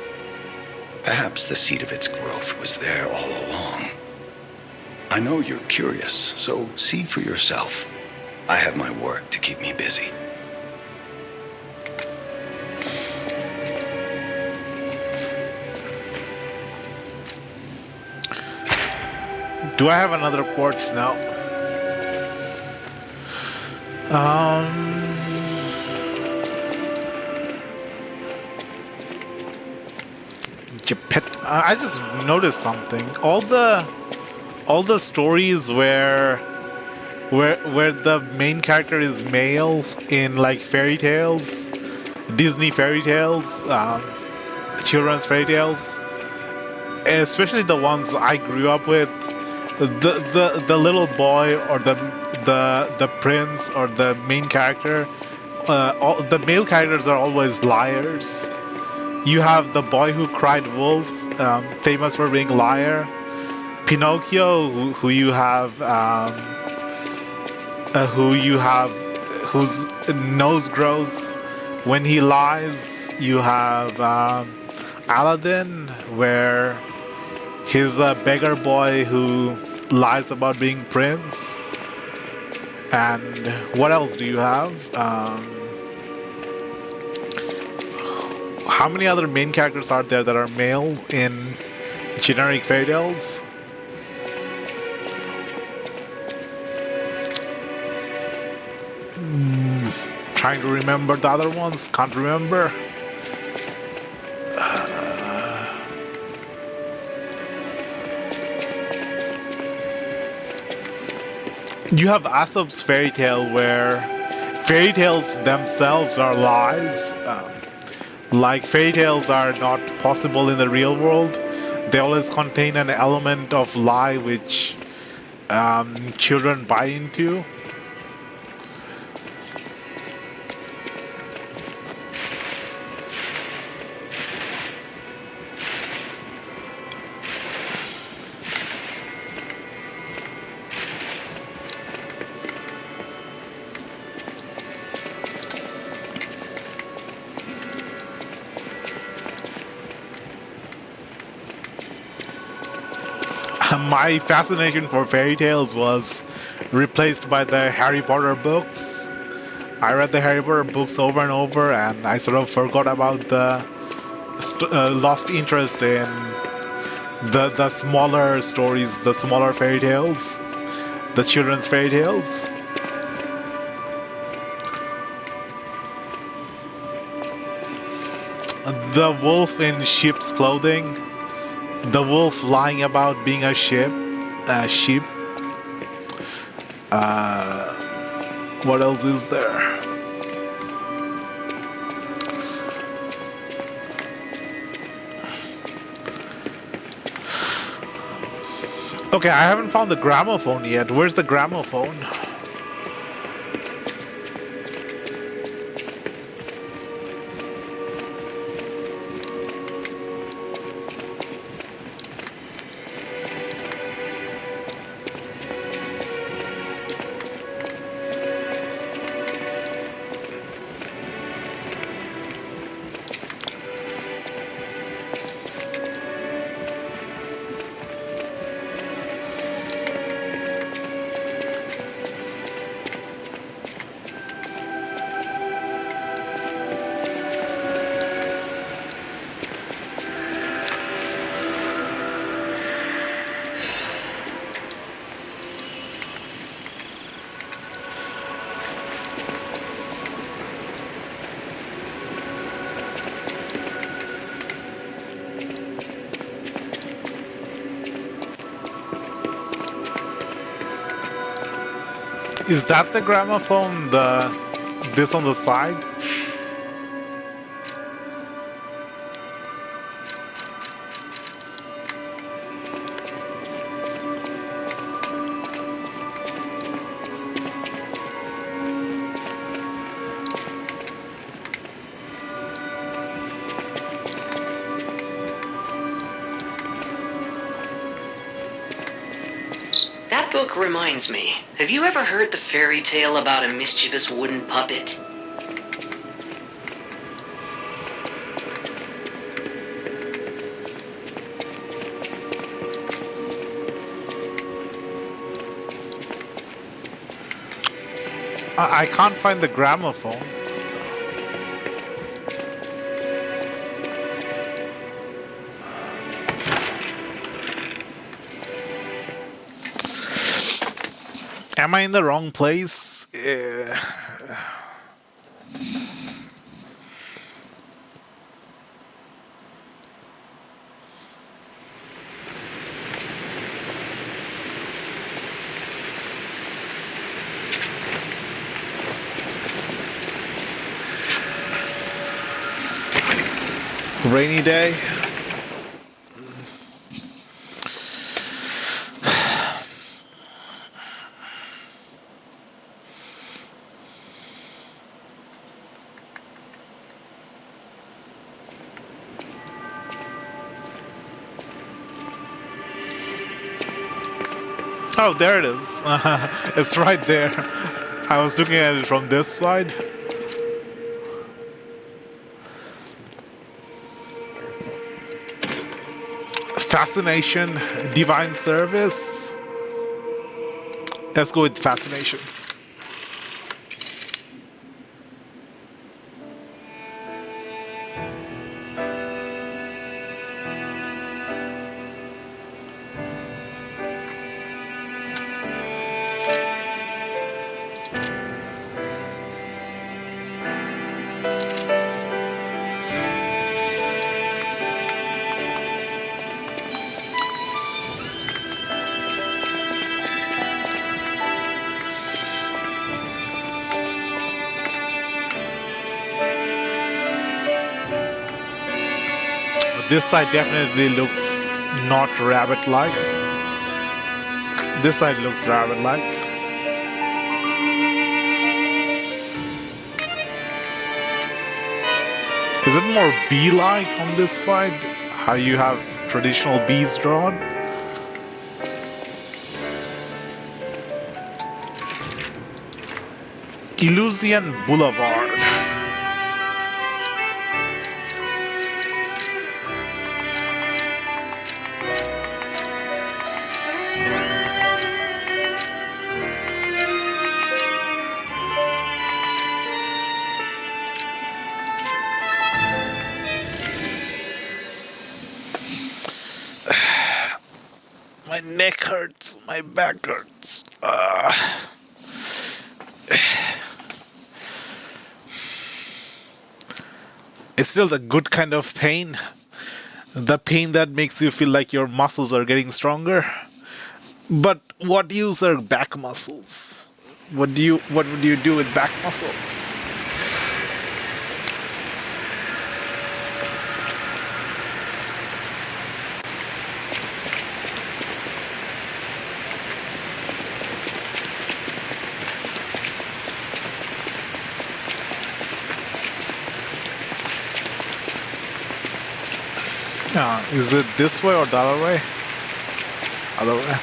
Perhaps the seed of its growth was there all along. I know you're curious, so see for yourself. I have my work to keep me busy. Do I have another quartz now? I just noticed something. All the stories where the main character is male in like fairy tales, Disney fairy tales, children's fairy tales, especially the ones I grew up with, the little boy or the prince or the main character, all the male characters are always liars. You have the boy who cried wolf, famous for being liar. Pinocchio, whose nose grows when he lies. You have Aladdin, where he's a beggar boy who lies about being prince. And what else do you have? How many other main characters are there that are male in generic fairy tales? Trying to remember the other ones, can't remember. You have Aesop's fairy tale, where fairy tales themselves are lies. Like fairy tales are not possible in the real world. They always contain an element of lie which children buy into. My fascination for fairy tales was replaced by the Harry Potter books. I read the Harry Potter books over and over, and I sort of forgot about the lost interest in the smaller stories, the smaller fairy tales, the children's fairy tales. The wolf in sheep's clothing. The wolf lying about being a sheep. What else is there? Okay, I haven't found the gramophone yet. Where's the gramophone? Is that the gramophone? This on the side? That book reminds me. Have you ever heard the fairy tale about a mischievous wooden puppet? I can't find the gramophone. Am I in the wrong place? Rainy day. Oh, there it is. It's right there. I was looking at it from this side. Fascination, divine service. Let's go with fascination. This side definitely looks not rabbit-like. This side looks rabbit-like. Is it more bee-like on this side? How you have traditional bees drawn? Illusion Boulevard. My neck hurts, my back hurts. It's still a good kind of pain. The pain that makes you feel like your muscles are getting stronger. But what use are back muscles? What would you do with back muscles? Is it this way or the other way? Other way.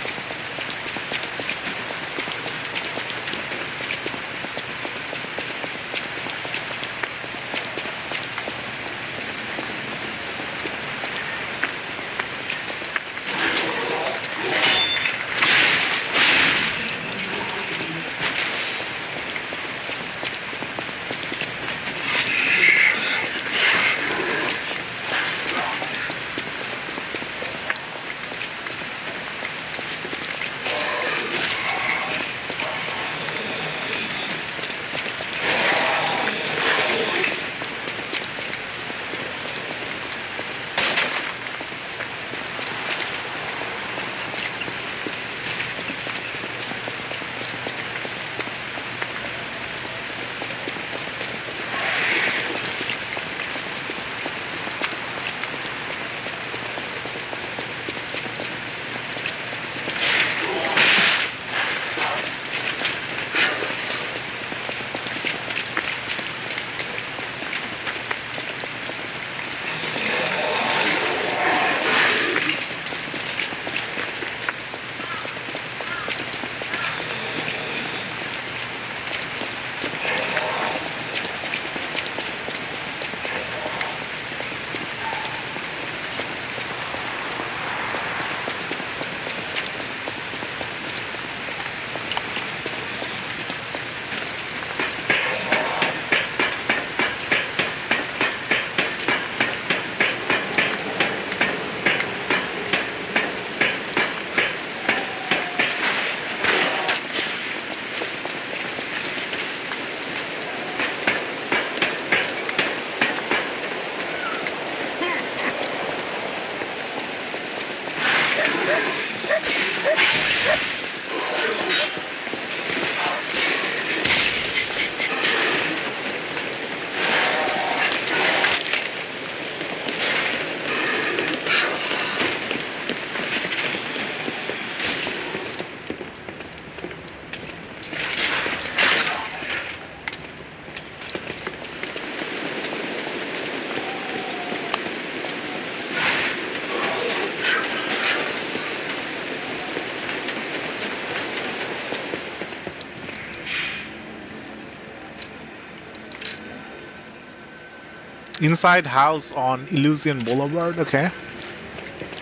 Inside house on Elysian Boulevard. Okay.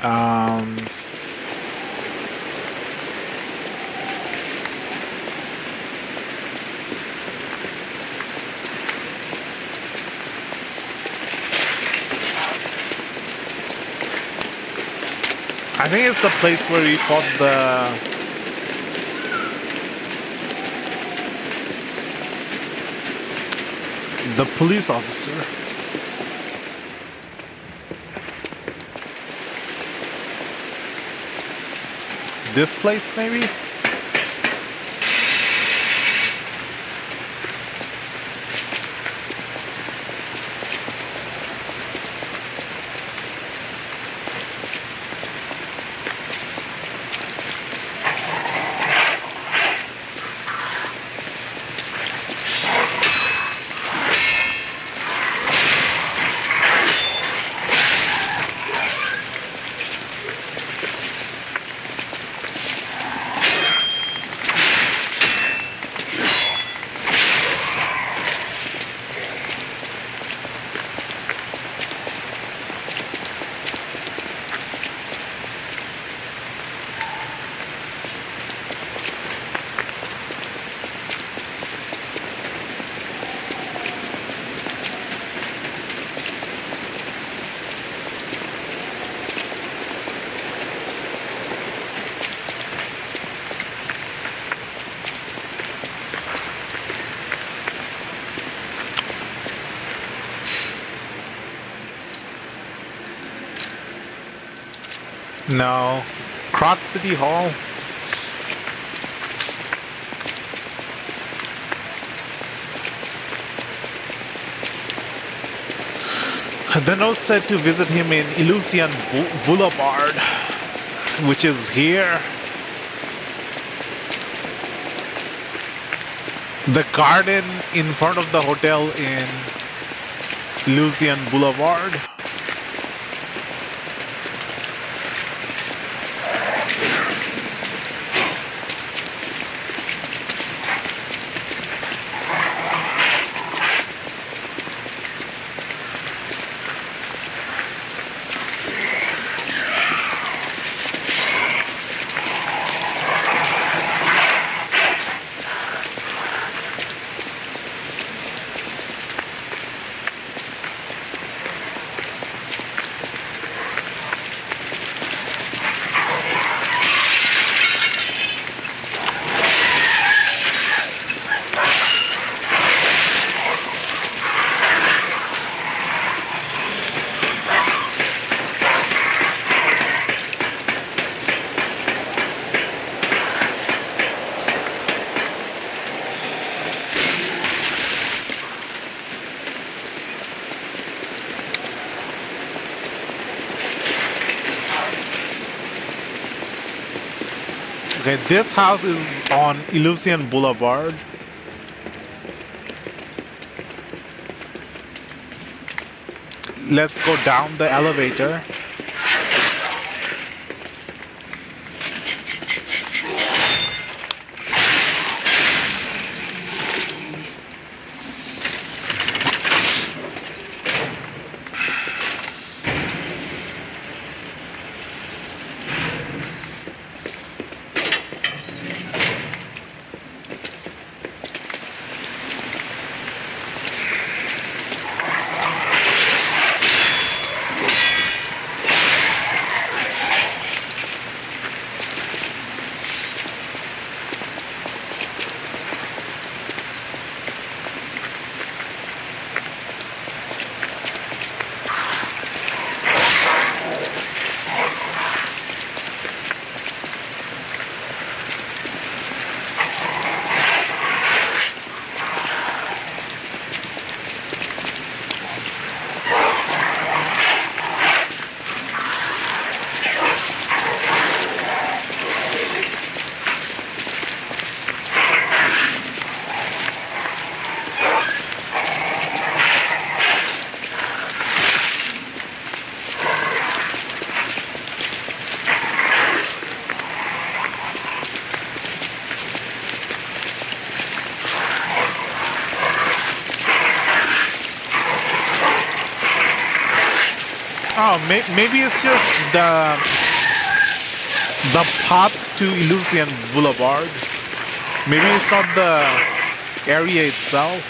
I think it's the place where we fought the police officer. This place, maybe? No. Krat City Hall. The note said to visit him in Elysian Boulevard, which is here. The garden in front of the hotel in Elysian Boulevard. Okay, this house is on Elysian Boulevard. Let's go down the elevator. Oh, maybe it's just the path to Elysian Boulevard. Maybe it's not the area itself.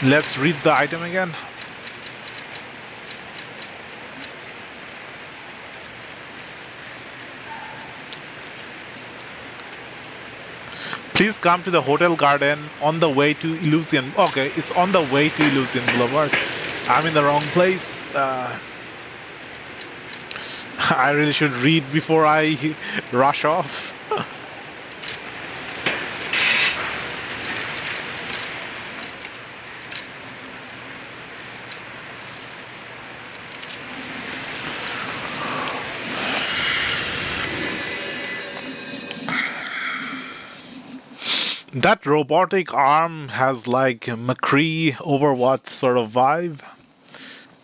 Let's read the item again. Please come to the hotel garden on the way to Elysian. Okay, it's on the way to Elysian Boulevard. I'm in the wrong place. I really should read before I rush off. That robotic arm has like McCree Overwatch sort of vibe.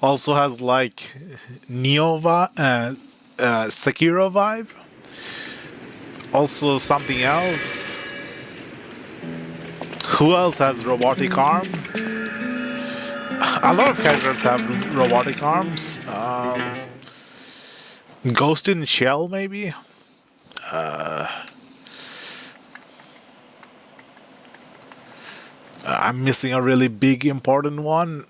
Also has like Sekiro vibe. Also something else. Who else has robotic arm? A lot of characters have robotic arms. Ghost in Shell maybe? I'm missing a really big important one.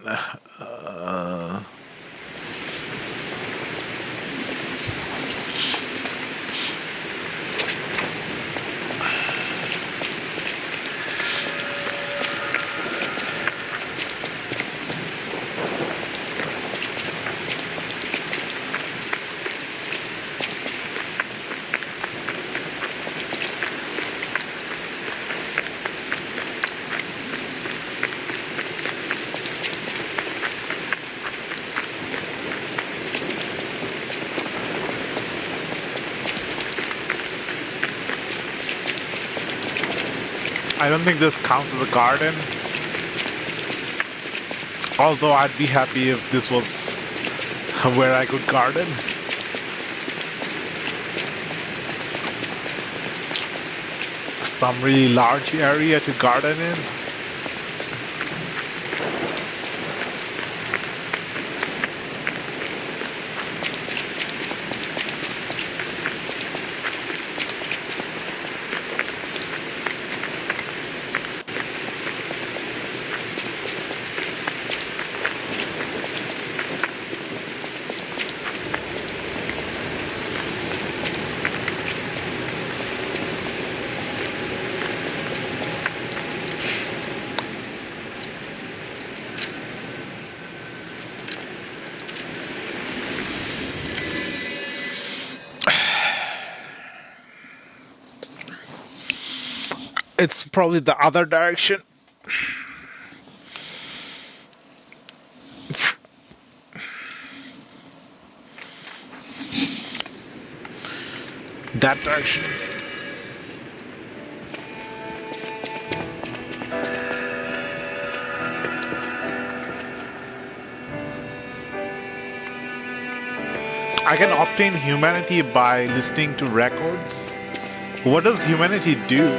I don't think this counts as a garden. Although I'd be happy if this was where I could garden. Some really large area to garden in. It's probably the other direction. That direction. I can obtain humanity by listening to records. What does humanity do?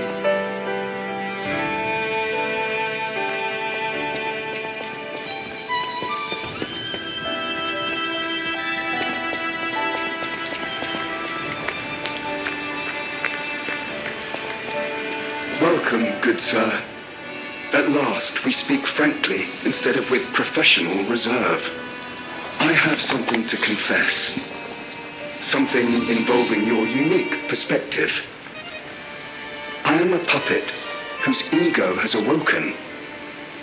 Welcome, good sir. At last, we speak frankly instead of with professional reserve. I have something to confess. Something involving your unique perspective. I am a puppet whose ego has awoken.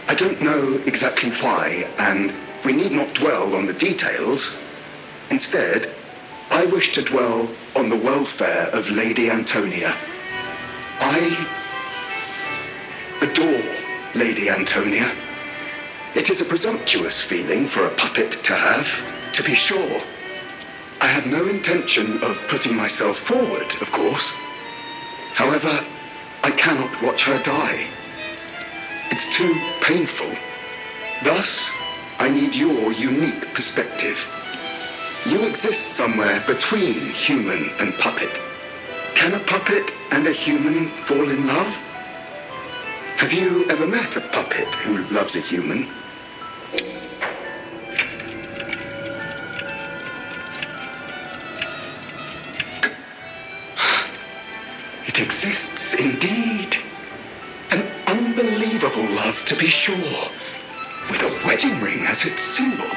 I don't know exactly why, and we need not dwell on the details. Instead, I wish to dwell on the welfare of Lady Antonia. I adore Lady Antonia. It is a presumptuous feeling for a puppet to have, to be sure. I have no intention of putting myself forward, of course. However, I cannot watch her die. It's too painful. Thus, I need your unique perspective. You exist somewhere between human and puppet. Can a puppet and a human fall in love? Have you ever met a puppet who loves a human? It exists indeed. An unbelievable love, to be sure, with a wedding ring as its symbol.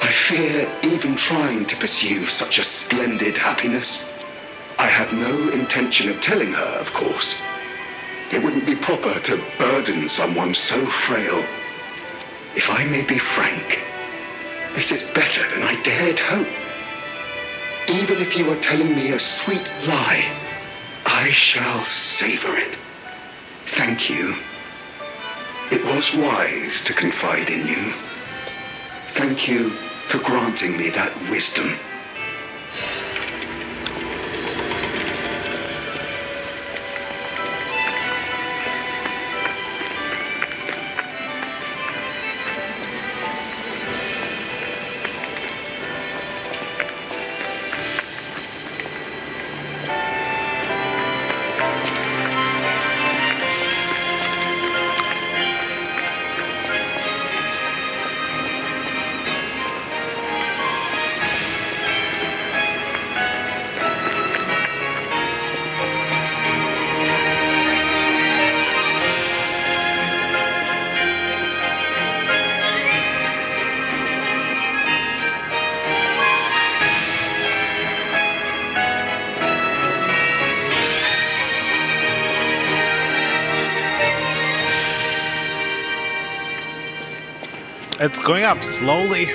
I fear even trying to pursue such a splendid happiness. I have no intention of telling her, of course. It wouldn't be proper to burden someone so frail. If I may be frank, this is better than I dared hope. Even if you are telling me a sweet lie, I shall savor it. Thank you. It was wise to confide in you. Thank you for granting me that wisdom. It's going up slowly.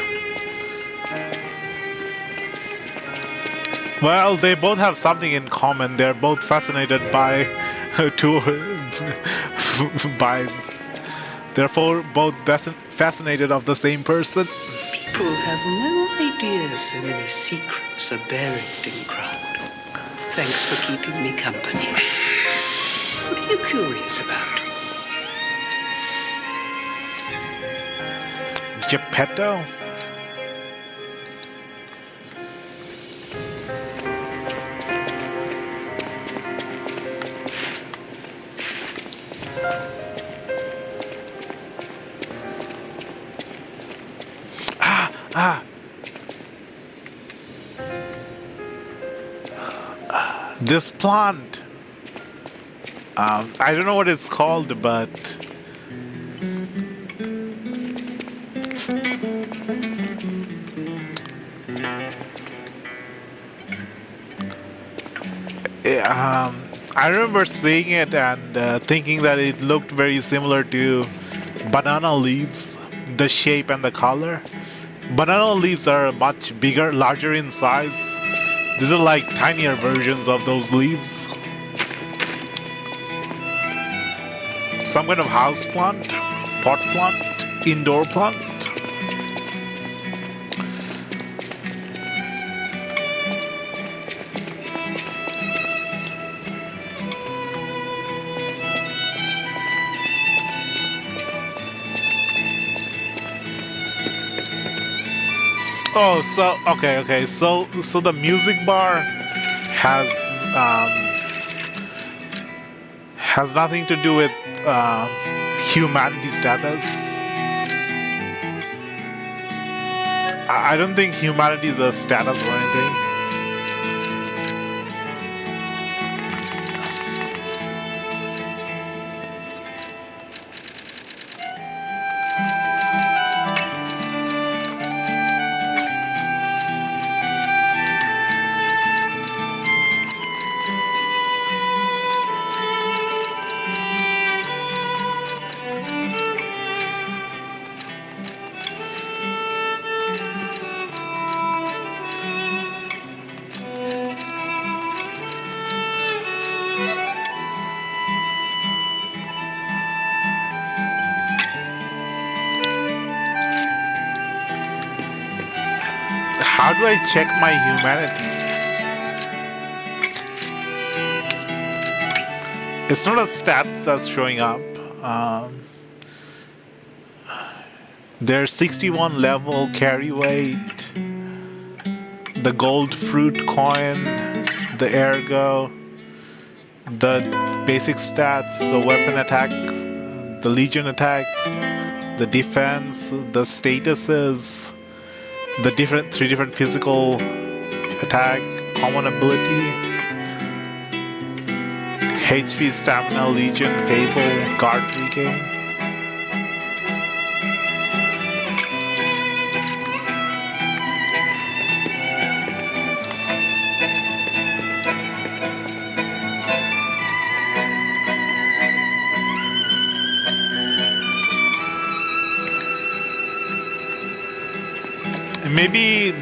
Well, they both have something in common. They're both fascinated by therefore both fascinated of the same person. People have no idea so many secrets are buried in crowd. Thanks for keeping me company. you curious about? Geppetto? This plant. I don't know what it's called, but I remember seeing it and thinking that it looked very similar to banana leaves, the shape and the color. Banana leaves are much bigger, larger in size. These are like tinier versions of those leaves. Some kind of house plant, pot plant, indoor plant. Oh, so okay. So the music bar has nothing to do with humanity status. I don't think humanity is a status or anything. How do I check my humanity? It's not a stat that's showing up. There's 61 level carry weight, the gold fruit coin, the ergo, the basic stats, the weapon attack, the legion attack, the defense, the statuses, the three different physical attack, common ability, HP, stamina, legion, fable, guard regain.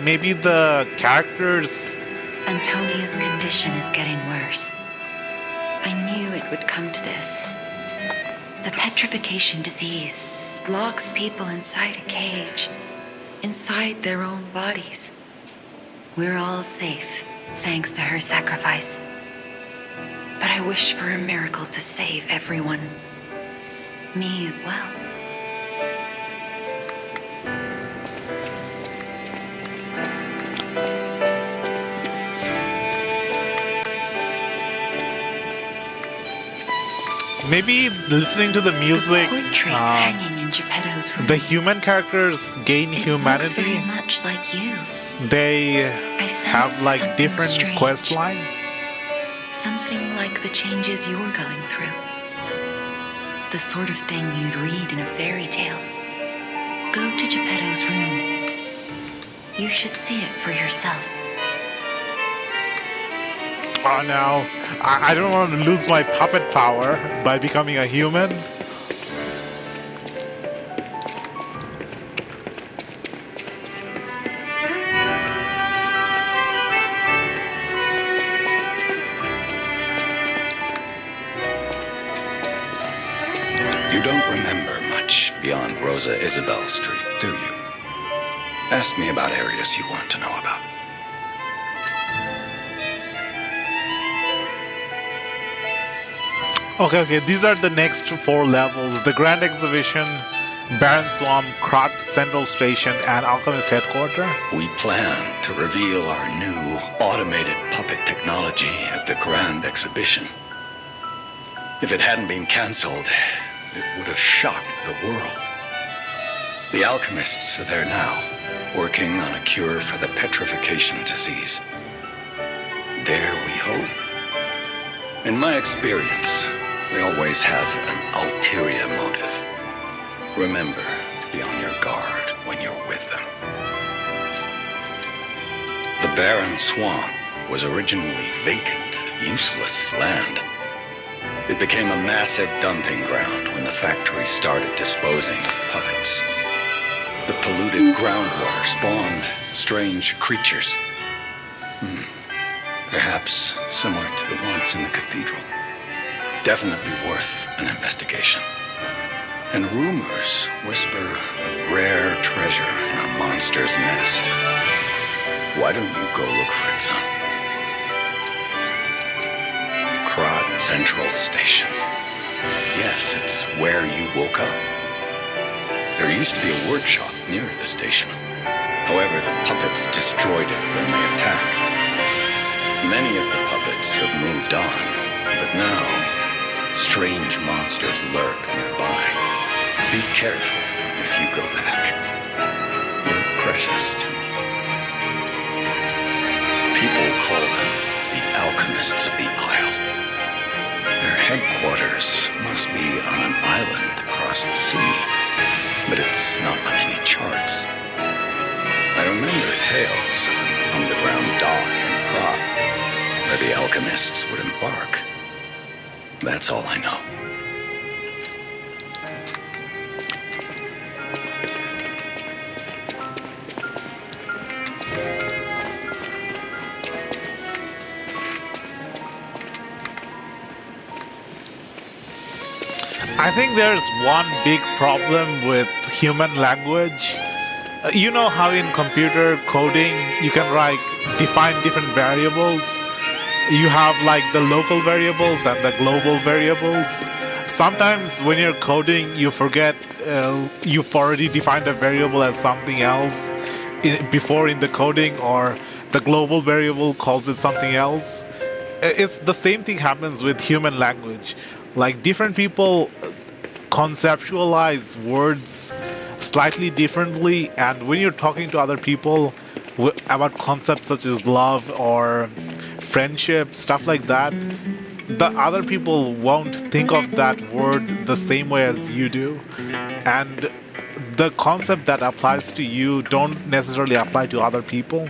Maybe the characters. Antonia's condition is getting worse. I knew it would come to this. The petrification disease locks people inside a cage, inside their own bodies. We're all safe, thanks to her sacrifice. But I wish for a miracle to save everyone. Me as well. Maybe listening to the music, hanging in Geppetto's room. the human characters gain Looks humanity. very much like you. They sense have like something different strange. quest line. Something like the changes you're going through. The sort of thing you'd read in a fairy tale. Go to Geppetto's room. You should see it for yourself. Oh no, I don't want to lose my puppet power by becoming a human. You don't remember much beyond Rosa Isabel Street, do you? Ask me about areas you want to know about. Okay, these are the next 4 levels. The Grand Exhibition, Baron Swamp, Krat Central Station, and Alchemist Headquarters. We plan to reveal our new automated puppet technology at the Grand Exhibition. If it hadn't been cancelled, it would have shocked the world. The alchemists are there now, working on a cure for the petrification disease. Dare we hope? In my experience, they always have an ulterior motive. Remember to be on your guard when you're with them. The barren swamp was originally vacant, useless land. It became a massive dumping ground when the factory started disposing of puppets. The polluted groundwater spawned strange creatures. Perhaps similar to the ones in the cathedral. Definitely worth an investigation. And rumors whisper of rare treasure in a monster's nest. Why don't you go look for it, son? Krat Central Station. Yes, it's where you woke up. There used to be a workshop near the station. However, the puppets destroyed it when they attacked. Many of the puppets have moved on, but now strange monsters lurk nearby. Be careful if you go back. You're precious to me. People call them the Alchemists of the Isle. Their headquarters must be on an island across the sea, but it's not on any charts. I remember tales of an underground dock in Krat, where the alchemists would embark. That's all I know. I think there's one big problem with human language. You know how in computer coding you can define different variables? You have like the local variables and the global variables. Sometimes when you're coding, you forget you've already defined a variable as something else before in the coding, or the global variable calls it something else. It's the same thing happens with human language. Like different people conceptualize words slightly differently, and when you're talking to other people about concepts such as love or friendship, stuff like that, the other people won't think of that word the same way as you do, and the concept that applies to you don't necessarily apply to other people.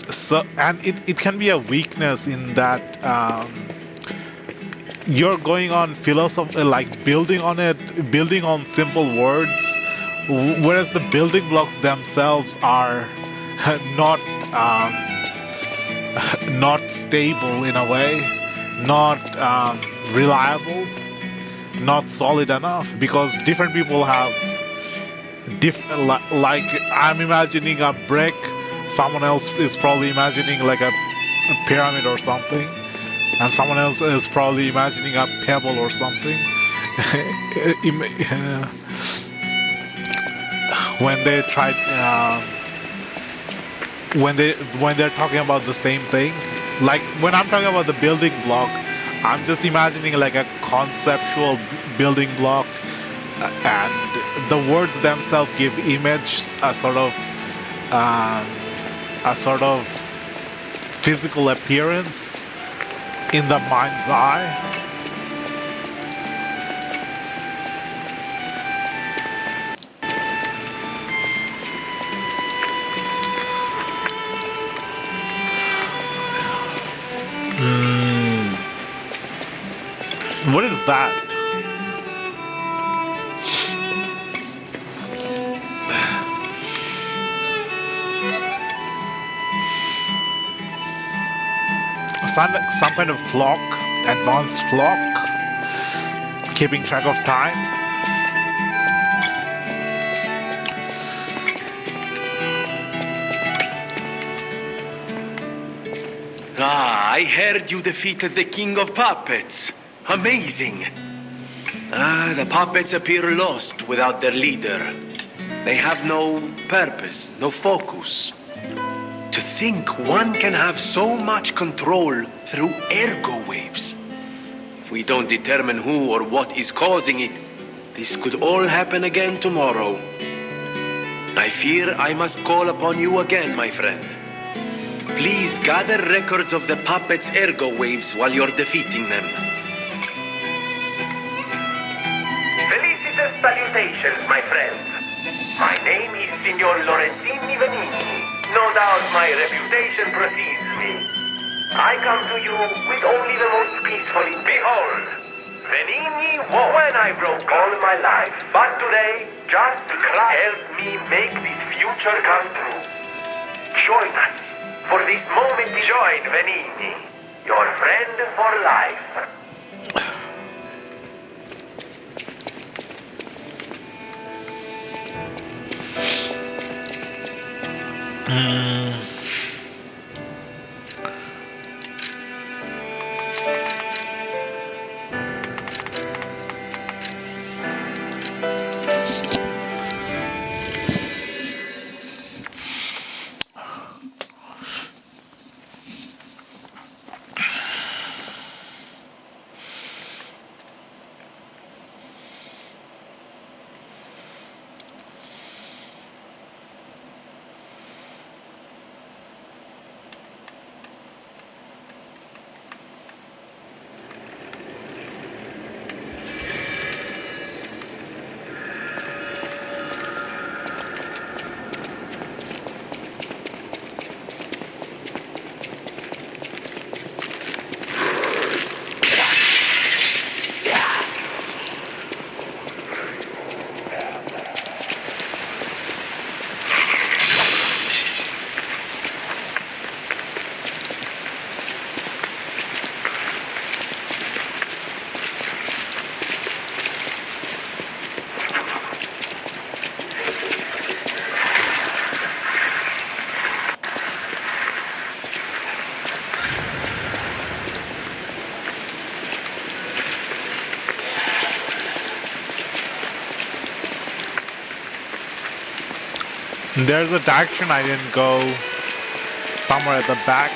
So, and it can be a weakness in that you're going on philosophy, like building on simple words, whereas the building blocks themselves are not stable in a way, not reliable, not solid enough, because different people have like I'm imagining a brick, someone else is probably imagining like a pyramid or something, and someone else is probably imagining a pebble or something. When they try, when they're talking about the same thing, like when I'm talking about the building block, I'm just imagining like a conceptual building block, and the words themselves give image a sort of physical appearance in the mind's eye. What is that? Some kind of clock, advanced clock, keeping track of time. Ah, I heard you defeated the King of Puppets. Amazing. The puppets appear lost without their leader. They have no purpose, no focus. To think one can have so much control through ergo waves. If we don't determine who or what is causing it, this could all happen again tomorrow. I fear I must call upon you again, my friend. Please gather records of the puppets' ergo waves while you're defeating them. Felicitous salutations, my friends. My name is Signor Lorenzini Venini. No doubt my reputation precedes me. I come to you with only the most peaceful. Behold, Venini when I broke all my life, but today, just Christ helped me make this future come true. Join us for this moment. Join Venini, your friend for life. There's a direction I didn't go, somewhere at the back.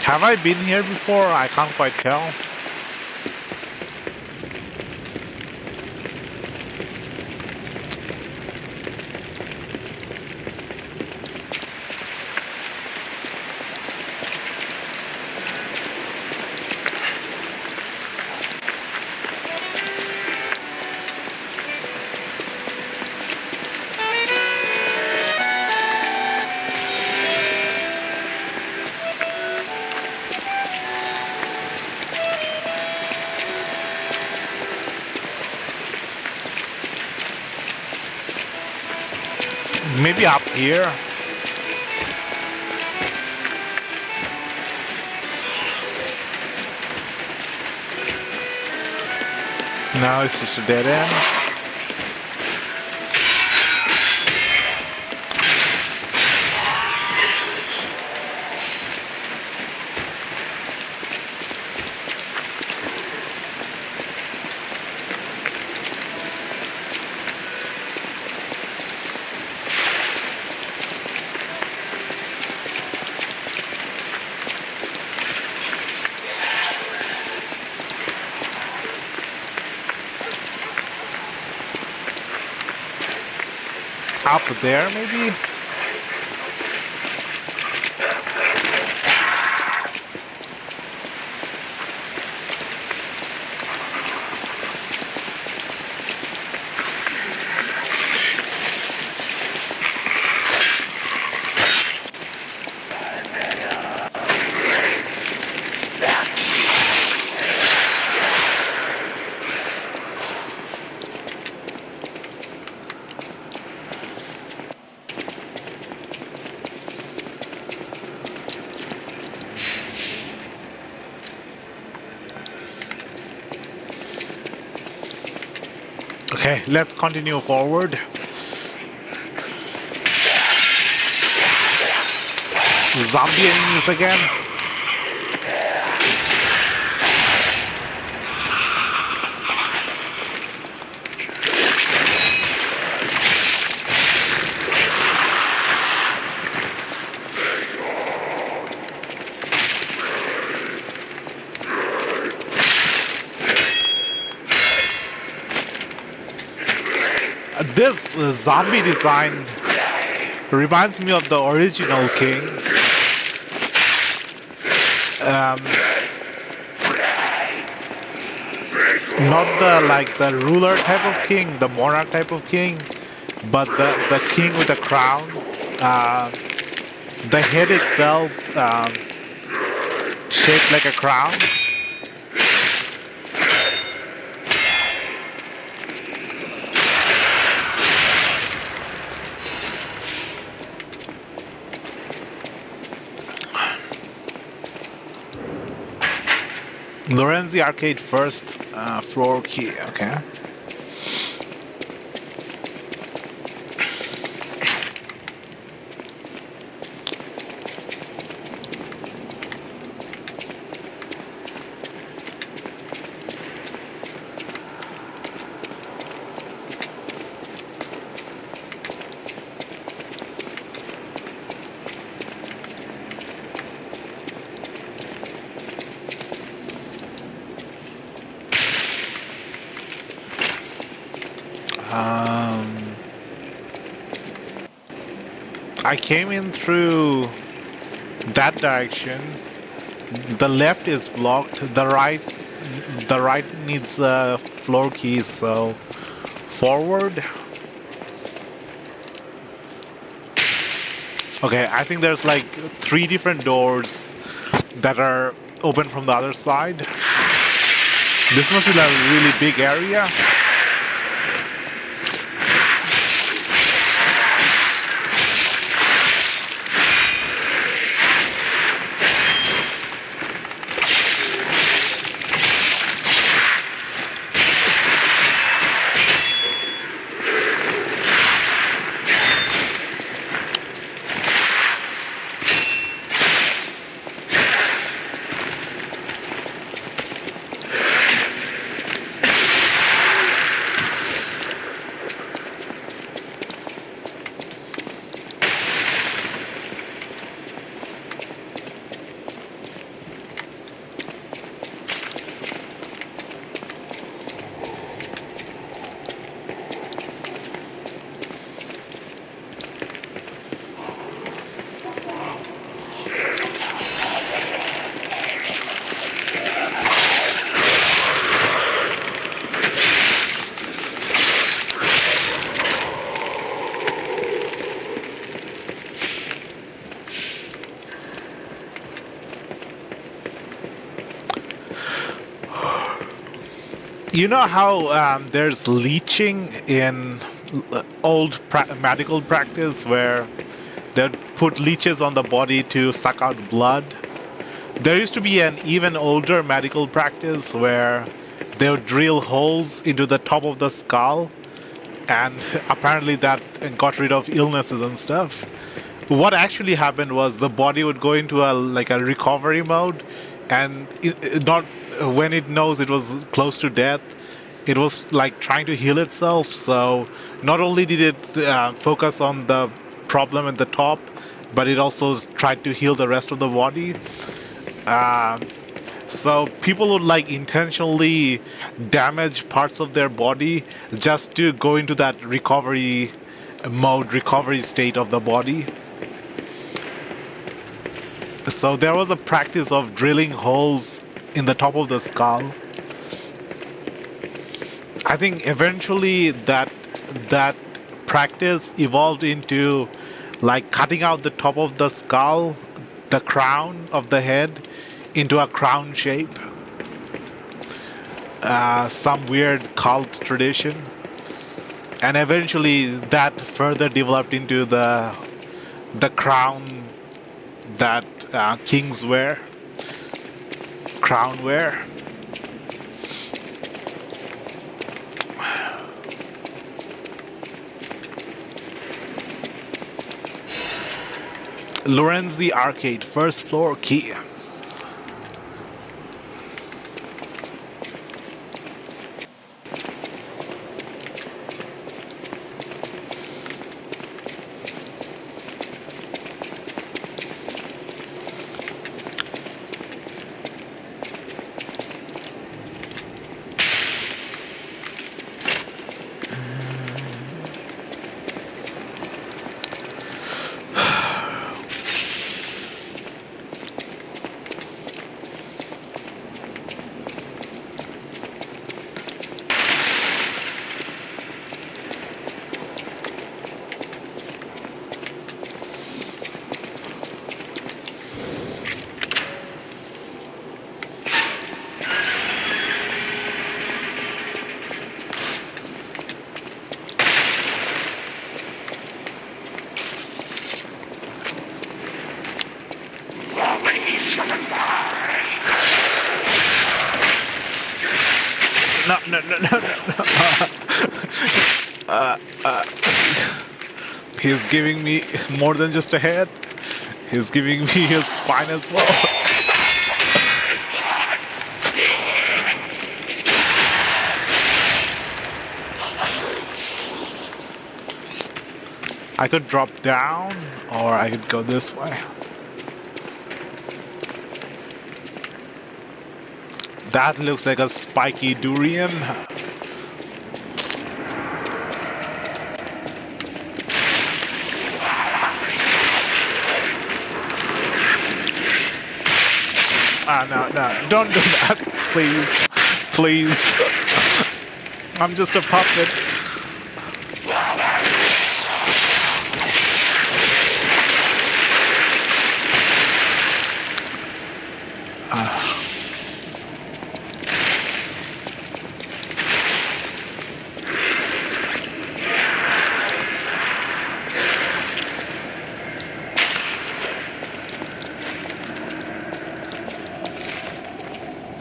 Have I been here before? I can't quite tell. Maybe up here. No, it's just a dead end. up there, maybe? Okay, let's continue forward. Zombie enemies again. This zombie design reminds me of the original King. Not the ruler type of king, the monarch type of king, but the king with the crown. The head itself shaped like a crown. Lorenzi Arcade first floor key, okay. I came in through that direction. The left is blocked. The right needs a floor key, so forward. Okay, I think there's like 3 different doors that are open from the other side. This must be like a really big area. You know how there's leeching in old medical practice where they'd put leeches on the body to suck out blood? There used to be an even older medical practice where they would drill holes into the top of the skull, and apparently that got rid of illnesses and stuff. What actually happened was the body would go into a recovery mode, and when it knows it was close to death, it was like trying to heal itself. So not only did it focus on the problem at the top, but it also tried to heal the rest of the body. So people would intentionally damage parts of their body just to go into that recovery mode recovery state of the body. So there was a practice of drilling holes in the top of the skull. I think eventually that practice evolved into like cutting out the top of the skull, the crown of the head, into a crown shape. Some weird cult tradition. And eventually that further developed into the crown that kings wear. Crown wear. Lorenzi Arcade, first floor, key. He's giving me more than just a head. He's giving me his spine as well. I could drop down, or I could go this way. That looks like a spiky durian. No, don't do that, please. Please. I'm just a puppet.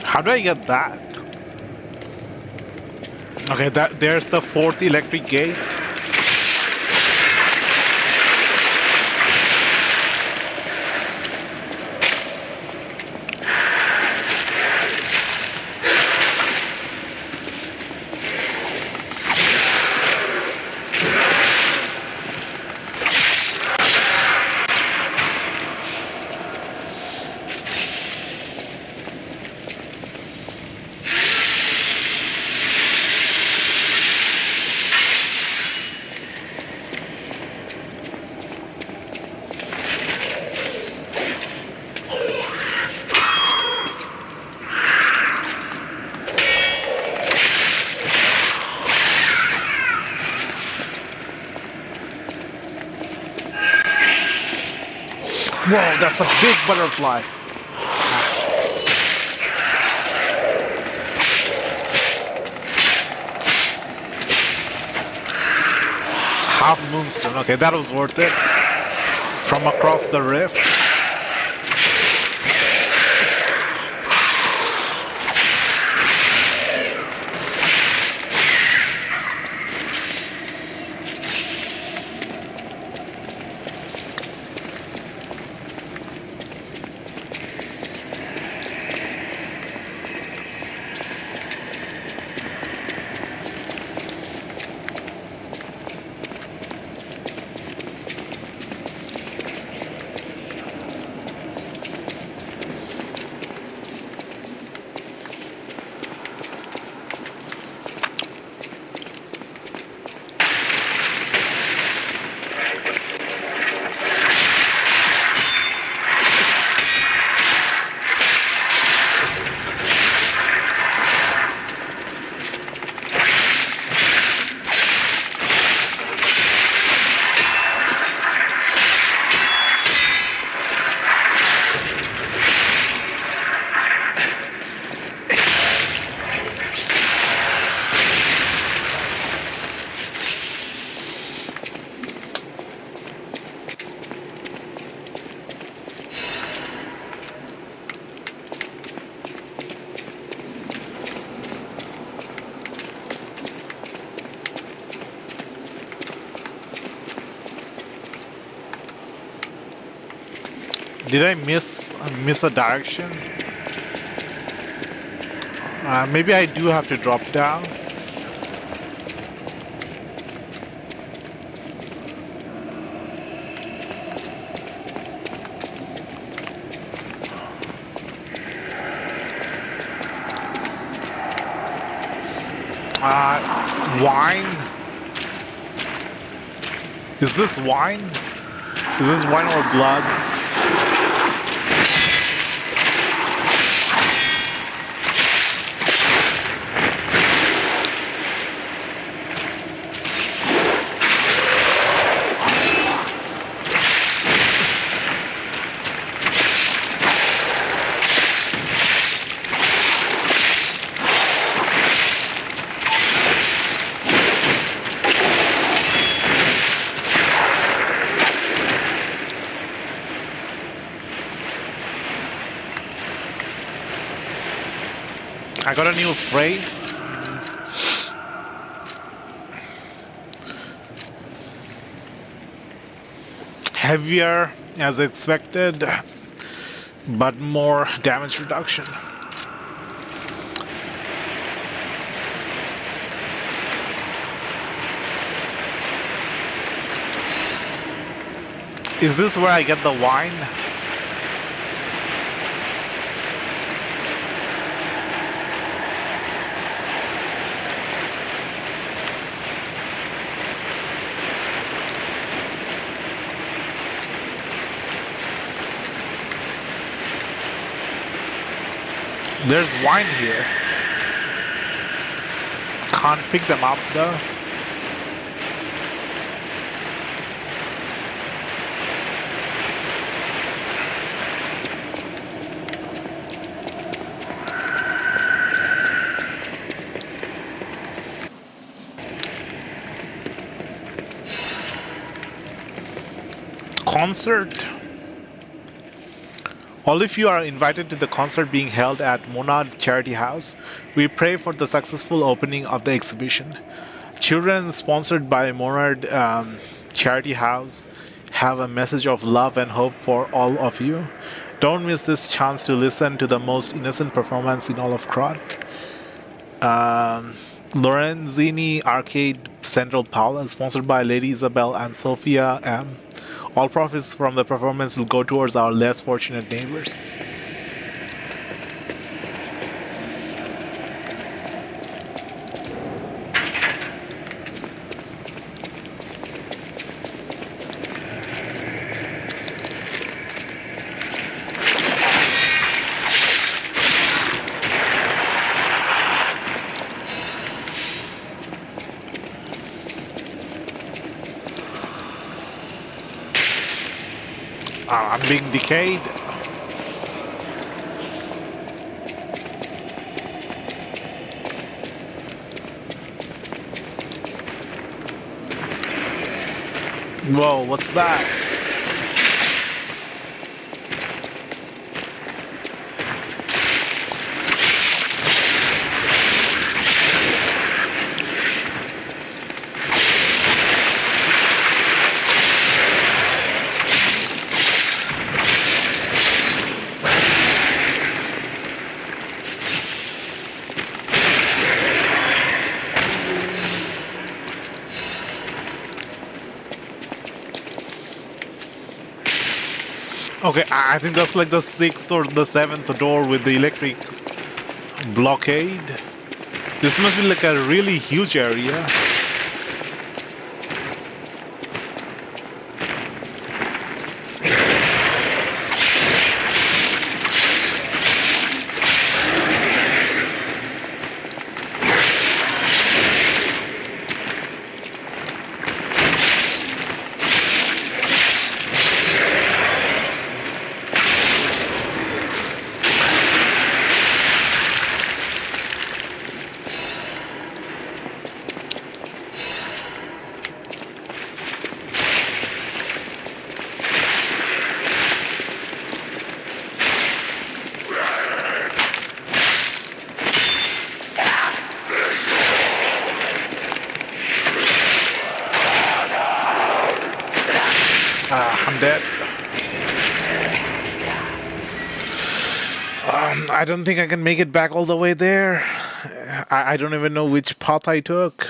How do I get that? Okay, there's the fourth electric gate. Whoa, that's a big butterfly. Half moonstone. Okay, that was worth it. From across the rift. Did I miss a direction? Maybe I do have to drop down. Wine? Is this wine? Is this wine or blood? I got a new frame. Heavier as expected, but more damage reduction. Is this where I get the wine? There's wine here. Can't pick them up though. Concert. All of you are invited to the concert being held at Monad Charity House. We pray for the successful opening of the exhibition. Children sponsored by Monad Charity House have a message of love and hope for all of you. Don't miss this chance to listen to the most innocent performance in all of Krot. Lorenzini Arcade Central Palace, sponsored by Lady Isabel and Sophia M. All profits from the performance will go towards our less fortunate neighbors. I'm being decayed. Whoa, what's that? Okay, I think that's like the 6th or the 7th door with the electric blockade. This must be like a really huge area. I'm dead. I don't think I can make it back all the way there. I don't even know which path I took.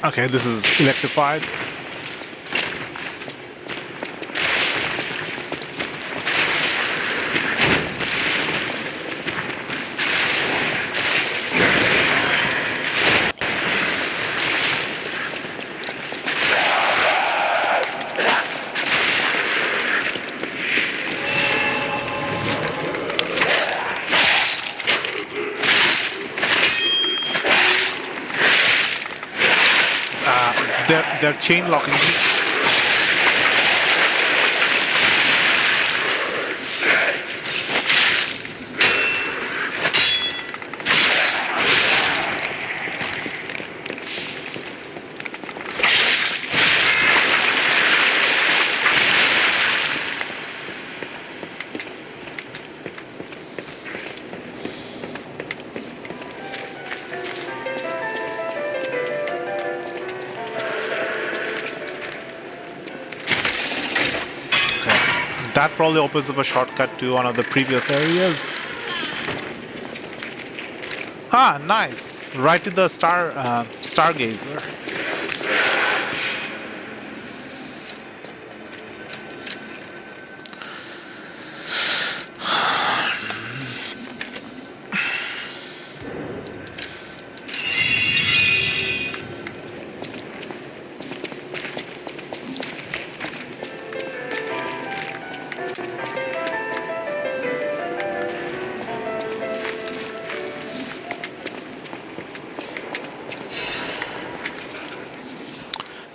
Okay, this is electrified. They're chain locking me. That probably opens up a shortcut to one of the previous areas. Ah, nice. Right to the stargazer.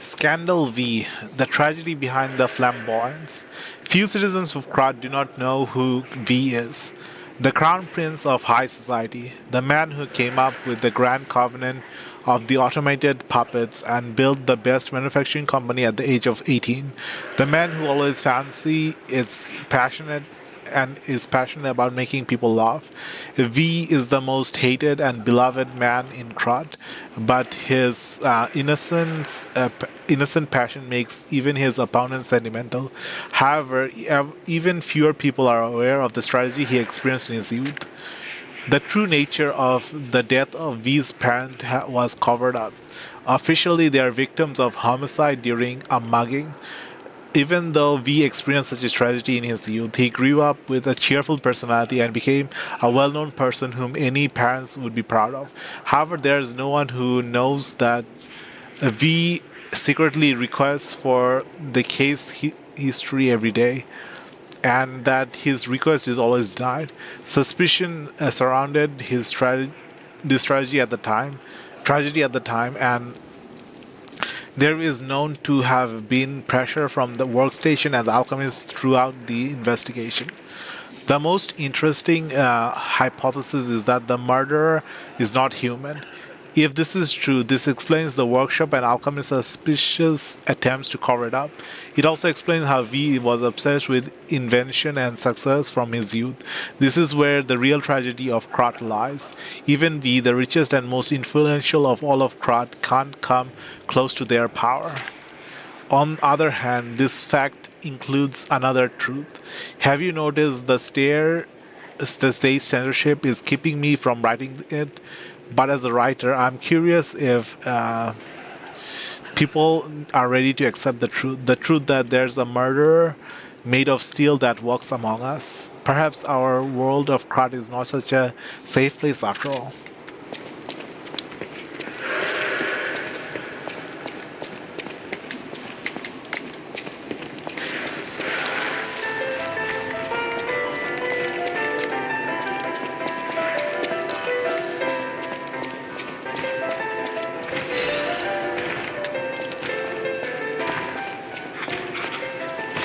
Scandal V, the tragedy behind the flamboyance. Few citizens of Krat do not know who V is. The crown prince of high society, the man who came up with the grand covenant of the automated puppets and built the best manufacturing company at the age of 18. The man who always fancy is passionate about making people laugh. V is the most hated and beloved man in Krat, but his innocent passion makes even his opponents sentimental. However, even fewer people are aware of the strategy he experienced in his youth. The true nature of the death of V's parent was covered up. Officially, they are victims of homicide during a mugging. Even though V experienced such a tragedy in his youth, he grew up with a cheerful personality and became a well-known person whom any parents would be proud of. However, there is no one who knows that V secretly requests for the case history every day, and that his request is always denied. Suspicion surrounded his this tragedy at the time, and there is known to have been pressure from the workstation and the alchemists throughout the investigation. The most interesting hypothesis is that the murderer is not human. If this is true, this explains the workshop and alchemist's suspicious attempts to cover it up. It also explains how V was obsessed with invention and success from his youth. This is where the real tragedy of Krat lies. Even V, the richest and most influential of all of Krat, can't come close to their power. On the other hand, this fact includes another truth. Have you noticed the stage censorship is keeping me from writing it? But as a writer, I'm curious if people are ready to accept the truth that there's a murderer made of steel that walks among us. Perhaps our world of Krat is not such a safe place after all.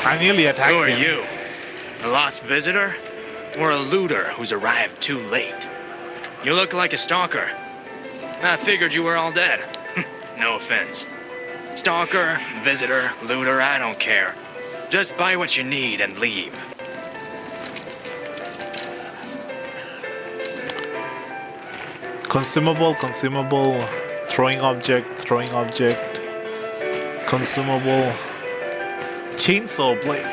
I nearly attacked him. Who are you? A lost visitor? Or a looter who's arrived too late? You look like a stalker. I figured you were all dead. No offense. Stalker, visitor, looter, I don't care. Just buy what you need and leave. Consumable, throwing object, consumable, chainsaw blade.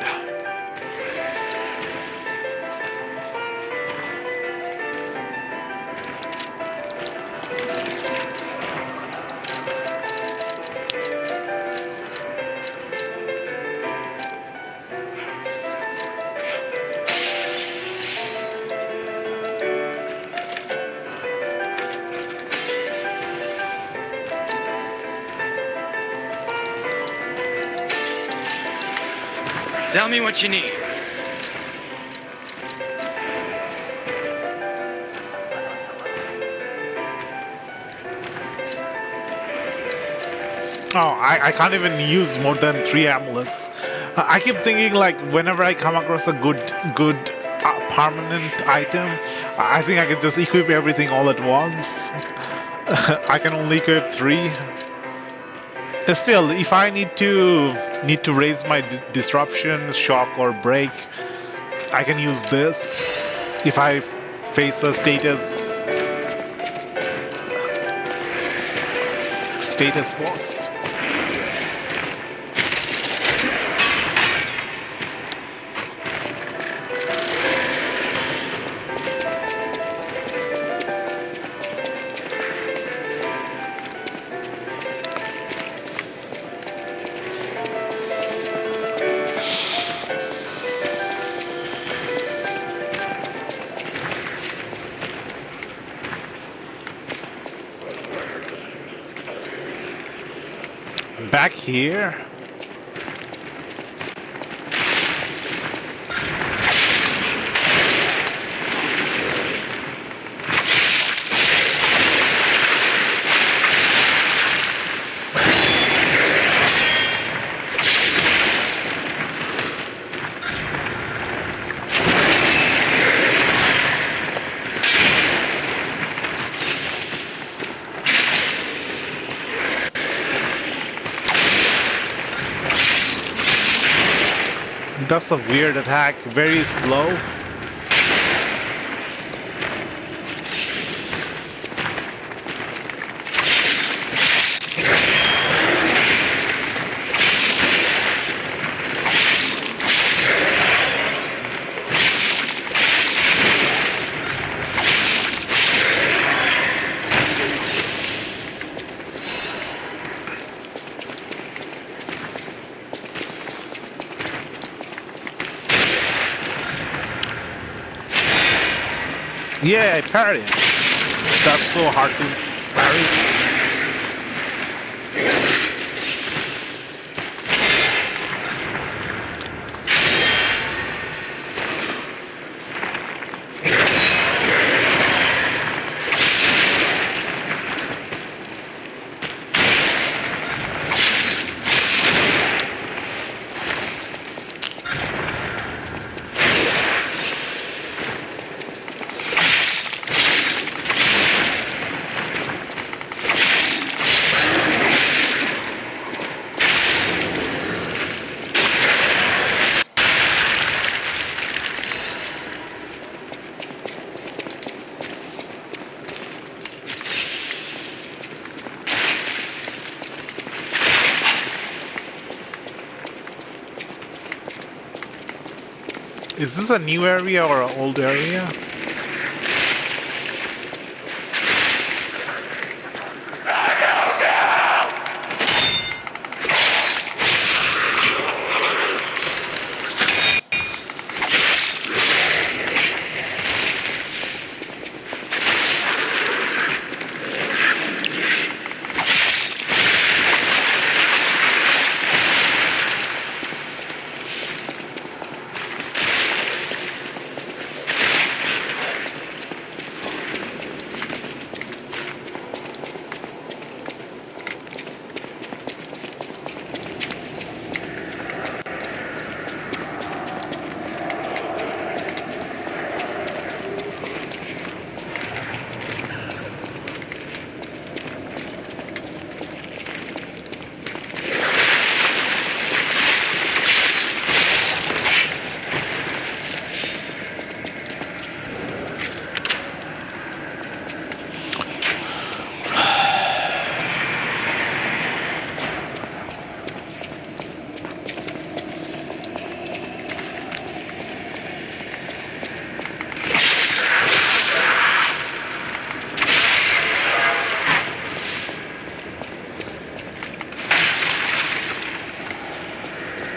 Tell me what you need. Oh, I can't even use more than 3 amulets. I keep thinking like whenever I come across a good permanent item, I think I can just equip everything all at once. I can only equip 3. Still, if I need to raise my disruption, shock, or break, I can use this. If I face a status boss. Back here. That's a weird attack, very slow. Yeah, I parried it. That's so hard to parry. Is this a new area or an old area?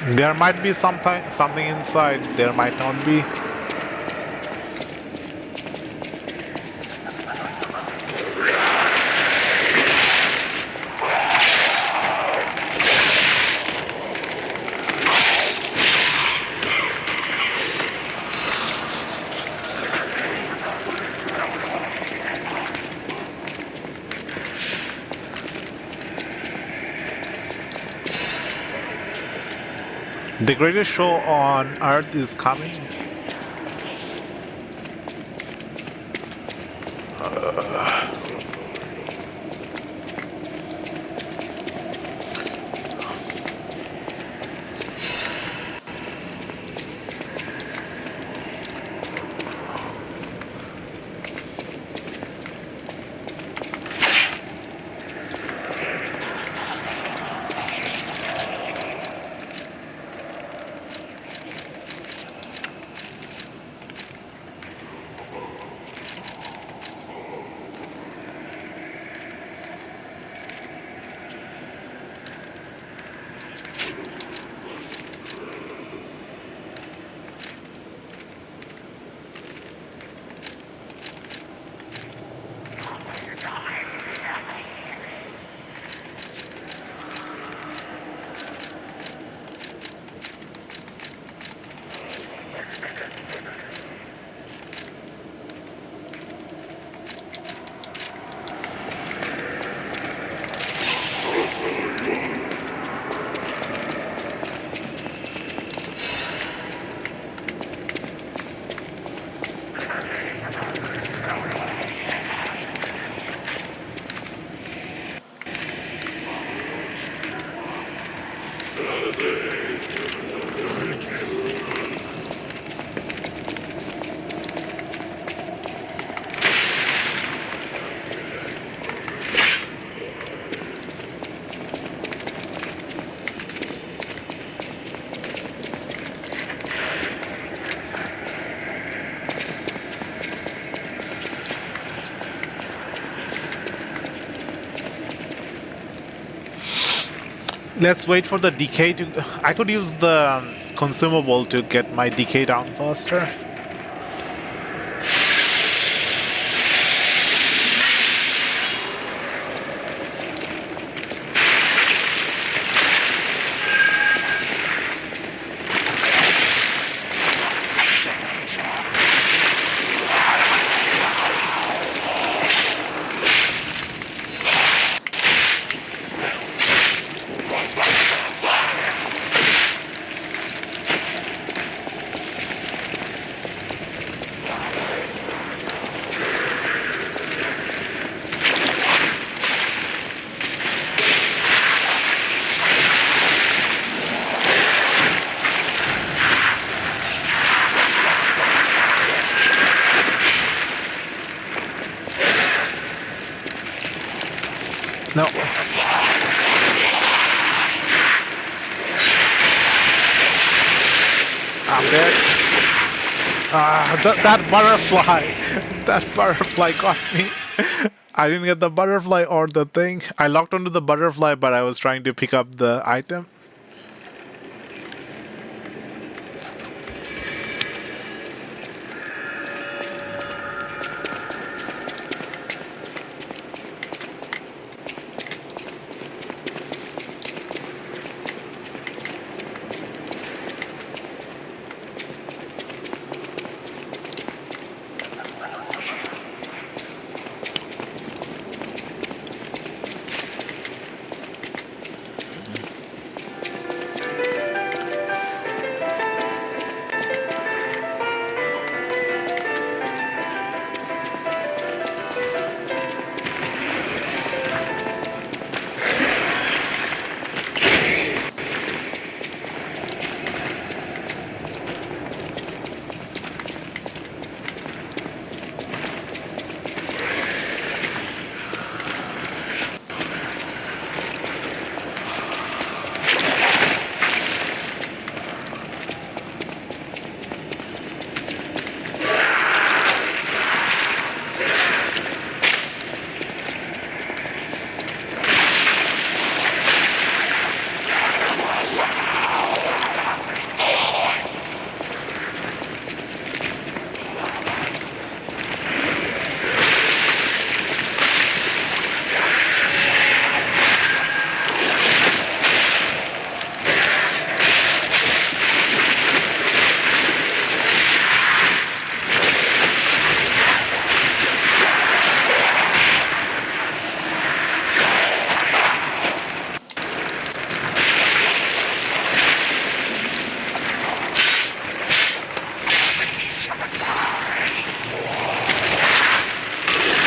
There might be something inside, there might not be. The greatest show on Earth is coming. Let's wait for the decay to... I could use the consumable to get my decay down faster. No. I'm dead. That butterfly. That butterfly got me. I didn't get the butterfly or the thing. I locked onto the butterfly, but I was trying to pick up the item.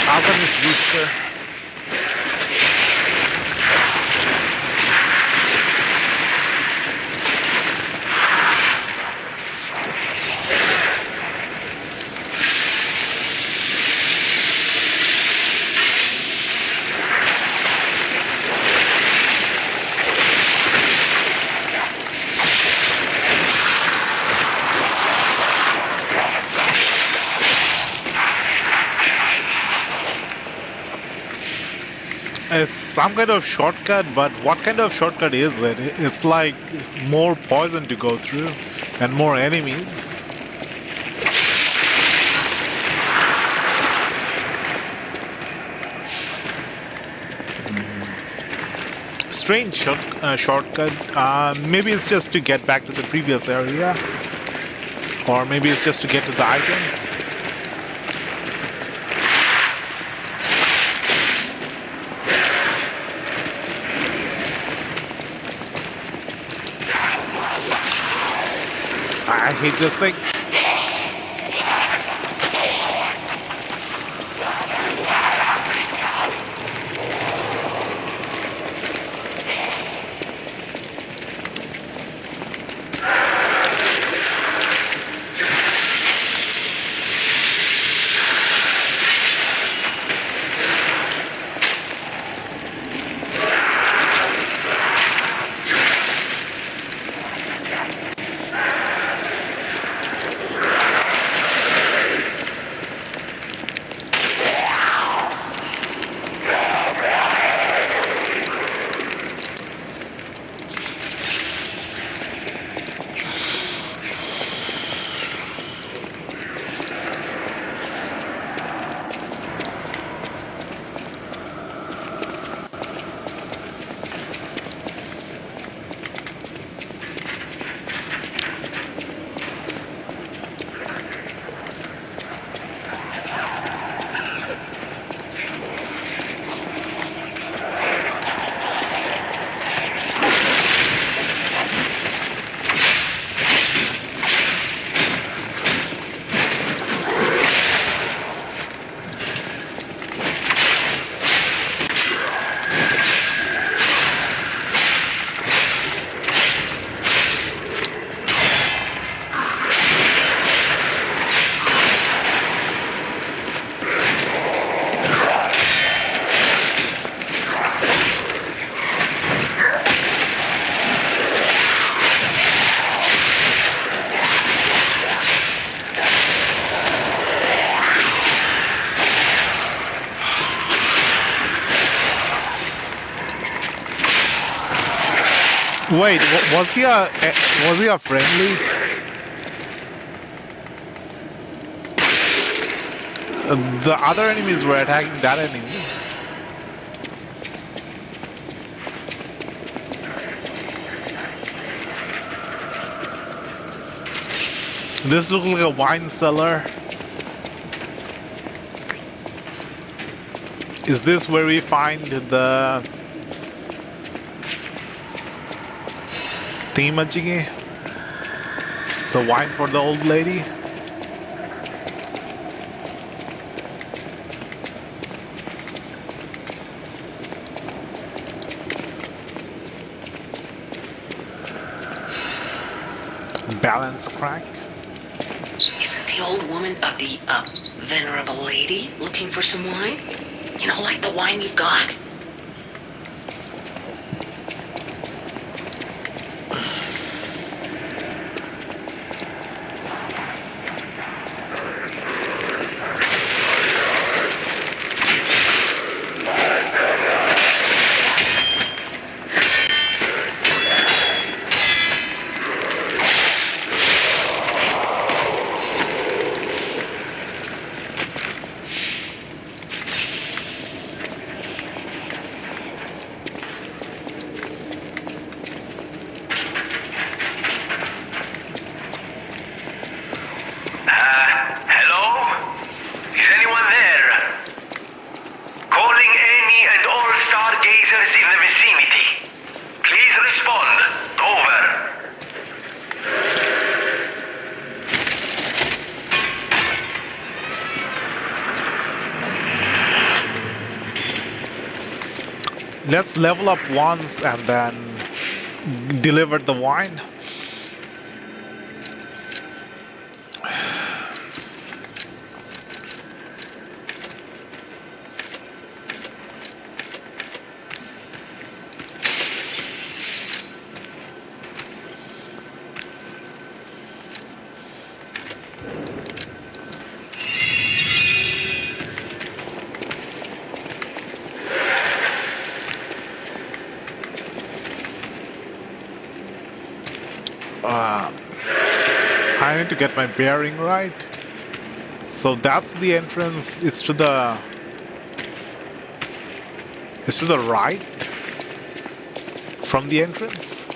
Alchemist booster. It's some kind of shortcut, but what kind of shortcut is it? It's like more poison to go through and more enemies. Strange shortcut. Maybe it's just to get back to the previous area. Or maybe it's just to get to the item. I hate this thing. Wait, was he a friendly? The other enemies were attacking that enemy. This looks like a wine cellar. Is this where we find the thingamajiggy? The wine for the old lady? Balance crack? Isn't the old woman the venerable lady looking for some wine? You know, like the wine you've got? Let's level up once and then deliver the wine. I need to get my bearing right. So that's the entrance. It's to the right from the entrance.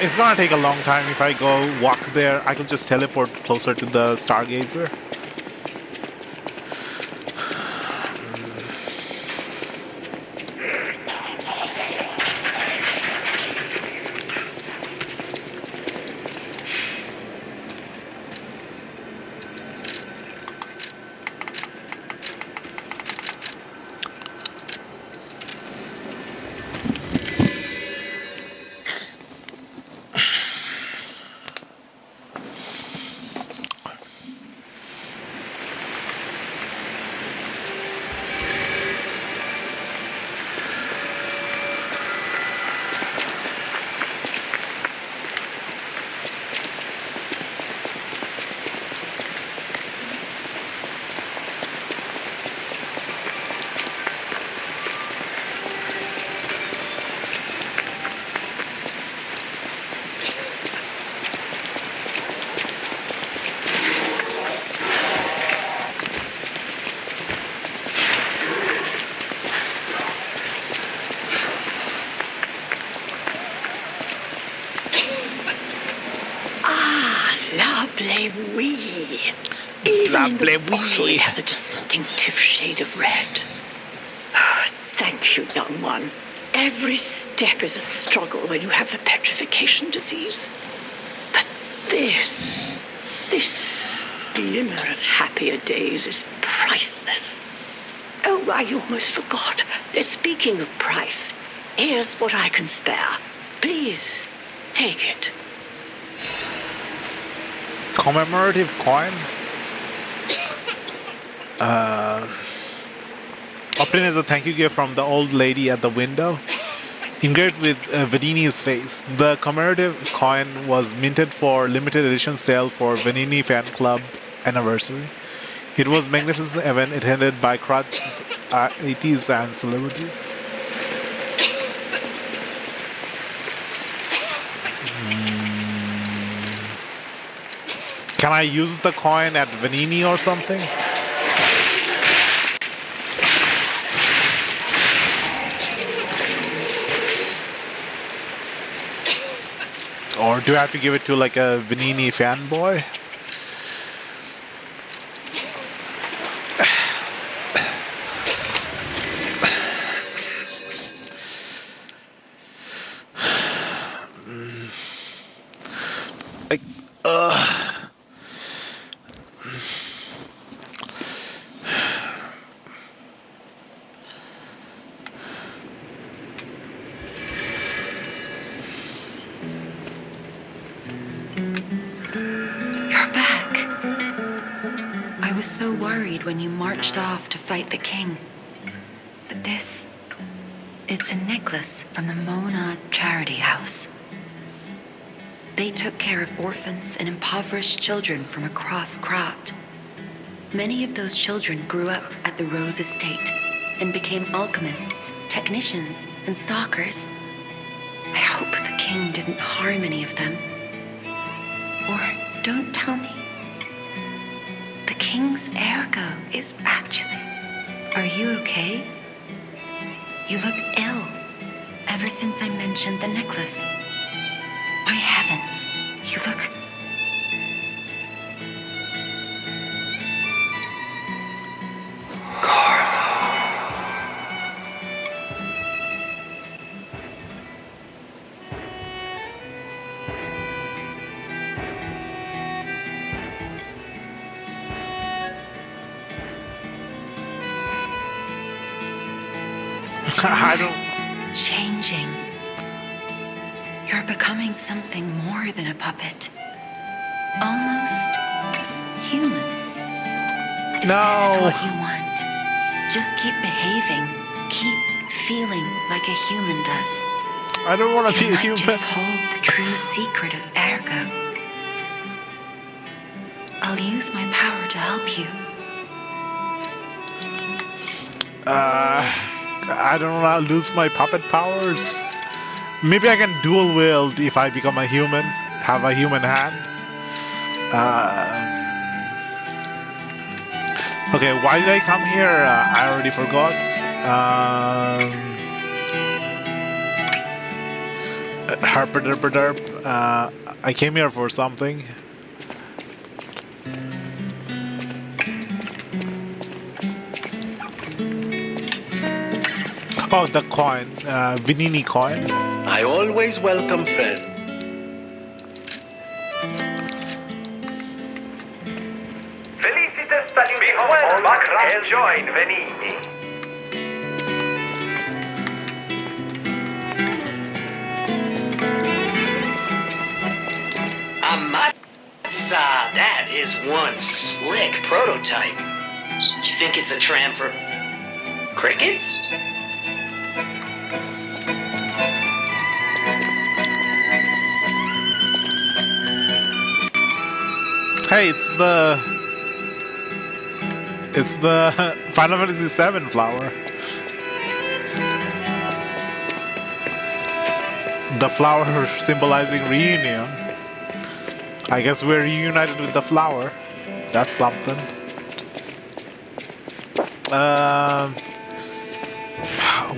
It's gonna take a long time if I go walk there. I could just teleport closer to the Stargazer. Even in the bottle, it has a distinctive shade of red. Oh, thank you, young one. Every step is a struggle when you have the petrification disease. But this glimmer of happier days is priceless. Oh, I almost forgot. Speaking of price, here's what I can spare. Please, take it. Commemorative coin? Obtain as a thank you gift from the old lady at the window. Engraved with Vanini's face. The commemorative coin was minted for limited edition sale for Vanini Fan Club anniversary. It was a magnificent event attended by crowds, artists, and celebrities. Can I use the coin at Vanini or something? Or do I have to give it to like a Vanini fanboy? Like, so worried when you marched off to fight the king. But this, it's a necklace from the Mona Charity House. They took care of orphans and impoverished children from across Krat. Many of those children grew up at the Rose Estate and became alchemists, technicians, and stalkers. I hope the king didn't harm any of them. Or don't tell me. The king's ergo is actually... Are you okay? You look ill ever since I mentioned the necklace. My heavens, you look... I don't... Changing. You're becoming something more than a puppet. Almost human. If No. this is what you want, just keep behaving. Keep feeling like a human does. I don't want to be a You human. might just hold the true secret of ergo. I'll use my power to help you. I don't want to lose my puppet powers. Maybe I can dual wield if I become a human, have a human hand. Okay, why did I come here? I already forgot. Herp. I came here for something. Oh, the coin. Vanini coin. I always welcome friends. Felicitas salutations. Join Venini. Amatsa, that is one slick prototype. You think it's a tram for crickets? Hey, it's the Final Fantasy VII flower. The flower symbolizing reunion. I guess we're reunited with the flower. That's something.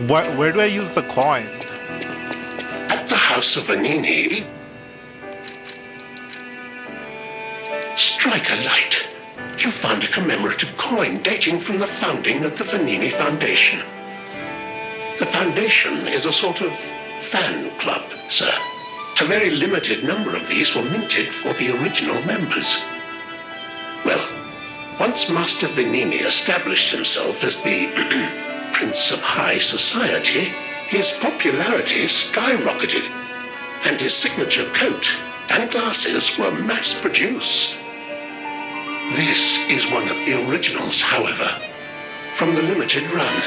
Where do I use the coin? At the House of Vanini, strike a light. You'll find a commemorative coin dating from the founding of the Vanini Foundation. The Foundation is a sort of fan club, sir. A very limited number of these were minted for the original members. Well, once Master Vanini established himself as the Prince of High Society, his popularity skyrocketed, and his signature coat and glasses were mass-produced. This is one of the originals, however, from the limited run.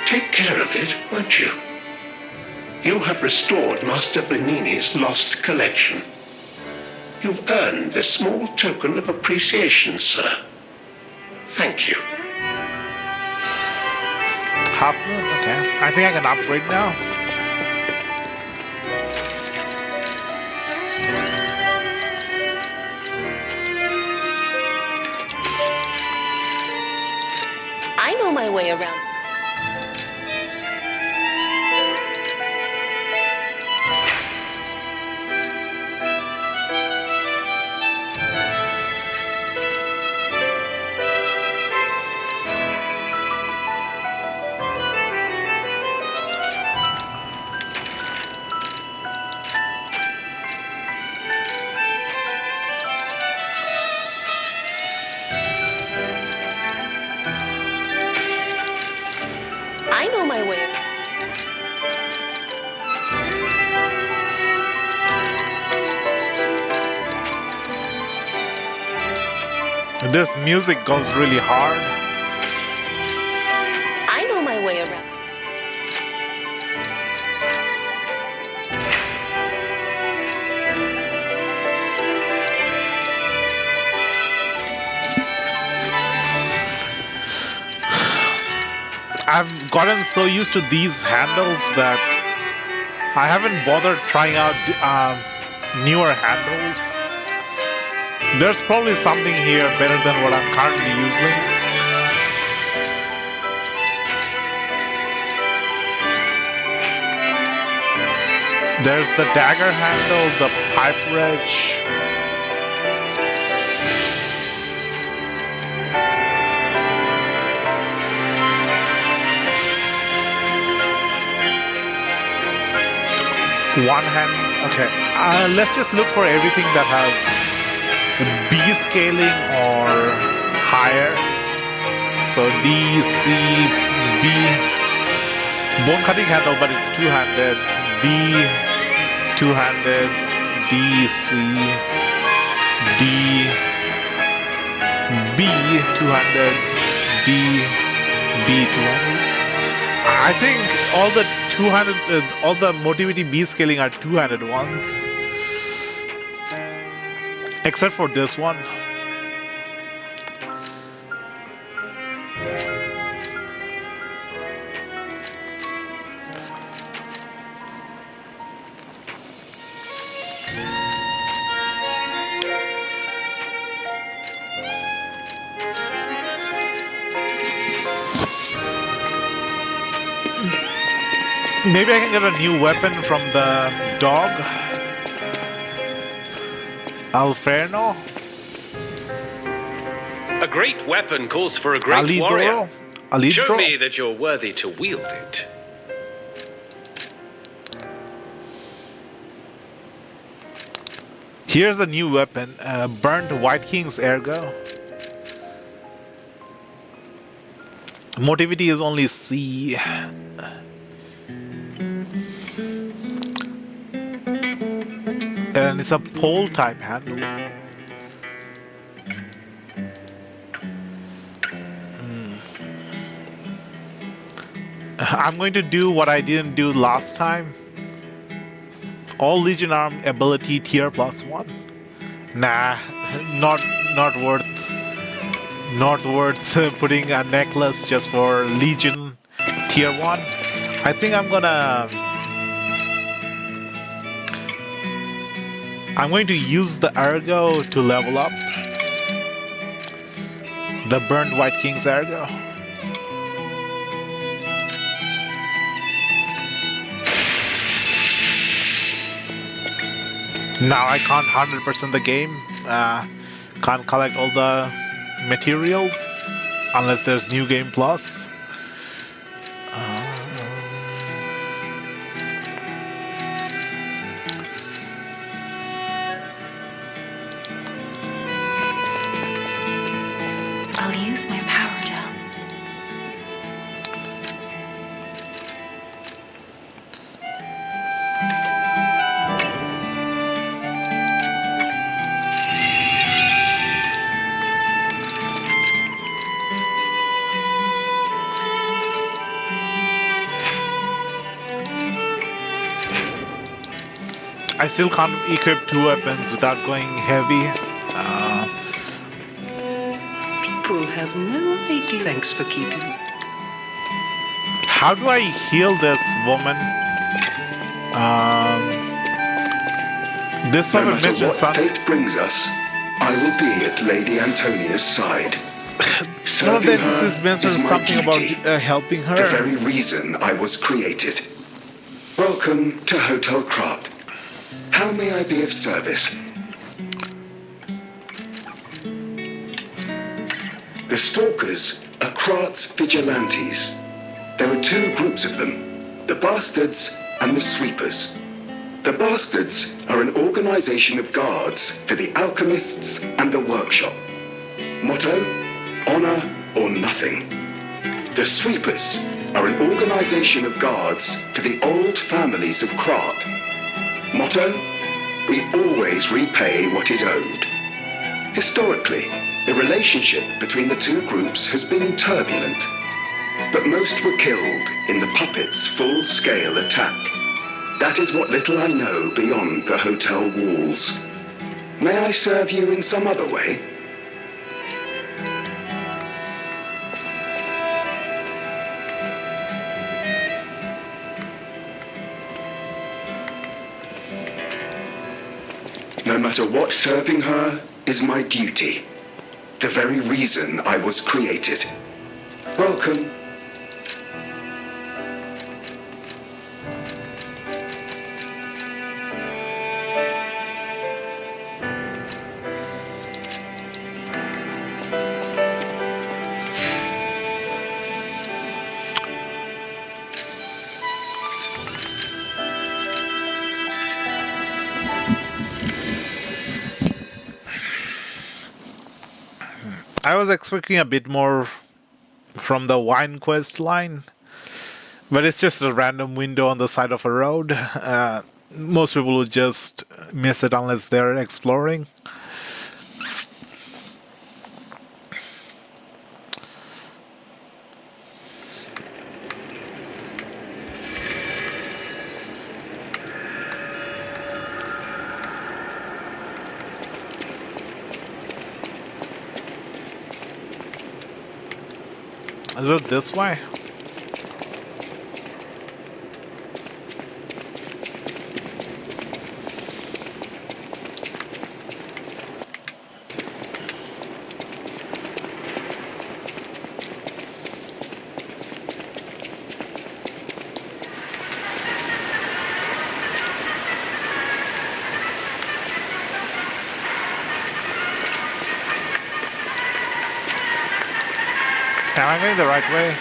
Take care of it, won't you? You have restored Master Vanini's lost collection. You've earned this small token of appreciation, sir. Thank you. Half moon? Okay. I think I can upgrade now. I know my way around. I know my way around. This music goes really hard. I know my way around. I've gotten so used to these handles that I haven't bothered trying out newer handles. There's probably something here better than what I'm currently using. There's the dagger handle, the pipe wrench. One hand. Okay. Let's just look for everything that has B scaling or higher. So D, C, B. Bone cutting handle, but it's two-handed. B, two-handed. D, C, D, B, two-handed. D, B, two-handed. I think all the two-handed, all the Motivity B scaling are two-handed ones, except for this one. Maybe I can get a new weapon from the dog. Alferno? A great weapon calls for a great Alidoro? warrior. Alidro? Show me that you're worthy to wield it. Here's a new weapon, Burnt White King's Ergo. Motivity is only C. And it's a pole type handle. I'm going to do what I didn't do last time. All Legion Arm ability tier +1. Nah, not worth putting a necklace just for Legion tier 1. I think I'm going to use the Ergo to level up. The Burnt White King's Ergo. Now I can't 100% the game. Can't collect all the materials unless there's New Game Plus. I'll use my power gel. I still can't equip 2 weapons without going heavy. People have no idea. Thanks for keeping. How do I heal this woman? This No woman matter mentioned what something. fate brings us, I will be at Lady Antonia's side. No, Serving then her this is mentioned is my something about duty. helping her. The very reason I was created. Welcome to Hotel Krat. How may I be of service? The Stalkers are Krat's vigilantes. There are 2 groups of them, the Bastards and the Sweepers. The Bastards are an organization of guards for the alchemists and the workshop. Motto, honor or nothing. The Sweepers are an organization of guards for the old families of Krat. Motto, we always repay what is owed. Historically, the relationship between the 2 groups has been turbulent, but most were killed in the puppets' full-scale attack. That is what little I know beyond the hotel walls. May I serve you in some other way? No matter what, serving her is my duty. The very reason I was created. Welcome. I was expecting a bit more from the wine quest line, but it's just a random window on the side of a road. Most people would just miss it unless they're exploring. Is it this way? Am I going the right way?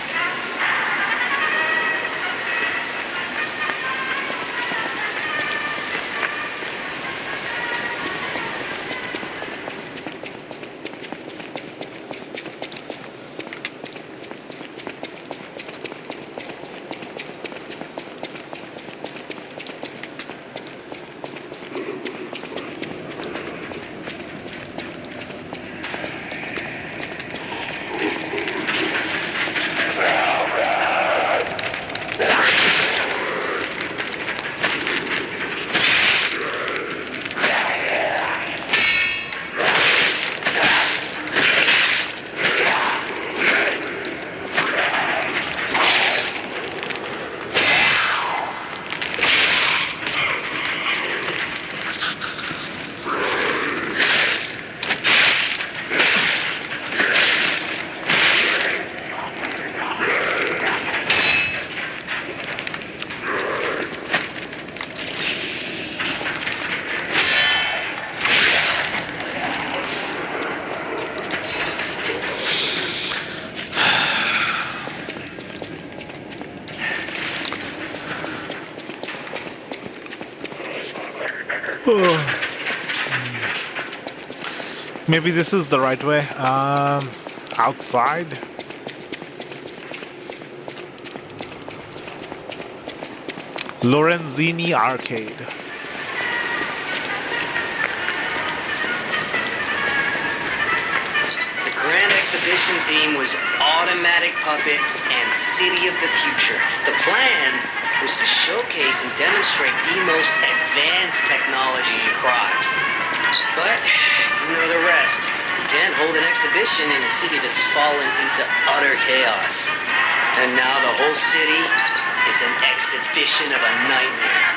Maybe this is the right way. Outside. Lorenzini Arcade. The Grand Exhibition theme was automatic puppets and City of the Future. The plan was to showcase and demonstrate the most advanced technology in crime. But you know the rest. You can't hold an exhibition in a city that's fallen into utter chaos. And now the whole city is an exhibition of a nightmare.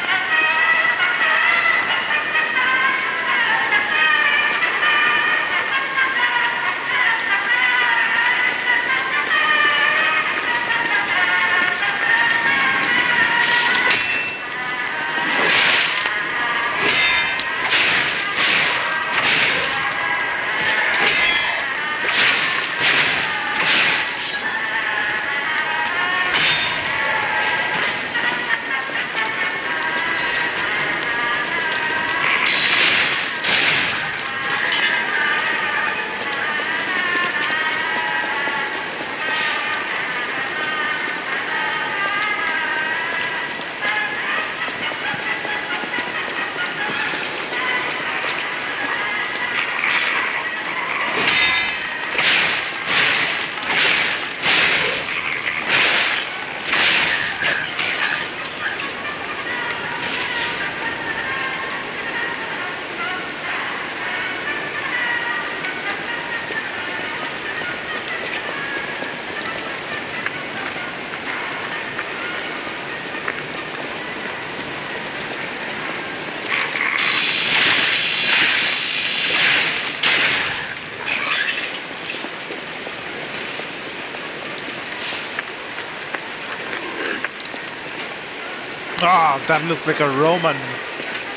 Ah, that looks like a Roman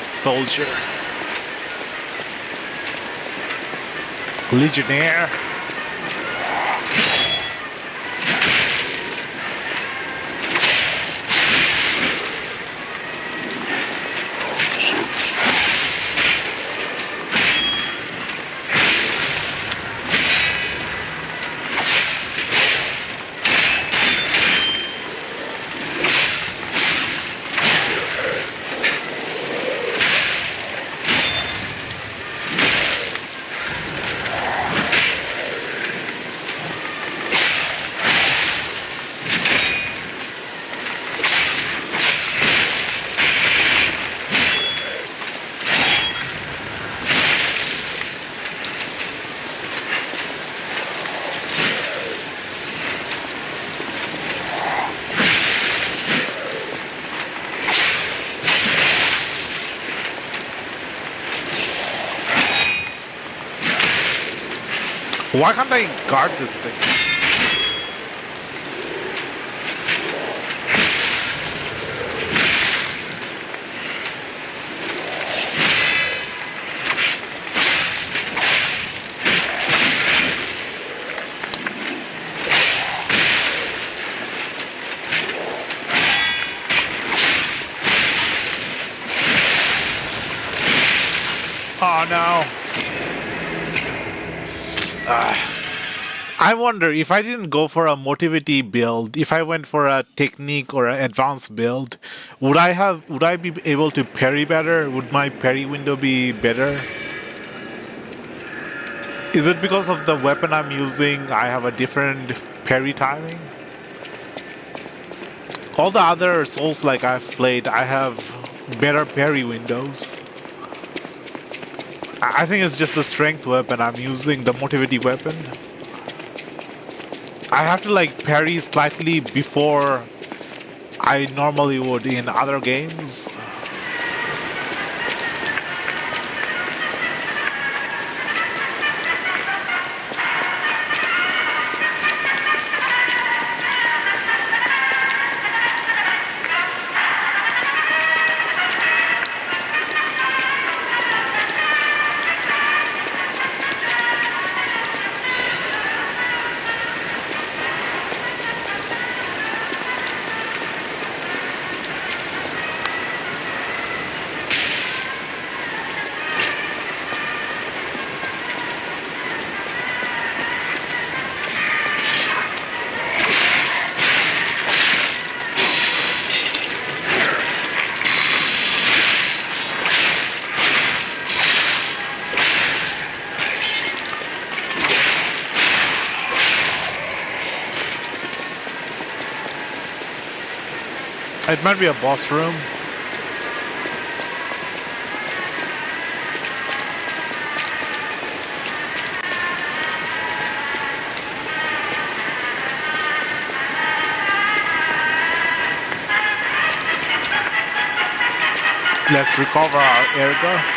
soldier. Legionnaire. Why can't I guard this thing? Oh no. I wonder if I didn't go for a motivity build, if I went for a technique or an advanced build, would I be able to parry better? Would my parry window be better? Is it because of the weapon I'm using, I have a different parry timing? All the other Souls like I've played, I have better parry windows. I think it's just the strength weapon I'm using, the motivity weapon. I have to like parry slightly before I normally would in other games. It might be a boss room. Let's recover our ergo.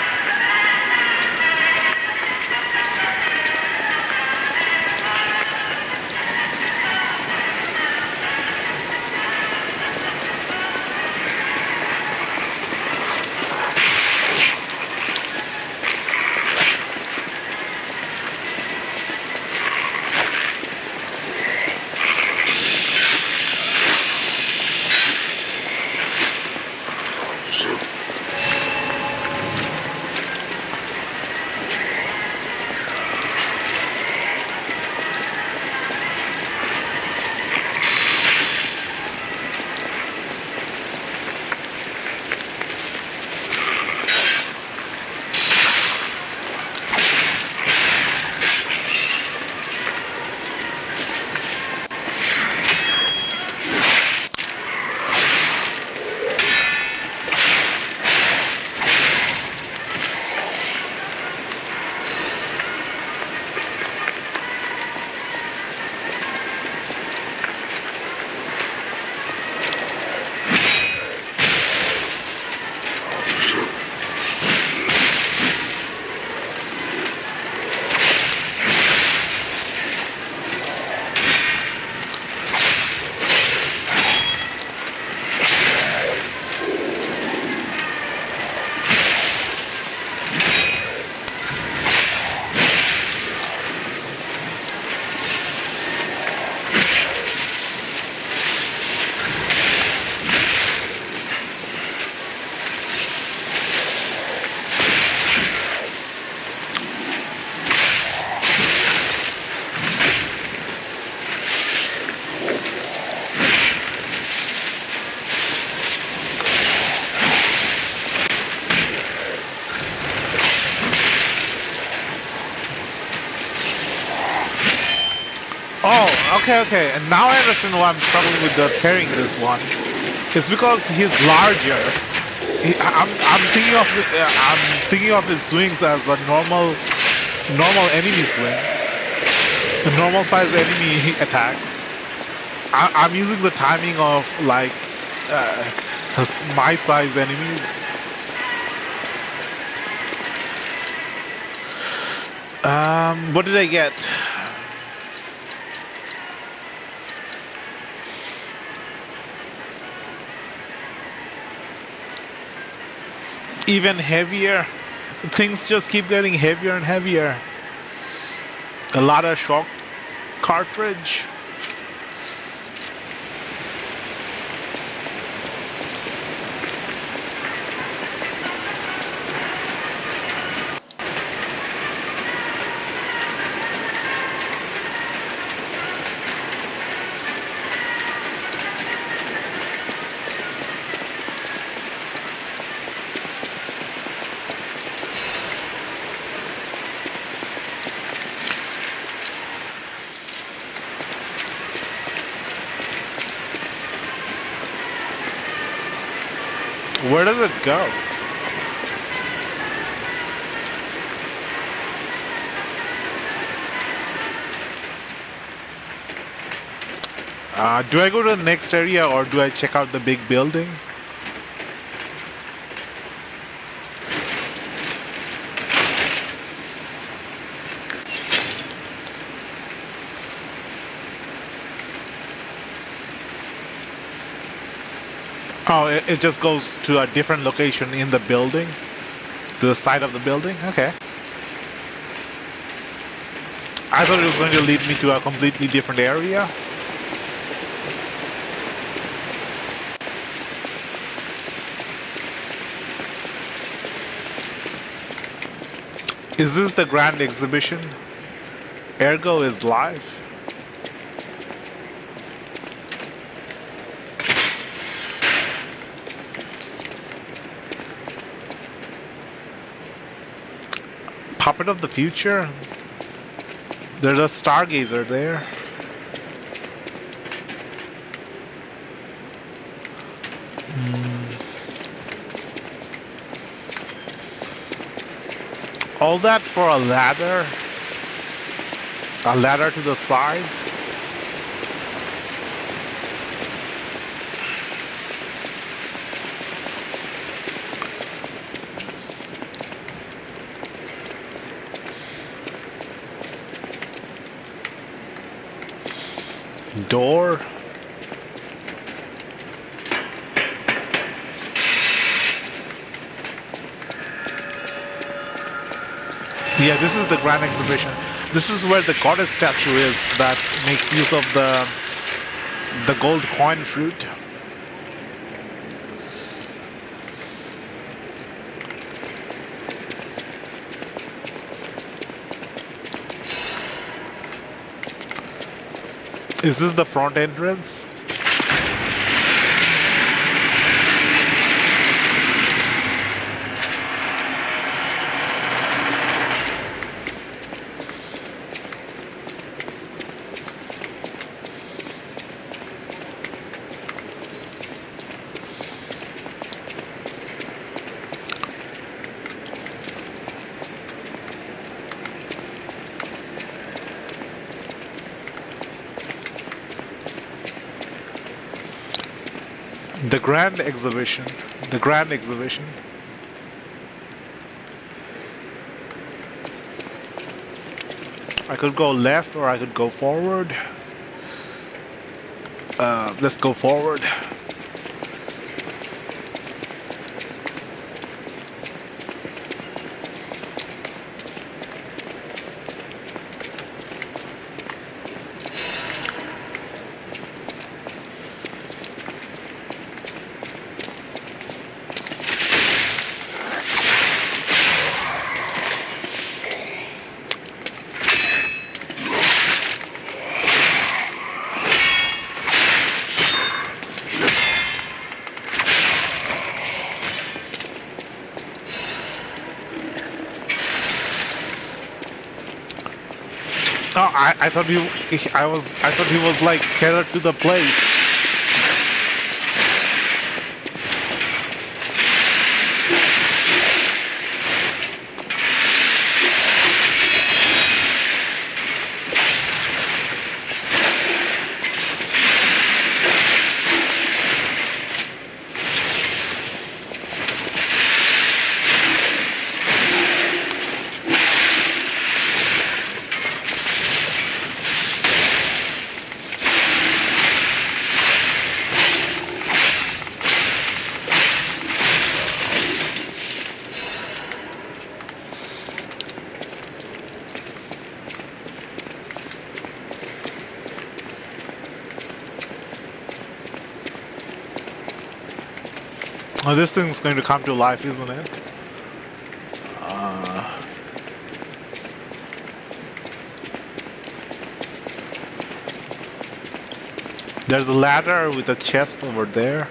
Okay. And now I understand why I'm struggling with the carrying this one. It's because he's larger. I'm thinking of his swings as a normal enemy swings, the normal size enemy attacks. I'm using the timing of like my size enemies. What did I get? Even heavier. Things just keep getting heavier and heavier. A lot of shock cartridge. Where does it go? Do I go to the next area or do I check out the big building? Oh, it just goes to a different location in the building? To the side of the building? Okay. I thought it was going to lead me to a completely different area. Is this the grand exhibition? Ergo is live. Puppet of the future? There's a stargazer there. All that for a ladder? A ladder to the side? Door? Yeah, this is the grand exhibition. This is where the goddess statue is that makes use of the gold coin fruit. Is this the front entrance? The grand exhibition. The grand exhibition. I could go left or I could go forward. Let's go forward. Oh, I thought I thought he was like tethered to the place. Oh, this thing's going to come to life, isn't it? There's a ladder with a chest over there.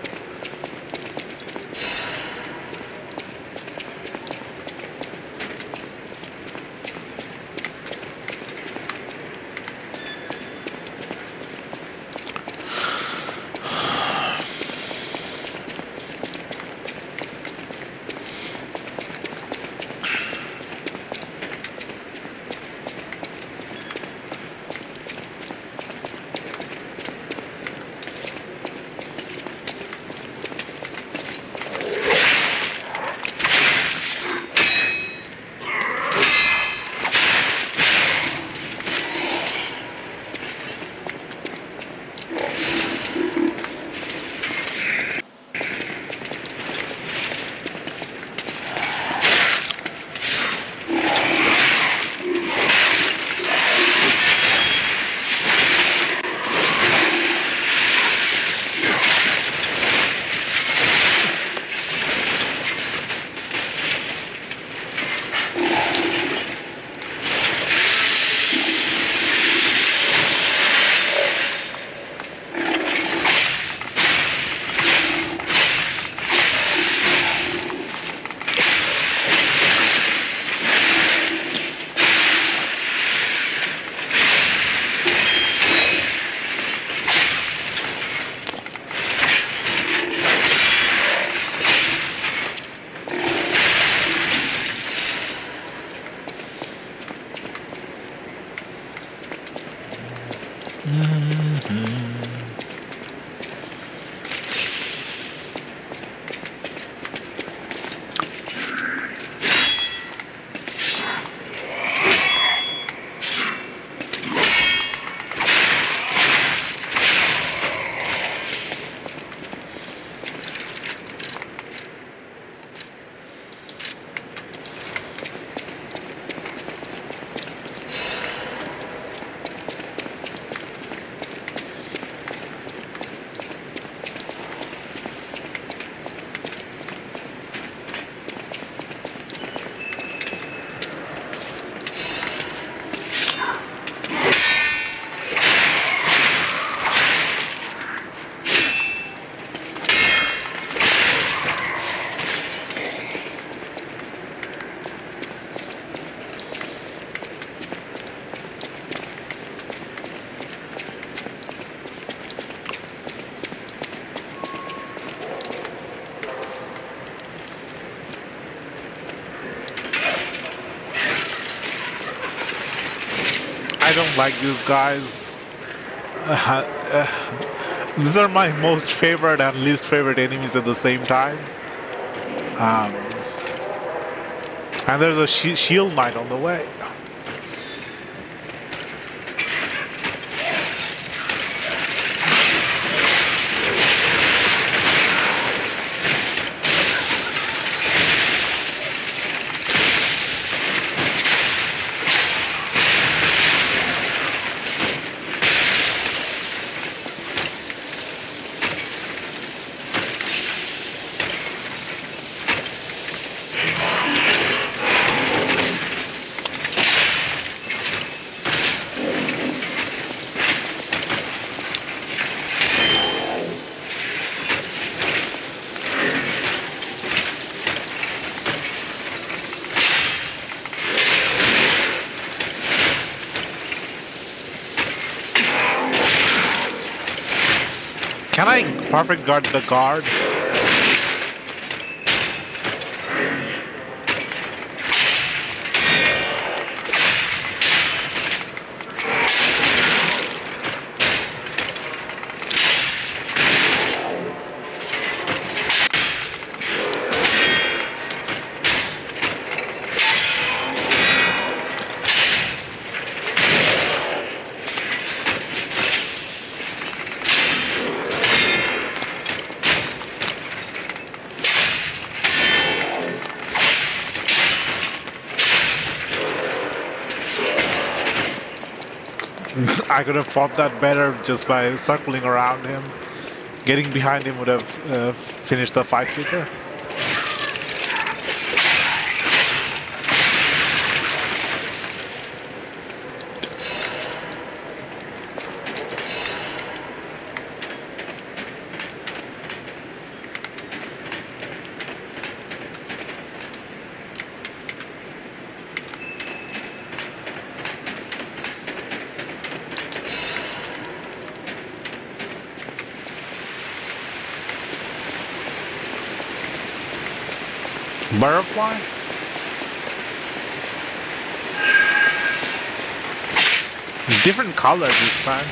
I don't like these guys. These are my most favorite and least favorite enemies at the same time. And there's a shield knight on the way. Can I perfect guard the guard? I could have fought that better just by circling around him. Getting behind him would have finished the fight quicker. Butterfly? Different color this time.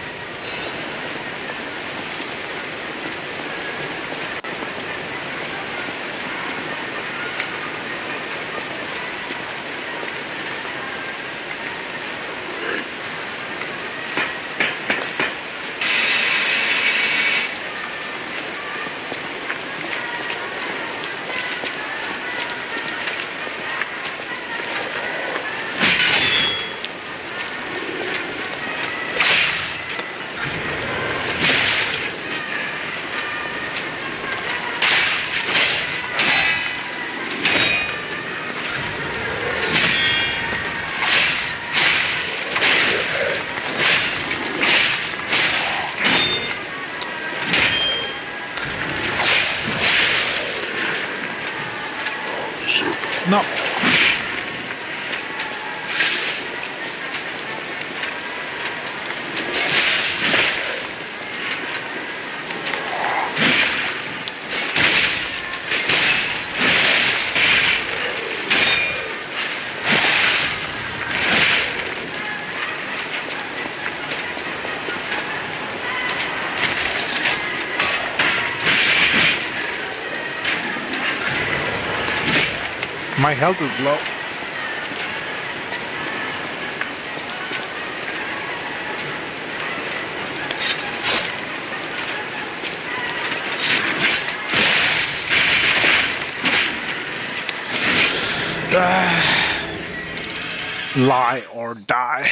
No. My health is low. Lie or die.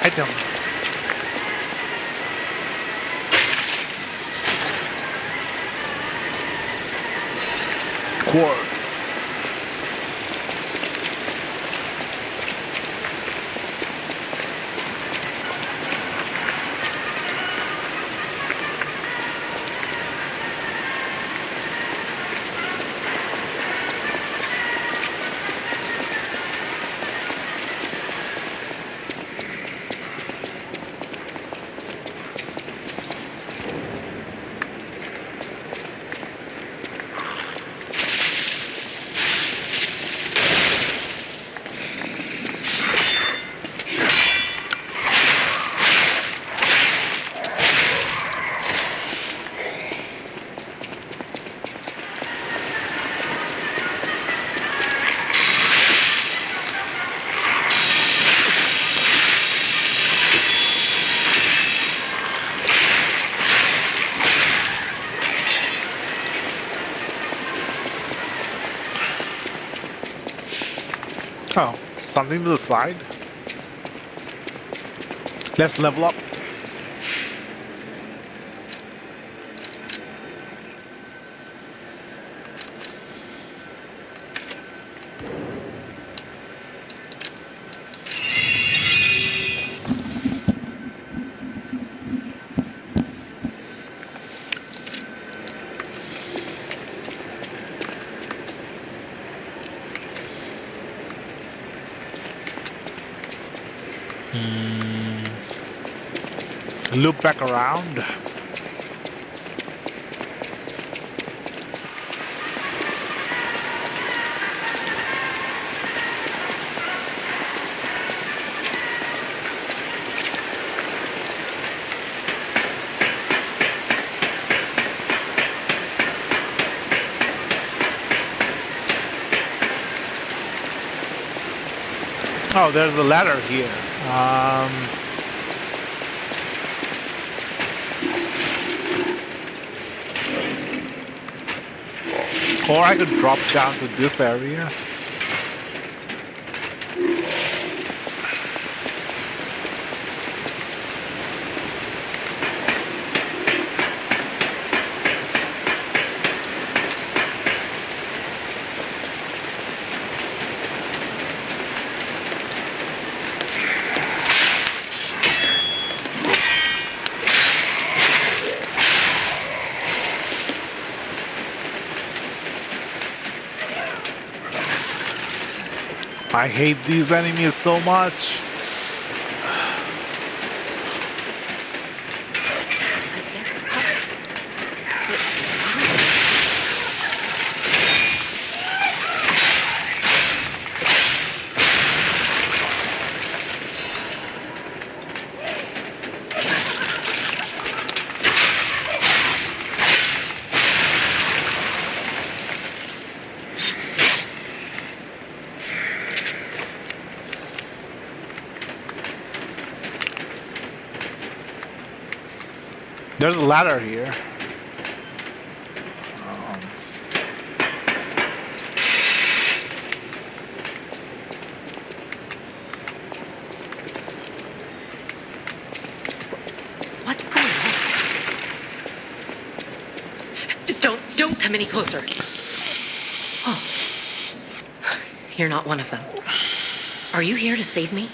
Item. Quartz. Oh, something to the side. Let's level up. Loop back around. Oh, there's a ladder here. Or I could drop down to this area. I hate these enemies so much. There's a ladder here. What's going on? Don't come any closer. Oh. You're not one of them. Are you here to save me?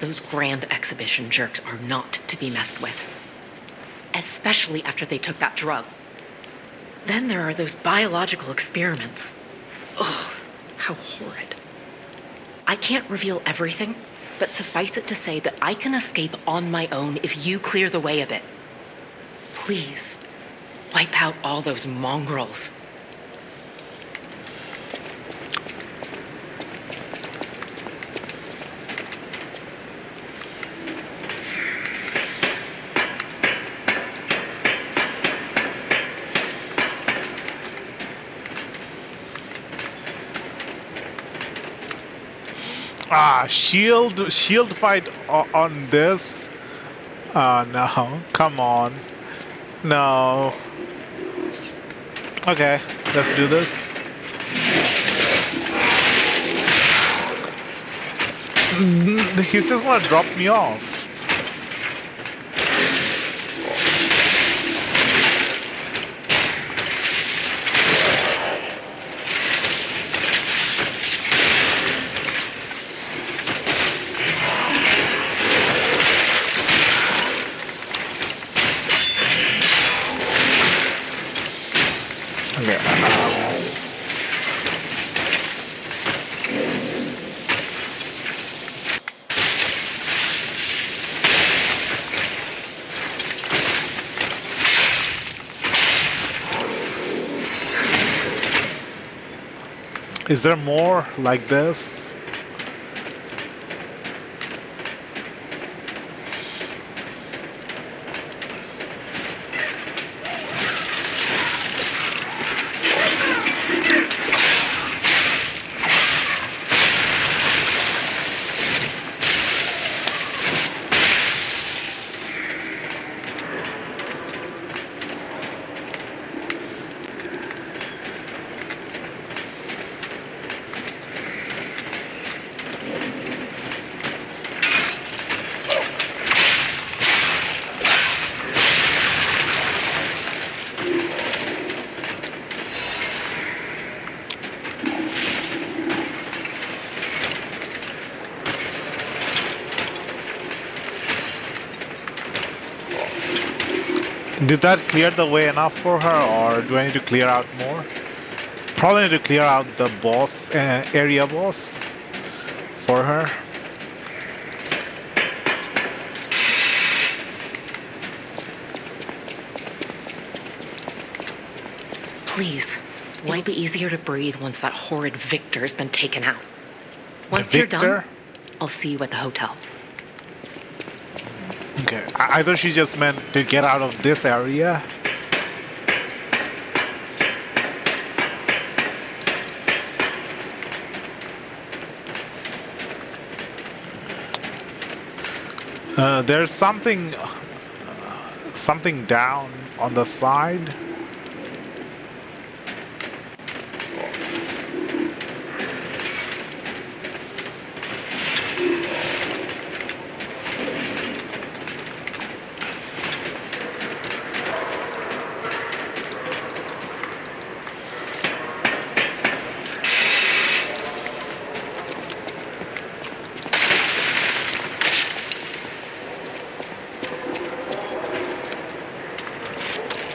Those grand exhibition jerks are not to be messed with. Especially after they took that drug. Then there are those biological experiments. Ugh, how horrid. I can't reveal everything, but suffice it to say that I can escape on my own if you clear the way a bit. Please, wipe out all those mongrels. Shield fight on this? No, come on. No. Okay, let's do this. He's just gonna drop me off. Is there more like this? Did that clear the way enough for her, or do I need to clear out more? Probably need to clear out the boss, area boss for her. Please, it'll be easier to breathe once that horrid Victor's been taken out. Once you're done, I'll see you at the hotel. Okay, either she just meant to get out of this area. There's something down on the side.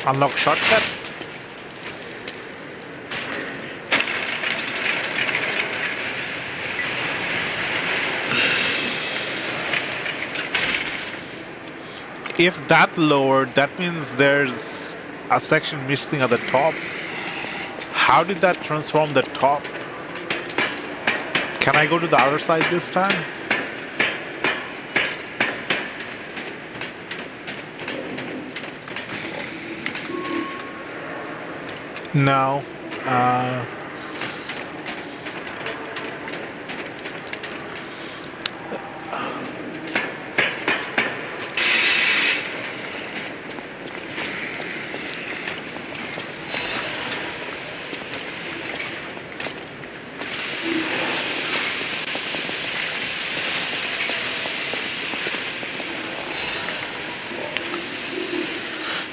Unlock shortcut. If that lowered, that means there's a section missing at the top. How did that transform the top? Can I go to the other side this time? No.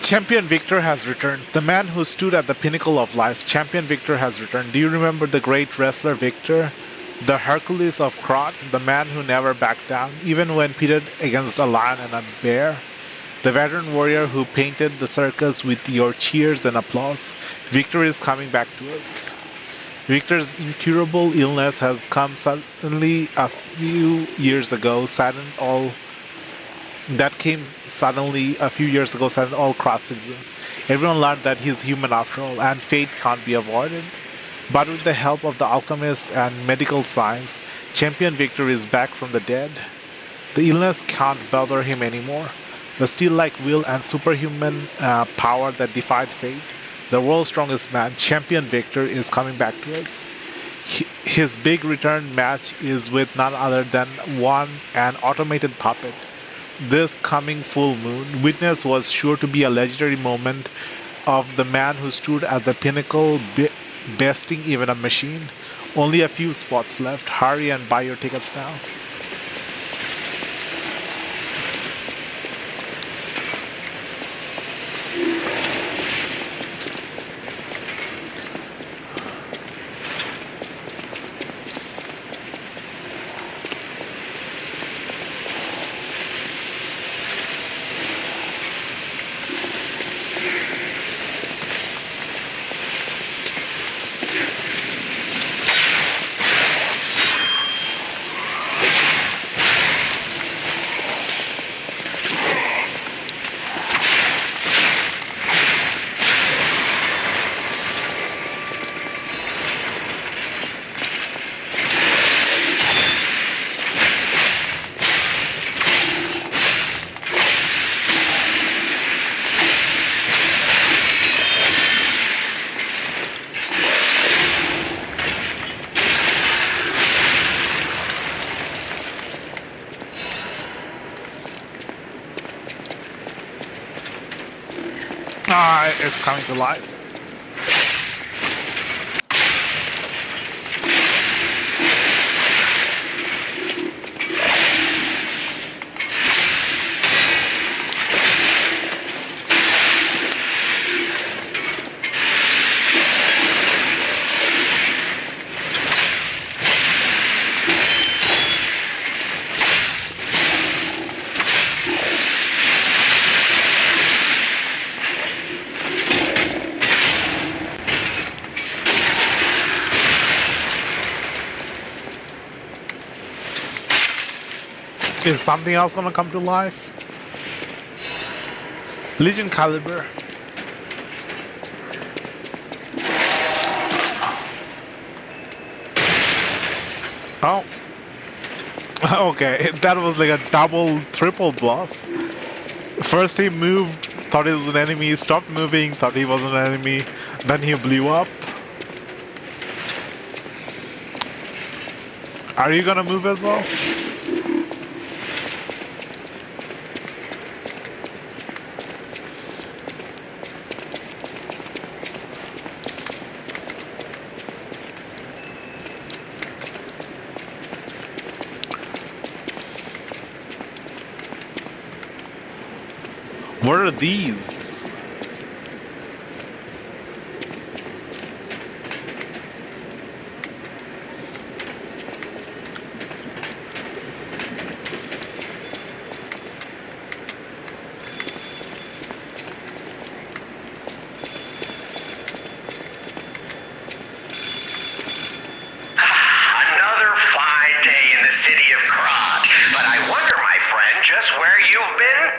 Champion Victor has returned. The man who stood at the pinnacle of life, Champion Victor has returned. Do you remember the great wrestler Victor? The Hercules of Krat, the man who never backed down, even when pitted against a lion and a bear? The veteran warrior who painted the circus with your cheers and applause? Victor is coming back to us. Victor's incurable illness has come suddenly a few years ago, saddened all Krat citizens. Everyone learned that he's human after all, and fate can't be avoided. But with the help of the alchemists and medical science, Champion Victor is back from the dead. The illness can't bother him anymore. The steel-like will and superhuman power that defied fate. The world's strongest man, Champion Victor, is coming back to us. His big return match is with none other than an automated puppet. This coming full moon, Witness was sure to be a legendary moment of the man who stood at the pinnacle, besting even a machine. Only a few spots left. Hurry and buy your tickets now. It's coming to life. Is something else gonna come to life? Legion Caliber. Oh. Okay, that was like a double, triple bluff. First he moved, thought he was an enemy, stopped moving, thought he was an enemy, then he blew up. Are you gonna move as well? What are these? Another fine day in the city of Krat. But I wonder, my friend, just where you've been?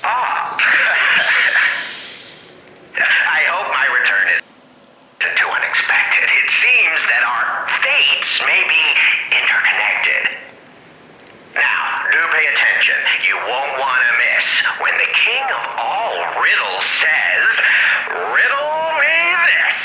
Ah, feats may be interconnected. Now, do pay attention. You won't want to miss when the king of all riddles says, "Riddle me this."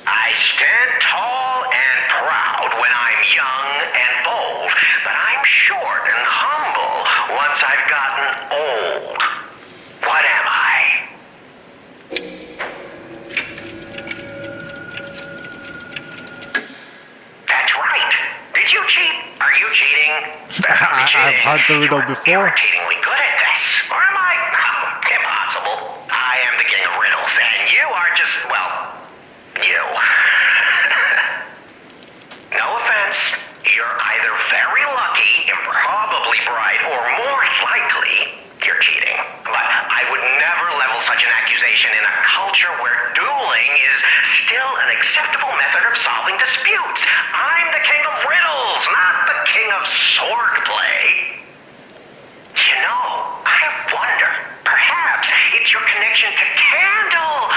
I stand tall and proud when I'm young and bold, but I'm short and humble once I've gotten old. What am I? That's right. Did you cheat? Are you cheating? I've heard the riddle before. Irritatingly good at this. Or am I? Impossible. I am the king of riddles, and you are just, well, you. No offense. You're either very lucky, improbably bright, or more likely, you're cheating. But I would never level such an accusation in a culture where dueling is still an acceptable method of solving disputes. I'm the king of riddles, not the king of swordplay. You know, I wonder, perhaps it's your connection to Candle.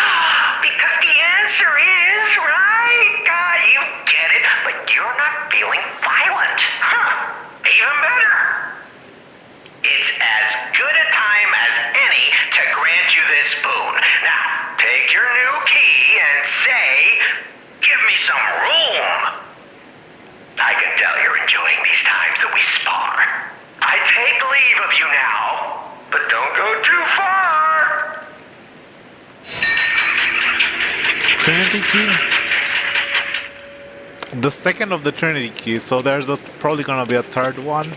Because the answer is, right? You get it, but you're not feeling violent. Huh, even better. It's as good a time as any to grant you this boon. Now, take your new key and say, "Give me some room." I can tell you're enjoying these times that we spar. I take leave of you now, but don't go too far. Trinity key? The second of the Trinity key, so there's probably gonna be a third one.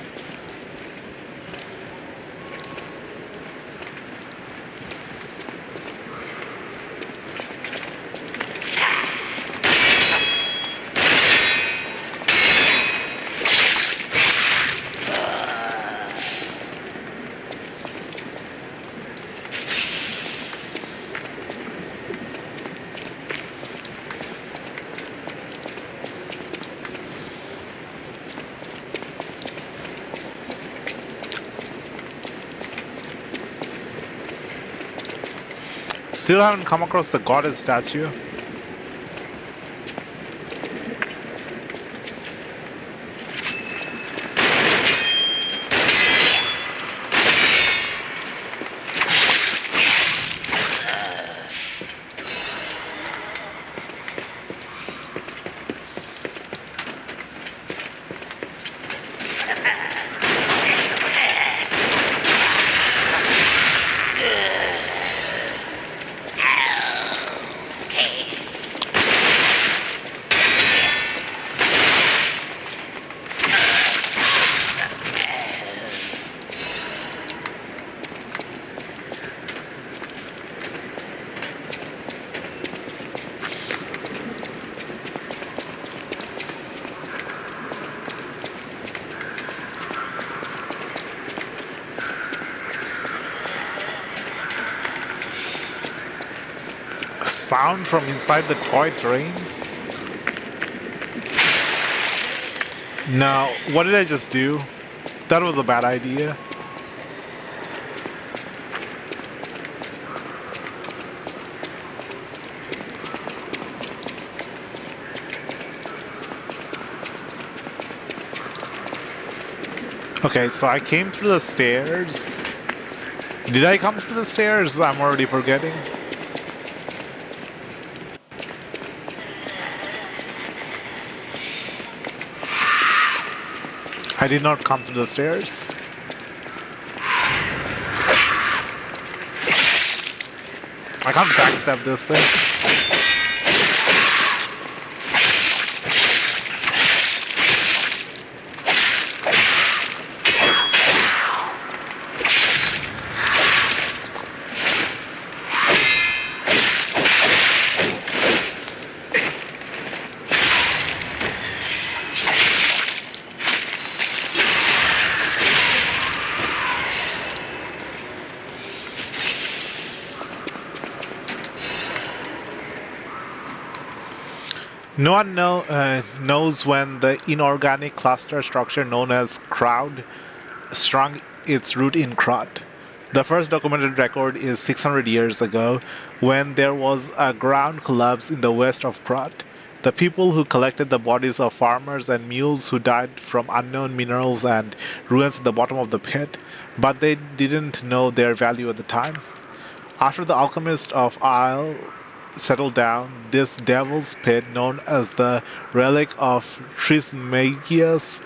Still haven't come across the goddess statue. Sound from inside the toy trains? No, what did I just do? That was a bad idea. Okay, so I came through the stairs. Did I come through the stairs? I'm already forgetting. I did not come through the stairs. I can't backstab this thing. No one knows when the inorganic cluster structure known as Crowd strung its root in Krot. The first documented record is 600 years ago, when there was a ground collapse in the west of Krot. The people who collected the bodies of farmers and mules who died from unknown minerals and ruins at the bottom of the pit, but they didn't know their value at the time. After the alchemist of Isle settled down, this devil's pit, known as the relic of Trismegistus,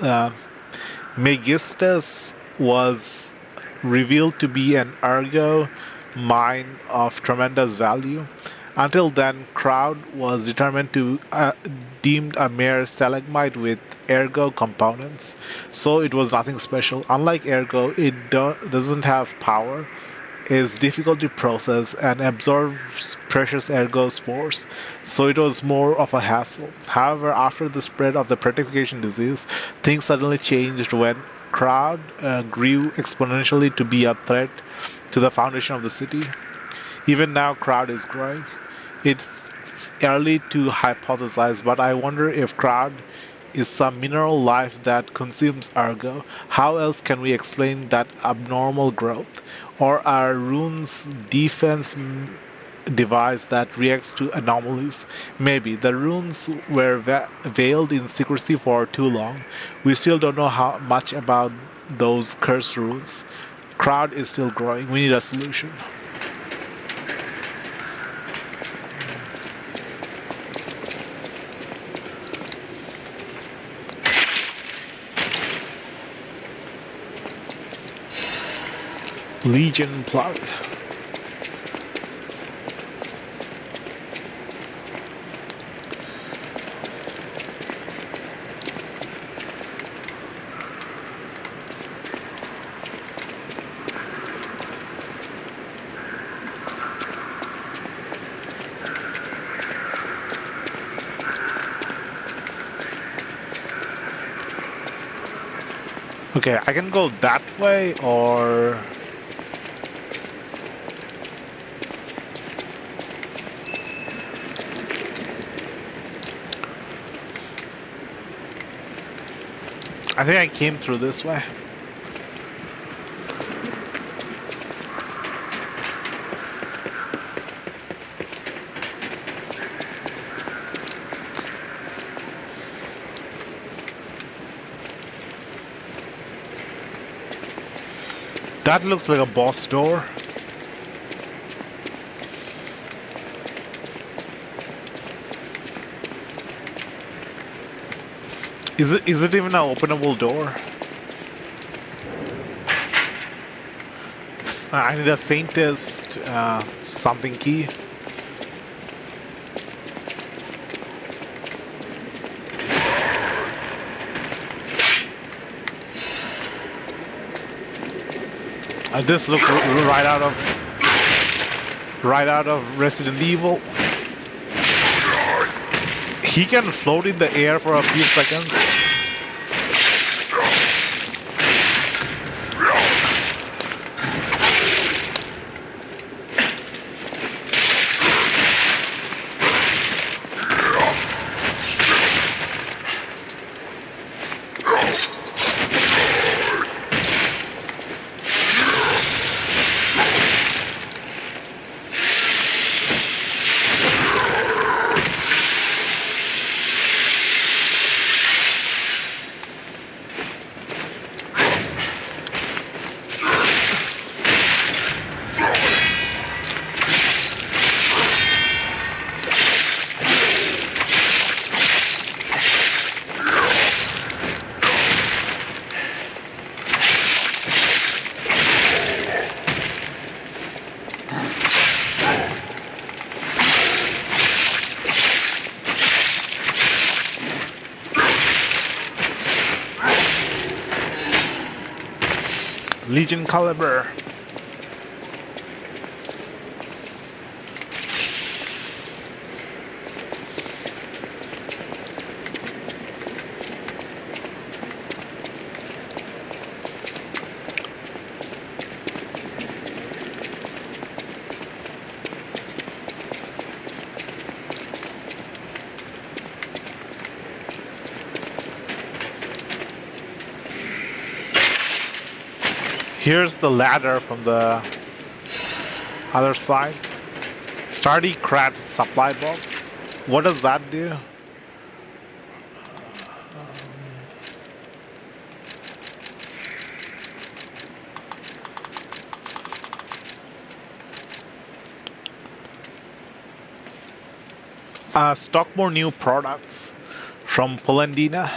Megistus, was revealed to be an ergo mine of tremendous value. Until then, Crowd was determined to deemed a mere stalagmite with ergo components, so it was nothing special. Unlike ergo, it doesn't have power, is difficult to process, and absorbs precious ergo spores, so it was more of a hassle. However, after the spread of the petrification disease, things suddenly changed when Crowd grew exponentially to be a threat to the foundation of the city. Even now, Crowd is growing. It's early to hypothesize, but I wonder if Crowd is some mineral life that consumes ergo. How else can we explain that abnormal growth? Or are runes defense device that reacts to anomalies? Maybe. The runes were veiled in secrecy for too long. We still don't know how much about those cursed runes. Crowd is still growing. We need a solution. Legion plug. Okay, I can go that way or... I think I came through this way. That looks like a boss door. Is it even an openable door? I need a Saintist something key. This looks right out of Resident Evil. He can float in the air for a few seconds. Legion Caliber. Here's the ladder from the other side. Sturdy Crat supply box. What does that do? Stock more new products from Polendina.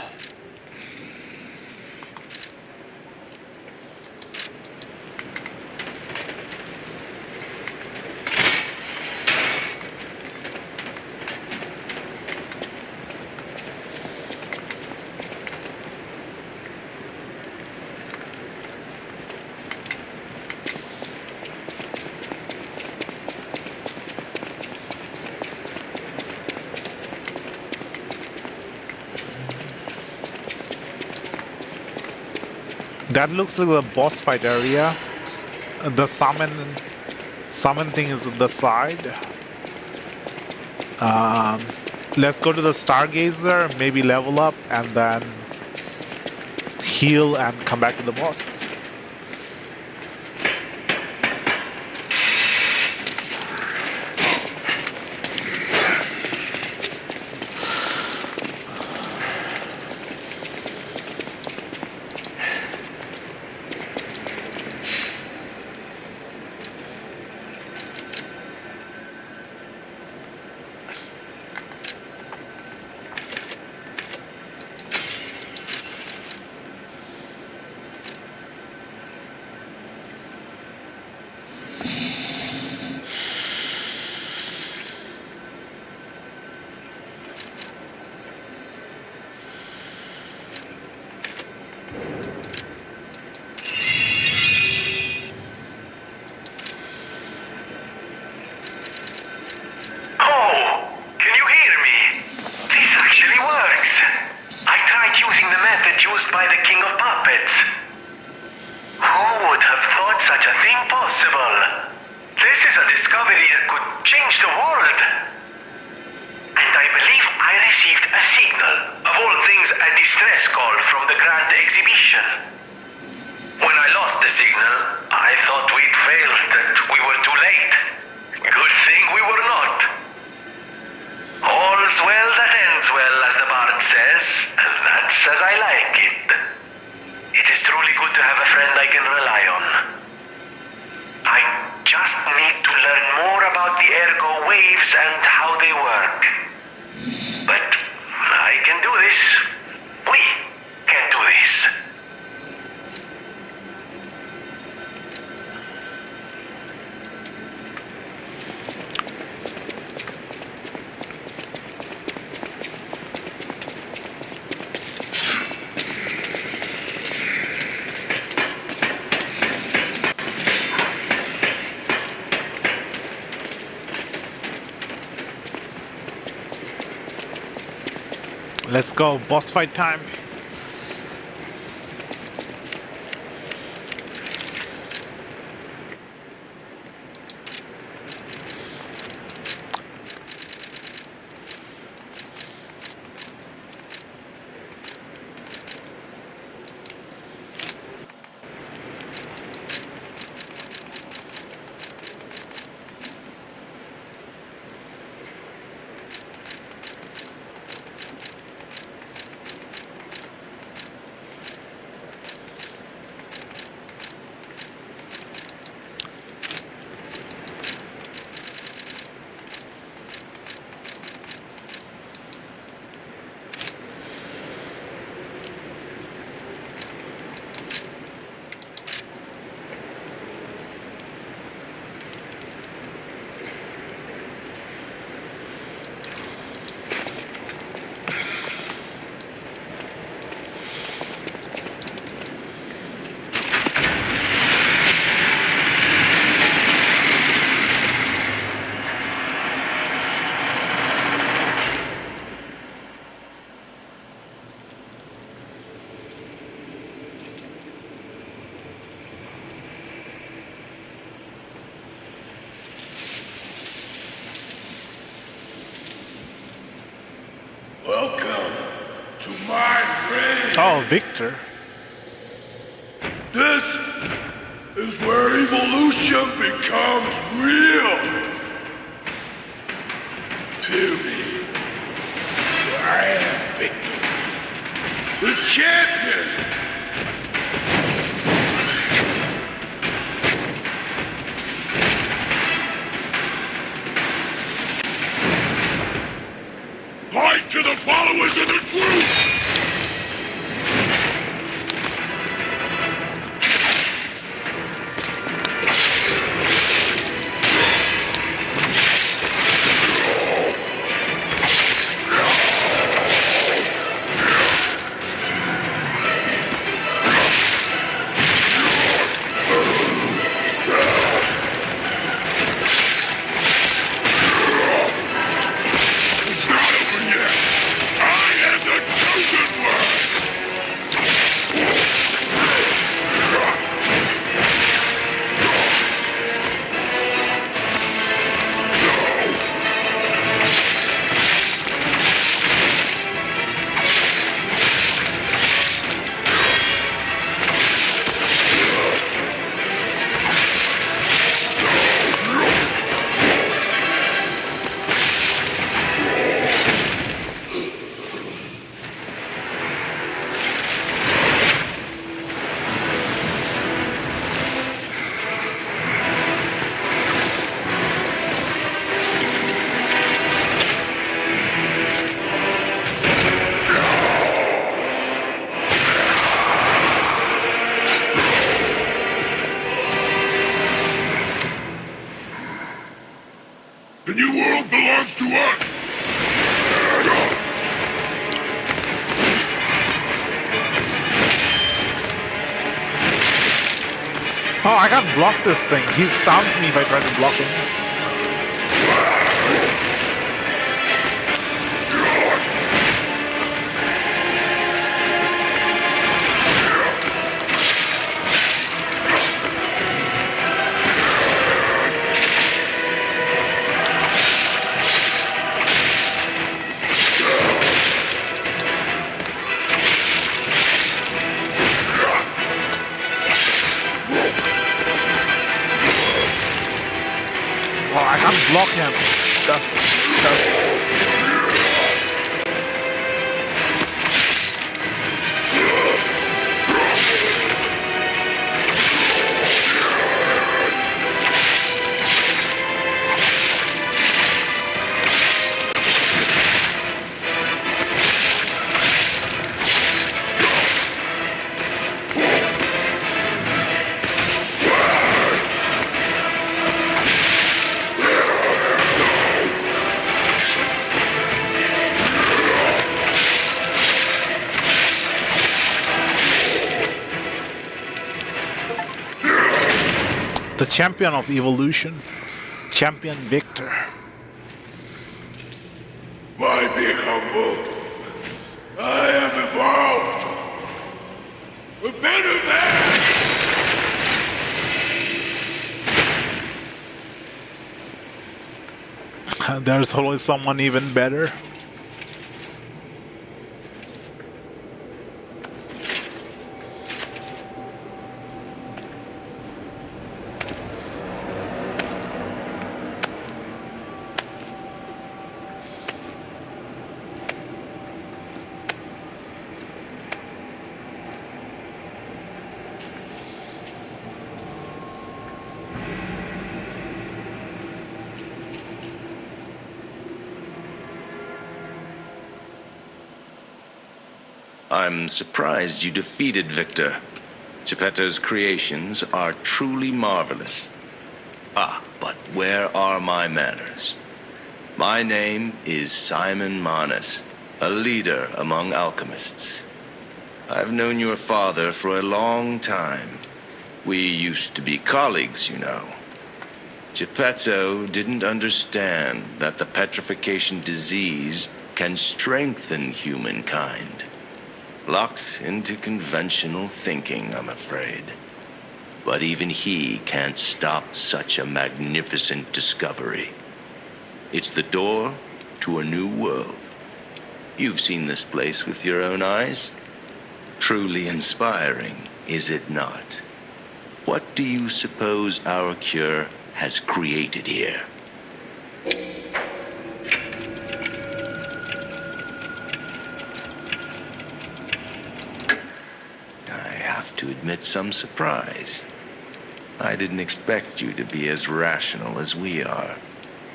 That looks like the boss fight area. The summon thing is on the side. Let's go to the Stargazer, maybe level up, and then heal and come back to the boss. Let's go, boss fight time. Welcome to my reign. Oh, Victor. This is where evolution becomes real. Period. I am Victor, the champion. to the followers of the truth! The new world belongs to us! Oh, I can't block this thing. He stuns me if I try to block him. I can't block him. That's the champion of evolution, Champion Victor. Why be humble? I am evolved! A better man! There's always someone even better. I'm surprised you defeated Victor. Geppetto's creations are truly marvelous. Ah, but where are my manners? My name is Simon Manus, a leader among alchemists. I've known your father for a long time. We used to be colleagues, you know. Geppetto didn't understand that the petrification disease can strengthen humankind. Locked into conventional thinking, I'm afraid. But even he can't stop such a magnificent discovery. It's the door to a new world. You've seen this place with your own eyes. Truly inspiring, is it not? What do you suppose our cure has created here? To admit some surprise. I didn't expect you to be as rational as we are.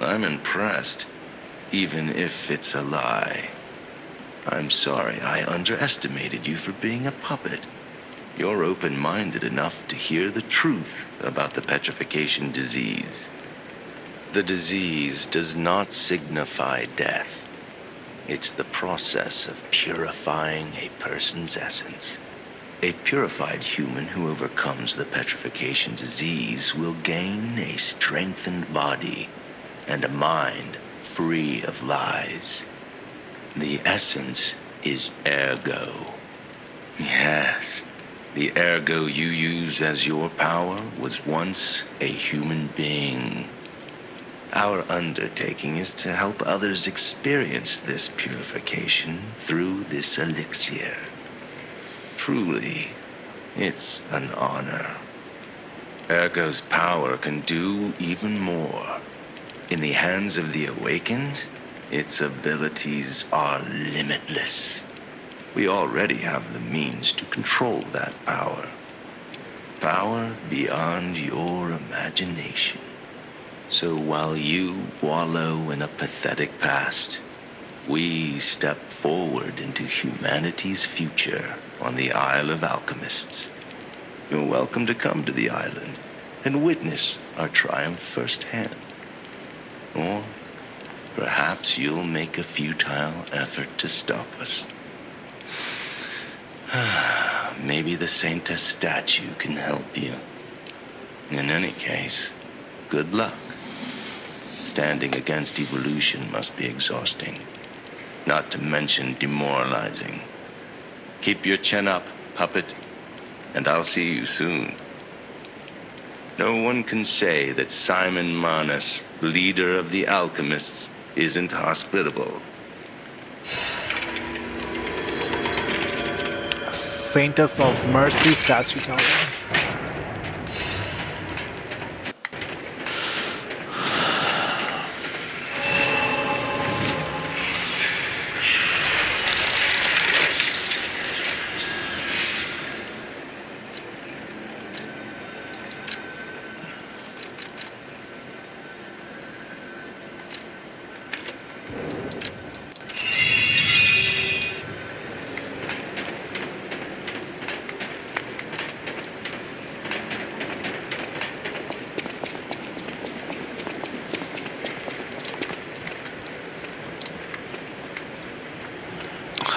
I'm impressed, even if it's a lie. I'm sorry I underestimated you for being a puppet. You're open-minded enough to hear the truth about the petrification disease. The disease does not signify death. It's the process of purifying a person's essence. A purified human who overcomes the petrification disease will gain a strengthened body and a mind free of lies. The essence is ergo. Yes, the ergo you use as your power was once a human being. Our undertaking is to help others experience this purification through this elixir. Truly, it's an honor. Ergo's power can do even more. In the hands of the awakened, its abilities are limitless. We already have the means to control that power. Power beyond your imagination. So while you wallow in a pathetic past, we step forward into humanity's future on the Isle of Alchemists. You're welcome to come to the island and witness our triumph firsthand. Or perhaps you'll make a futile effort to stop us. Maybe the Saintess statue can help you. In any case, good luck. Standing against evolution must be exhausting, not to mention demoralizing. Keep your chin up, puppet, and I'll see you soon. No one can say that Simon Manus, leader of the alchemists, isn't hospitable. Saintess of Mercy statue tower.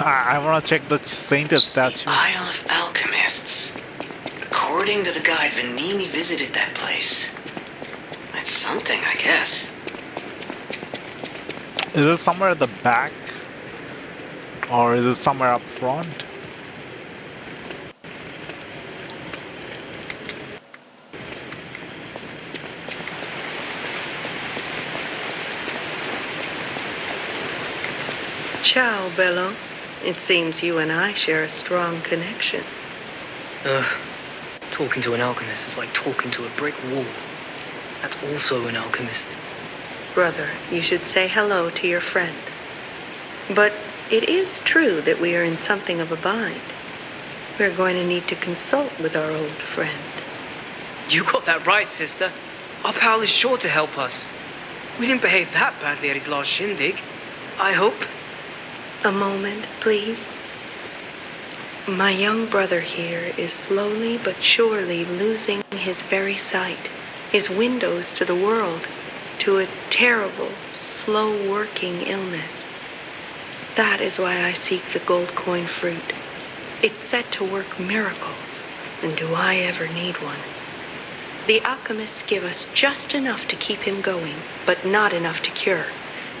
I want to check the Saintess statue. Isle of Alchemists. According to the guide, Vanini visited that place. That's something, I guess. Is it somewhere at the back? Or is it somewhere up front? Ciao, Bello. It seems you and I share a strong connection. Talking to an alchemist is like talking to a brick wall. That's also an alchemist. Brother, you should say hello to your friend. But it is true that we are in something of a bind. We're going to need to consult with our old friend. You got that right, sister. Our pal is sure to help us. We didn't behave that badly at his last shindig. I hope. A moment, please. My young brother here is slowly but surely losing his very sight, his windows to the world, to a terrible, slow-working illness. That is why I seek the gold coin fruit. It's set to work miracles, and do I ever need one? The alchemists give us just enough to keep him going, but not enough to cure,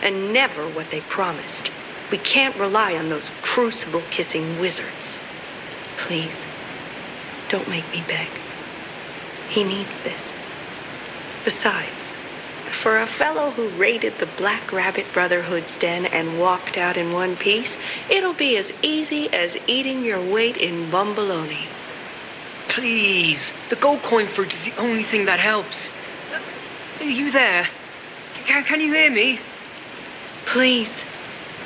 and never what they promised. We can't rely on those crucible-kissing wizards. Please, don't make me beg. He needs this. Besides, for a fellow who raided the Black Rabbit Brotherhood's den and walked out in one piece, it'll be as easy as eating your weight in bumbaloni. Please, the gold coin fruit is the only thing that helps. Are you there? Can you hear me? Please.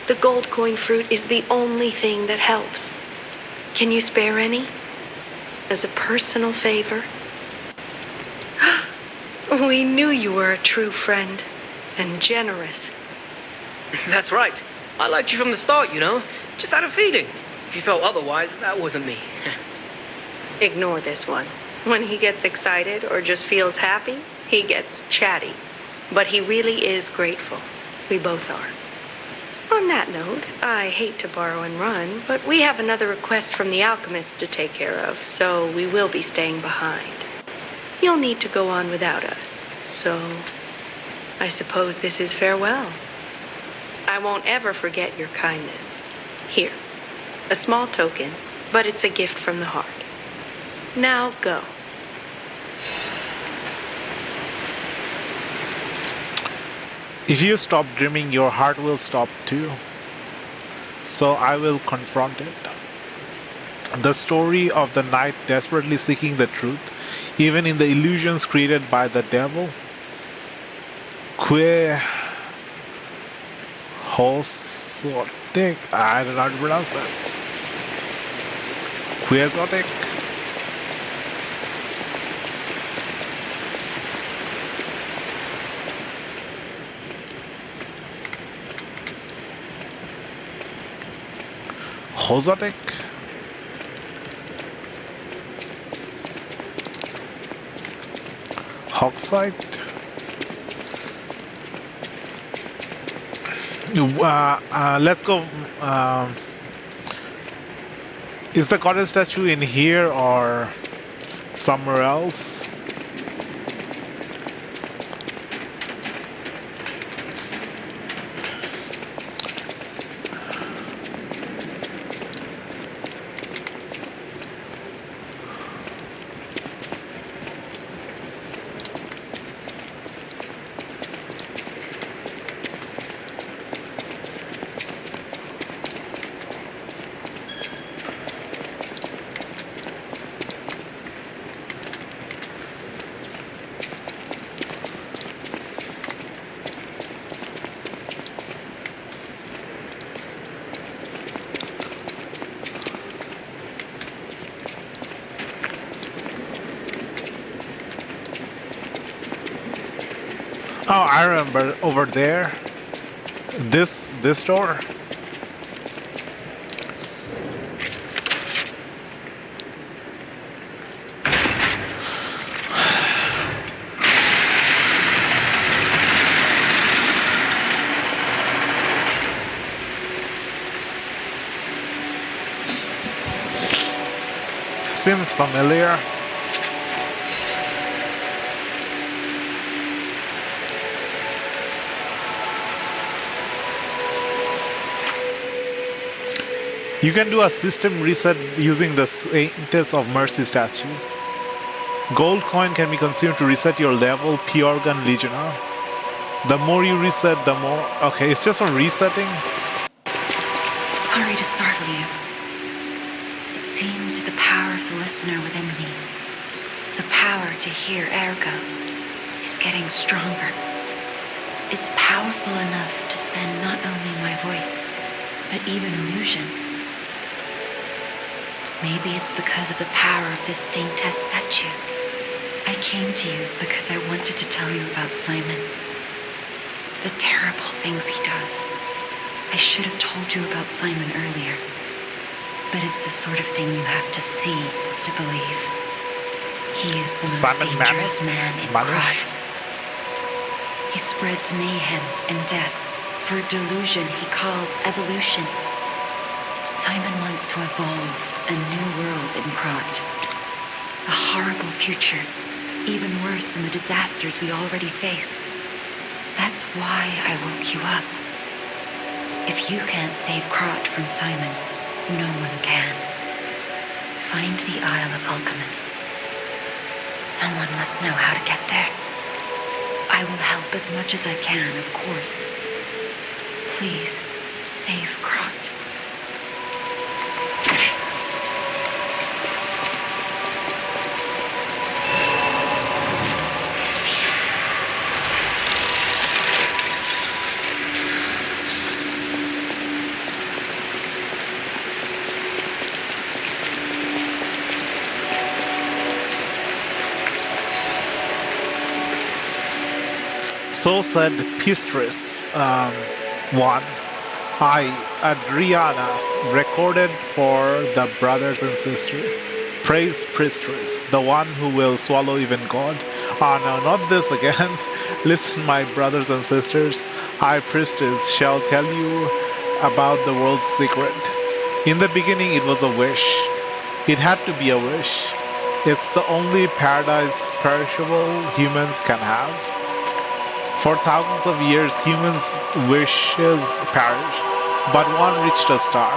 The gold coin fruit is the only thing that helps. Can you spare any? As a personal favor? We knew you were a true friend and generous. That's right. I liked you from the start, you know. Just had a feeling. If you felt otherwise, that wasn't me. Ignore this one. When he gets excited or just feels happy, he gets chatty. But he really is grateful. We both are. On that note, I hate to borrow and run, but we have another request from the alchemist to take care of, so we will be staying behind. You'll need to go on without us, so I suppose this is farewell. I won't ever forget your kindness. Here, a small token, but it's a gift from the heart. Now go. If you stop dreaming, your heart will stop too. So I will confront it. The story of the knight desperately seeking the truth, even in the illusions created by the devil. Quixotic. I don't know how to pronounce that. Quixotic. Hozotic. Hogsite. Let's go. Is the goddess statue in here or somewhere else? Oh, I remember over there. This door. Seems familiar. You can do a system reset using the Saintess of Mercy statue. Gold coin can be consumed to reset your level, P-Organ Legionnaire. The more you reset, the more... Okay, it's just for resetting. Sorry to startle you. It seems that the power of the listener within me, the power to hear ergo, is getting stronger. It's powerful enough to send not only my voice, but even illusions. Maybe it's because of the power of this Saintess statue. I came to you because I wanted to tell you about Simon. The terrible things he does. I should have told you about Simon earlier. But it's the sort of thing you have to see to believe. He is the most dangerous man in Krat. He spreads mayhem and death for a delusion he calls evolution. Simon wants to evolve a new world in Krat. A horrible future, even worse than the disasters we already face. That's why I woke you up. If you can't save Krat from Simon, no one can. Find the Isle of Alchemists. Someone must know how to get there. I will help as much as I can, of course. Please, save Krat. So said Pistris, one. I, Adriana, recorded for the brothers and sisters. Praise Priestess, the one who will swallow even God. Ah, no, not this again. Listen, my brothers and sisters, I, Priestess, shall tell you about the world's secret. In the beginning, it was a wish. It had to be a wish. It's the only paradise perishable humans can have. For thousands of years, humans' wishes perished, but one reached a star.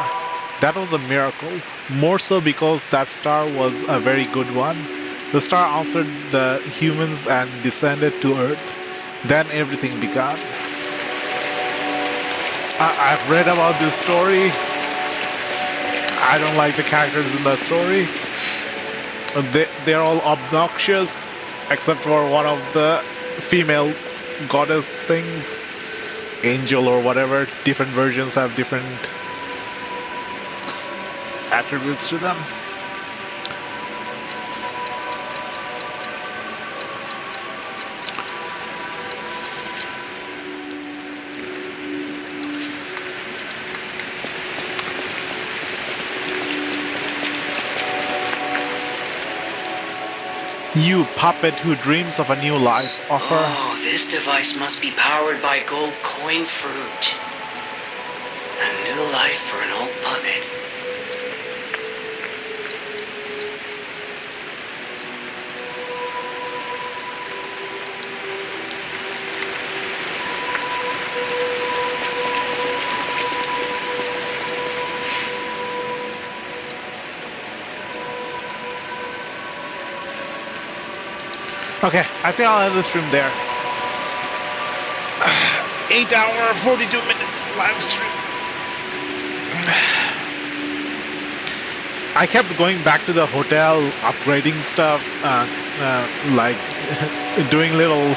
That was a miracle, more so because that star was a very good one. The star answered the humans and descended to Earth. Then everything began. I've read about this story. I don't like the characters in that story. They're all obnoxious, except for one of the female goddess things, angel or whatever. Different versions have different attributes to them. You puppet who dreams of a new life, offer. Oh, this device must be powered by gold coin fruit. A new life for an old puppet. Okay, I think I'll end the stream there. 8 hour, 42 minutes live stream. I kept going back to the hotel, upgrading stuff, like doing little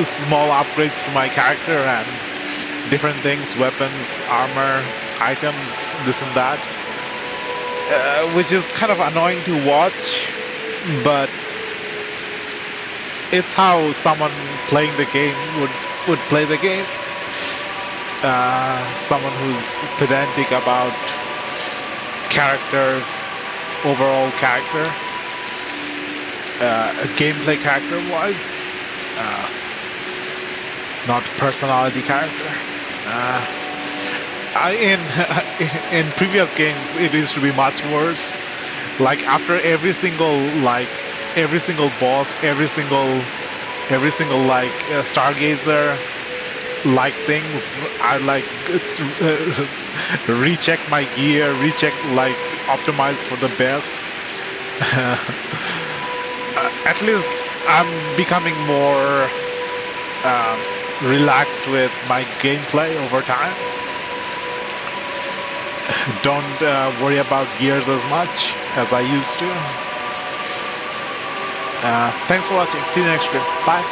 small upgrades to my character and different things, weapons, armor, items, this and that, which is kind of annoying to watch, but it's how someone playing the game would play the game. Someone who's pedantic about character, overall character, gameplay character wise, not personality character. In previous games it used to be much worse. Like after every single boss, every single like stargazer like things, I like recheck my gear, recheck, like optimize for the best. At least I'm becoming more relaxed with my gameplay over time. Don't worry about gears as much as I used to. Thanks for watching. See you next stream. Bye.